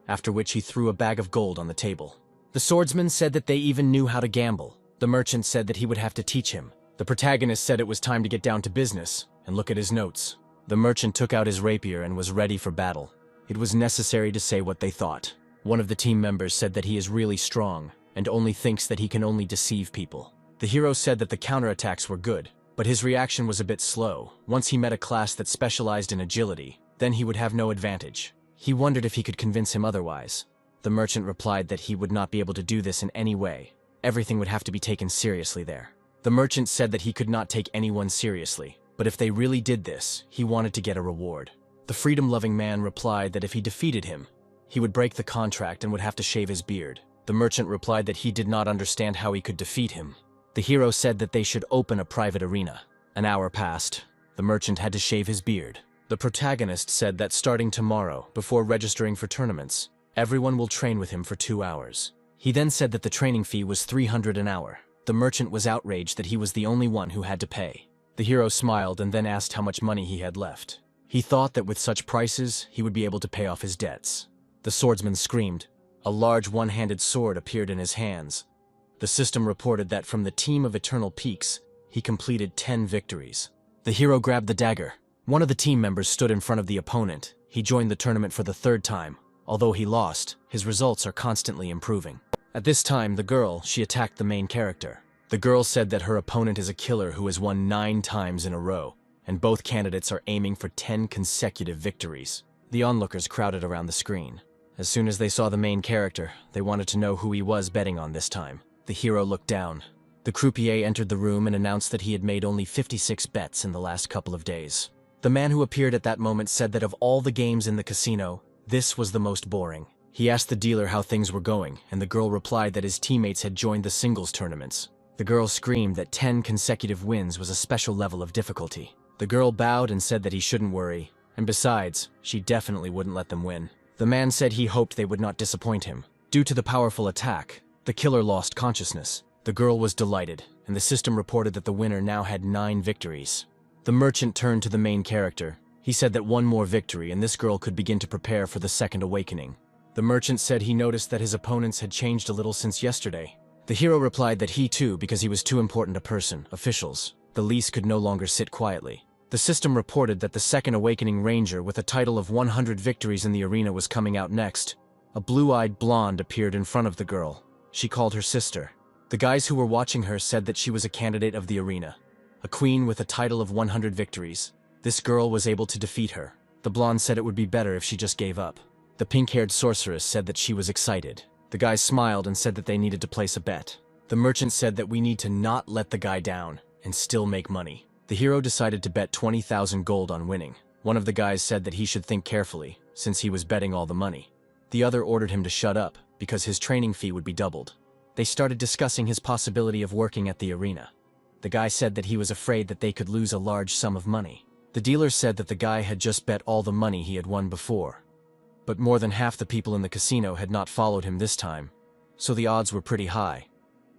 after which he threw a bag of gold on the table. The swordsman said that they even knew how to gamble. The merchant said that he would have to teach him. The protagonist said it was time to get down to business and look at his notes. The merchant took out his rapier and was ready for battle. It was necessary to say what they thought. One of the team members said that he is really strong and only thinks that he can only deceive people. The hero said that the counterattacks were good, but his reaction was a bit slow. Once he met a class that specialized in agility, then he would have no advantage. He wondered if he could convince him otherwise. The merchant replied that he would not be able to do this in any way. Everything would have to be taken seriously there. The merchant said that he could not take anyone seriously, but if they really did this, he wanted to get a reward. The freedom-loving man replied that if he defeated him, he would break the contract and would have to shave his beard. The merchant replied that he did not understand how he could defeat him. The hero said that they should open a private arena. An hour passed. The merchant had to shave his beard. The protagonist said that starting tomorrow, before registering for tournaments, everyone will train with him for 2 hours. He then said that the training fee was 300 an hour. The merchant was outraged that he was the only one who had to pay. The hero smiled and then asked how much money he had left. He thought that with such prices, he would be able to pay off his debts. The swordsman screamed. A large one-handed sword appeared in his hands. The system reported that from the team of Eternal Peaks, he completed 10 victories. The hero grabbed the dagger. One of the team members stood in front of the opponent. He joined the tournament for the 3rd time. Although he lost, his results are constantly improving. At this time, the girl, she attacked the main character. The girl said that her opponent is a killer who has won 9 times in a row, and both candidates are aiming for 10 consecutive victories. The onlookers crowded around the screen. As soon as they saw the main character, they wanted to know who he was betting on this time. The hero looked down. The croupier entered the room and announced that he had made only 56 bets in the last couple of days. The man who appeared at that moment said that of all the games in the casino, this was the most boring. He asked the dealer how things were going, and the girl replied that his teammates had joined the singles tournaments. The girl screamed that 10 consecutive wins was a special level of difficulty. The girl bowed and said that he shouldn't worry, and besides, she definitely wouldn't let them win. The man said he hoped they would not disappoint him. Due to the powerful attack, the killer lost consciousness. The girl was delighted, and the system reported that the winner now had 9 victories. The merchant turned to the main character. He said that one more victory and this girl could begin to prepare for the second awakening. The merchant said he noticed that his opponents had changed a little since yesterday. The hero replied that he too, because he was too important a person, officials. The lease could no longer sit quietly. The system reported that the second awakening ranger with a title of 100 victories in the arena was coming out next. A blue-eyed blonde appeared in front of the girl. She called her sister. The guys who were watching her said that she was a candidate of the arena, a queen with a title of 100 victories. This girl was able to defeat her. The blonde said it would be better if she just gave up. The pink-haired sorceress said that she was excited. The guys smiled and said that they needed to place a bet. The merchant said that we need to not let the guy down and still make money. The hero decided to bet 20,000 gold on winning. One of the guys said that he should think carefully, since he was betting all the money. The other ordered him to shut up, because his training fee would be doubled. They started discussing his possibility of working at the arena. The guy said that he was afraid that they could lose a large sum of money. The dealer said that the guy had just bet all the money he had won before. But more than half the people in the casino had not followed him this time, so the odds were pretty high.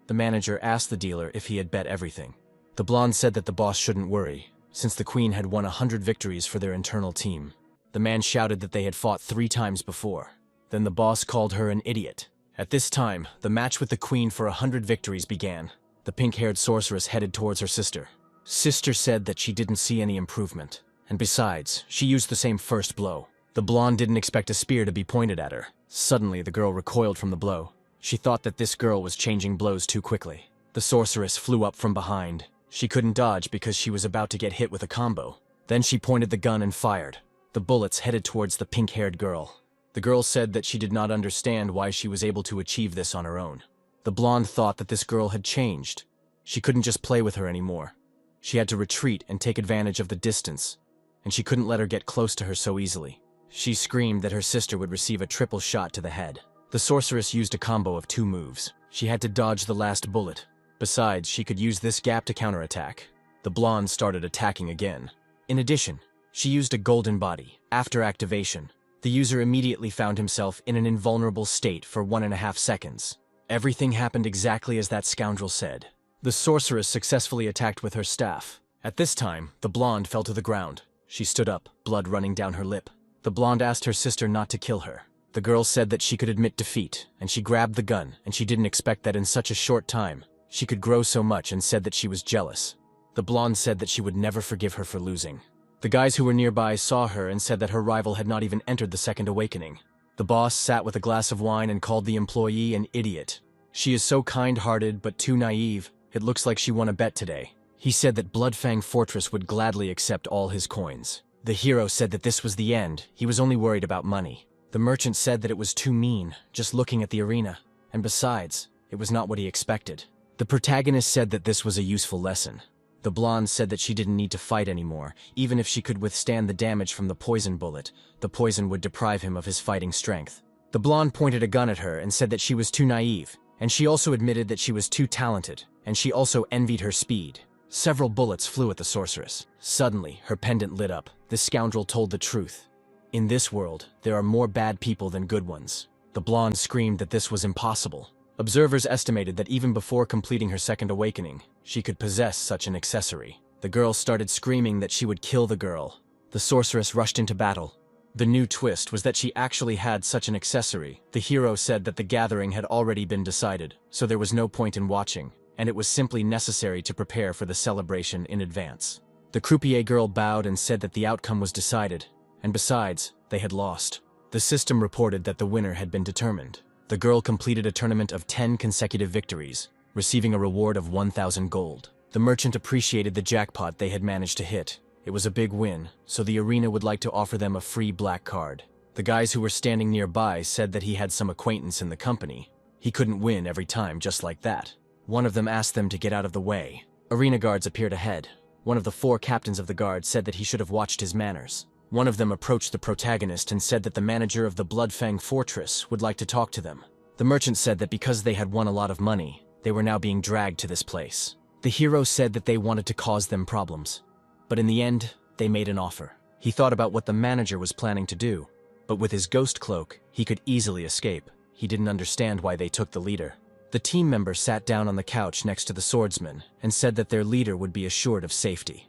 The manager asked the dealer if he had bet everything. The blonde said that the boss shouldn't worry, since the queen had won 100 victories for their internal team. The man shouted that they had fought 3 times before. Then the boss called her an idiot. At this time, the match with the queen for 100 victories began. The pink-haired sorceress headed towards her sister. Sister said that she didn't see any improvement, and besides, she used the same first blow. The blonde didn't expect a spear to be pointed at her. Suddenly, the girl recoiled from the blow. She thought that this girl was changing blows too quickly. The sorceress flew up from behind. She couldn't dodge because she was about to get hit with a combo. Then she pointed the gun and fired. The bullets headed towards the pink-haired girl. The girl said that she did not understand why she was able to achieve this on her own. The blonde thought that this girl had changed. She couldn't just play with her anymore. She had to retreat and take advantage of the distance, and she couldn't let her get close to her so easily. She screamed that her sister would receive a triple shot to the head. The sorceress used a combo of 2 moves. She had to dodge the last bullet. Besides, she could use this gap to counterattack. The blonde started attacking again. In addition, she used a golden body. After activation, the user immediately found himself in an invulnerable state for 1.5 seconds. Everything happened exactly as that scoundrel said. The sorceress successfully attacked with her staff. At this time, the blonde fell to the ground. She stood up, blood running down her lip. The blonde asked her sister not to kill her. The girl said that she could admit defeat, and she grabbed the gun, and she didn't expect that in such a short time she could grow so much, and said that she was jealous. The blonde said that she would never forgive her for losing. The guys who were nearby saw her and said that her rival had not even entered the second awakening. The boss sat with a glass of wine and called the employee an idiot. She is so kind-hearted but too naive. It looks like she won a bet today. He said that Bloodfang Fortress would gladly accept all his coins. The hero said that this was the end. He was only worried about money. The merchant said that it was too mean, just looking at the arena. And besides, it was not what he expected. The protagonist said that this was a useful lesson. The blonde said that she didn't need to fight anymore. Even if she could withstand the damage from the poison bullet, the poison would deprive him of his fighting strength. The blonde pointed a gun at her and said that she was too naive, and she also admitted that she was too talented, and she also envied her speed. Several bullets flew at the sorceress. Suddenly, her pendant lit up. This scoundrel told the truth. In this world, there are more bad people than good ones. The blonde screamed that this was impossible. Observers estimated that even before completing her second awakening, she could possess such an accessory. The girl started screaming that she would kill the girl. The sorceress rushed into battle. The new twist was that she actually had such an accessory. The hero said that the gathering had already been decided, so there was no point in watching, and it was simply necessary to prepare for the celebration in advance. The croupier girl bowed and said that the outcome was decided, and besides, they had lost. The system reported that the winner had been determined. The girl completed a tournament of 10 consecutive victories, receiving a reward of 1,000 gold. The merchant appreciated the jackpot they had managed to hit. It was a big win, so the arena would like to offer them a free black card. The guys who were standing nearby said that he had some acquaintance in the company. He couldn't win every time just like that. One of them asked them to get out of the way. Arena guards appeared ahead. One of the 4 captains of the guard said that he should have watched his manners. One of them approached the protagonist and said that the manager of the Bloodfang Fortress would like to talk to them. The merchant said that because they had won a lot of money, they were now being dragged to this place. The hero said that they wanted to cause them problems. But in the end, they made an offer. He thought about what the manager was planning to do, but with his ghost cloak, he could easily escape. He didn't understand why they took the leader. The team member sat down on the couch next to the swordsman and said that their leader would be assured of safety.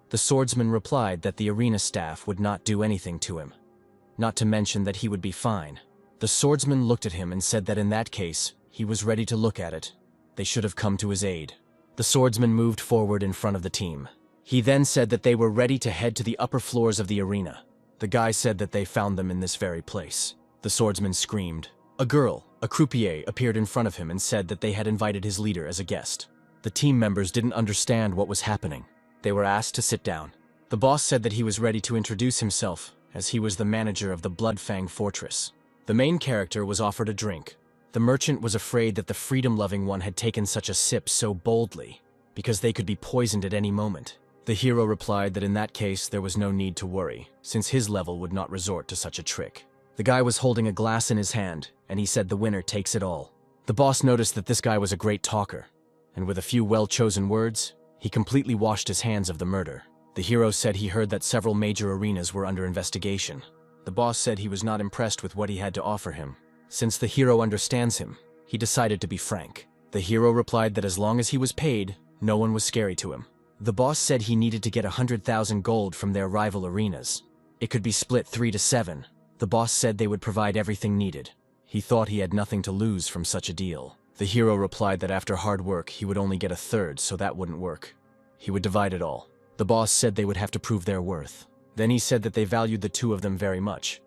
The swordsman replied that the arena staff would not do anything to him, not to mention that he would be fine. The swordsman looked at him and said that in that case, he was ready to look at it. They should have come to his aid. The swordsman moved forward in front of the team. He then said that they were ready to head to the upper floors of the arena. The guy said that they found them in this very place. The swordsman screamed. A girl, a croupier, appeared in front of him and said that they had invited his leader as a guest. The team members didn't understand what was happening. They were asked to sit down. The boss said that he was ready to introduce himself, as he was the manager of the Bloodfang Fortress. The main character was offered a drink. The merchant was afraid that the freedom-loving one had taken such a sip so boldly, because they could be poisoned at any moment. The hero replied that in that case there was no need to worry, since his level would not resort to such a trick. The guy was holding a glass in his hand, and he said the winner takes it all. The boss noticed that this guy was a great talker, and with a few well-chosen words, he completely washed his hands of the murder. The hero said he heard that several major arenas were under investigation. The boss said he was not impressed with what he had to offer him. Since the hero understands him, he decided to be frank. The hero replied that as long as he was paid, no one was scary to him. The boss said he needed to get 100,000 gold from their rival arenas. It could be split 3 to 7. The boss said they would provide everything needed. He thought he had nothing to lose from such a deal. The hero replied that after hard work, he would only get 1/3, so that wouldn't work. He would divide it all. The boss said they would have to prove their worth. Then he said that they valued the two of them very much,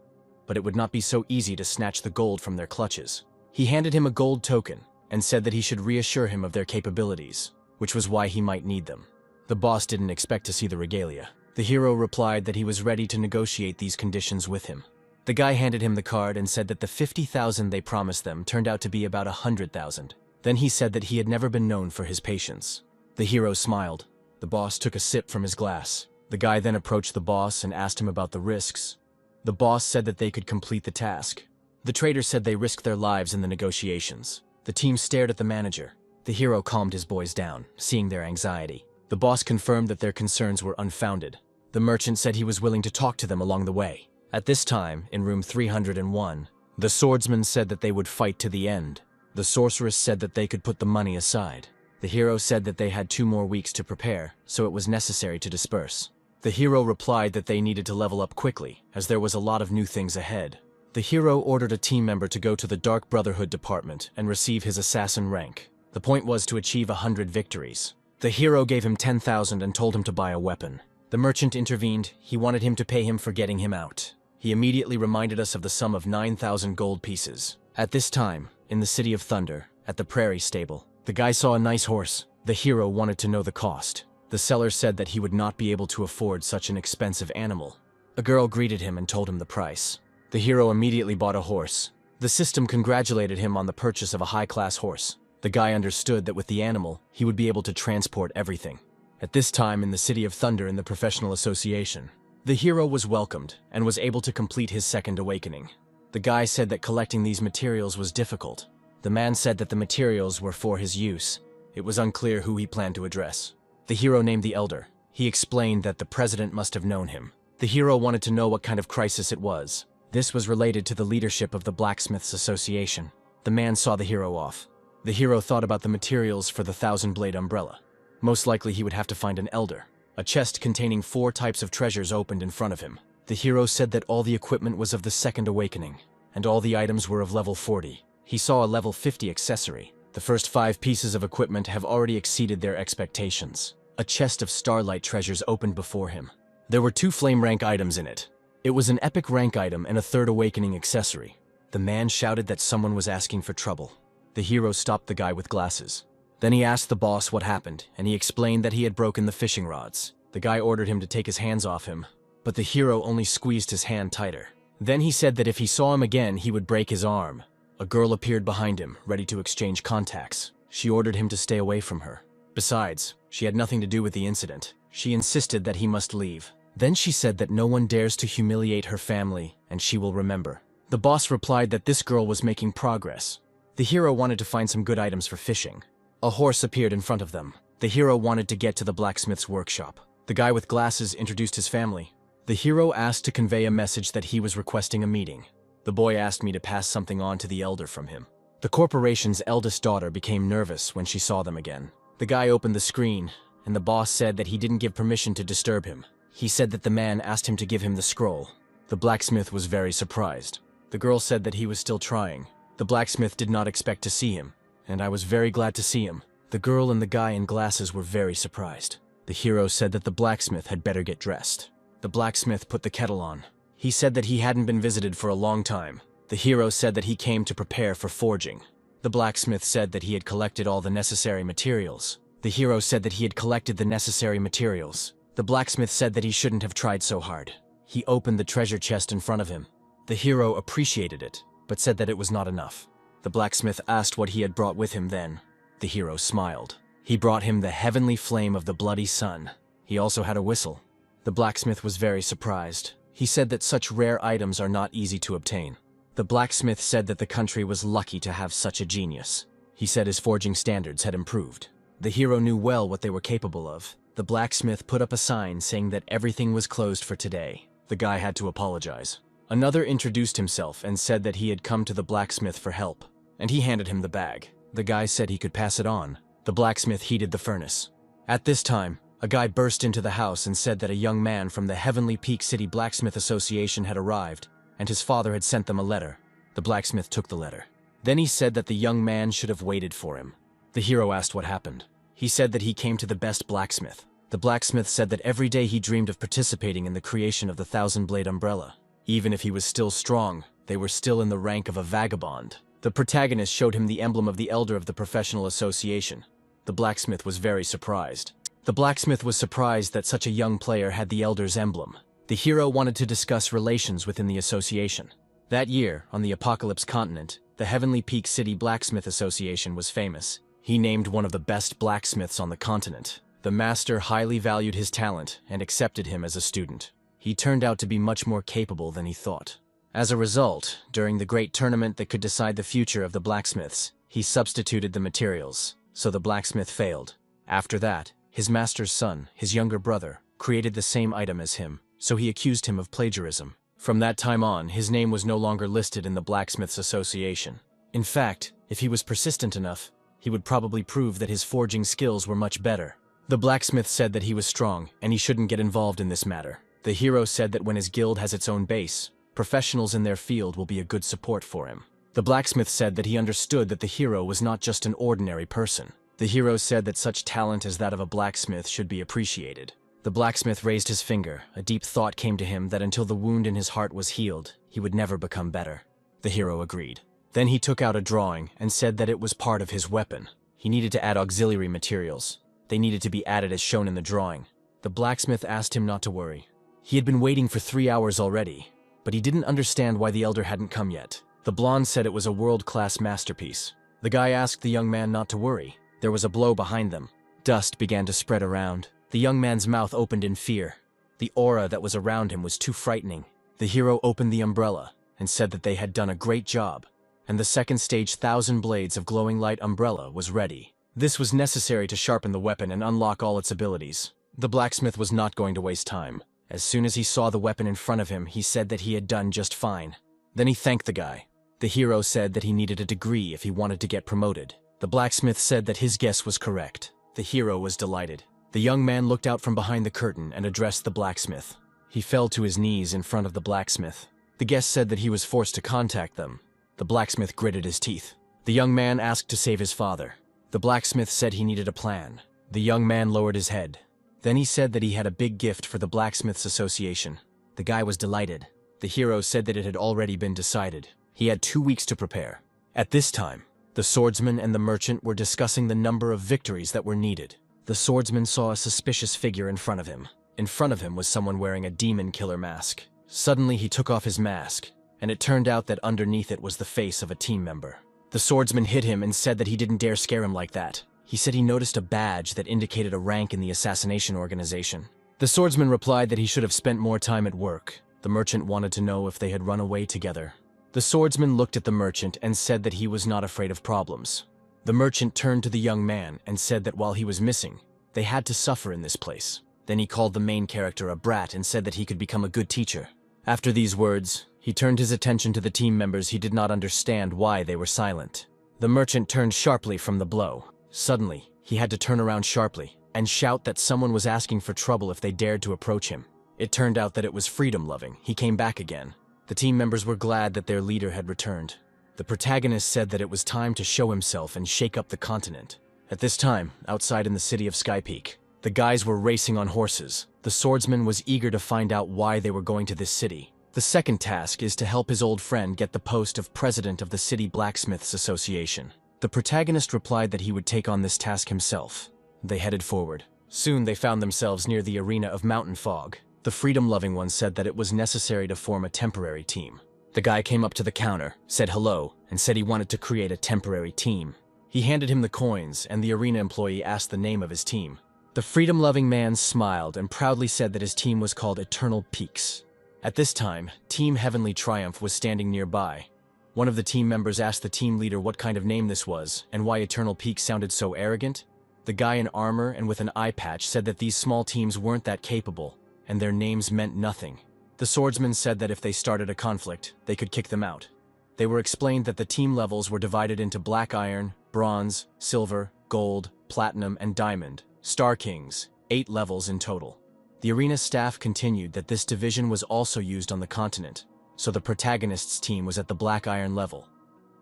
but it would not be so easy to snatch the gold from their clutches. He handed him a gold token and said that he should reassure him of their capabilities, which was why he might need them. The boss didn't expect to see the regalia. The hero replied that he was ready to negotiate these conditions with him. The guy handed him the card and said that the 50,000 they promised them turned out to be about 100,000. Then he said that he had never been known for his patience. The hero smiled. The boss took a sip from his glass. The guy then approached the boss and asked him about the risks. The boss said that they could complete the task. The traders said they risked their lives in the negotiations. The team stared at the manager. The hero calmed his boys down, seeing their anxiety. The boss confirmed that their concerns were unfounded. The merchant said he was willing to talk to them along the way. At this time, in room 301, the swordsman said that they would fight to the end. The sorceress said that they could put the money aside. The hero said that they had 2 more weeks to prepare, so it was necessary to disperse. The hero replied that they needed to level up quickly, as there was a lot of new things ahead. The hero ordered a team member to go to the Dark Brotherhood department and receive his assassin rank. The point was to achieve 100 victories. The hero gave him 10,000 and told him to buy a weapon. The merchant intervened. He wanted him to pay him for getting him out. He immediately reminded us of the sum of 9,000 gold pieces. At this time, in the City of Thunder, at the Prairie Stable, the guy saw a nice horse. The hero wanted to know the cost. The seller said that he would not be able to afford such an expensive animal. A girl greeted him and told him the price. The hero immediately bought a horse. The system congratulated him on the purchase of a high-class horse. The guy understood that with the animal, he would be able to transport everything. At this time in the City of Thunder in the Professional Association, the hero was welcomed and was able to complete his second awakening. The guy said that collecting these materials was difficult. The man said that the materials were for his use. It was unclear who he planned to address. The hero named the elder. He explained that the president must have known him. The hero wanted to know what kind of crisis it was. This was related to the leadership of the Blacksmiths Association. The man saw the hero off. The hero thought about the materials for the 1,000-blade umbrella. Most likely he would have to find an elder. A chest containing 4 types of treasures opened in front of him. The hero said that all the equipment was of the second awakening, and all the items were of level 40. He saw a level 50 accessory. The first 5 pieces of equipment have already exceeded their expectations. A chest of starlight treasures opened before him. There were 2 flame rank items in it. It was an epic rank item and a 3rd awakening accessory. The man shouted that someone was asking for trouble. The hero stopped the guy with glasses. Then he asked the boss what happened, and he explained that he had broken the fishing rods. The guy ordered him to take his hands off him, but the hero only squeezed his hand tighter. Then he said that if he saw him again, he would break his arm. A girl appeared behind him, ready to exchange contacts. She ordered him to stay away from her. Besides, she had nothing to do with the incident. She insisted that he must leave. Then she said that no one dares to humiliate her family, and she will remember. The boss replied that this girl was making progress. The hero wanted to find some good items for fishing. A horse appeared in front of them. The hero wanted to get to the blacksmith's workshop. The guy with glasses introduced his family. The hero asked to convey a message that he was requesting a meeting. The boy asked me to pass something on to the elder from him. The corporation's eldest daughter became nervous when she saw them again. The guy opened the screen, and the boss said that he didn't give permission to disturb him. He said that the man asked him to give him the scroll. The blacksmith was very surprised. The girl said that he was still trying. The blacksmith did not expect to see him, and I was very glad to see him. The girl and the guy in glasses were very surprised. The hero said that the blacksmith had better get dressed. The blacksmith put the kettle on. He said that he hadn't been visited for a long time. The hero said that he came to prepare for forging. The blacksmith said that he had collected all the necessary materials. The hero said that he had collected the necessary materials. The blacksmith said that he shouldn't have tried so hard. He opened the treasure chest in front of him. The hero appreciated it, but said that it was not enough. The blacksmith asked what he had brought with him then. The hero smiled. He brought him the heavenly flame of the bloody sun. He also had a whistle. The blacksmith was very surprised. He said that such rare items are not easy to obtain. The blacksmith said that the country was lucky to have such a genius. He said his forging standards had improved. The hero knew well what they were capable of. The blacksmith put up a sign saying that everything was closed for today. The guy had to apologize. Another introduced himself and said that he had come to the blacksmith for help, and he handed him the bag. The guy said he could pass it on. The blacksmith heated the furnace. At this time, a guy burst into the house and said that a young man from the Heavenly Peak City Blacksmith Association had arrived, and his father had sent them a letter. The blacksmith took the letter. Then he said that the young man should have waited for him. The hero asked what happened. He said that he came to the best blacksmith. The blacksmith said that every day he dreamed of participating in the creation of the 1,000-blade umbrella. Even if he was still strong, they were still in the rank of a vagabond. The protagonist showed him the emblem of the elder of the professional association. The blacksmith was very surprised. The blacksmith was surprised that such a young player had the elder's emblem. The hero wanted to discuss relations within the association. That year, on the Apocalypse continent, the Heavenly Peak City Blacksmith Association was famous. He named one of the best blacksmiths on the continent. The master highly valued his talent and accepted him as a student. He turned out to be much more capable than he thought. As a result, during the great tournament that could decide the future of the blacksmiths, he substituted the materials, so the blacksmith failed. After that, his master's son, his younger brother, created the same item as him, so he accused him of plagiarism. From that time on, his name was no longer listed in the Blacksmiths Association. In fact, if he was persistent enough, he would probably prove that his forging skills were much better. The blacksmith said that he was strong, and he shouldn't get involved in this matter. The hero said that when his guild has its own base, professionals in their field will be a good support for him. The blacksmith said that he understood that the hero was not just an ordinary person. The hero said that such talent as that of a blacksmith should be appreciated. The blacksmith raised his finger. A deep thought came to him that until the wound in his heart was healed, he would never become better. The hero agreed. Then he took out a drawing and said that it was part of his weapon. He needed to add auxiliary materials. They needed to be added as shown in the drawing. The blacksmith asked him not to worry. He had been waiting for 3 hours already, but he didn't understand why the elder hadn't come yet. The blonde said it was a world-class masterpiece. The guy asked the young man not to worry. There was a blow behind them. Dust began to spread around. The young man's mouth opened in fear. The aura that was around him was too frightening. The hero opened the umbrella and said that they had done a great job, and the second stage 1,000 blades of glowing light umbrella was ready. This was necessary to sharpen the weapon and unlock all its abilities. The blacksmith was not going to waste time. As soon as he saw the weapon in front of him, he said that he had done just fine. Then he thanked the guy. The hero said that he needed a degree if he wanted to get promoted. The blacksmith said that his guess was correct. The hero was delighted. The young man looked out from behind the curtain and addressed the blacksmith. He fell to his knees in front of the blacksmith. The guest said that he was forced to contact them. The blacksmith gritted his teeth. The young man asked to save his father. The blacksmith said he needed a plan. The young man lowered his head. Then he said that he had a big gift for the Blacksmiths Association. The guy was delighted. The hero said that it had already been decided. He had 2 weeks to prepare. At this time, the swordsman and the merchant were discussing the number of victories that were needed. The swordsman saw a suspicious figure in front of him. In front of him was someone wearing a demon killer mask. Suddenly he took off his mask, and it turned out that underneath it was the face of a team member. The swordsman hit him and said that he didn't dare scare him like that. He said he noticed a badge that indicated a rank in the assassination organization. The swordsman replied that he should have spent more time at work. The merchant wanted to know if they had run away together. The swordsman looked at the merchant and said that he was not afraid of problems. The merchant turned to the young man and said that while he was missing, they had to suffer in this place. Then he called the main character a brat and said that he could become a good teacher. After these words, he turned his attention to the team members. He did not understand why they were silent. The merchant turned sharply from the blow. Suddenly, he had to turn around sharply and shout that someone was asking for trouble if they dared to approach him. It turned out that it was freedom-loving. He came back again. The team members were glad that their leader had returned. The protagonist said that it was time to show himself and shake up the continent. At this time, outside in the city of Skypeak, the guys were racing on horses. The swordsman was eager to find out why they were going to this city. The second task is to help his old friend get the post of president of the City Blacksmiths Association. The protagonist replied that he would take on this task himself. They headed forward. Soon they found themselves near the arena of Mountain Fog. The freedom-loving one said that it was necessary to form a temporary team. The guy came up to the counter, said hello, and said he wanted to create a temporary team. He handed him the coins, and the arena employee asked the name of his team. The freedom-loving man smiled and proudly said that his team was called Eternal Peaks. At this time, Team Heavenly Triumph was standing nearby. One of the team members asked the team leader what kind of name this was, and why Eternal Peaks sounded so arrogant. The guy in armor and with an eye patch said that these small teams weren't that capable, and their names meant nothing. The swordsman said that if they started a conflict, they could kick them out. They were explained that the team levels were divided into black iron, bronze, silver, gold, platinum, and diamond, Star Kings, 8 levels in total. The arena staff continued that this division was also used on the continent, so the protagonist's team was at the black iron level.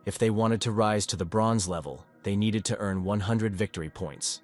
If they wanted to rise to the bronze level, they needed to earn 100 victory points.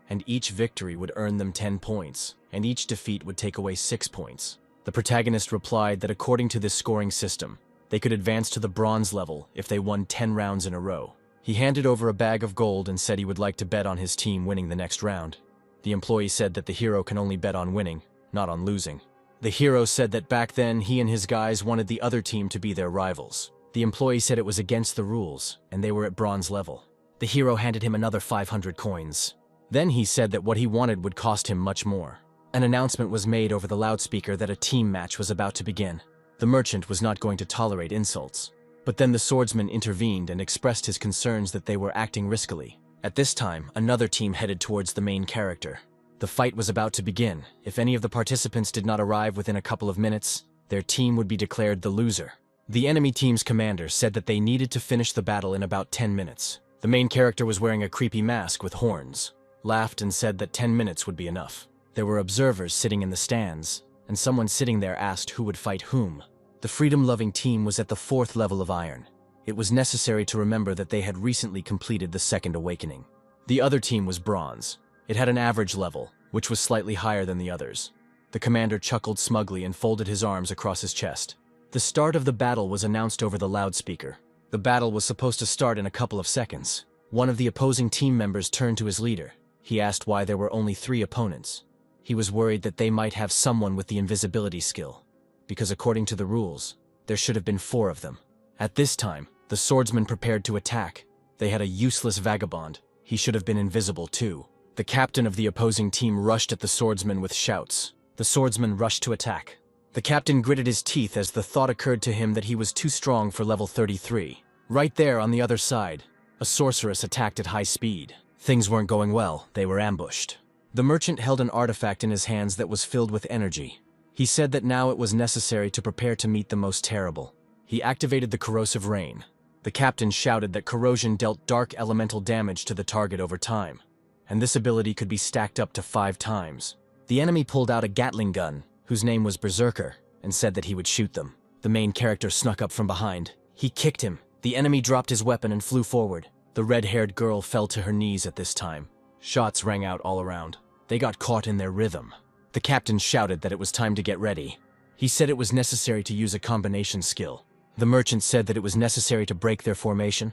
And each victory would earn them 10 points, and each defeat would take away 6 points. The protagonist replied that according to this scoring system, they could advance to the bronze level if they won 10 rounds in a row. He handed over a bag of gold and said he would like to bet on his team winning the next round. The employee said that the hero can only bet on winning, not on losing. The hero said that back then he and his guys wanted the other team to be their rivals. The employee said it was against the rules, and they were at bronze level. The hero handed him another 500 coins. Then he said that what he wanted would cost him much more. An announcement was made over the loudspeaker that a team match was about to begin. The merchant was not going to tolerate insults. But then the swordsman intervened and expressed his concerns that they were acting riskily. At this time, another team headed towards the main character. The fight was about to begin. If any of the participants did not arrive within a couple of minutes, their team would be declared the loser. The enemy team's commander said that they needed to finish the battle in about 10 minutes. The main character was wearing a creepy mask with horns, laughed and said that 10 minutes would be enough. There were observers sitting in the stands, and someone sitting there asked who would fight whom. The freedom-loving team was at the 4th level of iron. It was necessary to remember that they had recently completed the second awakening. The other team was bronze. It had an average level, which was slightly higher than the others. The commander chuckled smugly and folded his arms across his chest. The start of the battle was announced over the loudspeaker. The battle was supposed to start in a couple of seconds. One of the opposing team members turned to his leader. He asked why there were only 3 opponents. He was worried that they might have someone with the invisibility skill, because according to the rules, there should have been 4 of them. At this time, the swordsman prepared to attack. They had a useless vagabond. He should have been invisible too. The captain of the opposing team rushed at the swordsman with shouts. The swordsman rushed to attack. The captain gritted his teeth as the thought occurred to him that he was too strong for level 33. Right there on the other side, a sorceress attacked at high speed. Things weren't going well. They were ambushed. The merchant held an artifact in his hands that was filled with energy. He said that now it was necessary to prepare to meet the most terrible. He activated the corrosive rain. The captain shouted that corrosion dealt dark elemental damage to the target over time, and this ability could be stacked up to 5 times. The enemy pulled out a Gatling gun, whose name was Berserker, and said that he would shoot them. The main character snuck up from behind. He kicked him. The enemy dropped his weapon and flew forward. The red-haired girl fell to her knees at this time. Shots rang out all around. They got caught in their rhythm. The captain shouted that it was time to get ready. He said it was necessary to use a combination skill. The merchant said that it was necessary to break their formation.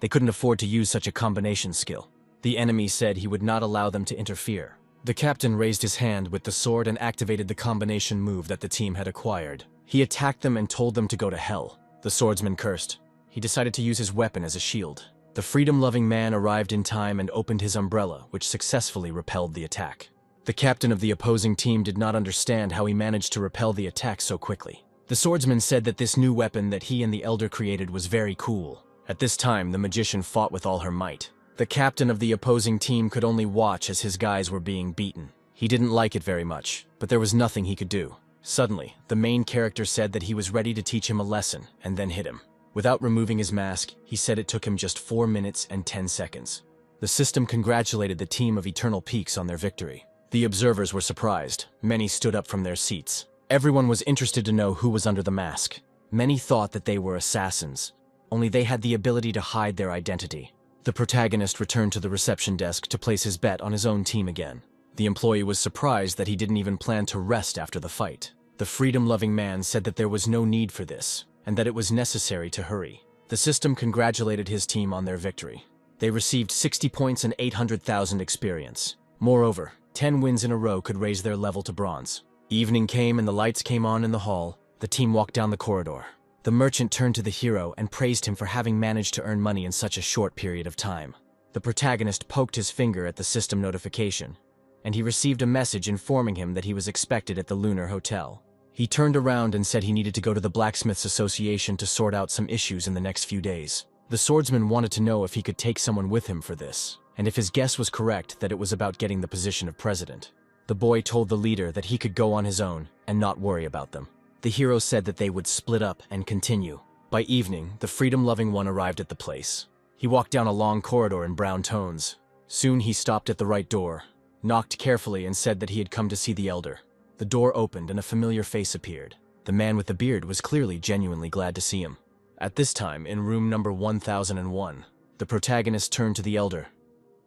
They couldn't afford to use such a combination skill. The enemy said he would not allow them to interfere. The captain raised his hand with the sword and activated the combination move that the team had acquired. He attacked them and told them to go to hell. The swordsman cursed. He decided to use his weapon as a shield. The freedom-loving man arrived in time and opened his umbrella, which successfully repelled the attack. The captain of the opposing team did not understand how he managed to repel the attack so quickly. The swordsman said that this new weapon that he and the elder created was very cool. At this time, the magician fought with all her might. The captain of the opposing team could only watch as his guys were being beaten. He didn't like it very much, but there was nothing he could do. Suddenly, the main character said that he was ready to teach him a lesson, and then hit him. Without removing his mask, he said it took him just 4 minutes and 10 seconds. The system congratulated the team of Eternal Peaks on their victory. The observers were surprised. Many stood up from their seats. Everyone was interested to know who was under the mask. Many thought that they were assassins, only they had the ability to hide their identity. The protagonist returned to the reception desk to place his bet on his own team again. The employee was surprised that he didn't even plan to rest after the fight. The freedom-loving man said that there was no need for this, and that it was necessary to hurry. The system congratulated his team on their victory. They received 60 points and 800,000 experience. Moreover, 10 wins in a row could raise their level to bronze. Evening came and the lights came on in the hall. The team walked down the corridor. The merchant turned to the hero and praised him for having managed to earn money in such a short period of time. The protagonist poked his finger at the system notification, and he received a message informing him that he was expected at the Lunar Hotel. He turned around and said he needed to go to the Blacksmiths Association to sort out some issues in the next few days. The swordsman wanted to know if he could take someone with him for this, and if his guess was correct that it was about getting the position of president. The boy told the leader that he could go on his own and not worry about them. The hero said that they would split up and continue. By evening, the freedom-loving one arrived at the place. He walked down a long corridor in brown tones. Soon he stopped at the right door, knocked carefully and said that he had come to see the elder. The door opened and a familiar face appeared. The man with the beard was clearly genuinely glad to see him. At this time, in room number 1001, the protagonist turned to the elder.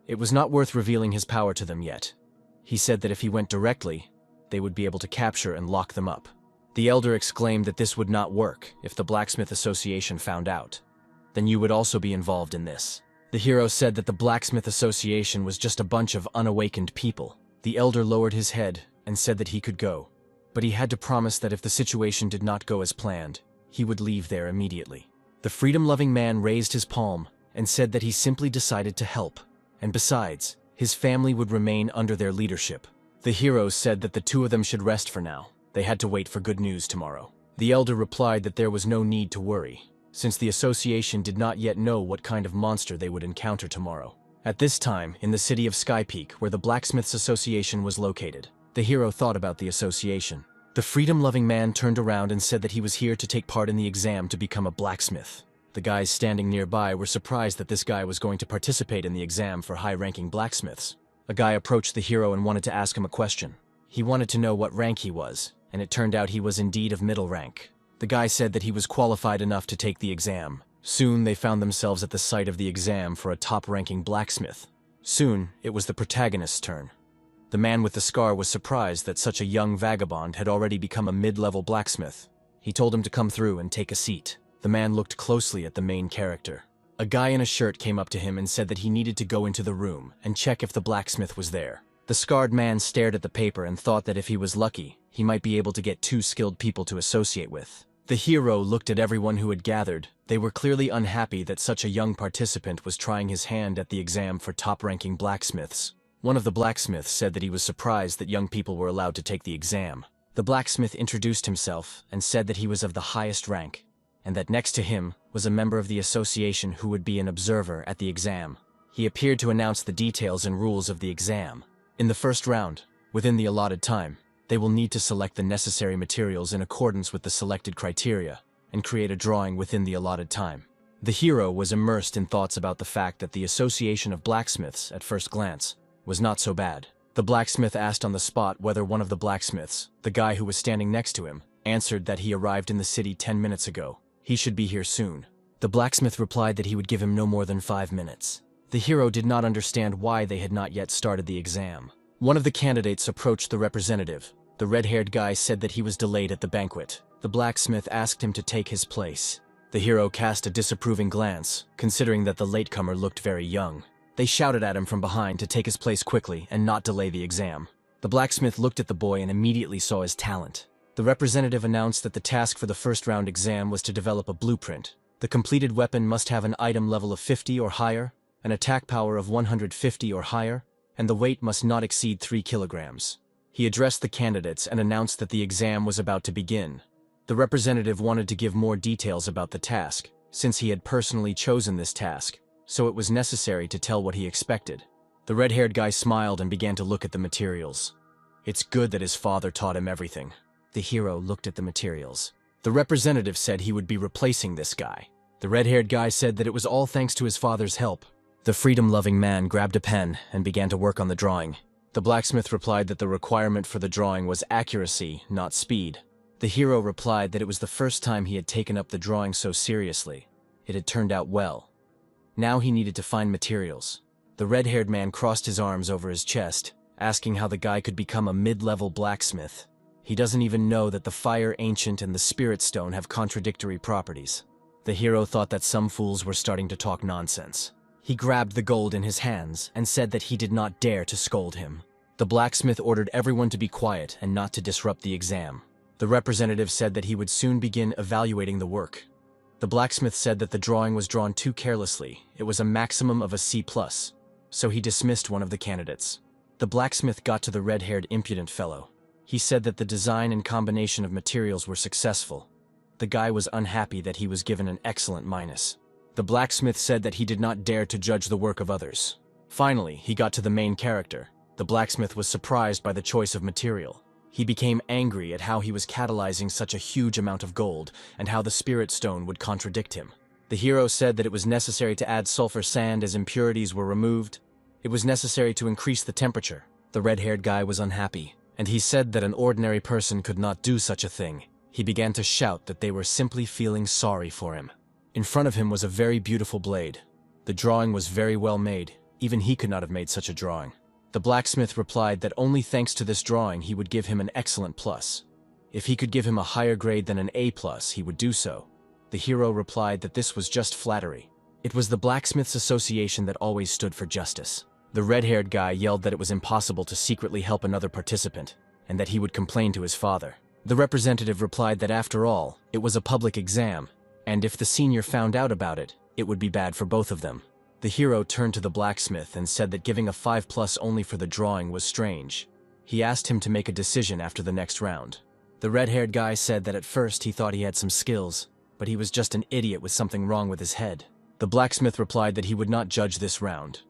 It was not worth revealing his power to them yet. He said that if he went directly, they would be able to capture and lock them up. The elder exclaimed that this would not work if the Blacksmith Association found out. Then you would also be involved in this. The hero said that the Blacksmith Association was just a bunch of unawakened people. The elder lowered his head and said that he could go, but he had to promise that if the situation did not go as planned, he would leave there immediately. The freedom-loving man raised his palm and said that he simply decided to help, and besides, his family would remain under their leadership. The hero said that the two of them should rest for now. They had to wait for good news tomorrow. The elder replied that there was no need to worry, since the association did not yet know what kind of monster they would encounter tomorrow. At this time, in the city of Skypeak, where the Blacksmiths Association was located, the hero thought about the association. The freedom-loving man turned around and said that he was here to take part in the exam to become a blacksmith. The guys standing nearby were surprised that this guy was going to participate in the exam for high-ranking blacksmiths. A guy approached the hero and wanted to ask him a question. He wanted to know what rank he was, and it turned out he was indeed of middle rank. The guy said that he was qualified enough to take the exam. Soon they found themselves at the site of the exam for a top-ranking blacksmith. Soon, it was the protagonist's turn. The man with the scar was surprised that such a young vagabond had already become a mid-level blacksmith. He told him to come through and take a seat. The man looked closely at the main character. A guy in a shirt came up to him and said that he needed to go into the room and check if the blacksmith was there. The scarred man stared at the paper and thought that if he was lucky, he might be able to get 2 skilled people to associate with. The hero looked at everyone who had gathered. They were clearly unhappy that such a young participant was trying his hand at the exam for top-ranking blacksmiths. One of the blacksmiths said that he was surprised that young people were allowed to take the exam. The blacksmith introduced himself and said that he was of the highest rank, and that next to him was a member of the association who would be an observer at the exam. He appeared to announce the details and rules of the exam. In the first round, within the allotted time, they will need to select the necessary materials in accordance with the selected criteria and create a drawing within the allotted time. The hero was immersed in thoughts about the fact that the association of blacksmiths, at first glance, was not so bad. The blacksmith asked on the spot whether one of the blacksmiths, the guy who was standing next to him, answered that he arrived in the city 10 minutes ago. He should be here soon. The blacksmith replied that he would give him no more than 5 minutes. The hero did not understand why they had not yet started the exam. One of the candidates approached the representative. The red-haired guy said that he was delayed at the banquet. The blacksmith asked him to take his place. The hero cast a disapproving glance, considering that the latecomer looked very young. They shouted at him from behind to take his place quickly and not delay the exam. The blacksmith looked at the boy and immediately saw his talent. The representative announced that the task for the first round exam was to develop a blueprint. The completed weapon must have an item level of 50 or higher, an attack power of 150 or higher, and the weight must not exceed 3 kilograms. He addressed the candidates and announced that the exam was about to begin. The representative wanted to give more details about the task, since he had personally chosen this task, so it was necessary to tell what he expected. The red-haired guy smiled and began to look at the materials. It's good that his father taught him everything. The hero looked at the materials. The representative said he would be replacing this guy. The red-haired guy said that it was all thanks to his father's help. The freedom-loving man grabbed a pen and began to work on the drawing. The blacksmith replied that the requirement for the drawing was accuracy, not speed. The hero replied that it was the first time he had taken up the drawing so seriously. It had turned out well. Now he needed to find materials. The red-haired man crossed his arms over his chest, asking how the guy could become a mid-level blacksmith. He doesn't even know that the fire ancient and the spirit stone have contradictory properties. The hero thought that some fools were starting to talk nonsense. He grabbed the gold in his hands and said that he did not dare to scold him. The blacksmith ordered everyone to be quiet and not to disrupt the exam. The representative said that he would soon begin evaluating the work. The blacksmith said that the drawing was drawn too carelessly. It was a maximum of a C+, so he dismissed one of the candidates. The blacksmith got to the red-haired impudent fellow. He said that the design and combination of materials were successful. The guy was unhappy that he was given an excellent minus. The blacksmith said that he did not dare to judge the work of others. Finally, he got to the main character. The blacksmith was surprised by the choice of material. He became angry at how he was catalyzing such a huge amount of gold and how the spirit stone would contradict him. The hero said that it was necessary to add sulfur sand as impurities were removed. It was necessary to increase the temperature. The red-haired guy was unhappy, and he said that an ordinary person could not do such a thing. He began to shout that they were simply feeling sorry for him. In front of him was a very beautiful blade. The drawing was very well made. Even he could not have made such a drawing. The blacksmith replied that only thanks to this drawing he would give him an excellent plus. If he could give him a higher grade than an A+, he would do so. The hero replied that this was just flattery. It was the Blacksmiths Association that always stood for justice. The red-haired guy yelled that it was impossible to secretly help another participant, and that he would complain to his father. The representative replied that after all, it was a public exam, and if the senior found out about it, it would be bad for both of them. The hero turned to the blacksmith and said that giving a 5+ only for the drawing was strange. He asked him to make a decision after the next round. The red-haired guy said that at first he thought he had some skills, but he was just an idiot with something wrong with his head. The blacksmith replied that he would not judge this round,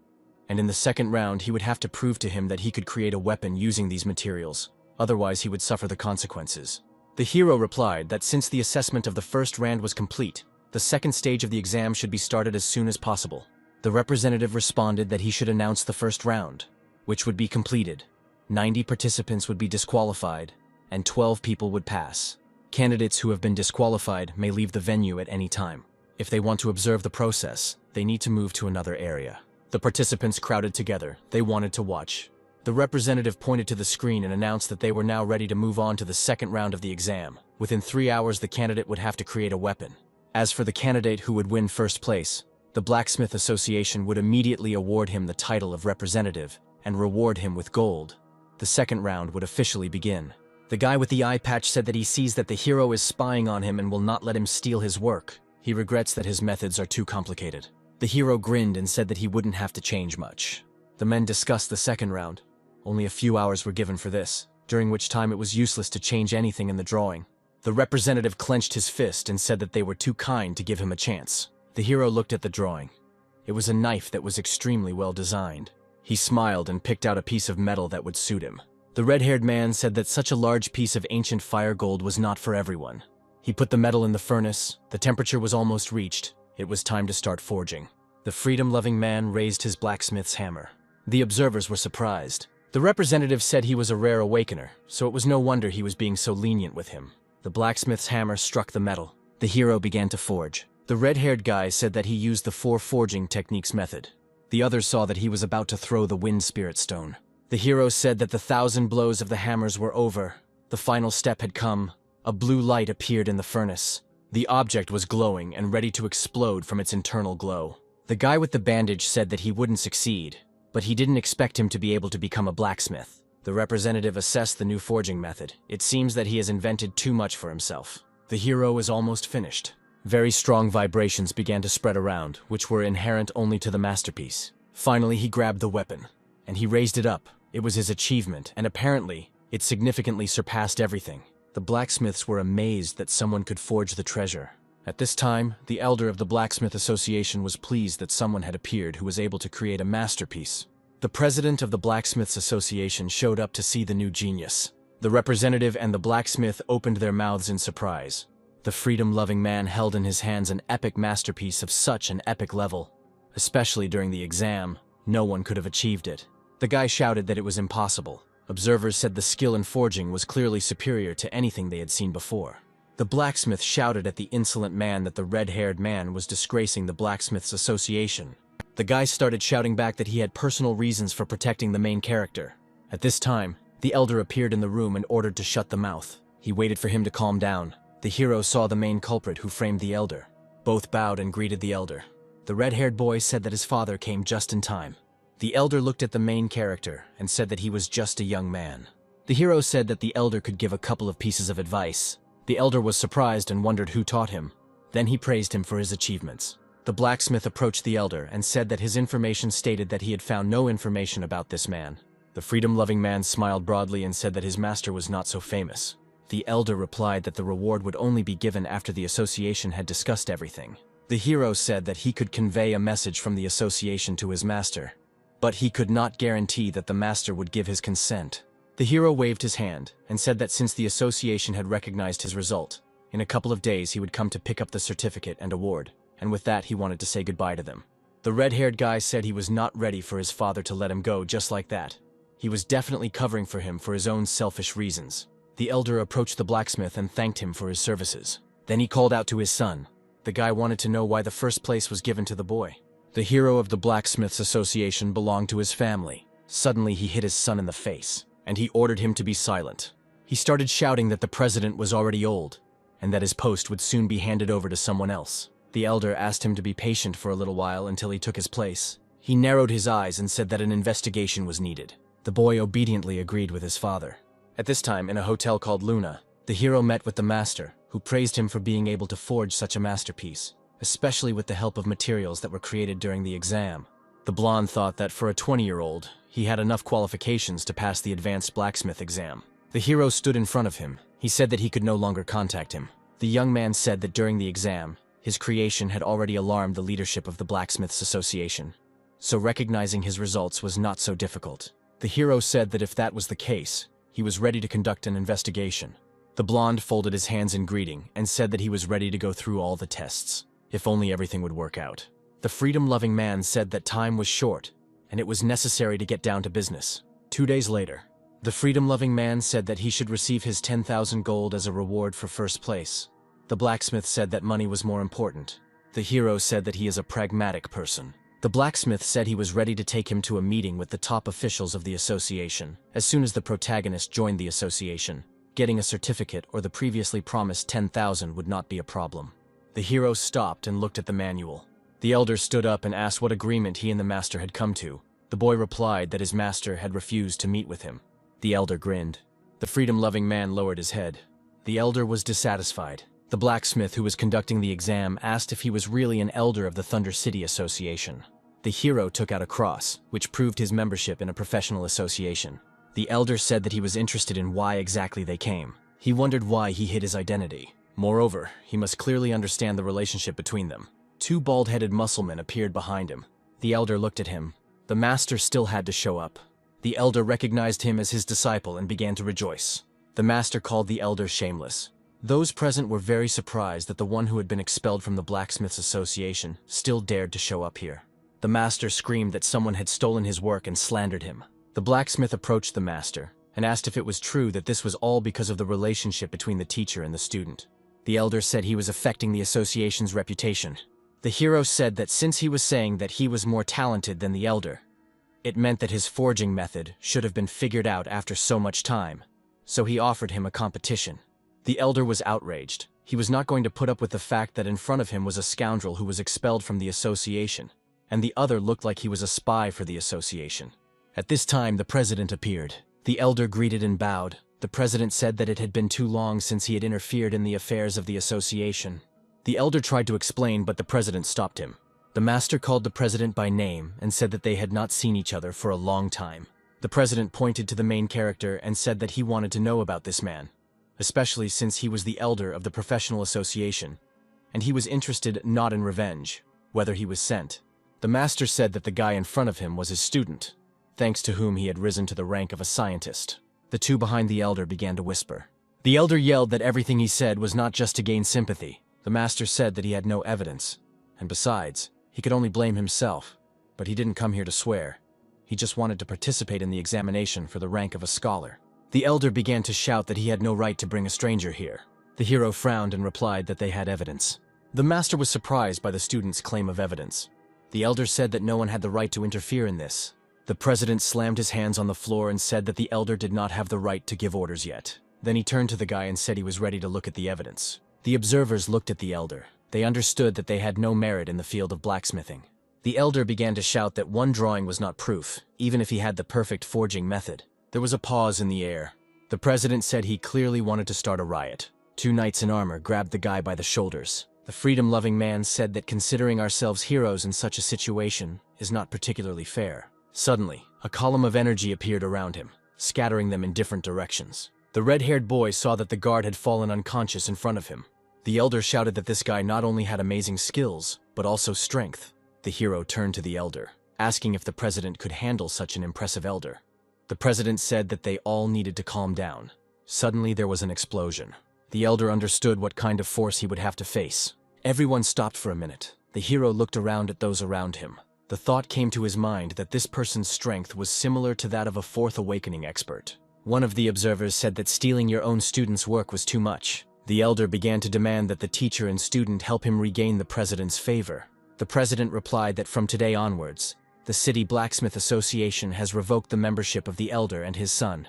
and in the second round he would have to prove to him that he could create a weapon using these materials, otherwise he would suffer the consequences. The hero replied that since the assessment of the first round was complete, the second stage of the exam should be started as soon as possible. The representative responded that he should announce the first round, which would be completed. 90 participants would be disqualified, and 12 people would pass. Candidates who have been disqualified may leave the venue at any time. If they want to observe the process, they need to move to another area. The participants crowded together. They wanted to watch. The representative pointed to the screen and announced that they were now ready to move on to the second round of the exam. Within 3 hours, the candidate would have to create a weapon. As for the candidate who would win first place, the Blacksmith Association would immediately award him the title of representative and reward him with gold. The second round would officially begin. The guy with the eye patch said that he sees that the hero is spying on him and will not let him steal his work. He regrets that his methods are too complicated. The hero grinned and said that he wouldn't have to change much. The men discussed the second round. Only a few hours were given for this, during which time it was useless to change anything in the drawing. The representative clenched his fist and said that they were too kind to give him a chance. The hero looked at the drawing. It was a knife that was extremely well designed. He smiled and picked out a piece of metal that would suit him. The red-haired man said that such a large piece of ancient fire gold was not for everyone. He put the metal in the furnace. The temperature was almost reached. It was time to start forging. The freedom-loving man raised his blacksmith's hammer. The observers were surprised. The representative said he was a rare awakener, so it was no wonder he was being so lenient with him. The blacksmith's hammer struck the metal. The hero began to forge. The red-haired guy said that he used the 4 forging techniques method. The others saw that he was about to throw the wind spirit stone. The hero said that the 1,000 blows of the hammers were over. The final step had come. A blue light appeared in the furnace. The object was glowing and ready to explode from its internal glow. The guy with the bandage said that he wouldn't succeed, but he didn't expect him to be able to become a blacksmith. The representative assessed the new forging method. It seems that he has invented too much for himself. The hero is almost finished. Very strong vibrations began to spread around, which were inherent only to the masterpiece. Finally, he grabbed the weapon, and he raised it up. It was his achievement, and apparently, it significantly surpassed everything. The blacksmiths were amazed that someone could forge the treasure. At this time, the elder of the Blacksmith Association was pleased that someone had appeared who was able to create a masterpiece. The president of the Blacksmiths Association showed up to see the new genius. The representative and the blacksmith opened their mouths in surprise. The freedom-loving man held in his hands an epic masterpiece of such an epic level. Especially during the exam, no one could have achieved it. The guy shouted that it was impossible. Observers said the skill in forging was clearly superior to anything they had seen before. The blacksmith shouted at the insolent man that the red-haired man was disgracing the Blacksmiths Association. The guy started shouting back that he had personal reasons for protecting the main character. At this time, the elder appeared in the room and ordered to shut the mouth. He waited for him to calm down. The hero saw the main culprit who framed the elder. Both bowed and greeted the elder. The red-haired boy said that his father came just in time. The elder looked at the main character and said that he was just a young man. The hero said that the elder could give a couple of pieces of advice. The elder was surprised and wondered who taught him. Then he praised him for his achievements. The blacksmith approached the elder and said that his information stated that he had found no information about this man. The freedom-loving man smiled broadly and said that his master was not so famous. The elder replied that the reward would only be given after the association had discussed everything. The hero said that he could convey a message from the association to his master, but he could not guarantee that the master would give his consent. The hero waved his hand and said that since the association had recognized his result, in a couple of days he would come to pick up the certificate and award, and with that he wanted to say goodbye to them. The red-haired guy said he was not ready for his father to let him go just like that. He was definitely covering for him for his own selfish reasons. The elder approached the blacksmith and thanked him for his services. Then he called out to his son. The guy wanted to know why the first place was given to the boy. The hero of the Blacksmiths Association belonged to his family. Suddenly he hit his son in the face, and he ordered him to be silent. He started shouting that the president was already old, and that his post would soon be handed over to someone else. The elder asked him to be patient for a little while until he took his place. He narrowed his eyes and said that an investigation was needed. The boy obediently agreed with his father. At this time, in a hotel called Luna, the hero met with the master, who praised him for being able to forge such a masterpiece, especially with the help of materials that were created during the exam. The blonde thought that for a 20-year-old, he had enough qualifications to pass the advanced blacksmith exam. The hero stood in front of him He said that he could no longer contact him. The young man said that during the exam, his creation had already alarmed the leadership of the Blacksmiths Association, so recognizing his results was not so difficult. The hero said that if that was the case, he was ready to conduct an investigation. The blonde folded his hands in greeting and said that he was ready to go through all the tests, if only everything would work out. The freedom-loving man said that time was short, and it was necessary to get down to business. 2 days later, the freedom-loving man said that he should receive his 10,000 gold as a reward for first place. The blacksmith said that money was more important. The hero said that he is a pragmatic person. The blacksmith said he was ready to take him to a meeting with the top officials of the association. As soon as the protagonist joined the association, getting a certificate or the previously promised 10,000 would not be a problem. The hero stopped and looked at the manual. The elder stood up and asked what agreement he and the master had come to. The boy replied that his master had refused to meet with him. The elder grinned. The freedom-loving man lowered his head. The elder was dissatisfied. The blacksmith who was conducting the exam asked if he was really an elder of the Thunder City Association. The hero took out a cross, which proved his membership in a professional association. The elder said that he was interested in why exactly they came. He wondered why he hid his identity. Moreover, he must clearly understand the relationship between them. 2 bald-headed musclemen appeared behind him. The elder looked at him. The master still had to show up. The elder recognized him as his disciple and began to rejoice. The master called the elder shameless. Those present were very surprised that the one who had been expelled from the Blacksmiths Association still dared to show up here. The master screamed that someone had stolen his work and slandered him. The blacksmith approached the master and asked if it was true that this was all because of the relationship between the teacher and the student. The elder said he was affecting the association's reputation. The hero said that since he was saying that he was more talented than the elder, it meant that his forging method should have been figured out after so much time, so he offered him a competition. The elder was outraged. He was not going to put up with the fact that in front of him was a scoundrel who was expelled from the association, and the other looked like he was a spy for the association. At this time, the president appeared. The elder greeted and bowed. The president said that it had been too long since he had interfered in the affairs of the association. The elder tried to explain, but the president stopped him. The master called the president by name and said that they had not seen each other for a long time. The president pointed to the main character and said that he wanted to know about this man, especially since he was the elder of the professional association, and he was interested not in revenge, whether he was sent. The master said that the guy in front of him was his student, thanks to whom he had risen to the rank of a scientist. The 2 behind the elder began to whisper. The elder yelled that everything he said was not just to gain sympathy. The master said that he had no evidence, and besides, he could only blame himself. But he didn't come here to swear. He just wanted to participate in the examination for the rank of a scholar. The elder began to shout that he had no right to bring a stranger here. The hero frowned and replied that they had evidence. The master was surprised by the student's claim of evidence. The elder said that no one had the right to interfere in this. The president slammed his hands on the floor and said that the elder did not have the right to give orders yet. Then he turned to the guy and said he was ready to look at the evidence. The observers looked at the elder. They understood that they had no merit in the field of blacksmithing. The elder began to shout that one drawing was not proof, even if he had the perfect forging method. There was a pause in the air. The president said he clearly wanted to start a riot. 2 knights in armor grabbed the guy by the shoulders. The freedom-loving man said that considering ourselves heroes in such a situation is not particularly fair. Suddenly, a column of energy appeared around him, scattering them in different directions. The red-haired boy saw that the guard had fallen unconscious in front of him. The elder shouted that this guy not only had amazing skills, but also strength. The hero turned to the elder, asking if the president could handle such an impressive elder. The president said that they all needed to calm down. Suddenly there was an explosion. The elder understood what kind of force he would have to face. Everyone stopped for a minute. The hero looked around at those around him. The thought came to his mind that this person's strength was similar to that of a Fourth Awakening expert. One of the observers said that stealing your own student's work was too much. The elder began to demand that the teacher and student help him regain the president's favor. The president replied that from today onwards, the City Blacksmith Association has revoked the membership of the elder and his son.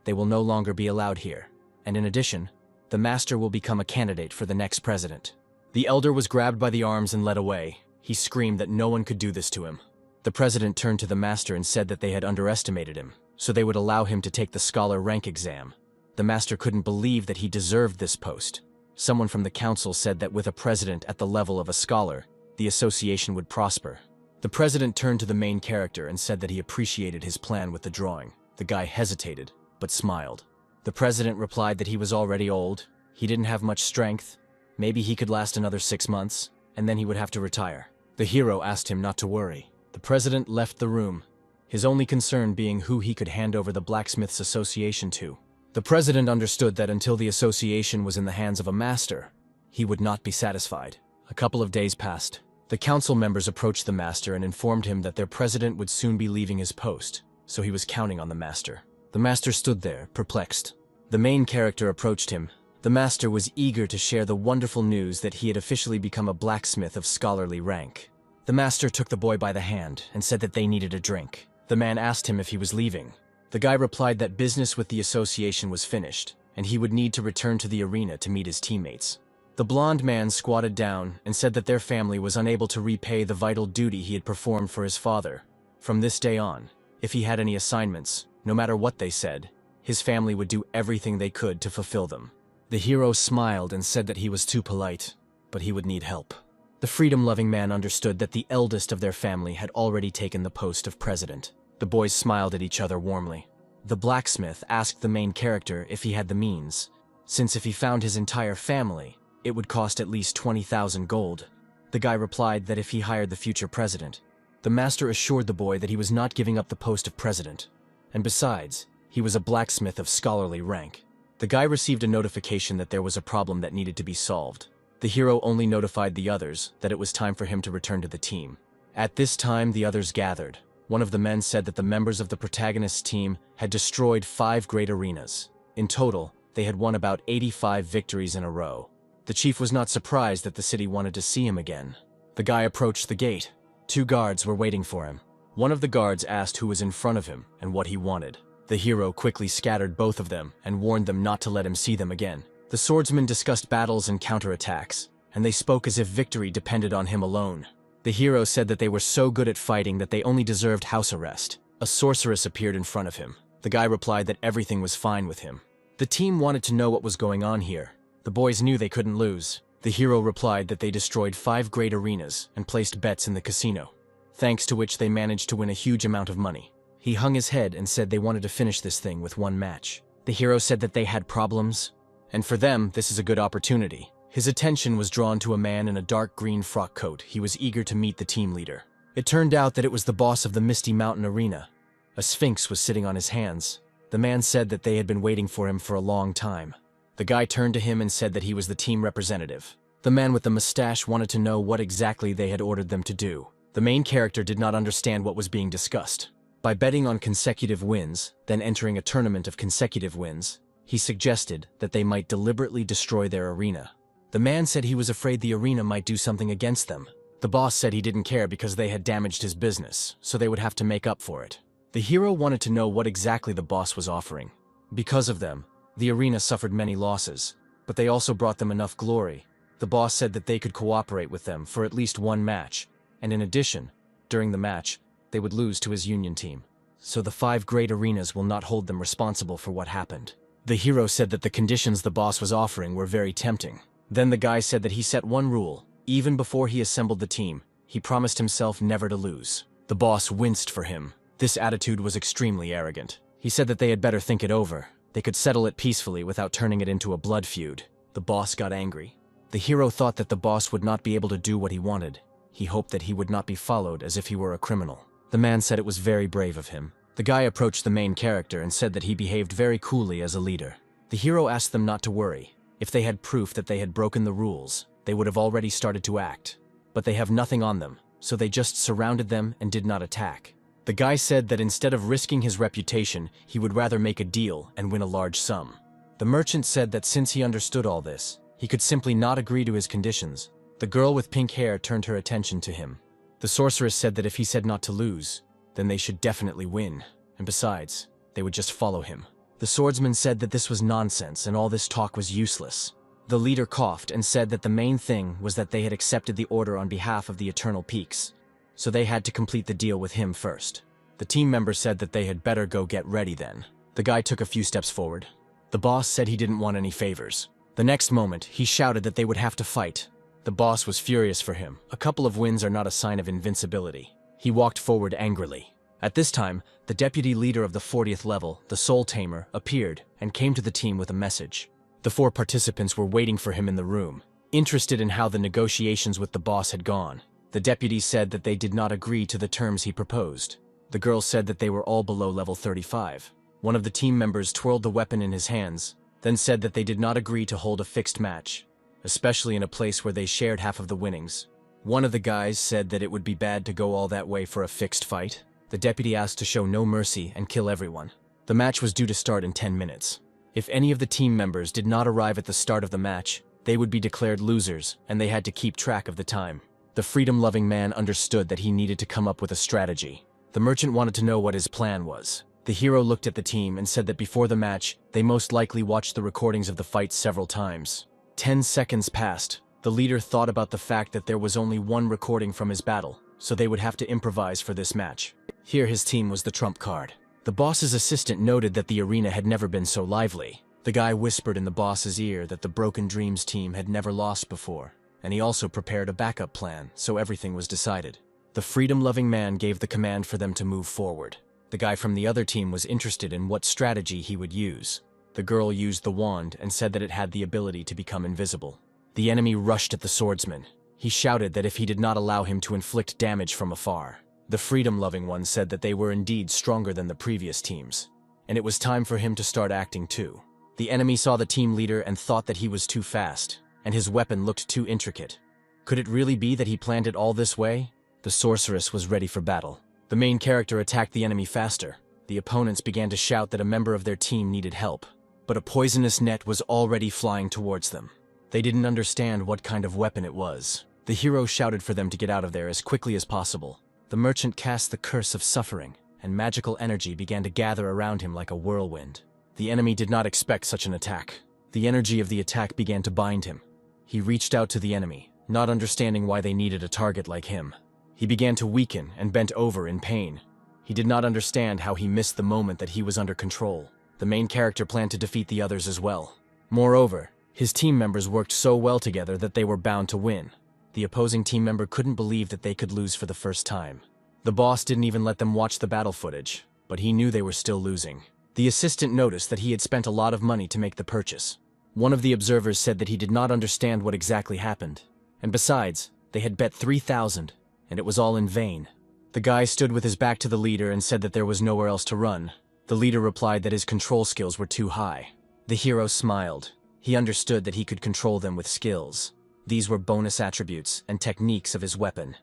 They will no longer be allowed here. And in addition, the master will become a candidate for the next president. The elder was grabbed by the arms and led away. He screamed that no one could do this to him. The president turned to the master and said that they had underestimated him, so they would allow him to take the scholar rank exam. The master couldn't believe that he deserved this post. Someone from the council said that with a president at the level of a scholar, the association would prosper. The president turned to the main character and said that he appreciated his plan with the drawing. The guy hesitated, but smiled. The president replied that he was already old, he didn't have much strength, maybe he could last another 6 months, and then he would have to retire. The hero asked him not to worry. The president left the room, his only concern being who he could hand over the Blacksmiths Association to. The president understood that until the association was in the hands of a master, he would not be satisfied. A couple of days passed. The council members approached the master and informed him that their president would soon be leaving his post, so he was counting on the master. The master stood there, perplexed. The main character approached him. The master was eager to share the wonderful news that he had officially become a blacksmith of scholarly rank. The master took the boy by the hand and said that they needed a drink. The man asked him if he was leaving. The guy replied that business with the association was finished, and he would need to return to the arena to meet his teammates. The blonde man squatted down and said that their family was unable to repay the vital duty he had performed for his father. From this day on, if he had any assignments, no matter what they said, his family would do everything they could to fulfill them. The hero smiled and said that he was too polite, but he would need help. The freedom-loving man understood that the eldest of their family had already taken the post of president. The boys smiled at each other warmly. The blacksmith asked the main character if he had the means, since if he found his entire family, it would cost at least 20,000 gold. The guy replied that if he hired the future president. The master assured the boy that he was not giving up the post of president. And besides, he was a blacksmith of scholarly rank. The guy received a notification that there was a problem that needed to be solved. The hero only notified the others that it was time for him to return to the team. At this time, the others gathered. One of the men said that the members of the protagonist's team had destroyed 5 great arenas. In total, they had won about 85 victories in a row. The chief was not surprised that the city wanted to see him again. The guy approached the gate. 2 guards were waiting for him. One of the guards asked who was in front of him and what he wanted. The hero quickly scattered both of them and warned them not to let him see them again. The swordsman discussed battles and counterattacks, and they spoke as if victory depended on him alone. The hero said that they were so good at fighting that they only deserved house arrest. A sorceress appeared in front of him. The guy replied that everything was fine with him. The team wanted to know what was going on here. The boys knew they couldn't lose. The hero replied that they destroyed 5 great arenas and placed bets in the casino, thanks to which they managed to win a huge amount of money. He hung his head and said they wanted to finish this thing with 1 match. The hero said that they had problems, and for them, this is a good opportunity. His attention was drawn to a man in a dark green frock coat. He was eager to meet the team leader. It turned out that it was the boss of the Misty Mountain Arena. A sphinx was sitting on his hands. The man said that they had been waiting for him for a long time. The guy turned to him and said that he was the team representative. The man with the mustache wanted to know what exactly they had ordered them to do. The main character did not understand what was being discussed. By betting on consecutive wins, then entering a tournament of consecutive wins, he suggested that they might deliberately destroy their arena. The man said he was afraid the arena might do something against them. The boss said he didn't care because they had damaged his business, so they would have to make up for it. The hero wanted to know what exactly the boss was offering. Because of them, the arena suffered many losses, but they also brought them enough glory. The boss said that they could cooperate with them for at least 1 match, and in addition, during the match, they would lose to his union team. So the 5 great arenas will not hold them responsible for what happened. The hero said that the conditions the boss was offering were very tempting. Then the guy said that he set 1 rule. Even before he assembled the team, he promised himself never to lose. The boss winced for him. This attitude was extremely arrogant. He said that they had better think it over. They could settle it peacefully without turning it into a blood feud. The boss got angry. The hero thought that the boss would not be able to do what he wanted. He hoped that he would not be followed as if he were a criminal. The man said it was very brave of him. The guy approached the main character and said that he behaved very coolly as a leader. The hero asked them not to worry. If they had proof that they had broken the rules, they would have already started to act. But they have nothing on them, so they just surrounded them and did not attack. The guy said that instead of risking his reputation, he would rather make a deal and win a large sum. The merchant said that since he understood all this, he could simply not agree to his conditions. The girl with pink hair turned her attention to him. The sorceress said that if he said not to lose, then they should definitely win, and besides, they would just follow him. The swordsman said that this was nonsense and all this talk was useless. The leader coughed and said that the main thing was that they had accepted the order on behalf of the Eternal Peaks, so they had to complete the deal with him first. The team member said that they had better go get ready then. The guy took a few steps forward. The boss said he didn't want any favors. The next moment, he shouted that they would have to fight. The boss was furious for him. A couple of wins are not a sign of invincibility. He walked forward angrily. At this time, the deputy leader of the 40th level, the Soul Tamer, appeared and came to the team with a message. The 4 participants were waiting for him in the room, interested in how the negotiations with the boss had gone. The deputy said that they did not agree to the terms he proposed. The girls said that they were all below level 35. One of the team members twirled the weapon in his hands, then said that they did not agree to hold a fixed match, especially in a place where they shared half of the winnings. One of the guys said that it would be bad to go all that way for a fixed fight. The deputy asked to show no mercy and kill everyone. The match was due to start in 10 minutes. If any of the team members did not arrive at the start of the match, they would be declared losers, and they had to keep track of the time. The freedom-loving man understood that he needed to come up with a strategy. The merchant wanted to know what his plan was. The hero looked at the team and said that before the match, they most likely watched the recordings of the fight several times. 10 seconds passed. The leader thought about the fact that there was only one recording from his battle, so they would have to improvise for this match. Here his team was the trump card. The boss's assistant noted that the arena had never been so lively. The guy whispered in the boss's ear that the Broken Dreams team had never lost before, and he also prepared a backup plan, so everything was decided. The freedom-loving man gave the command for them to move forward. The guy from the other team was interested in what strategy he would use. The girl used the wand and said that it had the ability to become invisible. The enemy rushed at the swordsman. He shouted that if he did not allow him to inflict damage from afar. The freedom-loving one said that they were indeed stronger than the previous teams, and it was time for him to start acting too. The enemy saw the team leader and thought that he was too fast, and his weapon looked too intricate. Could it really be that he planned it all this way? The sorceress was ready for battle. The main character attacked the enemy faster. The opponents began to shout that a member of their team needed help, but a poisonous net was already flying towards them. They didn't understand what kind of weapon it was. The hero shouted for them to get out of there as quickly as possible. The merchant cast the curse of suffering, and magical energy began to gather around him like a whirlwind. The enemy did not expect such an attack. The energy of the attack began to bind him. He reached out to the enemy, not understanding why they needed a target like him. He began to weaken and bent over in pain. He did not understand how he missed the moment that he was under control. The main character planned to defeat the others as well. Moreover, his team members worked so well together that they were bound to win. The opposing team member couldn't believe that they could lose for the first time. The boss didn't even let them watch the battle footage, but he knew they were still losing. The assistant noticed that he had spent a lot of money to make the purchase. One of the observers said that he did not understand what exactly happened. And besides, they had bet 3,000, and it was all in vain. The guy stood with his back to the leader and said that there was nowhere else to run. The leader replied that his control skills were too high. The hero smiled. He understood that he could control them with skills. These were bonus attributes and techniques of his weapon.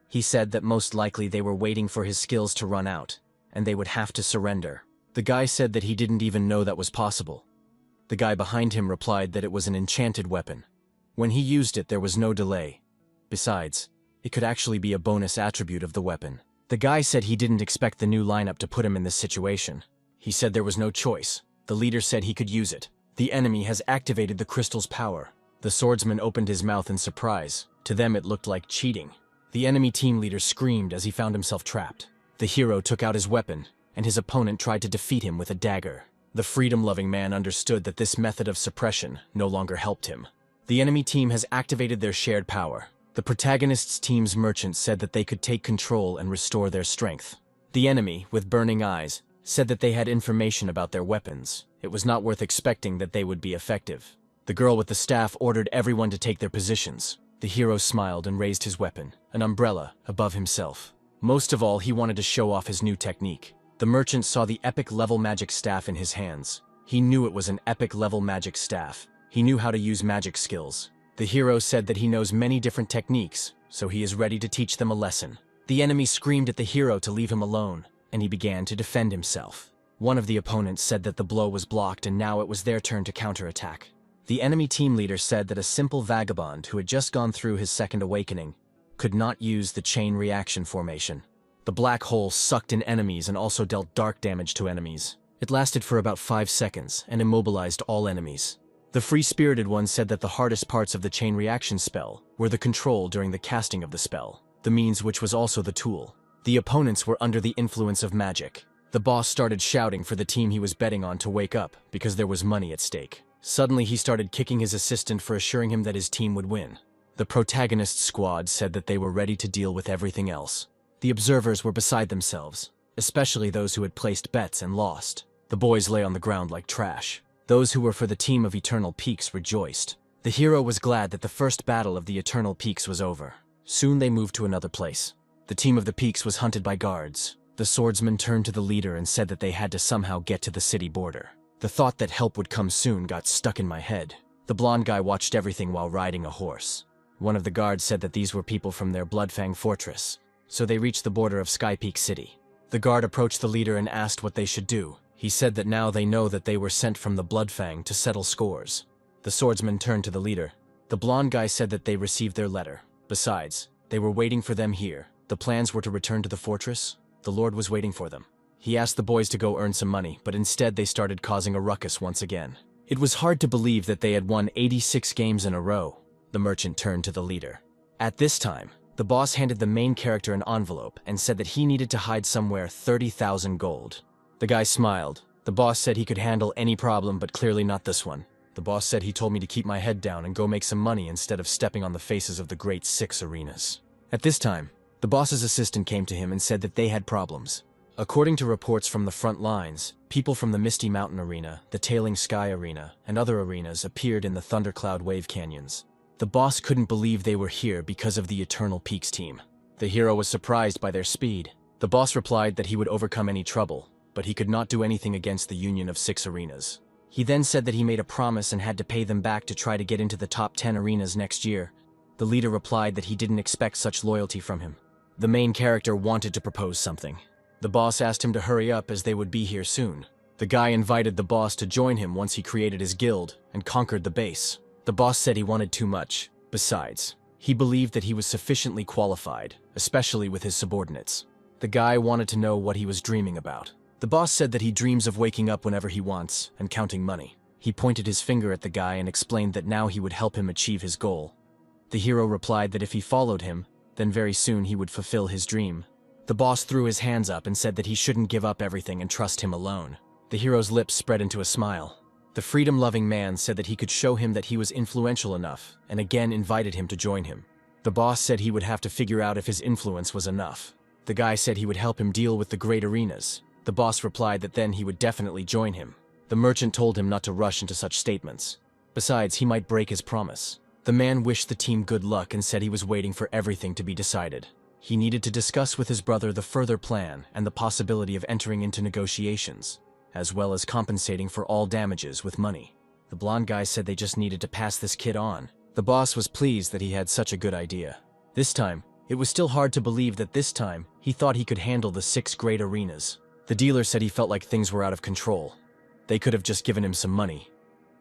He said that most likely they were waiting for his skills to run out, and they would have to surrender. The guy said that he didn't even know that was possible. The guy behind him replied that it was an enchanted weapon. When he used it, there was no delay. Besides, it could actually be a bonus attribute of the weapon. The guy said he didn't expect the new lineup to put him in this situation. He said there was no choice. The leader said he could use it. The enemy has activated the crystal's power. The swordsman opened his mouth in surprise. To them it looked like cheating. The enemy team leader screamed as he found himself trapped. The hero took out his weapon, and his opponent tried to defeat him with a dagger. The freedom-loving man understood that this method of suppression no longer helped him. The enemy team has activated their shared power. The protagonist's team's merchant said that they could take control and restore their strength. The enemy, with burning eyes, said that they had information about their weapons. It was not worth expecting that they would be effective. The girl with the staff ordered everyone to take their positions. The hero smiled and raised his weapon, an umbrella, above himself. Most of all, he wanted to show off his new technique. The merchant saw the epic level magic staff in his hands. He knew it was an epic level magic staff. He knew how to use magic skills. The hero said that he knows many different techniques, so he is ready to teach them a lesson. The enemy screamed at the hero to leave him alone, and he began to defend himself. One of the opponents said that the blow was blocked and now it was their turn to counterattack. The enemy team leader said that a simple vagabond who had just gone through his second awakening could not use the chain reaction formation. The black hole sucked in enemies and also dealt dark damage to enemies. It lasted for about 5 seconds and immobilized all enemies. The free-spirited one said that the hardest parts of the chain reaction spell were the control during the casting of the spell, the means which was also the tool. The opponents were under the influence of magic. The boss started shouting for the team he was betting on to wake up because there was money at stake. Suddenly he started kicking his assistant for assuring him that his team would win. The protagonist's squad said that they were ready to deal with everything else. The observers were beside themselves. especially those who had placed bets and lost. The boys lay on the ground like trash. Those who were for the team of Eternal Peaks rejoiced. The hero was glad that the first battle of the Eternal Peaks was over. Soon they moved to another place. The team of the Peaks was hunted by guards. The swordsman turned to the leader and said that they had to somehow get to the city border. The thought that help would come soon got stuck in my head. The blonde guy watched everything while riding a horse. One of the guards said that these were people from their Bloodfang fortress, so they reached the border of Skypeak City. The guard approached the leader and asked what they should do. He said that now they know that they were sent from the Bloodfang to settle scores. The swordsman turned to the leader. The blonde guy said that they received their letter. Besides, they were waiting for them here. The plans were to return to the fortress. The Lord was waiting for them. He asked the boys to go earn some money, but instead they started causing a ruckus once again. It was hard to believe that they had won 86 games in a row. The merchant turned to the leader. At this time, the boss handed the main character an envelope and said that he needed to hide somewhere 30,000 gold. The guy smiled. The boss said he could handle any problem, but clearly not this one. The boss said he told me to keep my head down and go make some money instead of stepping on the faces of the great 6 arenas. At this time, the boss's assistant came to him and said that they had problems. According to reports from the front lines, people from the Misty Mountain Arena, the Tailing Sky Arena, and other arenas appeared in the Thundercloud Wave Canyons. The boss couldn't believe they were here because of the Eternal Peaks team. The hero was surprised by their speed. The boss replied that he would overcome any trouble, but he could not do anything against the union of 6 arenas. He then said that he made a promise and had to pay them back to try to get into the top 10 arenas next year. The leader replied that he didn't expect such loyalty from him. The main character wanted to propose something. The boss asked him to hurry up as they would be here soon. The guy invited the boss to join him once he created his guild and conquered the base. The boss said he wanted too much. Besides, he believed that he was sufficiently qualified, especially with his subordinates. The guy wanted to know what he was dreaming about. The boss said that he dreams of waking up whenever he wants and counting money. He pointed his finger at the guy and explained that now he would help him achieve his goal. The hero replied that if he followed him, then very soon he would fulfill his dream. The boss threw his hands up and said that he shouldn't give up everything and trust him alone. The hero's lips spread into a smile. The freedom-loving man said that he could show him that he was influential enough and again invited him to join him. The boss said he would have to figure out if his influence was enough. The guy said he would help him deal with the great arenas. The boss replied that then he would definitely join him. The merchant told him not to rush into such statements. Besides, he might break his promise. The man wished the team good luck and said he was waiting for everything to be decided. He needed to discuss with his brother the further plan and the possibility of entering into negotiations, as well as compensating for all damages with money. The blonde guy said they just needed to pass this kid on. The boss was pleased that he had such a good idea. This time, it was still hard to believe that this time, he thought he could handle the 6 great arenas. The dealer said he felt like things were out of control. They could have just given him some money.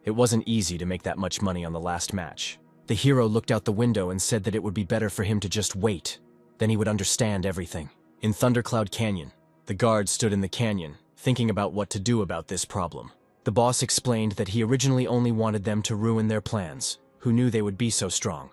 It wasn't easy to make that much money on the last match. The hero looked out the window and said that it would be better for him to just wait. Then he would understand everything. In Thundercloud Canyon, the guards stood in the canyon, thinking about what to do about this problem. The boss explained that he originally only wanted them to ruin their plans, who knew they would be so strong.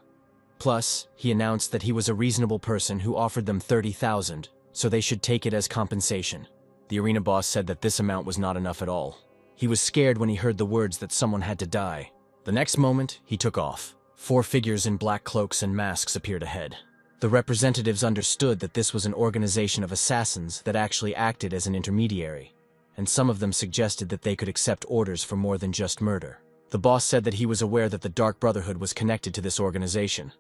Plus, he announced that he was a reasonable person who offered them 30,000, so they should take it as compensation. The arena boss said that this amount was not enough at all. He was scared when he heard the words that someone had to die. The next moment, he took off. 4 figures in black cloaks and masks appeared ahead. The representatives understood that this was an organization of assassins that actually acted as an intermediary, and some of them suggested that they could accept orders for more than just murder. The boss said that he was aware that the Dark Brotherhood was connected to this organization.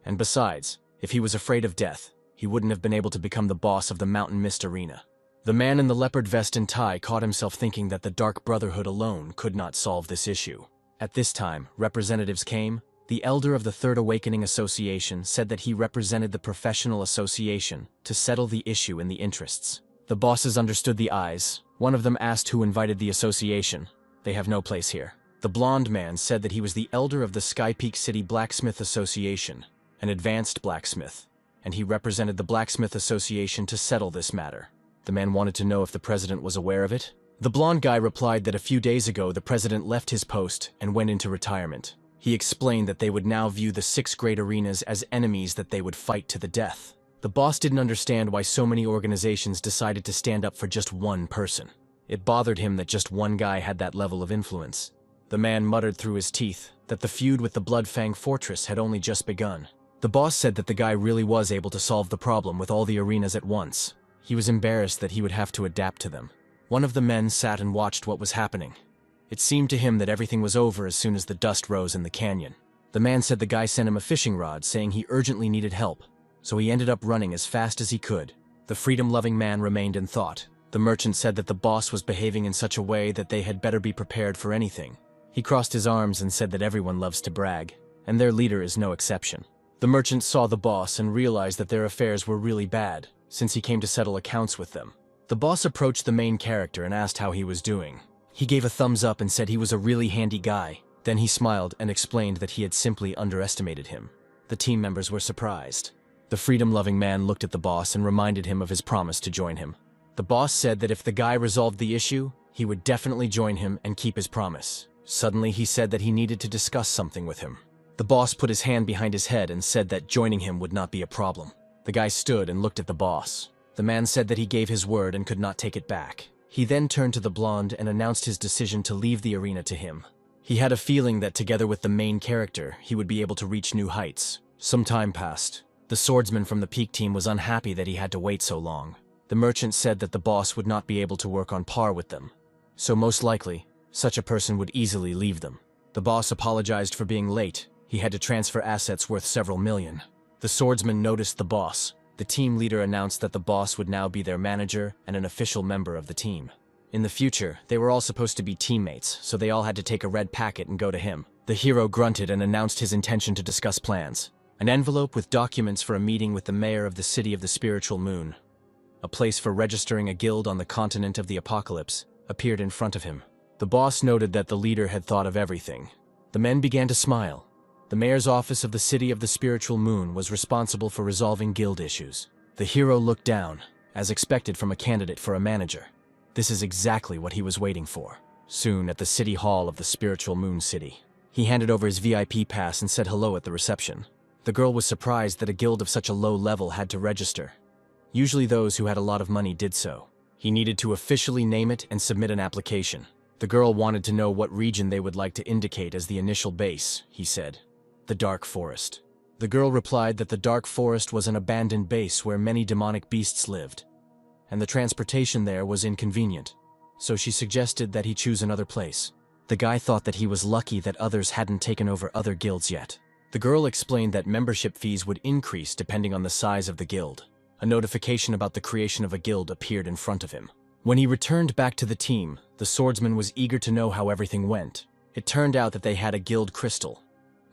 And besides, if he was afraid of death, he wouldn't have been able to become the boss of the Mountain Mist Arena. The man in the leopard vest and tie caught himself thinking that the Dark Brotherhood alone could not solve this issue. At this time, representatives came. The elder of the Third Awakening Association said that he represented the professional association to settle the issue in the interests. The bosses understood the eyes. One of them asked who invited the association. They have no place here. The blonde man said that he was the elder of the Skypeak City Blacksmith Association, an advanced blacksmith, and he represented the Blacksmith Association to settle this matter. The man wanted to know if the president was aware of it. The blonde guy replied that a few days ago the president left his post and went into retirement. He explained that they would now view the 6 great arenas as enemies that they would fight to the death. The boss didn't understand why so many organizations decided to stand up for just one person. It bothered him that just one guy had that level of influence. The man muttered through his teeth that the feud with the Bloodfang Fortress had only just begun. The boss said that the guy really was able to solve the problem with all the arenas at once. He was embarrassed that he would have to adapt to them. One of the men sat and watched what was happening. It seemed to him that everything was over as soon as the dust rose in the canyon. The man said the guy sent him a fishing rod saying he urgently needed help, so he ended up running as fast as he could. The freedom-loving man remained in thought. The merchant said that the boss was behaving in such a way that they had better be prepared for anything. He crossed his arms and said that everyone loves to brag, and their leader is no exception. The merchant saw the boss and realized that their affairs were really bad, since he came to settle accounts with them. The boss approached the main character and asked how he was doing. He gave a thumbs up and said he was a really handy guy. Then he smiled and explained that he had simply underestimated him. The team members were surprised. The freedom-loving man looked at the boss and reminded him of his promise to join him. The boss said that if the guy resolved the issue, he would definitely join him and keep his promise. Suddenly, he said that he needed to discuss something with him. The boss put his hand behind his head and said that joining him would not be a problem. The guy stood and looked at the boss. The man said that he gave his word and could not take it back. He then turned to the blonde and announced his decision to leave the arena to him. He had a feeling that together with the main character, he would be able to reach new heights. Some time passed. The swordsman from the peak team was unhappy that he had to wait so long. The merchant said that the boss would not be able to work on par with them. So most likely, such a person would easily leave them. The boss apologized for being late. He had to transfer assets worth several million. The swordsman noticed the boss. The team leader announced that the boss would now be their manager and an official member of the team. In the future, they were all supposed to be teammates, so they all had to take a red packet and go to him. The hero grunted and announced his intention to discuss plans. An envelope with documents for a meeting with the mayor of the city of the spiritual moon, a place for registering a guild on the continent of the apocalypse, appeared in front of him. The boss noted that the leader had thought of everything. The men began to smile. The mayor's office of the city of the spiritual moon was responsible for resolving guild issues. The hero looked down, as expected from a candidate for a manager. This is exactly what he was waiting for. Soon, at the city hall of the spiritual moon city, he handed over his VIP pass and said hello at the reception. The girl was surprised that a guild of such a low level had to register. Usually those who had a lot of money did so. He needed to officially name it and submit an application. The girl wanted to know what region they would like to indicate as the initial base, he said. The Dark Forest. The girl replied that the Dark Forest was an abandoned base where many demonic beasts lived, and the transportation there was inconvenient, so she suggested that he choose another place. The guy thought that he was lucky that others hadn't taken over other guilds yet. The girl explained that membership fees would increase depending on the size of the guild. A notification about the creation of a guild appeared in front of him. When he returned back to the team, the swordsman was eager to know how everything went. It turned out that they had a guild crystal.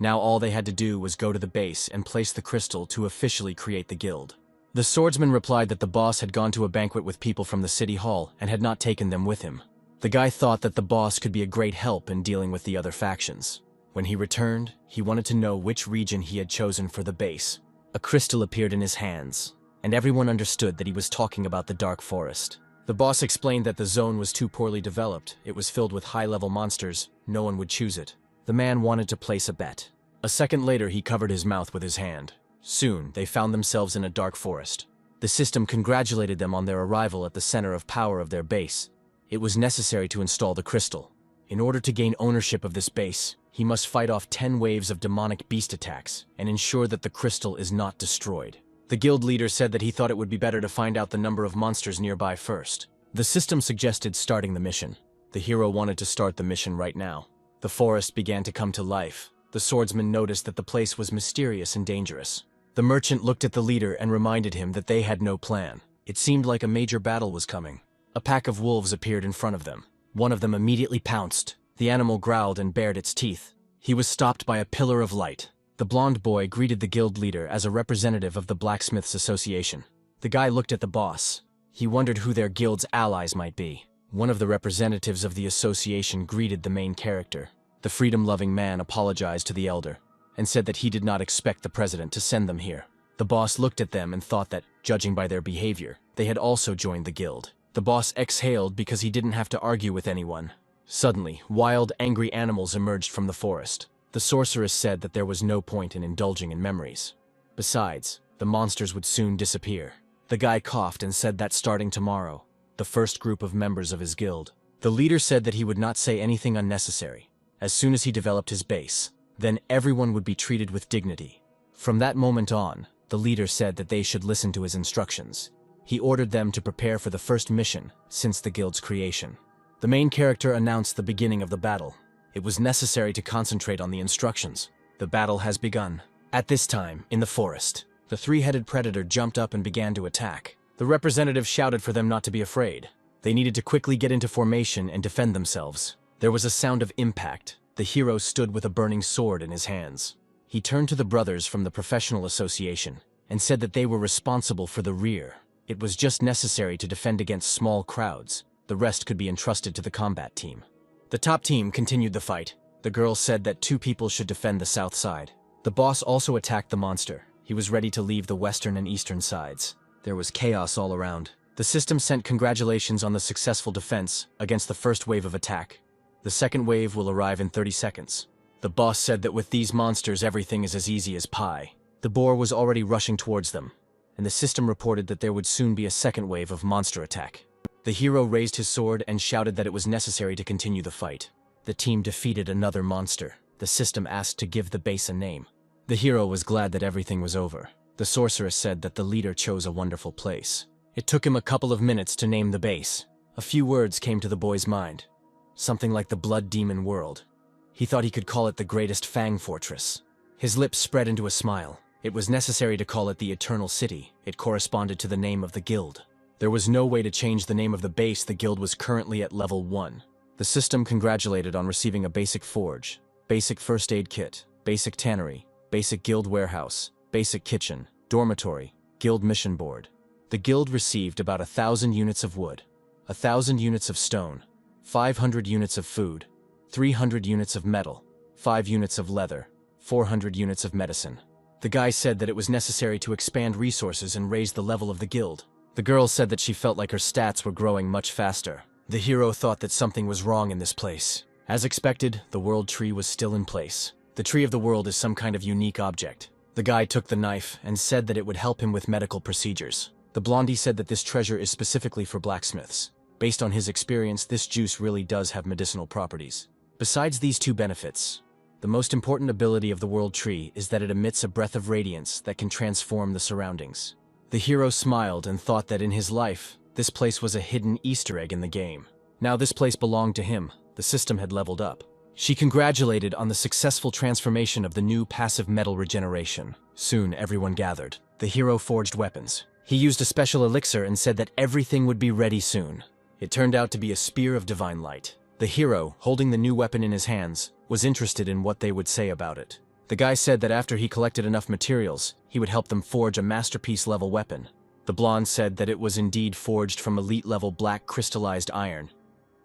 Now all they had to do was go to the base and place the crystal to officially create the guild. The swordsman replied that the boss had gone to a banquet with people from the city hall and had not taken them with him. The guy thought that the boss could be a great help in dealing with the other factions. When he returned, he wanted to know which region he had chosen for the base. A crystal appeared in his hands, and everyone understood that he was talking about the Dark Forest. The boss explained that the zone was too poorly developed, it was filled with high-level monsters, no one would choose it. The man wanted to place a bet. A second later, he covered his mouth with his hand. Soon, they found themselves in a dark forest. The system congratulated them on their arrival at the center of power of their base. It was necessary to install the crystal. In order to gain ownership of this base, he must fight off 10 waves of demonic beast attacks and ensure that the crystal is not destroyed. The guild leader said that he thought it would be better to find out the number of monsters nearby first. The system suggested starting the mission. The hero wanted to start the mission right now. The forest began to come to life. The swordsman noticed that the place was mysterious and dangerous. The merchant looked at the leader and reminded him that they had no plan. It seemed like a major battle was coming. A pack of wolves appeared in front of them. One of them immediately pounced. The animal growled and bared its teeth. He was stopped by a pillar of light. The blonde boy greeted the guild leader as a representative of the Blacksmiths Association. The guy looked at the boss. He wondered who their guild's allies might be. One of the representatives of the association greeted the main character. The freedom-loving man apologized to the elder and said that he did not expect the president to send them here. The boss looked at them and thought that, judging by their behavior, they had also joined the guild. The boss exhaled because he didn't have to argue with anyone. Suddenly, wild, angry animals emerged from the forest. The sorceress said that there was no point in indulging in memories. Besides, the monsters would soon disappear. The guy coughed and said that starting tomorrow, the first group of members of his guild. The leader said that he would not say anything unnecessary. As soon as he developed his base, then everyone would be treated with dignity. From that moment on, the leader said that they should listen to his instructions. He ordered them to prepare for the first mission since the guild's creation. The main character announced the beginning of the battle. It was necessary to concentrate on the instructions. The battle has begun. At this time, in the forest, the three-headed predator jumped up and began to attack. The representative shouted for them not to be afraid. They needed to quickly get into formation and defend themselves. There was a sound of impact. The hero stood with a burning sword in his hands. He turned to the brothers from the professional association and said that they were responsible for the rear. It was just necessary to defend against small crowds. The rest could be entrusted to the combat team. The top team continued the fight. The girl said that 2 people should defend the south side. The boss also attacked the monster. He was ready to leave the western and eastern sides. There was chaos all around. The system sent congratulations on the successful defense against the first wave of attack. The second wave will arrive in 30 seconds. The boss said that with these monsters everything is as easy as pie. The boar was already rushing towards them, and the system reported that there would soon be a second wave of monster attack. The hero raised his sword and shouted that it was necessary to continue the fight. The team defeated another monster. The system asked to give the base a name. The hero was glad that everything was over. The sorceress said that the leader chose a wonderful place. It took him a couple of minutes to name the base. A few words came to the boy's mind. Something like the Blood Demon World. He thought he could call it the Greatest Fang Fortress. His lips spread into a smile. It was necessary to call it the Eternal City. It corresponded to the name of the guild. There was no way to change the name of the base. The guild was currently at level 1. The system congratulated on receiving a basic forge, basic first aid kit, basic tannery, basic guild warehouse, basic kitchen, dormitory, guild mission board. The guild received about 1,000 units of wood, 1,000 units of stone, 500 units of food, 300 units of metal, 5 units of leather, 400 units of medicine. The guy said that it was necessary to expand resources and raise the level of the guild. The girl said that she felt like her stats were growing much faster. The hero thought that something was wrong in this place. As expected, the world tree was still in place. The tree of the world is some kind of unique object. The guy took the knife and said that it would help him with medical procedures. The blondie said that this treasure is specifically for blacksmiths. Based on his experience, this juice really does have medicinal properties. Besides these 2 benefits, the most important ability of the world tree is that it emits a breath of radiance that can transform the surroundings. The hero smiled and thought that in his life, this place was a hidden Easter egg in the game. Now this place belonged to him. The system had leveled up. She congratulated on the successful transformation of the new passive metal regeneration. Soon everyone gathered. The hero forged weapons. He used a special elixir and said that everything would be ready soon. It turned out to be a spear of divine light. The hero, holding the new weapon in his hands, was interested in what they would say about it. The guy said that after he collected enough materials, he would help them forge a masterpiece-level weapon. The blonde said that it was indeed forged from elite-level black crystallized iron.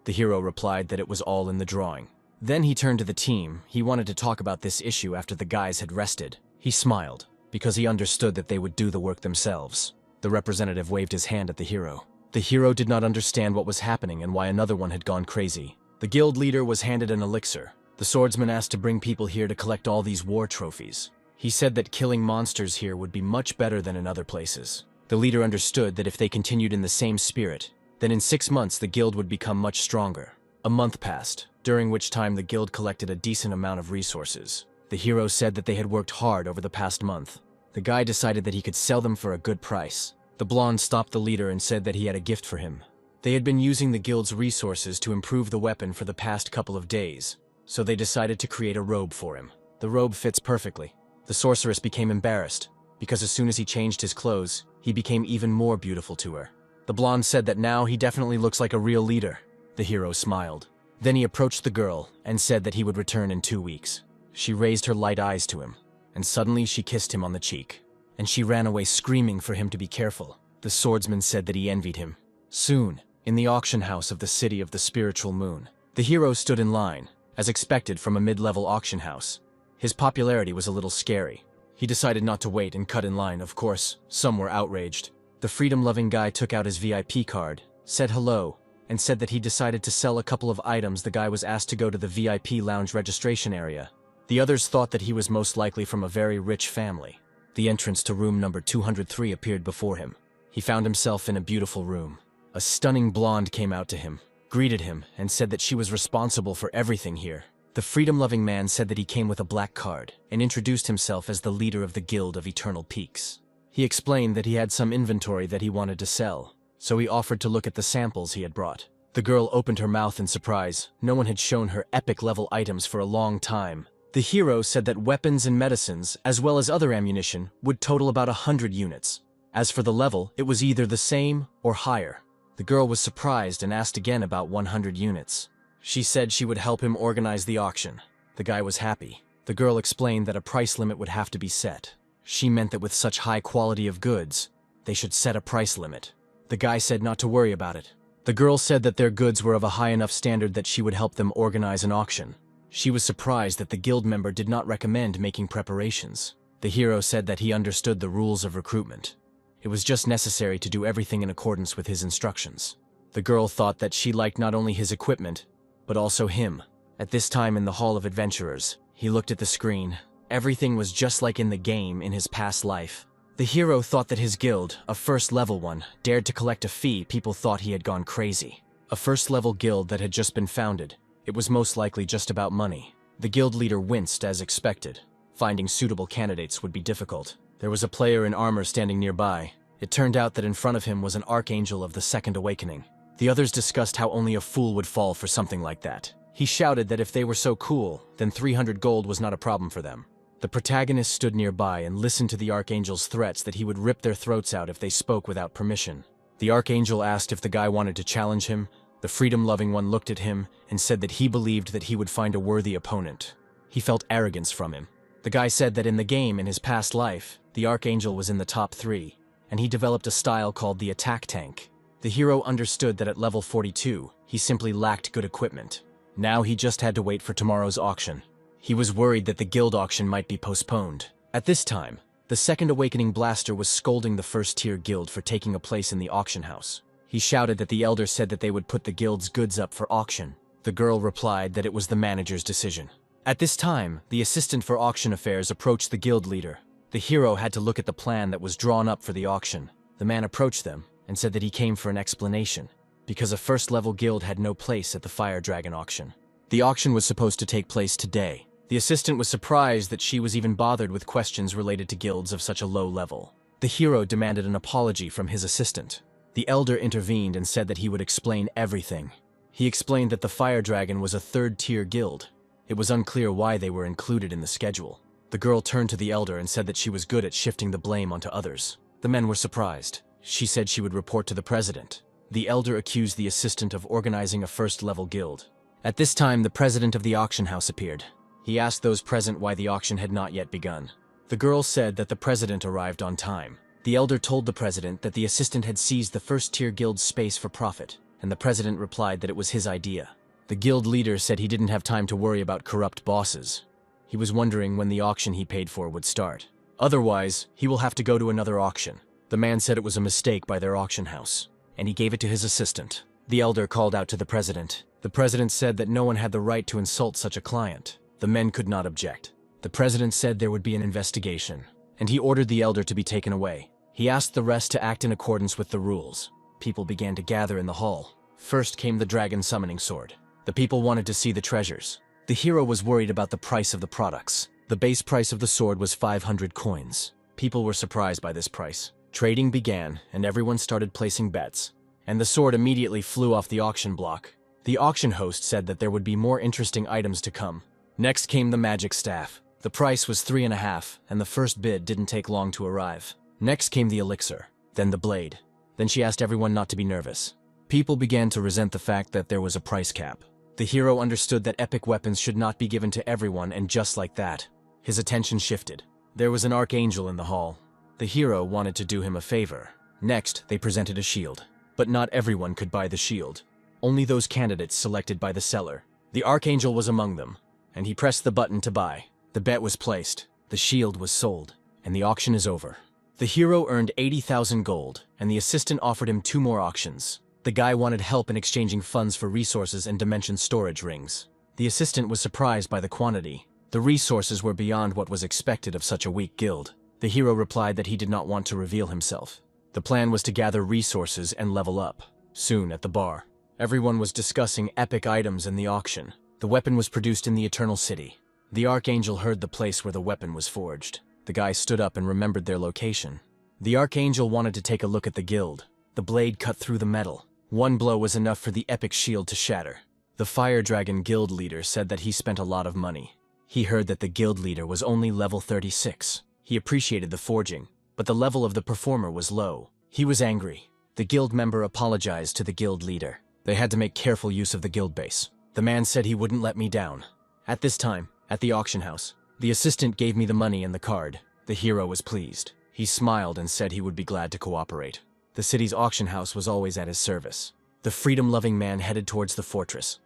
The hero replied that it was all in the drawing. Then he turned to the team. He wanted to talk about this issue after the guys had rested. He smiled, because he understood that they would do the work themselves. The representative waved his hand at the hero. The hero did not understand what was happening and why another one had gone crazy. The guild leader was handed an elixir. The swordsman asked to bring people here to collect all these war trophies. He said that killing monsters here would be much better than in other places. The leader understood that if they continued in the same spirit, then in 6 months the guild would become much stronger. A month passed, during which time the guild collected a decent amount of resources. The hero said that they had worked hard over the past month. The guy decided that he could sell them for a good price. The blonde stopped the leader and said that he had a gift for him. They had been using the guild's resources to improve the weapon for the past couple of days, so they decided to create a robe for him. The robe fits perfectly. The sorceress became embarrassed, because as soon as he changed his clothes, he became even more beautiful to her. The blonde said that now he definitely looks like a real leader. The hero smiled. Then he approached the girl and said that he would return in 2 weeks. She raised her light eyes to him, and suddenly she kissed him on the cheek. And she ran away screaming for him to be careful. The swordsman said that he envied him. Soon, in the auction house of the city of the spiritual moon, the hero stood in line, as expected from a mid-level auction house. His popularity was a little scary. He decided not to wait and cut in line. Of course, some were outraged. The freedom-loving guy took out his VIP card, said hello, and said that he decided to sell a couple of items. The guy was asked to go to the VIP lounge registration area. The others thought that he was most likely from a very rich family. The entrance to room number 203 appeared before him. He found himself in a beautiful room. A stunning blonde came out to him, greeted him, and said that she was responsible for everything here. The freedom-loving man said that he came with a black card and introduced himself as the leader of the Guild of Eternal Peaks. He explained that he had some inventory that he wanted to sell, so he offered to look at the samples he had brought. The girl opened her mouth in surprise. No one had shown her epic-level items for a long time. The hero said that weapons and medicines, as well as other ammunition, would total about 100 units. As for the level, it was either the same or higher. The girl was surprised and asked again about 100 units. She said she would help him organize the auction. The guy was happy. The girl explained that a price limit would have to be set. She meant that with such high quality of goods, they should set a price limit. The guy said not to worry about it. The girl said that their goods were of a high enough standard that she would help them organize an auction. She was surprised that the guild member did not recommend making preparations. The hero said that he understood the rules of recruitment. It was just necessary to do everything in accordance with his instructions. The girl thought that she liked not only his equipment, but also him. At this time in the Hall of Adventurers, he looked at the screen. Everything was just like in the game in his past life. The hero thought that his guild, a first-level one, dared to collect a fee. People thought he had gone crazy. A first-level guild that had just been founded. It was most likely just about money. The guild leader winced as expected. Finding suitable candidates would be difficult. There was a player in armor standing nearby. It turned out that in front of him was an archangel of the Second Awakening. The others discussed how only a fool would fall for something like that. He shouted that if they were so cool, then 300 gold was not a problem for them. The protagonist stood nearby and listened to the archangel's threats that he would rip their throats out if they spoke without permission. The archangel asked if the guy wanted to challenge him. The freedom-loving one looked at him and said that he believed that he would find a worthy opponent. He felt arrogance from him. The guy said that in the game in his past life, the archangel was in the top 3, and he developed a style called the attack tank. The hero understood that at level 42, he simply lacked good equipment. Now he just had to wait for tomorrow's auction. He was worried that the guild auction might be postponed. At this time, the Second Awakening Blaster was scolding the first-tier guild for taking a place in the auction house. He shouted that the elder said that they would put the guild's goods up for auction. The girl replied that it was the manager's decision. At this time, the assistant for auction affairs approached the guild leader. The hero had to look at the plan that was drawn up for the auction. The man approached them and said that he came for an explanation, because a first-level guild had no place at the Fire Dragon auction. The auction was supposed to take place today. The assistant was surprised that she was even bothered with questions related to guilds of such a low level. The hero demanded an apology from his assistant. The elder intervened and said that he would explain everything. He explained that the Fire Dragon was a third-tier guild. It was unclear why they were included in the schedule. The girl turned to the elder and said that she was good at shifting the blame onto others. The men were surprised. She said she would report to the president. The elder accused the assistant of organizing a first-level guild. At this time, the president of the auction house appeared. He asked those present why the auction had not yet begun. The girl said that the president arrived on time. The elder told the president that the assistant had seized the first-tier guild's space for profit, and the president replied that it was his idea. The guild leader said he didn't have time to worry about corrupt bosses. He was wondering when the auction he paid for would start. Otherwise, he will have to go to another auction. The man said it was a mistake by their auction house, and he gave it to his assistant. The elder called out to the president. The president said that no one had the right to insult such a client. The men could not object. The president said there would be an investigation, and he ordered the elder to be taken away. He asked the rest to act in accordance with the rules. People began to gather in the hall. First came the dragon summoning sword. The people wanted to see the treasures. The hero was worried about the price of the products. The base price of the sword was 500 coins. People were surprised by this price. Trading began, and everyone started placing bets. And the sword immediately flew off the auction block. The auction host said that there would be more interesting items to come. Next came the magic staff. The price was 3.5, and the first bid didn't take long to arrive. Next came the elixir, then the blade. Then she asked everyone not to be nervous. People began to resent the fact that there was a price cap. The hero understood that epic weapons should not be given to everyone, and just like that, his attention shifted. There was an archangel in the hall. The hero wanted to do him a favor. Next, they presented a shield. But not everyone could buy the shield. Only those candidates selected by the seller. The archangel was among them, and he pressed the button to buy. The bet was placed, the shield was sold, and the auction is over. The hero earned 80,000 gold, and the assistant offered him 2 more auctions. The guy wanted help in exchanging funds for resources and dimension storage rings. The assistant was surprised by the quantity. The resources were beyond what was expected of such a weak guild. The hero replied that he did not want to reveal himself. The plan was to gather resources and level up. Soon, at the bar, everyone was discussing epic items in the auction. The weapon was produced in the Eternal City. The archangel heard the place where the weapon was forged. The guy stood up and remembered their location. The Archangel wanted to take a look at the guild. The blade cut through the metal. One blow was enough for the epic shield to shatter. The Fire Dragon guild leader said that he spent a lot of money. He heard that the guild leader was only level 36. He appreciated the forging, but the level of the performer was low. He was angry. The guild member apologized to the guild leader. They had to make careful use of the guild base. The man said he wouldn't let me down. At this time, at the auction house, the assistant gave me the money and the card. The hero was pleased. He smiled and said he would be glad to cooperate. The city's auction house was always at his service. The freedom-loving man headed towards the fortress.